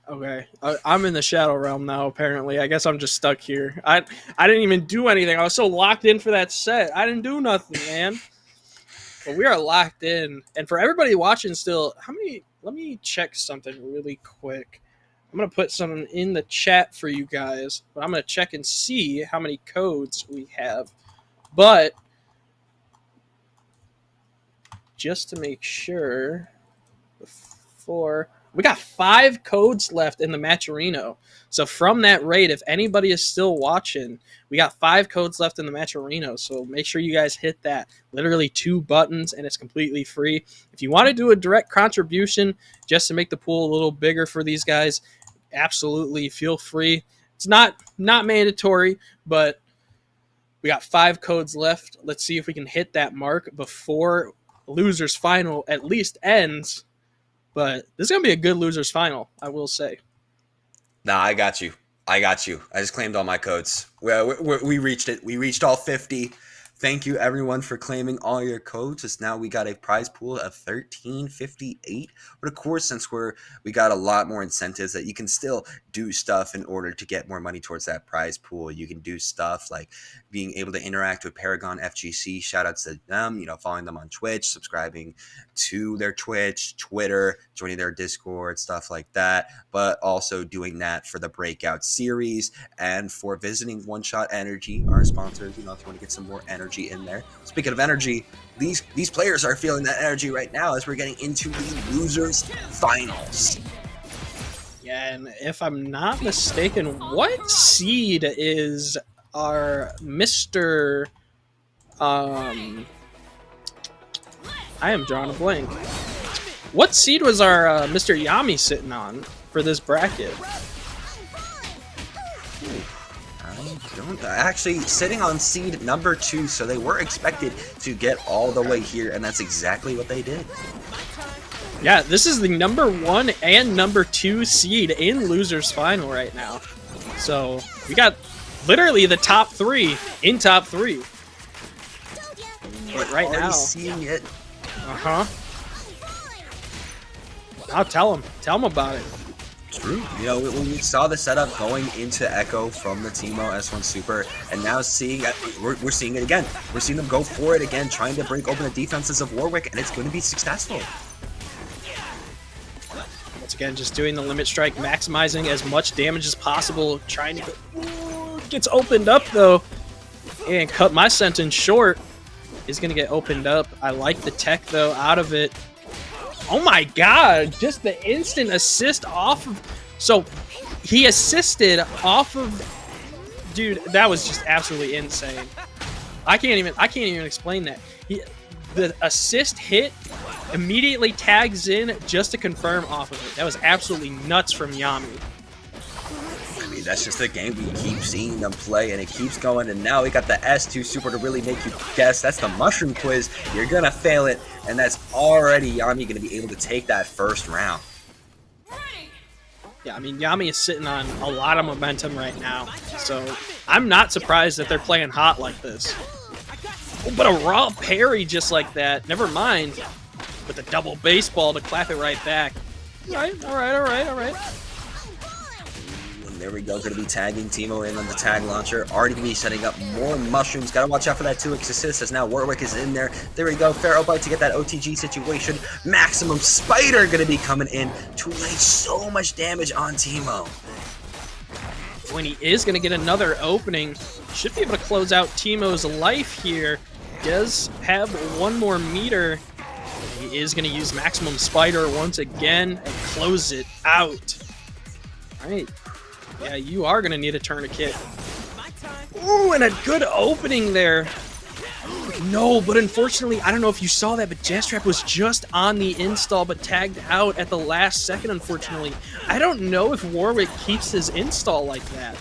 Okay, I'm in the Shadow Realm now, apparently. I guess I'm just stuck here. I didn't even do anything. I was so locked in for that set. I didn't do nothing, man. But we are locked in. And for everybody watching still, how many... Let me check something really quick. I'm going to put something in the chat for you guys. But I'm going to check and see how many codes we have. But just to make sure, before... We got 5 codes left in the Matcherino. So from that raid, if anybody is still watching, we got 5 codes left in the Matcherino. So make sure you guys hit that. Literally 2 buttons, and it's completely free. If you want to do a direct contribution just to make the pool a little bigger for these guys, absolutely feel free. It's not mandatory, but we got 5 codes left. Let's see if we can hit that mark before Losers Final at least ends. But this is going to be a good losers final, I will say. Nah, I got you. I just claimed all my codes. We reached it. We reached all 50. Thank you everyone for claiming all your codes. Just now we got a prize pool of 1358. But of course, since we got a lot more incentives that you can still do stuff in order to get more money towards that prize pool. You can do stuff like being able to interact with Paragon FGC. Shout outs to them, you know, following them on Twitch, subscribing to their Twitch, Twitter, joining their Discord, stuff like that. But also doing that for the Breakout series and for visiting One Shot Energy, our sponsors. You know, if you want to get some more energy in there. Speaking of energy, these players are feeling that energy right now as we're getting into the losers finals. Yeah, and if I'm not mistaken, what seed is our Mr. I am drawing a blank. What seed was our Mr. Yami sitting on for this bracket? Actually sitting on seed number 2, so they were expected to get all the way here, and that's exactly what they did. Yeah, this is the number 1 and number 2 seed in losers final right now. So we got literally the top 3 in top 3. But right now, seeing it. Now tell them about it. True. You know, when we saw the setup going into Echo from the Teemo S1 Super, and now seeing it, we're seeing it again. We're seeing them go for it again, trying to break open the defenses of Warwick, and it's going to be successful. Once again, just doing the limit strike, maximizing as much damage as possible, trying to gets opened up though, and cut my sentence short. Is going to get opened up. I like the tech though out of it. Oh my god, just the instant assist off of... So, he assisted off of... Dude, that was just absolutely insane. I can't even explain that. The assist hit, immediately tags in just to confirm off of it. That was absolutely nuts from Yami. I mean, that's just the game we keep seeing them play, and it keeps going, and now we got the S2 Super to really make you guess. That's the Mushroom Quiz. You're gonna fail it, and that's already Yami gonna be able to take that first round. Yeah, I mean, Yami is sitting on a lot of momentum right now, so I'm not surprised that they're playing hot like this. Oh, but a raw parry just like that. Never mind. With the double baseball to clap it right back. All right. There we go, going to be tagging Teemo in on the tag launcher. Already going to be setting up more mushrooms. Got to watch out for that 2x assist as now Warwick is in there. There we go, Pharaoh Bite to get that OTG situation. Maximum Spider going to be coming in to lay so much damage on Teemo. When he is going to get another opening, should be able to close out Teemo's life here. Does have one more meter. He is going to use Maximum Spider once again and close it out. All right. Yeah, you are going to need a tourniquet. Ooh, and a good opening there. No, but unfortunately, I don't know if you saw that, but Jazztrap was just on the install, but tagged out at the last second, unfortunately. I don't know if Warwick keeps his install like that.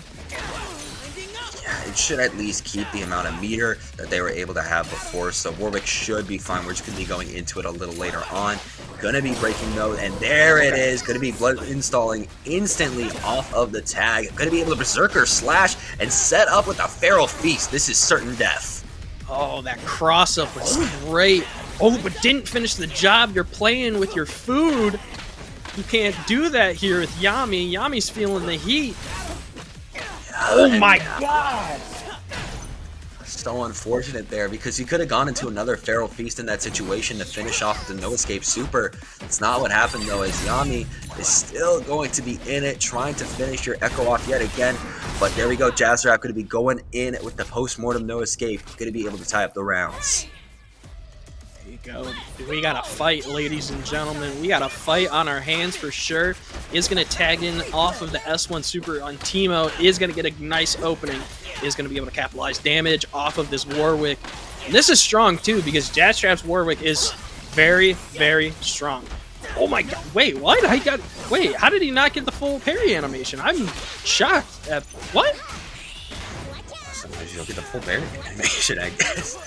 Yeah, it should at least keep the amount of meter that they were able to have before, so Warwick should be fine. We're just going to be going into it a little later on. Gonna be breaking node, and there it is. Gonna be blood installing instantly off of the tag. Gonna be able to Berserker Slash and set up with a Feral Feast. This is certain death. Oh, that cross-up was great. Oh, but didn't finish the job. You're playing with your food. You can't do that here with Yami. Yami's feeling the heat. Oh my god! So unfortunate there, because he could have gone into another Feral Feast in that situation to finish off the No Escape Super. It's not what happened though, as Yami is still going to be in it, trying to finish your Echo off yet again. But there we go, Jazzrap going to be going in with the post-mortem No Escape, going to be able to tie up the rounds. There you go. We got a fight, ladies and gentlemen. We got a fight on our hands for sure. Is going to tag in off of the S1 Super on Teemo. Is going to get a nice opening. Is going to be able to capitalize damage off of this Warwick. And this is strong too, because Jazztrap's Warwick is very, very strong. Oh my god, wait, what? Wait, how did he not get the full parry animation? I'm shocked at, what? Sometimes you don't get the full parry animation, I guess.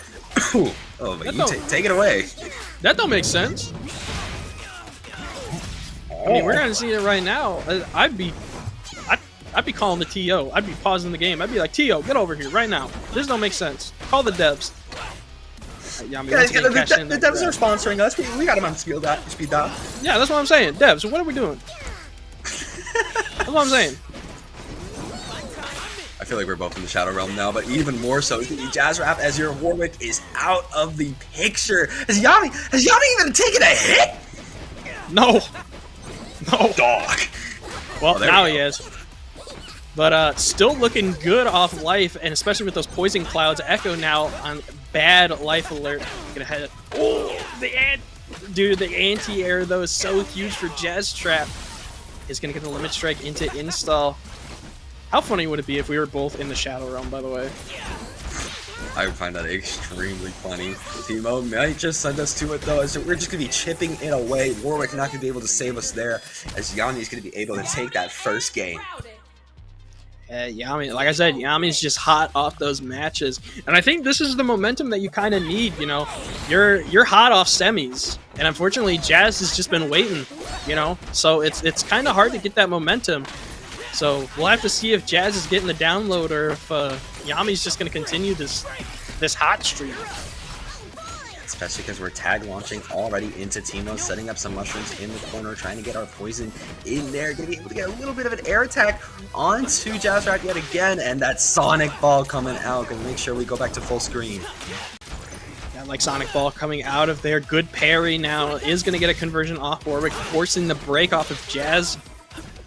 Oh, but you take it away. That don't make sense. I mean, we're gonna see it right now. I'd be calling the TO. I'd be pausing the game. I'd be like, TO, get over here right now. This don't make sense. Call the devs. Yami Guys, once again cashing in the that devs are grab. sponsoring us. We got them on speed dial. Yeah, that's what I'm saying. Devs, what are we doing? That's what I'm saying. I feel like we're both in the Shadow Realm now, but even more so, it's gonna be Jazz Rap as your Warwick is out of the picture. Has Yami even taken a hit? No. No. Dog. Well, there now we he go. is. But still looking good off life, and especially with those poison clouds. Echo now on bad life alert. Gonna head. Oh, the anti-air though is so huge for Jazz Trap. Is gonna get the limit strike into install. How funny would it be if we were both in the Shadow Realm, by the way? I would find that extremely funny. Timo might just send us to it though, as we're just gonna be chipping it away. Warwick not gonna be able to save us there, as Yami's gonna be able to take that first game. Yami, like I said, Yami's just hot off those matches, and I think this is the momentum that you kind of need. You know, you're hot off semis, and unfortunately, Jazz has just been waiting. You know, so it's kind of hard to get that momentum. So we'll have to see if Jazz is getting the download, or if Yami's just going to continue this hot streak. Especially because we're tag launching already into Timo, setting up some mushrooms in the corner, trying to get our poison in there. Gonna be able to get a little bit of an air attack onto Jazzrat yet again, and that Sonic Ball coming out. Gonna make sure we go back to full screen. Yeah, like Sonic Ball coming out of there. Good parry now. Is going to get a conversion off Warwick, forcing the break off of Jazz.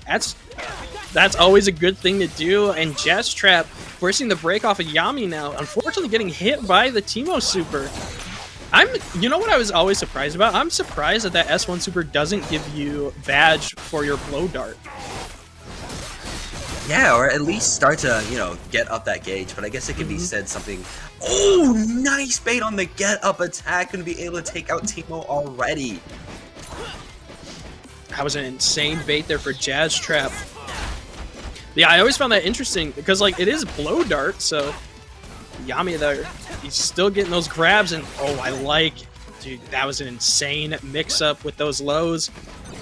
That's always a good thing to do, and Jazz Trap forcing the break off of Yami now. Unfortunately getting hit by the Timo Super. You know what I was always surprised about? I'm surprised that S1 Super doesn't give you badge for your blow dart. Yeah, or at least start to, you know, get up that gauge. But I guess it could be said something. Oh, nice bait on the get up attack. Gonna be able to take out Timo already. That was an insane bait there for Jazz Trap. Yeah, I always found that interesting because, like, it is blow dart, so Yami there, he's still getting those grabs, and oh, dude, that was an insane mix-up with those lows.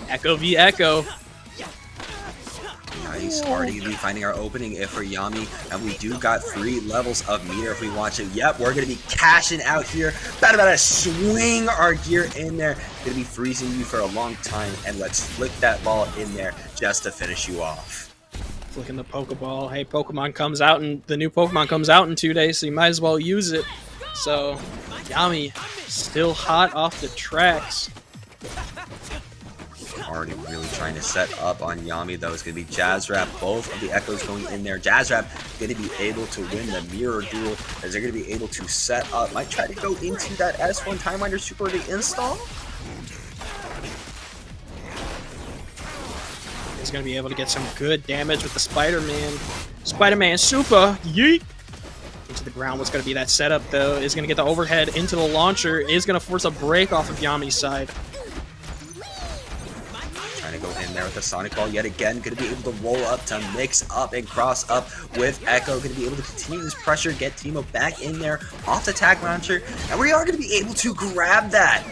Echo v Echo. Nice, already be finding our opening for Yami, and we do got 3 levels of meter if we watch it. Yep, we're gonna be cashing out here. About to swing our gear in there. Gonna be freezing you for a long time, and let's flick that ball in there just to finish you off. Flicking the Pokeball. Hey, Pokemon comes out, and the new Pokemon comes out in 2 days, so you might as well use it. So, Yami still hot off the tracks. Already really trying to set up on Yami though. It's going to be Jazzrap. Both of the Echoes going in there. Jazzrap going to be able to win the mirror duel, as they're going to be able to set up. Might try to go into that S1 Time Miner Super to install. He's going to be able to get some good damage with the Spider-Man. Spider-Man Super. Yeet! Into the ground. What's going to be that setup though is going to get the overhead into the launcher. Is going to force a break off of Yami's side. Trying to go in there with the Sonic Ball yet again. Going to be able to roll up to mix up and cross up with Echo. Going to be able to continue this pressure, get Timo back in there off the tag launcher, and we are going to be able to grab that.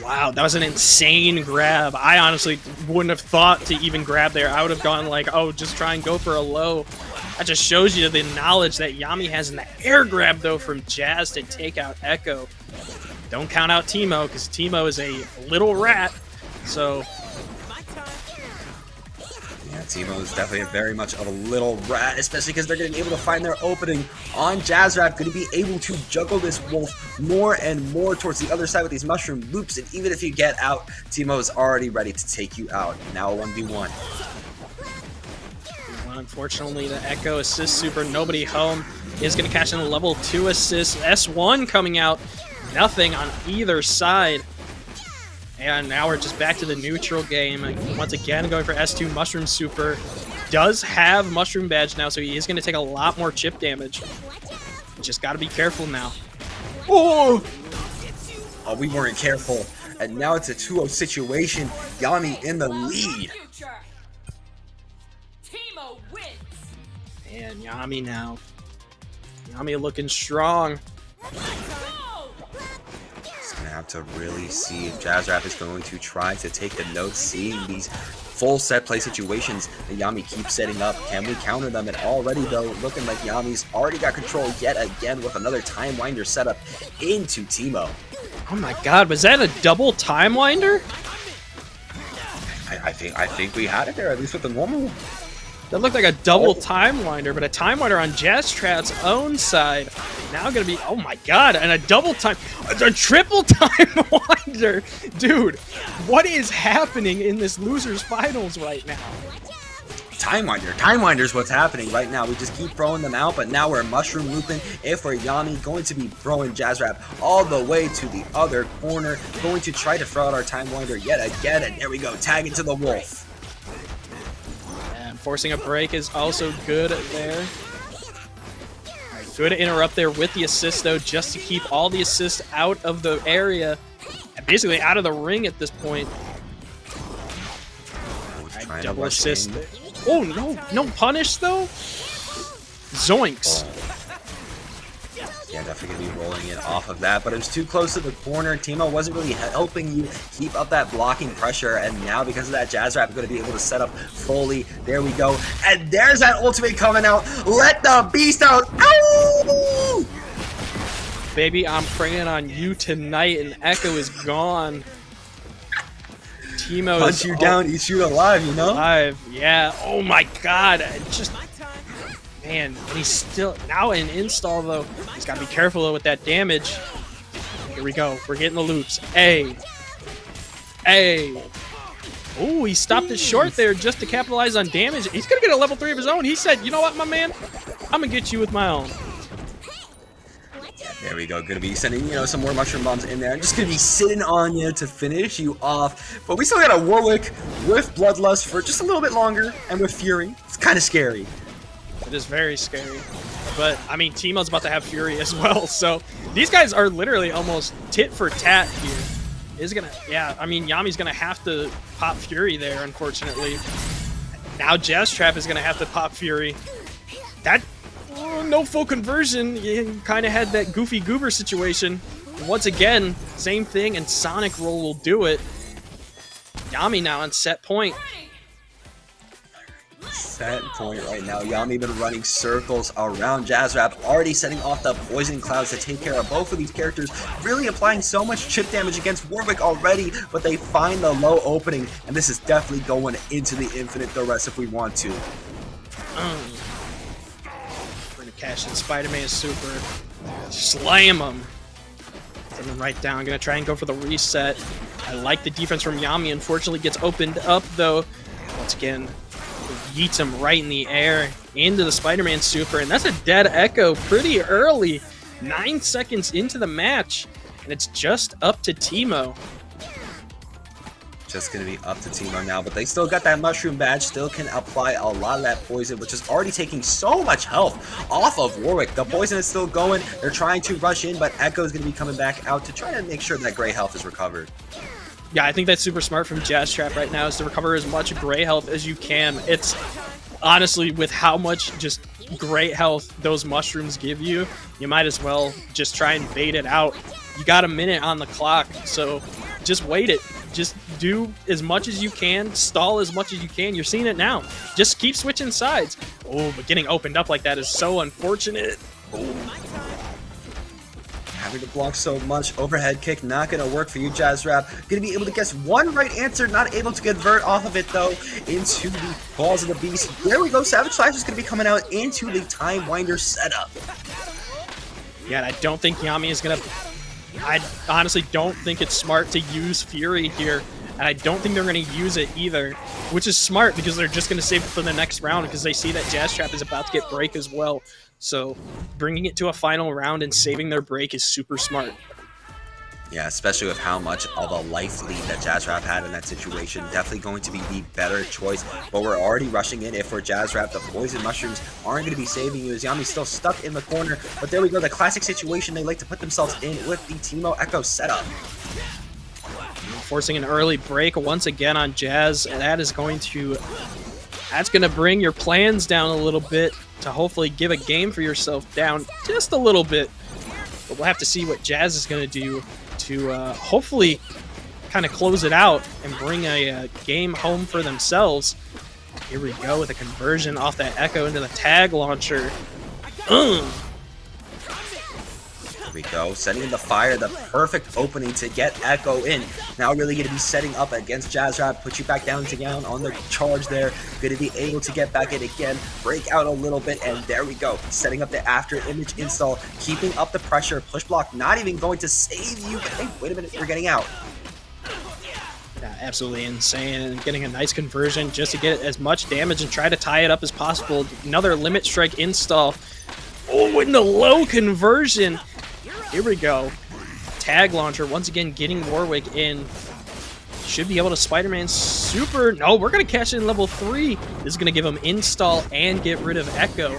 Wow, that was an insane grab. I honestly wouldn't have thought to even grab there. I would have gone like, oh, just try and go for a low. That just shows you the knowledge that Yami has in the air grab, though, from Jazz to take out Echo. Don't count out Timo, because Timo is a little rat. So, yeah, Timo is definitely very much of a little rat, especially because they're going to be able to find their opening on Jazzrap. Going to be able to juggle this wolf more and more towards the other side with these mushroom loops, and even if you get out, Timo is already ready to take you out. Now a 1v1. Well, unfortunately, the Echo assist super, nobody home, is going to cash in a level 2 assist. S1 coming out, nothing on either side. And now we're just back to the neutral game. Once again, going for S2 Mushroom Super. Does have Mushroom Badge now, so he is going to take a lot more chip damage. Just got to be careful now. Oh, we weren't careful. And now it's a 2-0 situation. Yami in the lead. And Yami now. Yami looking strong. have to really see if Jazz Rap is going to try to take the notes, seeing these full set play situations that Yami keeps setting up. Can we counter them? And already, though, looking like Yami's already got control yet again with another Time Winder setup into Teemo. Oh my god, was that a double Time Winder? I think we had it there, at least with the normal one. That looked like a double Time Winder, but a Time Winder on Jazz Trap's own side. Now gonna be, oh my god, and a triple Time Winder! Dude, what is happening in this losers finals right now? Time Winder is what's happening right now. We just keep throwing them out, but now we're mushroom looping. If we're Yami, going to be throwing Jazz Rap all the way to the other corner, going to try to throw out our Time Winder yet again, and there we go, tag into the wolf. Forcing a break is also good there. Good interrupt there with the assist, though, just to keep all the assists out of the area and basically out of the ring at this point. Right, double assist. Oh, no punish, though? Zoinks. Yeah, definitely going to be rolling it off of that, but it was too close to the corner. Teemo wasn't really helping you keep up that blocking pressure, and now because of that, Jazz Rap going to be able to set up fully. There we go, and there's that ultimate coming out. Let the beast out. Ow! Baby, I'm praying on you tonight, and Echo is gone. Teemo punch you down, eat you alive, you know? Alive, yeah. Oh my god, just... Man, and he's still now in install though. He's got to be careful though with that damage. Here we go. We're getting the loops. A. Oh, he stopped it short there just to capitalize on damage. He's gonna get a level 3 of his own. He said, "You know what, my man? I'm gonna get you with my own." There we go. Gonna be sending, some more mushroom bombs in there. I'm just gonna be sitting on you to finish you off. But we still got a Warwick with Bloodlust for just a little bit longer, and with Fury. It's kind of scary. It is very scary. But, I mean, Teemo's about to have Fury as well, so these guys are literally almost tit for tat here. Yami's gonna have to pop Fury there, unfortunately. Now Jazz Trap is gonna have to pop Fury. That, no full conversion. You kind of had that Goofy Goober situation. Once again, same thing, and Sonic Roll will do it. Yami now on set point. Set point right now. Yami been running circles around Jazz Rap, already setting off the poison clouds to take care of both of these characters, really applying so much chip damage against Warwick already, but they find the low opening, and this is definitely going into the infinite duress if we want to. We're gonna cash in Spider-Man Super. Slam him. Put him right down. Gonna try and go for the reset. I like the defense from Yami. Unfortunately gets opened up though. Once again, yeets him right in the air into the Spider-Man Super, and that's a dead Echo pretty early. 9 seconds into the match, and it's just up to Teemo. Just going to be up to Teemo now, but they still got that mushroom badge, still can apply a lot of that poison, which is already taking so much health off of Warwick. The poison is still going. They're trying to rush in, but Echo's going to be coming back out to try to make sure that gray health is recovered. Yeah, I think that's super smart from Jazz Trap right now, is to recover as much gray health as you can. It's honestly, with how much just great health those mushrooms give you, you might as well just try and bait it out. You got a minute on the clock, so just wait it. Just do as much as you can, stall as much as you can. You're seeing it now. Just keep switching sides. Oh, but getting opened up like that is so unfortunate. Having to block so much. Overhead kick not going to work for you, Jazz Rap. Going to be able to guess one right answer, not able to convert off of it, though, into the balls of the beast. There we go. Savage Slash is going to be coming out into the Time Winder setup. Yeah, and I don't think Yami is going to... I honestly don't think it's smart to use Fury here, and I don't think they're going to use it either, which is smart because they're just going to save it for the next round because they see that Jazz Trap is about to get break as well. So bringing it to a final round and saving their break is super smart. Yeah, especially with how much of a life lead that Jazz Rap had in that situation. Definitely going to be the better choice. But we're already rushing in. If we're Jazz Rap, the poison mushrooms aren't going to be saving you as Yami's still stuck in the corner. But there we go, the classic situation they like to put themselves in with the Teemo Echo setup. Forcing an early break once again on Jazz, and that's going to bring your plans down a little bit to hopefully give a game for yourself down just a little bit. But we'll have to see what Jazz is going to do to hopefully kind of close it out and bring a game home for themselves. Here we go with a conversion off that Echo into the tag launcher. Here we go, setting the fire, the perfect opening to get Echo in. Now really going to be setting up against Jazzrap, put you back down on the charge there. Going to be able to get back in again, break out a little bit, and there we go. Setting up the after image install, keeping up the pressure, push block, not even going to save you. But hey, wait a minute, you're getting out. Yeah, absolutely insane, and getting a nice conversion just to get as much damage and try to tie it up as possible. Another limit strike install. Oh, and the low conversion. Here we go. Tag launcher once again getting Warwick in. Should be able to Spider-Man super. No, we're going to catch it in level 3. This is going to give him install and get rid of Echo.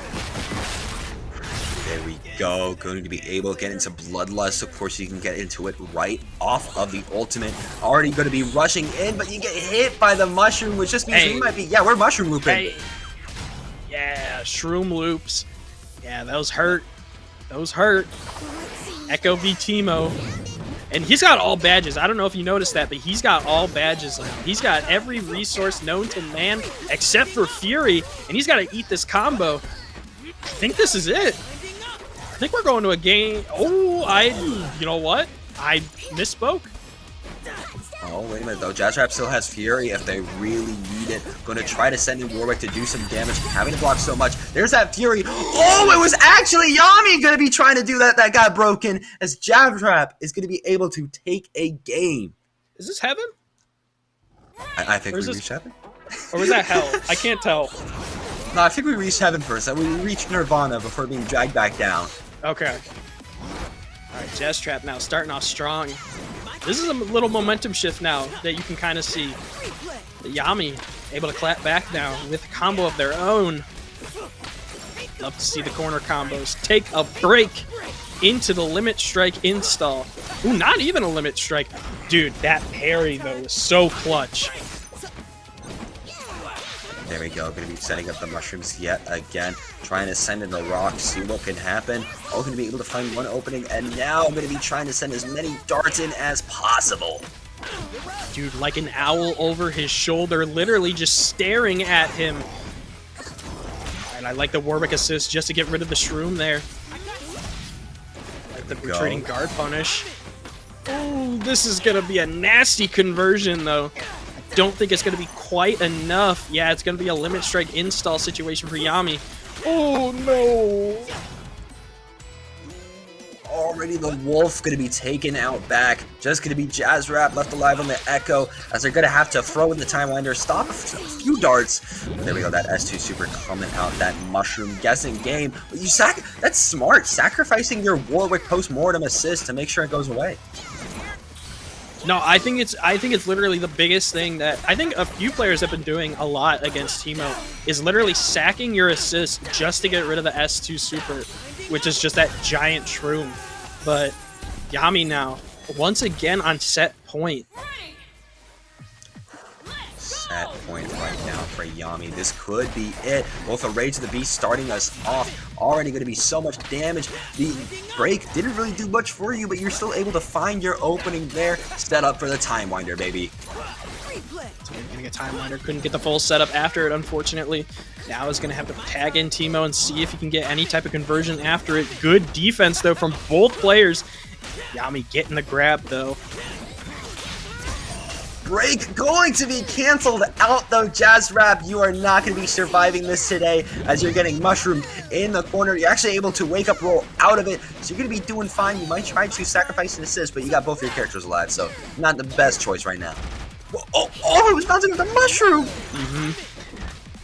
There we go. Going to be able to get into Bloodlust. Of course, you can get into it right off of the ultimate. Already going to be rushing in, but you get hit by the mushroom, which just means we might be... Yeah, we're mushroom looping. Hey. Yeah, shroom loops. Yeah, those hurt. Those hurt. Echo v Teemo. And he's got all badges. I don't know if you noticed that, but he's got all badges. He's got every resource known to man except for Fury, and he's got to eat this combo. I think this is it. I think we're going to a game. Oh, you know what? I misspoke. Oh, wait a minute, though. Jazzrap still has Fury if they really need it. Going to try to send in Warwick to do some damage. Having to block so much. There's that Fury. Oh, it was actually Yami going to be trying to do that. That got broken as Jazzrap is going to be able to take a game. Is this heaven? I think we reached heaven. Or was that hell? I can't tell. No, I think we reached heaven first. We reached Nirvana before being dragged back down. Okay. All right, Jazztrap now starting off strong. This is a little momentum shift now that you can kind of see. Yami able to clap back now with a combo of their own. Love to see the corner combos. Take a break into the limit strike install. Ooh, not even a limit strike. Dude, that parry, though, was so clutch. There we go. Going to be setting up the mushrooms yet again. Trying to send in the rock, see what can happen. Oh, going to be able to find one opening. And now I'm going to be trying to send as many darts in as possible. Dude, like an owl over his shoulder, literally just staring at him. And I like the Warwick assist just to get rid of the shroom there. Like the retreating guard punish. Oh, this is going to be a nasty conversion, though. Don't think it's going to be quite enough. Yeah, it's going to be a limit strike install situation for Yami. Oh, no. Already the Wolf going to be taken out back. Just going to be Jazzrap left alive on the Echo as they're going to have to throw in the Time Winder, stop a few darts. There we go, that S2 super coming out, that mushroom guessing game. But that's smart, sacrificing your Warwick post-mortem assist to make sure it goes away. No, I think it's literally the biggest thing that I think a few players have been doing a lot against Teemo is literally sacking your assist just to get rid of the S2 super, which is just that giant shroom. But Yami now, once again on set point. Set point right now for Yami. This could be it. Both a Rage of the Beast starting us off. Already going to be so much damage. The break didn't really do much for you, but you're still able to find your opening there. Set up for the Time Winder, baby. So we're getting a Time Winder. Couldn't get the full setup after it, unfortunately. Now is going to have to tag in Teemo and see if he can get any type of conversion after it. Good defense, though, from both players. Yami getting the grab, though. Break going to be canceled out though. Jazzrap, you are not going to be surviving this today as you're getting mushroomed in the corner. You're actually able to wake up roll out of it, so you're going to be doing fine. You might try to sacrifice an assist, but you got both your characters alive, so not the best choice right now. Oh, it was bouncing with the mushroom!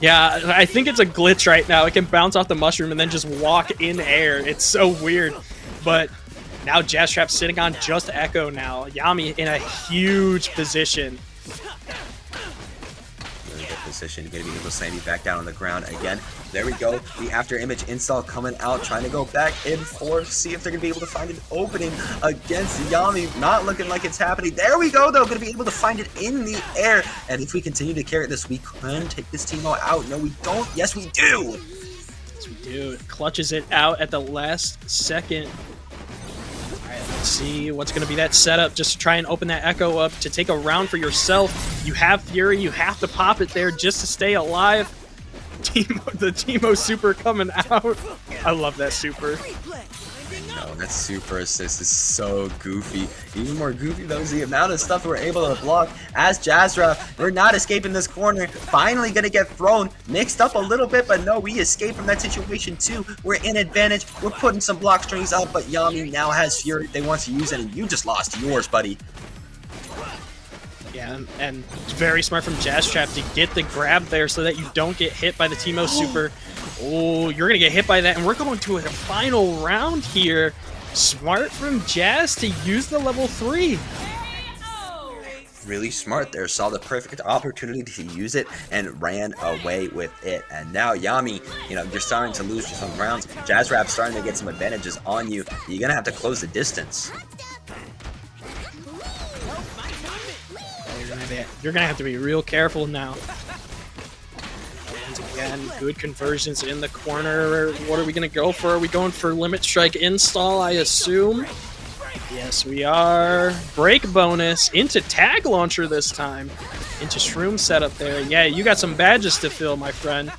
Yeah, I think it's a glitch right now. It can bounce off the mushroom and then just walk in air. It's so weird, but now Jazztrap's sitting on just Echo now. Yami in a huge position. Really good position. Going to be able to slam you back down on the ground again. There we go. The after image install coming out. Trying to go back in for, see if they're going to be able to find an opening against Yami. Not looking like it's happening. There we go, though. Going to be able to find it in the air. And if we continue to carry this, we can take this Teemo out. No, we don't. Yes, we do. Yes, we do. It clutches it out at the last second. Let's see what's going to be that setup just to try and open that Echo up to take a round for yourself. You have Fury. You have to pop it there just to stay alive. The Teemo super coming out. I love that super. No, that super assist is so goofy. Even more goofy though is the amount of stuff we're able to block as Jazzra. We're not escaping this corner. Finally gonna get thrown. Mixed up a little bit, but no, we escape from that situation too. We're in advantage. We're putting some block strings up, but Yami now has Fury. They want to use it, and you just lost yours, buddy. Yeah, and it's very smart from Jazz Trap to get the grab there so that you don't get hit by the Teemo super. Oh, you're going to get hit by that, and we're going to a final round here. Smart from Jazz to use the level 3. Really smart there. Saw the perfect opportunity to use it and ran away with it. And now Yami, you know, you're starting to lose some rounds. Jazz Rap's starting to get some advantages on you. You're going to have to close the distance. You're going to have to be real careful now. And again, good conversions in the corner. What are we going to go for? Are we going for Limit Strike install, I assume? Yes, we are. Break bonus into Tag Launcher this time. Into Shroom setup there. Yeah, you got some badges to fill, my friend.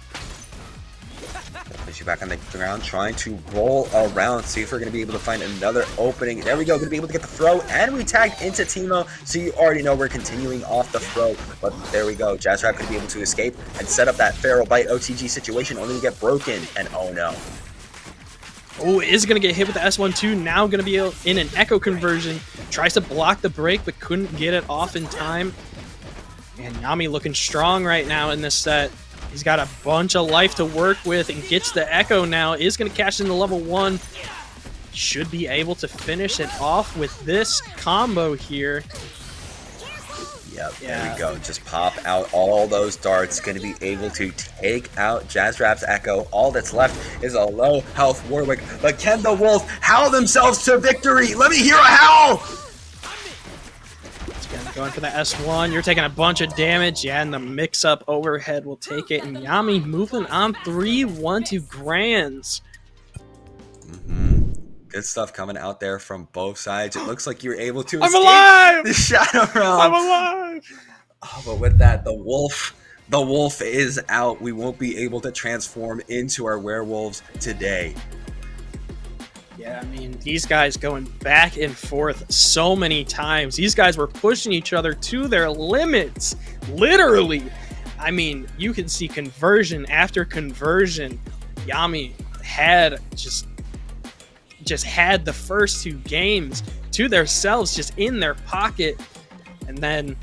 Put you back on the ground, trying to roll around, see if we're going to be able to find another opening. There we go, going to be able to get the throw, and we tagged into Teemo, so you already know we're continuing off the throw. But there we go, Jazz Rap going to be able to escape and set up that Feral Bite OTG situation, only to get broken, and oh no. Oh, is going to get hit with the S1-2. Now going to be in an Echo conversion. Tries to block the break, but couldn't get it off in time. And Yami looking strong right now in this set. He's got a bunch of life to work with and gets the Echo now. Is going to cash into level 1. Should be able to finish it off with this combo here. Yep, there we go. Just pop out all those darts. Going to be able to take out Jazz Rap's Echo. All that's left is a low health Warwick. But can the Wolf howl themselves to victory? Let me hear a howl! Going for the S1. You're taking a bunch of damage. Yeah, and the mix-up overhead will take it. And Yami moving on 3-1 to Grands. Good stuff coming out there from both sides. It looks like you're able to I'm alive! the Shadow Realm. I'm alive! Oh, but with that, the wolf is out. We won't be able to transform into our werewolves today. Yeah, I mean, these guys going back and forth so many times. These guys were pushing each other to their limits, literally. I mean, you can see conversion after conversion. Yami had just had the first 2 games to themselves, just in their pocket. And then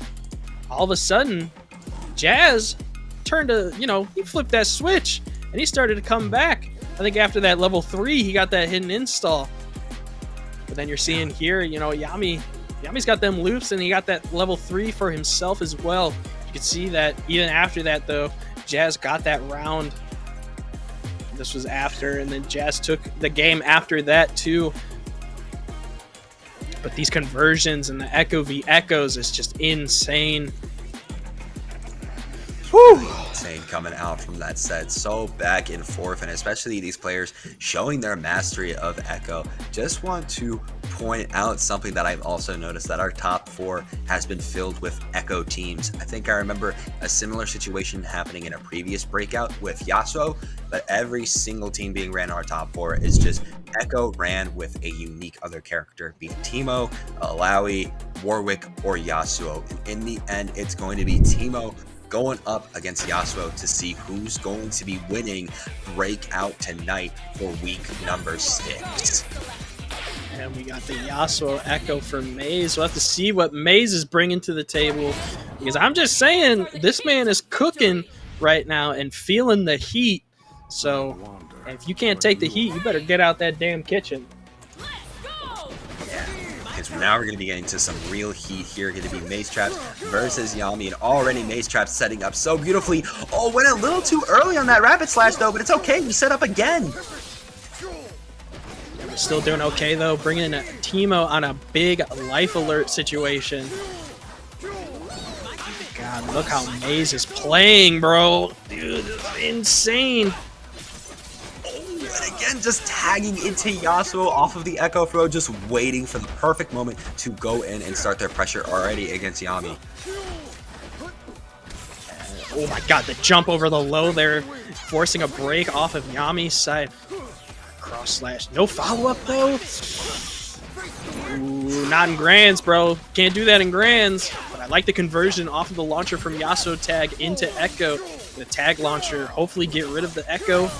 all of a sudden, Jazz turned to, he flipped that switch and he started to come back. I think after that level 3, he got that hidden install. But then you're seeing here, Yami's got them loops, and he got that level 3 for himself as well. You can see that even after that, though, Jazz got that round. This was after, and then Jazz took the game after that, too. But these conversions and the Echo v Echoes is just insane. Whew. Insane coming out from that set, so back and forth, and especially these players showing their mastery of Echo. Just want to point out something that I've also noticed, that our top 4 has been filled with Echo teams. I think I remember a similar situation happening in a previous breakout with Yasuo, but every single team being ran our top 4 is just Echo ran with a unique other character, be it Teemo, Alawi, Warwick, or Yasuo. And in the end, it's going to be Teemo going up against Yasuo to see who's going to be winning Breakout tonight for week number 6. And we got the Yasuo Echo for Maze. We'll have to see what Maze is bringing to the table, because I'm just saying, this man is cooking right now and feeling the heat. So if you can't take the heat, you better get out that damn kitchen. Because now we're going to be getting to some real heat here. Going to be Maze Traps versus Yami, and already Maze Traps setting up so beautifully. Oh, went a little too early on that Rapid Slash, though, but it's okay. We set up again. Yeah, we're still doing okay, though. Bringing a Teemo on a big life alert situation. God, look how Maze is playing, bro. Dude, it's insane. And again, just tagging into Yasuo off of the Echo throw, just waiting for the perfect moment to go in and start their pressure already against Yami. Oh my god, the jump over the low there, forcing a break off of Yami's side. Cross slash. No follow-up, though. Ooh, not in Grands, bro. Can't do that in Grands. But I like the conversion off of the launcher from Yasuo tag into Echo. The tag launcher, hopefully get rid of the Echo.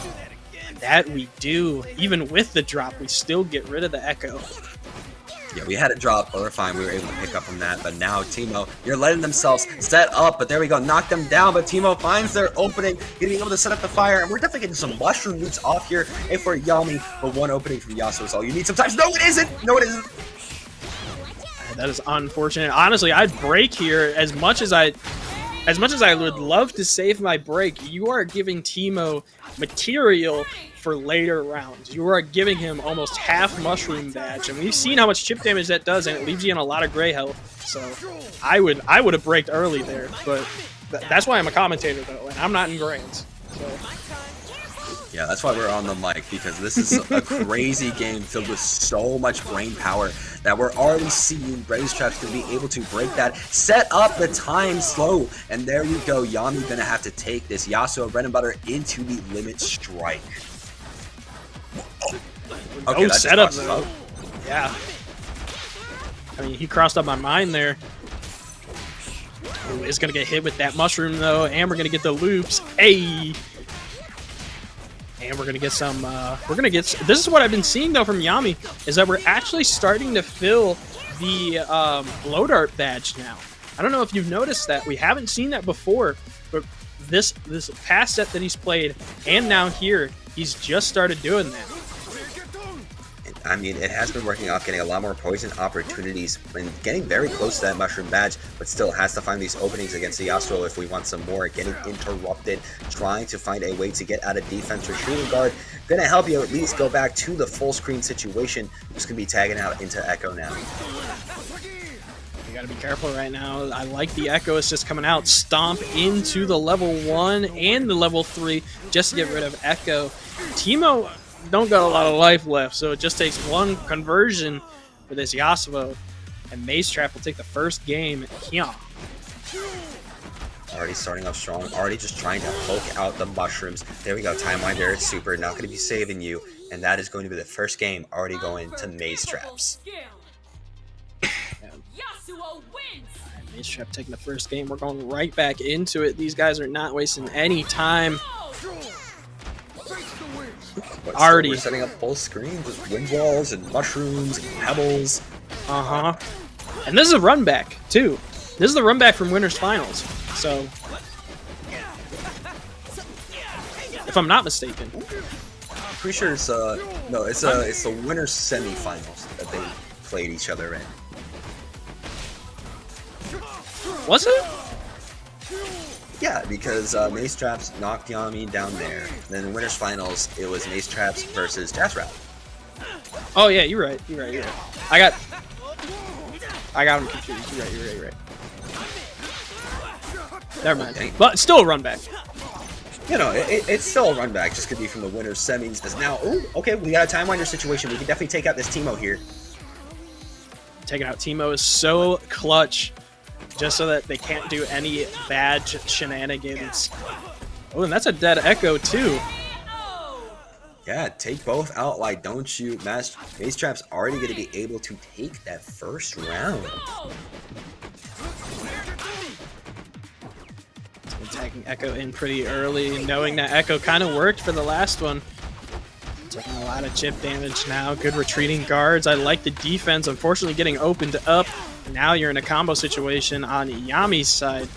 And that we do. Even with the drop, we still get rid of the Echo. Yeah, we had a drop, but we're fine. We were able to pick up from that. But now Teemo, you're letting themselves set up. But there we go, knock them down. But Teemo finds their opening, getting able to set up the fire. And we're definitely getting some mushroom roots off here. And for Yami, but one opening from Yasuo is all you need sometimes. No, it isn't. No, it isn't. That is unfortunate. Honestly, I'd break here as much as I would love to save my break. You are giving Teemo material for later rounds. You are giving him almost half mushroom badge, and we've seen how much chip damage that does, and it leaves you in a lot of gray health. So I would have braked early there, but that's why I'm a commentator though, and I'm not in grands. So. Yeah, that's why we're on the mic, because this is a crazy game filled with so much brain power that we're already seeing Braze Traps to be able to break that, set up the time slow, and there you go. Yami gonna have to take this Yasuo bread and butter into the limit strike. Okay, no setup though. Yeah. I mean, he crossed up my mind there. Ooh, is gonna get hit with that mushroom though, and we're gonna get the loops. Hey. And we're gonna get some. This is what I've been seeing though from Yami, is that we're actually starting to fill the blow dart badge now. I don't know if you've noticed that. We haven't seen that before, but this past set that he's played, and now here, he's just started doing that. I mean, it has been working off, getting a lot more poison opportunities and getting very close to that mushroom badge, but still has to find these openings against the Yasuo if we want some more. Getting interrupted, trying to find a way to get out of defense or shooting guard. Gonna help you at least go back to the full screen situation. Just gonna be tagging out into Echo now. You gotta be careful right now. I like the Echo assist coming out. Stomp into the level 1 and the level 3 just to get rid of Echo. Teemo don't got a lot of life left, so it just takes one conversion for this Yasuo, and Maze Trap will take the first game here. Already starting off strong, already just trying to poke out the mushrooms. There we go, Timeline there, it's super, not going to be saving you, and that is going to be the first game already going to Maze Traps. Maze Trap taking the first game, we're going right back into it. These guys are not wasting any time. But already we're setting up full screens with wind walls and mushrooms and pebbles. And this is a run back too. This is the run back from Winners Finals. So if I'm not mistaken. I'm pretty sure it's no, it's the Winners semifinals that they played each other in. Was it? Yeah, because Maze Traps knocked Yami down there. Then in the Winners Finals, it was Maze Traps versus Jazz Rap. Oh yeah, you're right. I got him confused. You're right. Never mind. Okay. But still a run back. You know, it's still a run back. Just could be from the Winners semis. As now, ooh, okay, we got a time winder situation. We can definitely take out this Teemo here. Taking out Teemo is so clutch. Just so that they can't do any bad shenanigans. Oh, and that's a dead Echo too. Yeah, take both out like don't you. Maze Trap's already going to be able to take that first round. Attacking Echo in pretty early, knowing that Echo kind of worked for the last one. Taking a lot of chip damage now. Good retreating guards. I like the defense. Unfortunately, getting opened up. Now you're in a combo situation on Yami's side.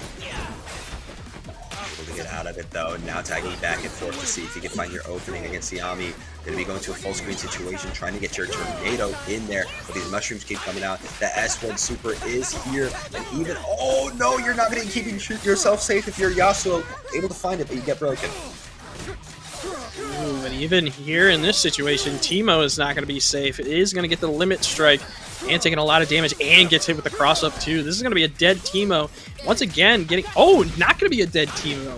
Able to get out of it though. Now tagging back and forth to see if you can find your opening against Yami. Going to be going to a full screen situation, trying to get your tornado in there. But these mushrooms keep coming out. The S1 super is here. And even, oh no, you're not going to keep yourself safe if you're Yasuo. Able to find it, but you get broken. Ooh, and even here in this situation, Teemo is not going to be safe. It is going to get the limit strike and taking a lot of damage and gets hit with the cross up too. This is going to be a dead Teemo. Once again, getting... Oh, not going to be a dead Teemo.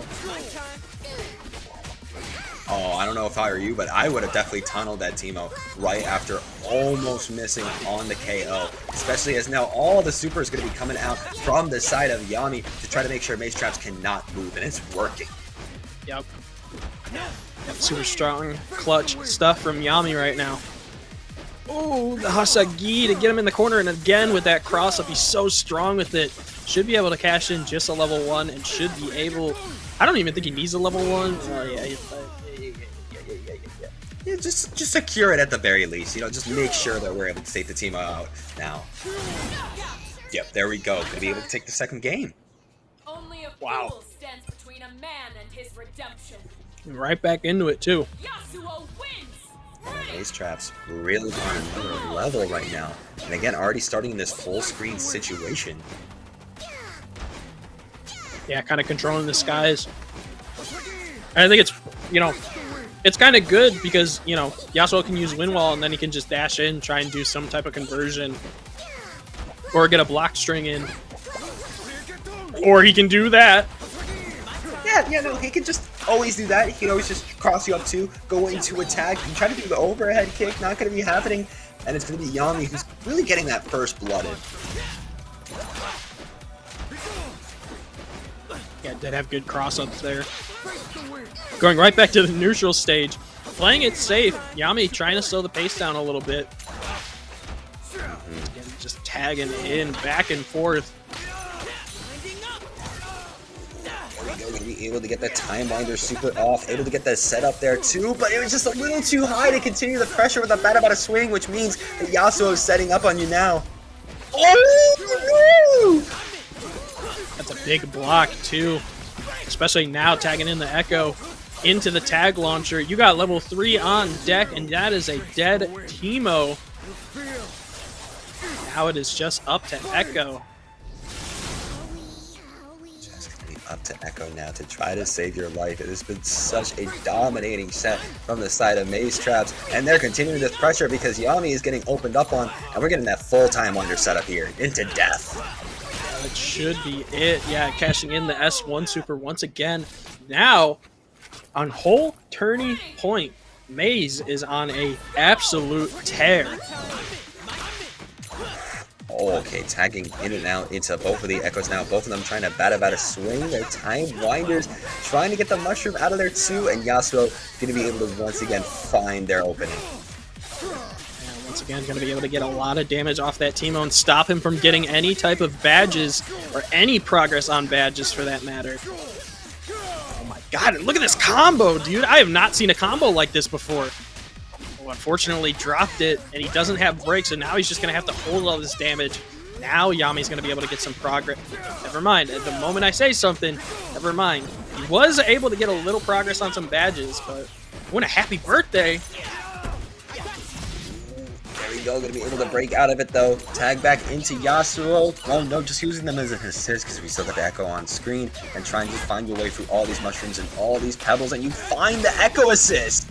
Oh, I don't know if I were you, but I would have definitely tunneled that Teemo right after almost missing on the KO. Especially as now all the super is going to be coming out from the side of Yami to try to make sure Maze Traps cannot move, and it's working. Yep. Super strong, clutch stuff from Yami right now. Oh, the Hasagi to get him in the corner, and again with that cross up, he's so strong with it. Should be able to cash in just a level 1, and should be able... I don't even think he needs a level 1. Oh, yeah. Yeah, just secure it at the very least. You know, just make sure that we're able to take the team out now. Yep, there we go. Gonna be able to take the second game. Only a Wow. fool stands between a man and his redemption. Right back into it, too. Yasuo wins. Maze Traps really on another level right now. And again, already starting in this full screen situation. Yeah, kind of controlling the skies. And I think it's, you know, it's kind of good because, you know, Yasuo can use Wind Wall and then he can just dash in, try and do some type of conversion. Or get a block string in. Or he can do that. Yeah, no, he can just always do that. He can always just cross you up too, go into attack, and try to do the overhead kick. Not going to be happening. And it's going to be Yami who's really getting that first blood in. Yeah, did have good cross-ups there. Going right back to the neutral stage. Playing it safe. Yami trying to slow the pace down a little bit. And just tagging in back and forth. There we go, gonna be able to get that Time Winder super off, able to get that set up there too, but it was just a little too high to continue the pressure with a bad about a swing, which means that Yasuo is setting up on you now. Oh! That's a big block too. Especially now tagging in the Echo into the tag launcher. You got level 3 on deck, and that is a dead Teemo. Now it is just up to Echo. Up to Echo now to try to save your life. It has been such a dominating set from the side of Maze Traps, and they're continuing this pressure because Yami is getting opened up on, and we're getting that full Time Winder setup here into death. That should be it. Yeah, cashing in the S1 super once again. Now, on whole turning point, Maze is on a absolute tear. Oh, okay, tagging in and out into both of the Echoes now. Both of them trying to bat about a swing. Their Time Winders trying to get the mushroom out of there too, and Yasuo going to be able to once again find their opening. And once again, going to be able to get a lot of damage off that Teemo and stop him from getting any type of badges or any progress on badges for that matter. Oh my god, look at this combo, dude. I have not seen a combo like this before. Unfortunately dropped it, and he doesn't have breaks, and now he's just going to have to hold all this damage. Now Yami's going to be able to get some progress. Never mind, at the moment I say something, never mind. He was able to get a little progress on some badges, but what a happy birthday. There we go, going to be able to break out of it though. Tag back into Yasuo. Oh no, just using them as an assist because we still got the Echo on screen, and trying to find your way through all these mushrooms and all these pebbles, and you find the Echo assist.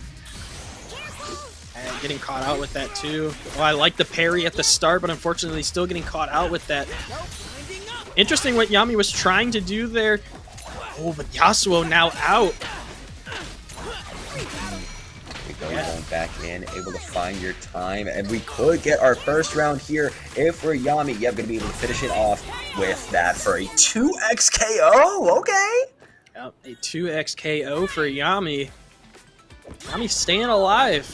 Getting caught out with that too. Well, I like the parry at the start, but unfortunately still getting caught out with that. Interesting what Yami was trying to do there. Oh, but Yasuo now out. We go going back in, able to find your time, and we could get our first round here if we're Yami. Yep, gonna be able to finish it off with that for a 2x KO. Okay. Yep, a 2x KO for Yami. Yami's staying alive.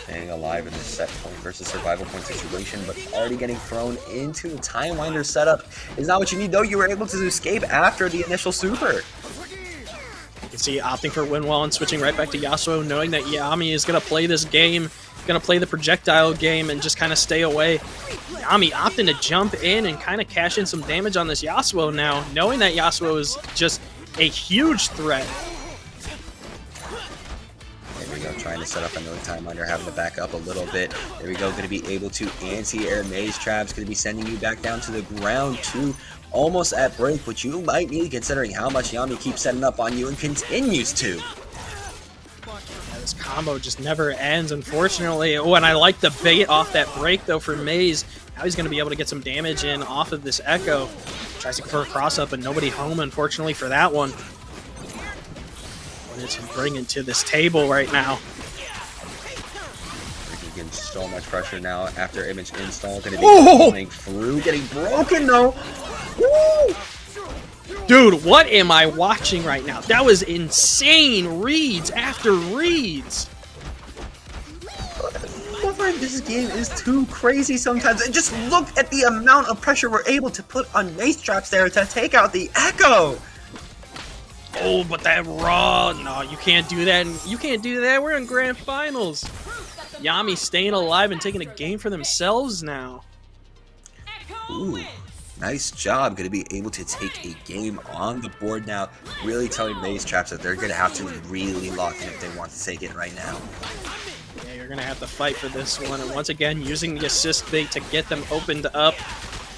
Staying alive in this set point versus survival point situation, but already getting thrown into the Time Winder setup is not what you need, though. You were able to escape after the initial super. You can see opting for Wind Wall and switching right back to Yasuo, knowing that Yami is going to play this game, going to play the projectile game and just kind of stay away. Yami opting to jump in and kind of cash in some damage on this Yasuo now, knowing that Yasuo is just a huge threat. There we go, trying to set up another Time Winder, having to back up a little bit. There we go, going to be able to anti-air Maze Traps, going to be sending you back down to the ground too, almost at break, which you might need considering how much Yami keeps setting up on you and continues to. Yeah, this combo just never ends, unfortunately. Oh, and I like the bait off that break though for Maze. Now he's going to be able to get some damage in off of this Echo. Tries to for a cross up, and nobody home, unfortunately, for that one. what it's bringing to this table right now. Getting so much pressure now after image install. Gonna be coming through, getting broken though. Woo! Dude, what am I watching right now? That was insane reads after reads. This game is too crazy sometimes. And just look at the amount of pressure we're able to put on Mace Traps there to take out the Echo. Oh, but that raw, no, you can't do that. You can't do that. We're in grand finals. Yami staying alive and taking a game for themselves now. Ooh, nice job. Going to be able to take a game on the board now. Really telling Maze Traps that they're going to have to really lock in if they want to take it right now. Yeah, you're going to have to fight for this one. And once again, using the assist bait to get them opened up.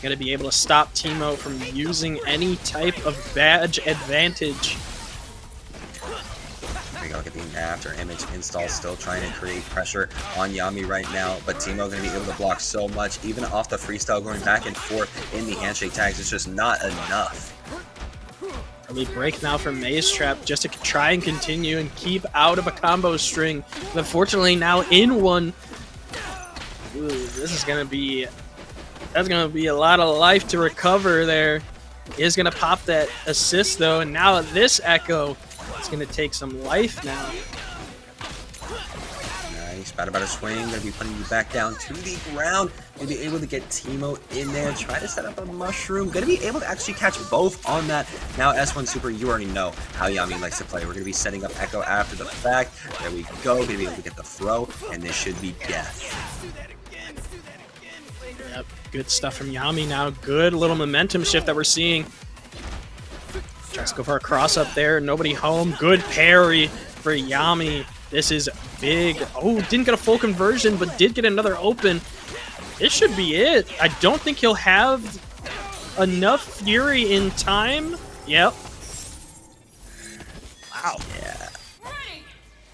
Going to be able to stop Teemo from using any type of badge advantage. We go, getting after image install, still trying to create pressure on Yami right now, but Teemo going to be able to block so much, even off the freestyle, going back and forth in the handshake tags. It's just not enough. Early break now from Maze Trap just to try and continue and keep out of a combo string. But unfortunately, now in one. Ooh, this is going to be. That's going to be a lot of life to recover there. He is going to pop that assist though, and now this Echo. It's going to take some life now. Nice. About to swing. Going to be putting you back down to the ground. Going to be able to get Teemo in there. Try to set up a mushroom. Going to be able to actually catch both on that. Now S1 Super, you already know how Yami likes to play. We're going to be setting up Echo after the fact. There we go. Going to be able to get the throw. And this should be death. Yep. Good stuff from Yami now. Good little momentum shift that we're seeing. Tries to go for a cross up there. Nobody home. Good parry for Yami. This is big. Oh, didn't get a full conversion, but did get another open. This should be it. I don't think he'll have enough Fury in time. Yep. Wow. Yeah.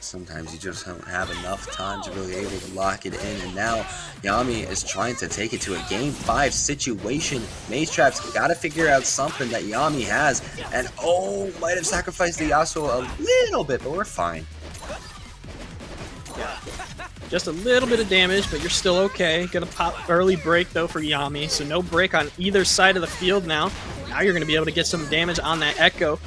Sometimes you just don't have enough time to really able to lock it in, and now Yami is trying to take it to a game 5 situation. Maze Trap's got to figure out something that Yami has, and oh, might have sacrificed the Yasuo a little bit, but we're fine. Yeah. Just a little bit of damage, but you're still okay. Gonna pop early break though for Yami, so no break on either side of the field now. Now you're gonna be able to get some damage on that Echo.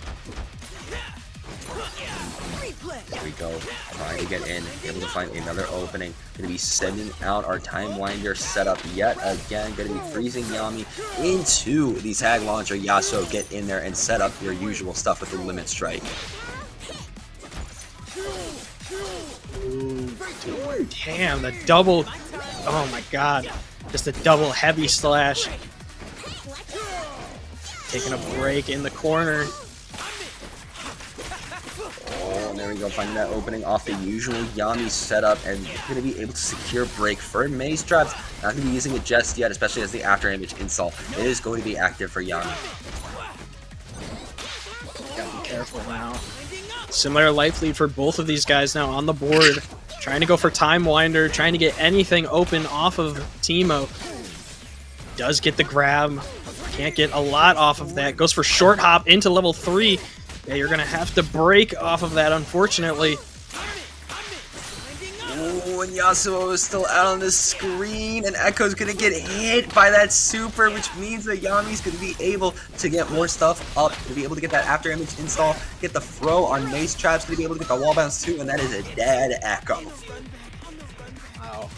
Here we go, trying to get in, able to find another opening. Going to be sending out our Time Winder setup yet again. Going to be freezing Yami into the tag launcher. Yasuo, get in there and set up your usual stuff with the Limit Strike. Ooh, damn, the double. Oh my god. Just a double heavy slash. Taking a break in the corner. And there we go, finding that opening off the usual Yami setup, and going to be able to secure break for Maze Traps. Not going to be using it just yet, especially as the after image install. It is going to be active for Yami. Gotta be careful now. Similar life lead for both of these guys now on the board. Trying to go for Time Winder, trying to get anything open off of Teemo. Does get the grab. Can't get a lot off of that. Goes for short hop into level 3. Yeah, you're going to have to break off of that, unfortunately. Ooh, and Yasuo is still out on the screen, and Echo's going to get hit by that super, which means that Yami's going to be able to get more stuff up, to be able to get that after image install, get the throw on Maze Traps, to be able to get the wall bounce too, and that is a dead Echo. Wow.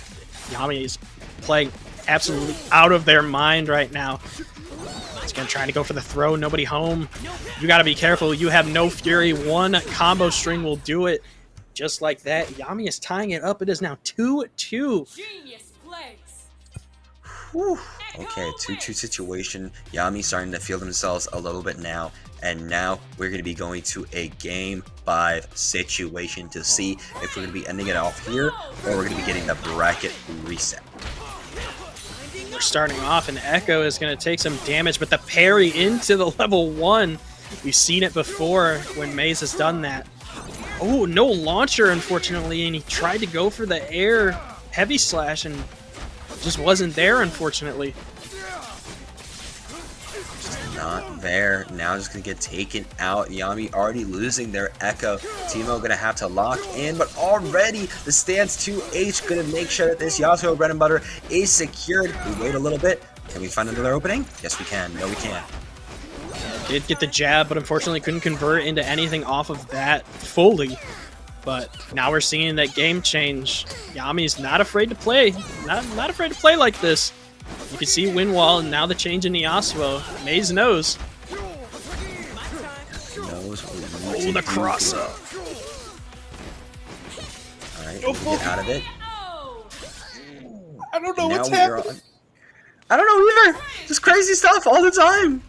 Yami is playing absolutely out of their mind right now. He's going to try to go for the throw. Nobody home. You got to be careful. You have no Fury. One combo string will do it. Just like that. Yami is tying it up. It is now 2-2. Whew. Okay, 2-2 situation. Yami starting to feel themselves a little bit now. And now we're going to be going to a game 5 situation to see if we're going to be ending it off here or we're going to be getting the bracket reset. We're starting off, and Echo is going to take some damage, but the parry into the level 1. We've seen it before when Maze has done that. Oh, no launcher, unfortunately, and he tried to go for the air heavy slash and just wasn't there, unfortunately. Just not there. Now just gonna get taken out. Yami already losing their Echo. Teemo gonna have to lock in, but already the stance 2H gonna make sure that this Yasuo bread and butter is secured. We wait a little bit. Can we find another opening? Yes, we can. No, we can't. Did get the jab, but unfortunately couldn't convert into anything off of that fully. But now we're seeing that game change. Yami's not afraid to play. Not afraid to play like this. You can see win wall, and now the change in the Yasuo. Maze knows. Oh, the cross up. Alright, get out of it. I don't know what's happening. I don't know either. Just crazy stuff all the time.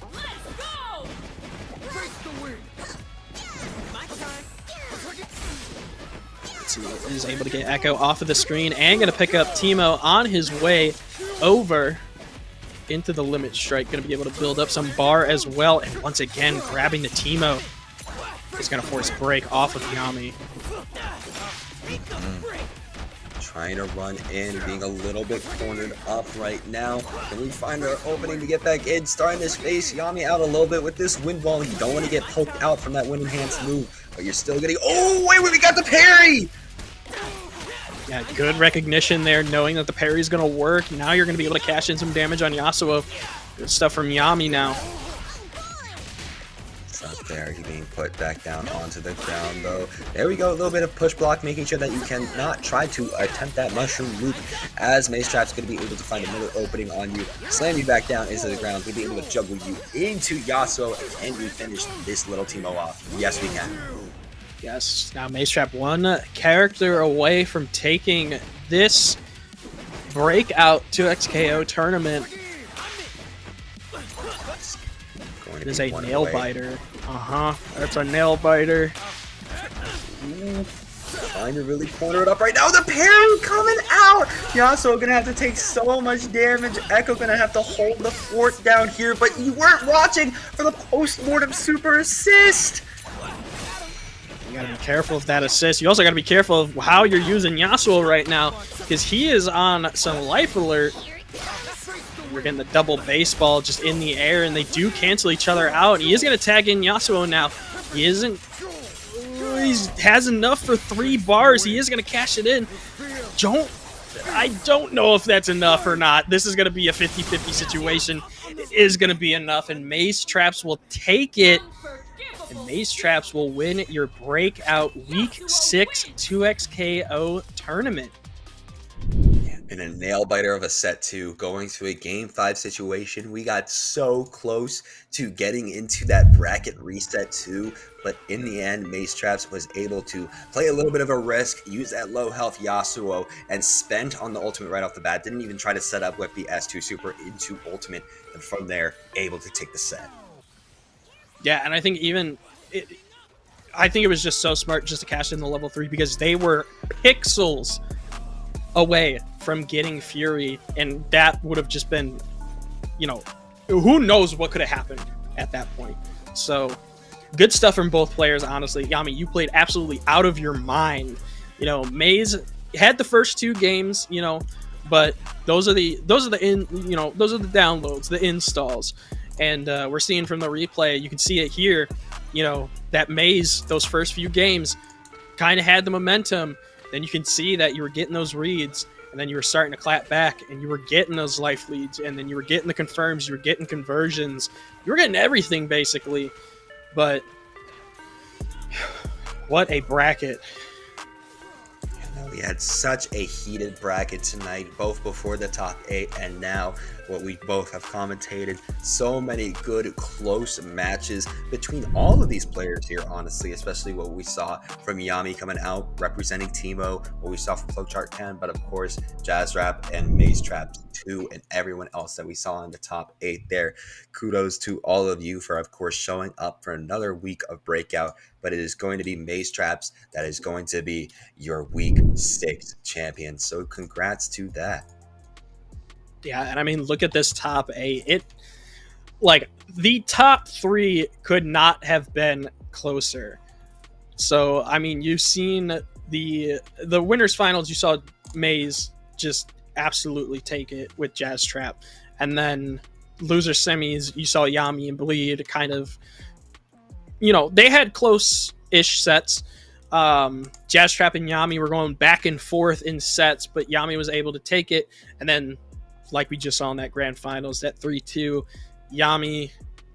Is able to get Echo off of the screen and going to pick up Teemo on his way over into the limit strike. Going to be able to build up some bar as well. And once again, grabbing the Teemo is going to force break off of Yami. Trying to run in, being a little bit cornered up right now. Can we find our opening to get back in? Starting to space Yami out a little bit with this wind wall. You don't want to get poked out from that wind enhanced move, but you're still getting. Oh, wait, we got the parry! Yeah, good recognition there, knowing that the parry is going to work. Now you're going to be able to cash in some damage on Yasuo. Good stuff from Yami now. It's not there. He's being put back down onto the ground, though. There we go. A little bit of push block, making sure that you cannot try to attempt that mushroom loop, as Maze Trap's going to be able to find another opening on you, slam you back down into the ground, to be able to juggle you into Yasuo, and we finish this little Teemo off. Yes, we can. Yes, now Maze Trap one character away from taking this Breakout 2XKO tournament. It is a nail biter. That's a nail biter. Trying to really corner it up right now. The parry coming out. Yasuo gonna have to take so much damage. Echo gonna have to hold the fort down here, but you weren't watching for the post-mortem super assist. You gotta be careful of that assist. You also gotta be careful of how you're using Yasuo right now, because he is on some life alert. We're getting the double baseball just in the air, and they do cancel each other out. He is gonna tag in Yasuo now. He isn't. He has enough for 3 bars. He is gonna cash it in. I don't know if that's enough or not. This is gonna be a 50-50 situation. It is gonna be enough, and Maze Traps will take it. And Maze Traps will win your Breakout Week 6 2XKO tournament. In a nail biter of a set 2, going to a game 5 situation, we got so close to getting into that bracket reset 2, but in the end, Maze Traps was able to play a little bit of a risk, use that low health Yasuo, and spent on the ultimate right off the bat. Didn't even try to set up with the S2 super into ultimate, and from there, able to take the set. Yeah, and I think I think it was just so smart just to cash in the level 3, because they were pixels away from getting Fury, and that would have just been, who knows what could have happened at that point. So good stuff from both players, honestly. Yami, you played absolutely out of your mind. Maze had the first 2 games, but those are the downloads, the installs. And we're seeing from the replay, you can see it here, that Maze, those first few games, kind of had the momentum. Then you can see that you were getting those reads, and then you were starting to clap back, and you were getting those life leads, and then you were getting the confirms, you were getting conversions, you were getting everything, basically. But what a bracket. We had such a heated bracket tonight, both before the top 8 and now what we both have commentated. So many good, close matches between all of these players here, honestly, especially what we saw from Yami coming out representing Teemo, what we saw from Flowchart 10, but of course, Jazz Rap and Maze Traps 2, and everyone else that we saw in the top 8 there. Kudos to all of you for, of course, showing up for another week of Breakout, but it is going to be Maze Traps that is going to be your Week 6 champion. So congrats to that. Yeah, and I mean, look at this top 8. The top 3 could not have been closer. So, I mean, you've seen the winners finals. You saw Maze just absolutely take it with Jazz Trap. And then loser semis, you saw Yami and Bleed kind of, they had close-ish sets. Jazz Trap and Yami were going back and forth in sets, but Yami was able to take it. And then, like we just saw in that grand finals, that 3-2, Yami,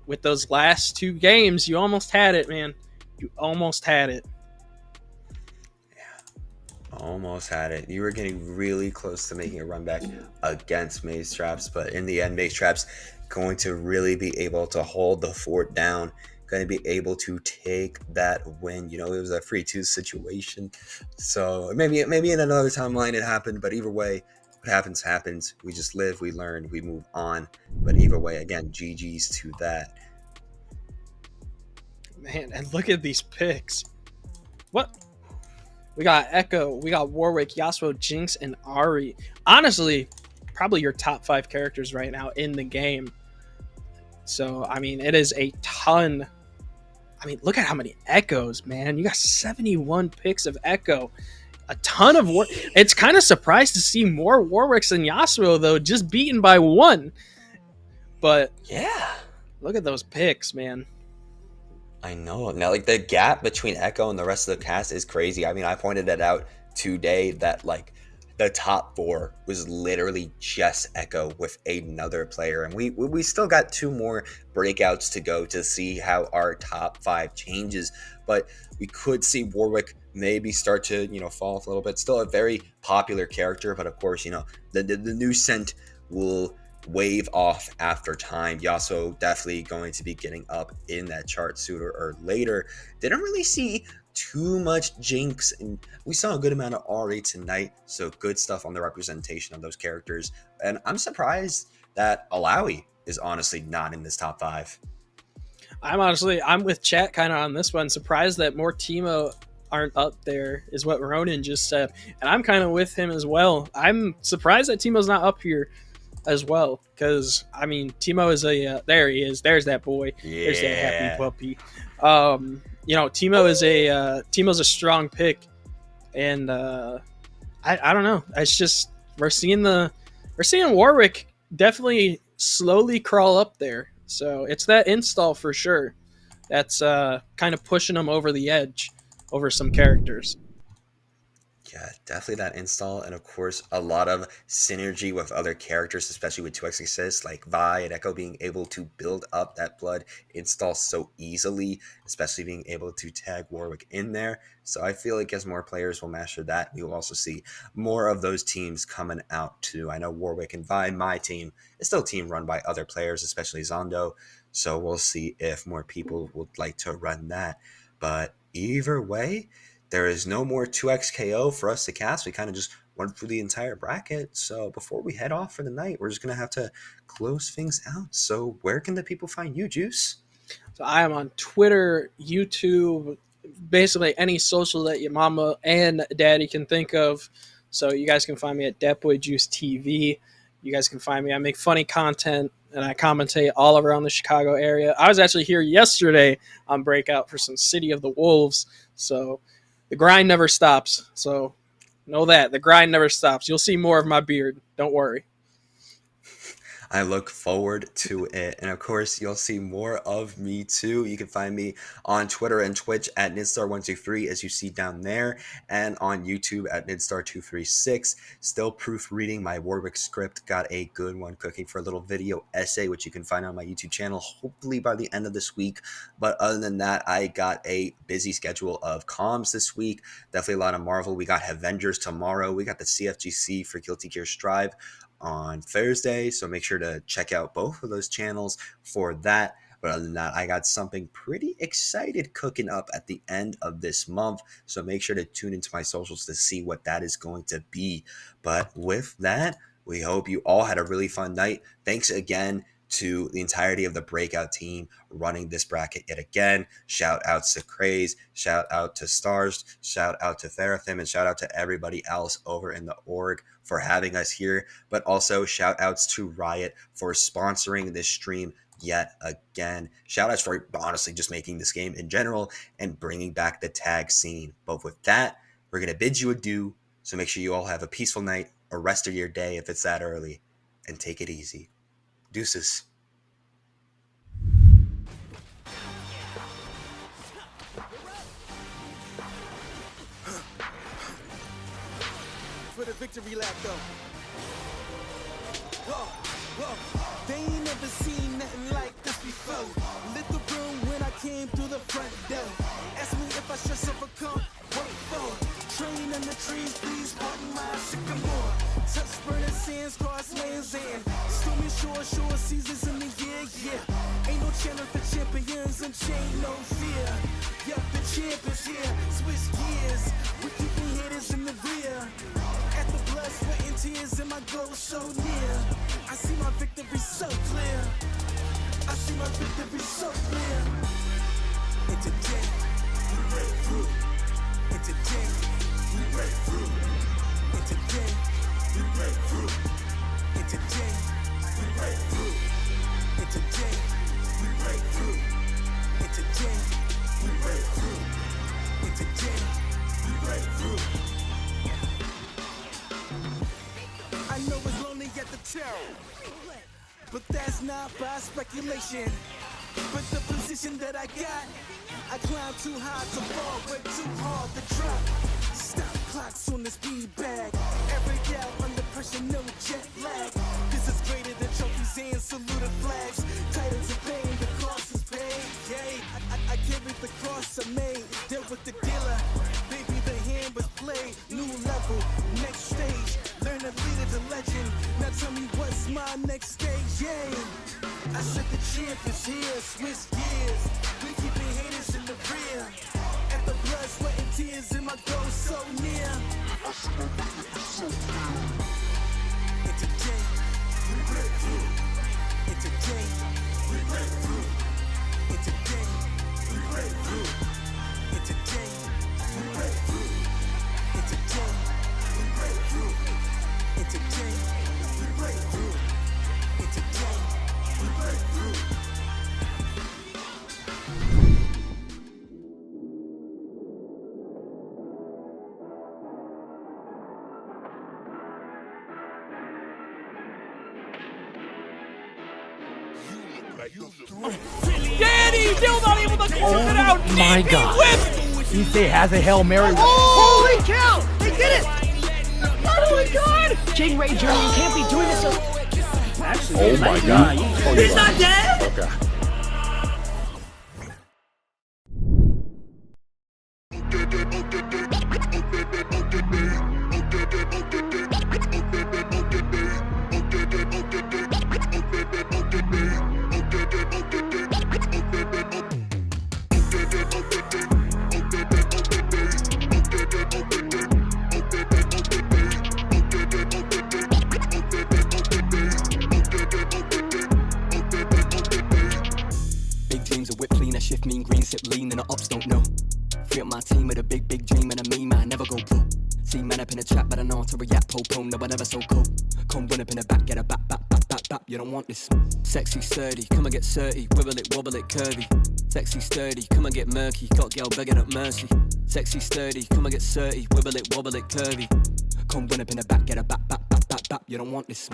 with those last two games, you almost had it, man. You almost had it. Almost had it. You were getting really close to making a run back against Maze Traps, but in the end, Maze Traps going to really be able to hold the fort down, going to be able to take that win. It was a 3-2 situation. So maybe in another timeline it happened, but either way, what happens, happens. We just live, we learn, we move on. But either way, again, GG's to that. Man, and look at these picks. What? We got Echo, we got Warwick, Yasuo, Jinx, and Ari. Honestly, probably your top 5 characters right now in the game. So, I mean, it is a ton. I mean, look at how many Echoes, man. You got 71 picks of Echo. A ton of War. It's kind of surprised to see more Warwicks than Yasuo, though, just beaten by 1. But, yeah, look at those picks, man. I know. Now, like, the gap between Echo and the rest of the cast is crazy. I mean, I pointed it out today that, like, the top 4 was literally just Echo with another player. And we still got 2 more breakouts to go to see how our top 5 changes. But we could see Warwick maybe start to, fall off a little bit. Still a very popular character. But, of course, the new scent will wave off after time. Yasuo definitely going to be getting up in that chart sooner or later. Didn't really see too much Jinx, and we saw a good amount of Ari tonight, so good stuff on the representation of those characters. And I'm surprised that Alawi is honestly not in this top 5. I'm with chat kind of on this one. Surprised that more Teemo aren't up there is what Ronan just said, and I'm kind of with him as well. I'm surprised that Teemo's not up here as well, because I mean, Teemo is there he is. There's that boy. Yeah. There's that happy puppy. Teemo's a strong pick, and I don't know. It's just we're seeing Warwick definitely slowly crawl up there. So it's that install for sure that's kind of pushing him over the edge over some characters. Yeah, definitely that install, and of course a lot of synergy with other characters, especially with 2x assists like Vi and Echo being able to build up that blood install so easily, especially being able to tag Warwick in there. So I feel like as more players will master that, we will also see more of those teams coming out too. I know Warwick and Vi, my team, is still a team run by other players, especially Zondo. So we'll see if more people would like to run that. But either way, there is no more 2x KO for us to cast. We kind of just went through the entire bracket. So before we head off for the night, we're just going to have to close things out. So where can the people find you, Juice? So I am on Twitter, YouTube, basically any social that your mama and daddy can think of. So you guys can find me at DatBoyJuice TV. You guys can find me. I make funny content, and I commentate all around the Chicago area. I was actually here yesterday on Breakout for some City of the Wolves. So the grind never stops. So know that. The grind never stops. You'll see more of my beard. Don't worry. I look forward to it. And of course, you'll see more of me too. You can find me on Twitter and Twitch at Nidstar123, as you see down there, and on YouTube at Nidstar236. Still proofreading my Warwick script. Got a good one cooking for a little video essay, which you can find on my YouTube channel, hopefully by the end of this week. But other than that, I got a busy schedule of comms this week. Definitely a lot of Marvel. We got Avengers tomorrow. We got the CFGC for Guilty Gear Strive on Thursday, so make sure to check out both of those channels for that. But other than that, I got something pretty excited cooking up at the end of this month, so make sure to tune into my socials to see what that is going to be. But with that, we hope you all had a really fun night. Thanks again to the entirety of the Breakout team running this bracket yet again. Shout out to Craze, shout out to Stars, shout out to Therathim, and shout out to everybody else over in the org for having us here. But also shout outs to Riot for sponsoring this stream yet again. Shout outs for honestly just making this game in general and bringing back the tag scene. But with that, we're going to bid you adieu. So make sure you all have a peaceful night, a rest of your day if it's that early, and take it easy. Deuces. victory lap though. Whoa. They ain't never seen nothing like this before. Lit the room when I came through the front door. Ask me if I stress overcome. What for? Train in the trees, please pardon my sycamore. Touch burning sands, cross lands and stormy shore seasons in the year, yeah. Ain't no channel for champions and chain no fear. Yup, the champ is here. Switch gears, we keeping hitters in the rear. At the blood, sweat and tears and my goal so near. I see my victory so clear. I see my victory so clear. And today, we break through. And today, we break through. And today, we break through. And today, we break through. And today, we break through. And today, we break through. And today, we break through. I know it's lonely at the top, but that's not by speculation. But the position that I got, I climb too high to fall, way too hard to drop. Stop clocks on the speed bag. Every gal under pressure, no jet lag. This is greater than trophies and saluted flags. Titles of fame, the cost is paid. Yay, I carried the cross I made. Dealt with the dealer, baby, the hand was played. New level, next stage. Learn to lead it to legend. Now tell me what's my next stage, yay. I said the champ is here, switch gears. We keeping haters in the rear. At the blood, sweat and tears and my goal so near. I see my victory so clear. And today, we break through. And today, we break through. And today, we break through. And today, we break through. And today, we break through. And today, we break through. And today, we break through. Danny still not able to close it out. My God. Issei has a Hail Mary. Holy cow! They did it! Oh my God! King Ray Jr., you can't be doing this. Actually, Oh my God. He's not dead. Okay. Big dreams, a whip clean, a shift mean green, sip lean, and the ops don't know. Free up my team with a big dream and a mean man, never go pro. See man up in a trap, but I know how to react, po, no, I never so cold. Come run up in the back, get a bap, you don't want this. Sexy, sturdy, come and get 30, wibble it, wobble it, curvy. Sexy, sturdy, come and get murky, got girl begging up mercy. Sexy, sturdy, come and get 30, wibble it, wobble it, curvy. Come run up in the back, get a bap, you don't want this.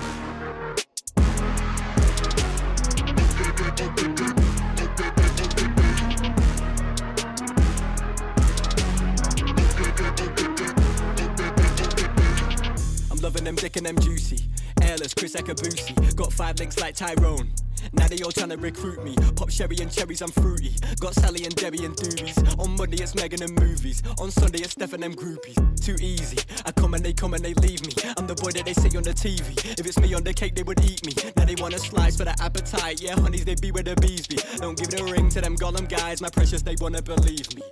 I'm loving them dick and them juicy. Airless, Chris Ekabusi. Got 5 links like Tyrone. Now they all trying to recruit me. Pop sherry and cherries, I'm fruity. Got Sally and Debbie and doobies. On Monday it's Megan and movies. On Sunday it's Steph and them groupies. Too easy. I come and they leave me. I'm the boy that they see on the TV. If it's me on the cake, they would eat me. Now they want a slice for the appetite. Yeah, honeys, they be where the bees be. Don't give it a ring to them Gollum guys. My precious, they wanna believe me.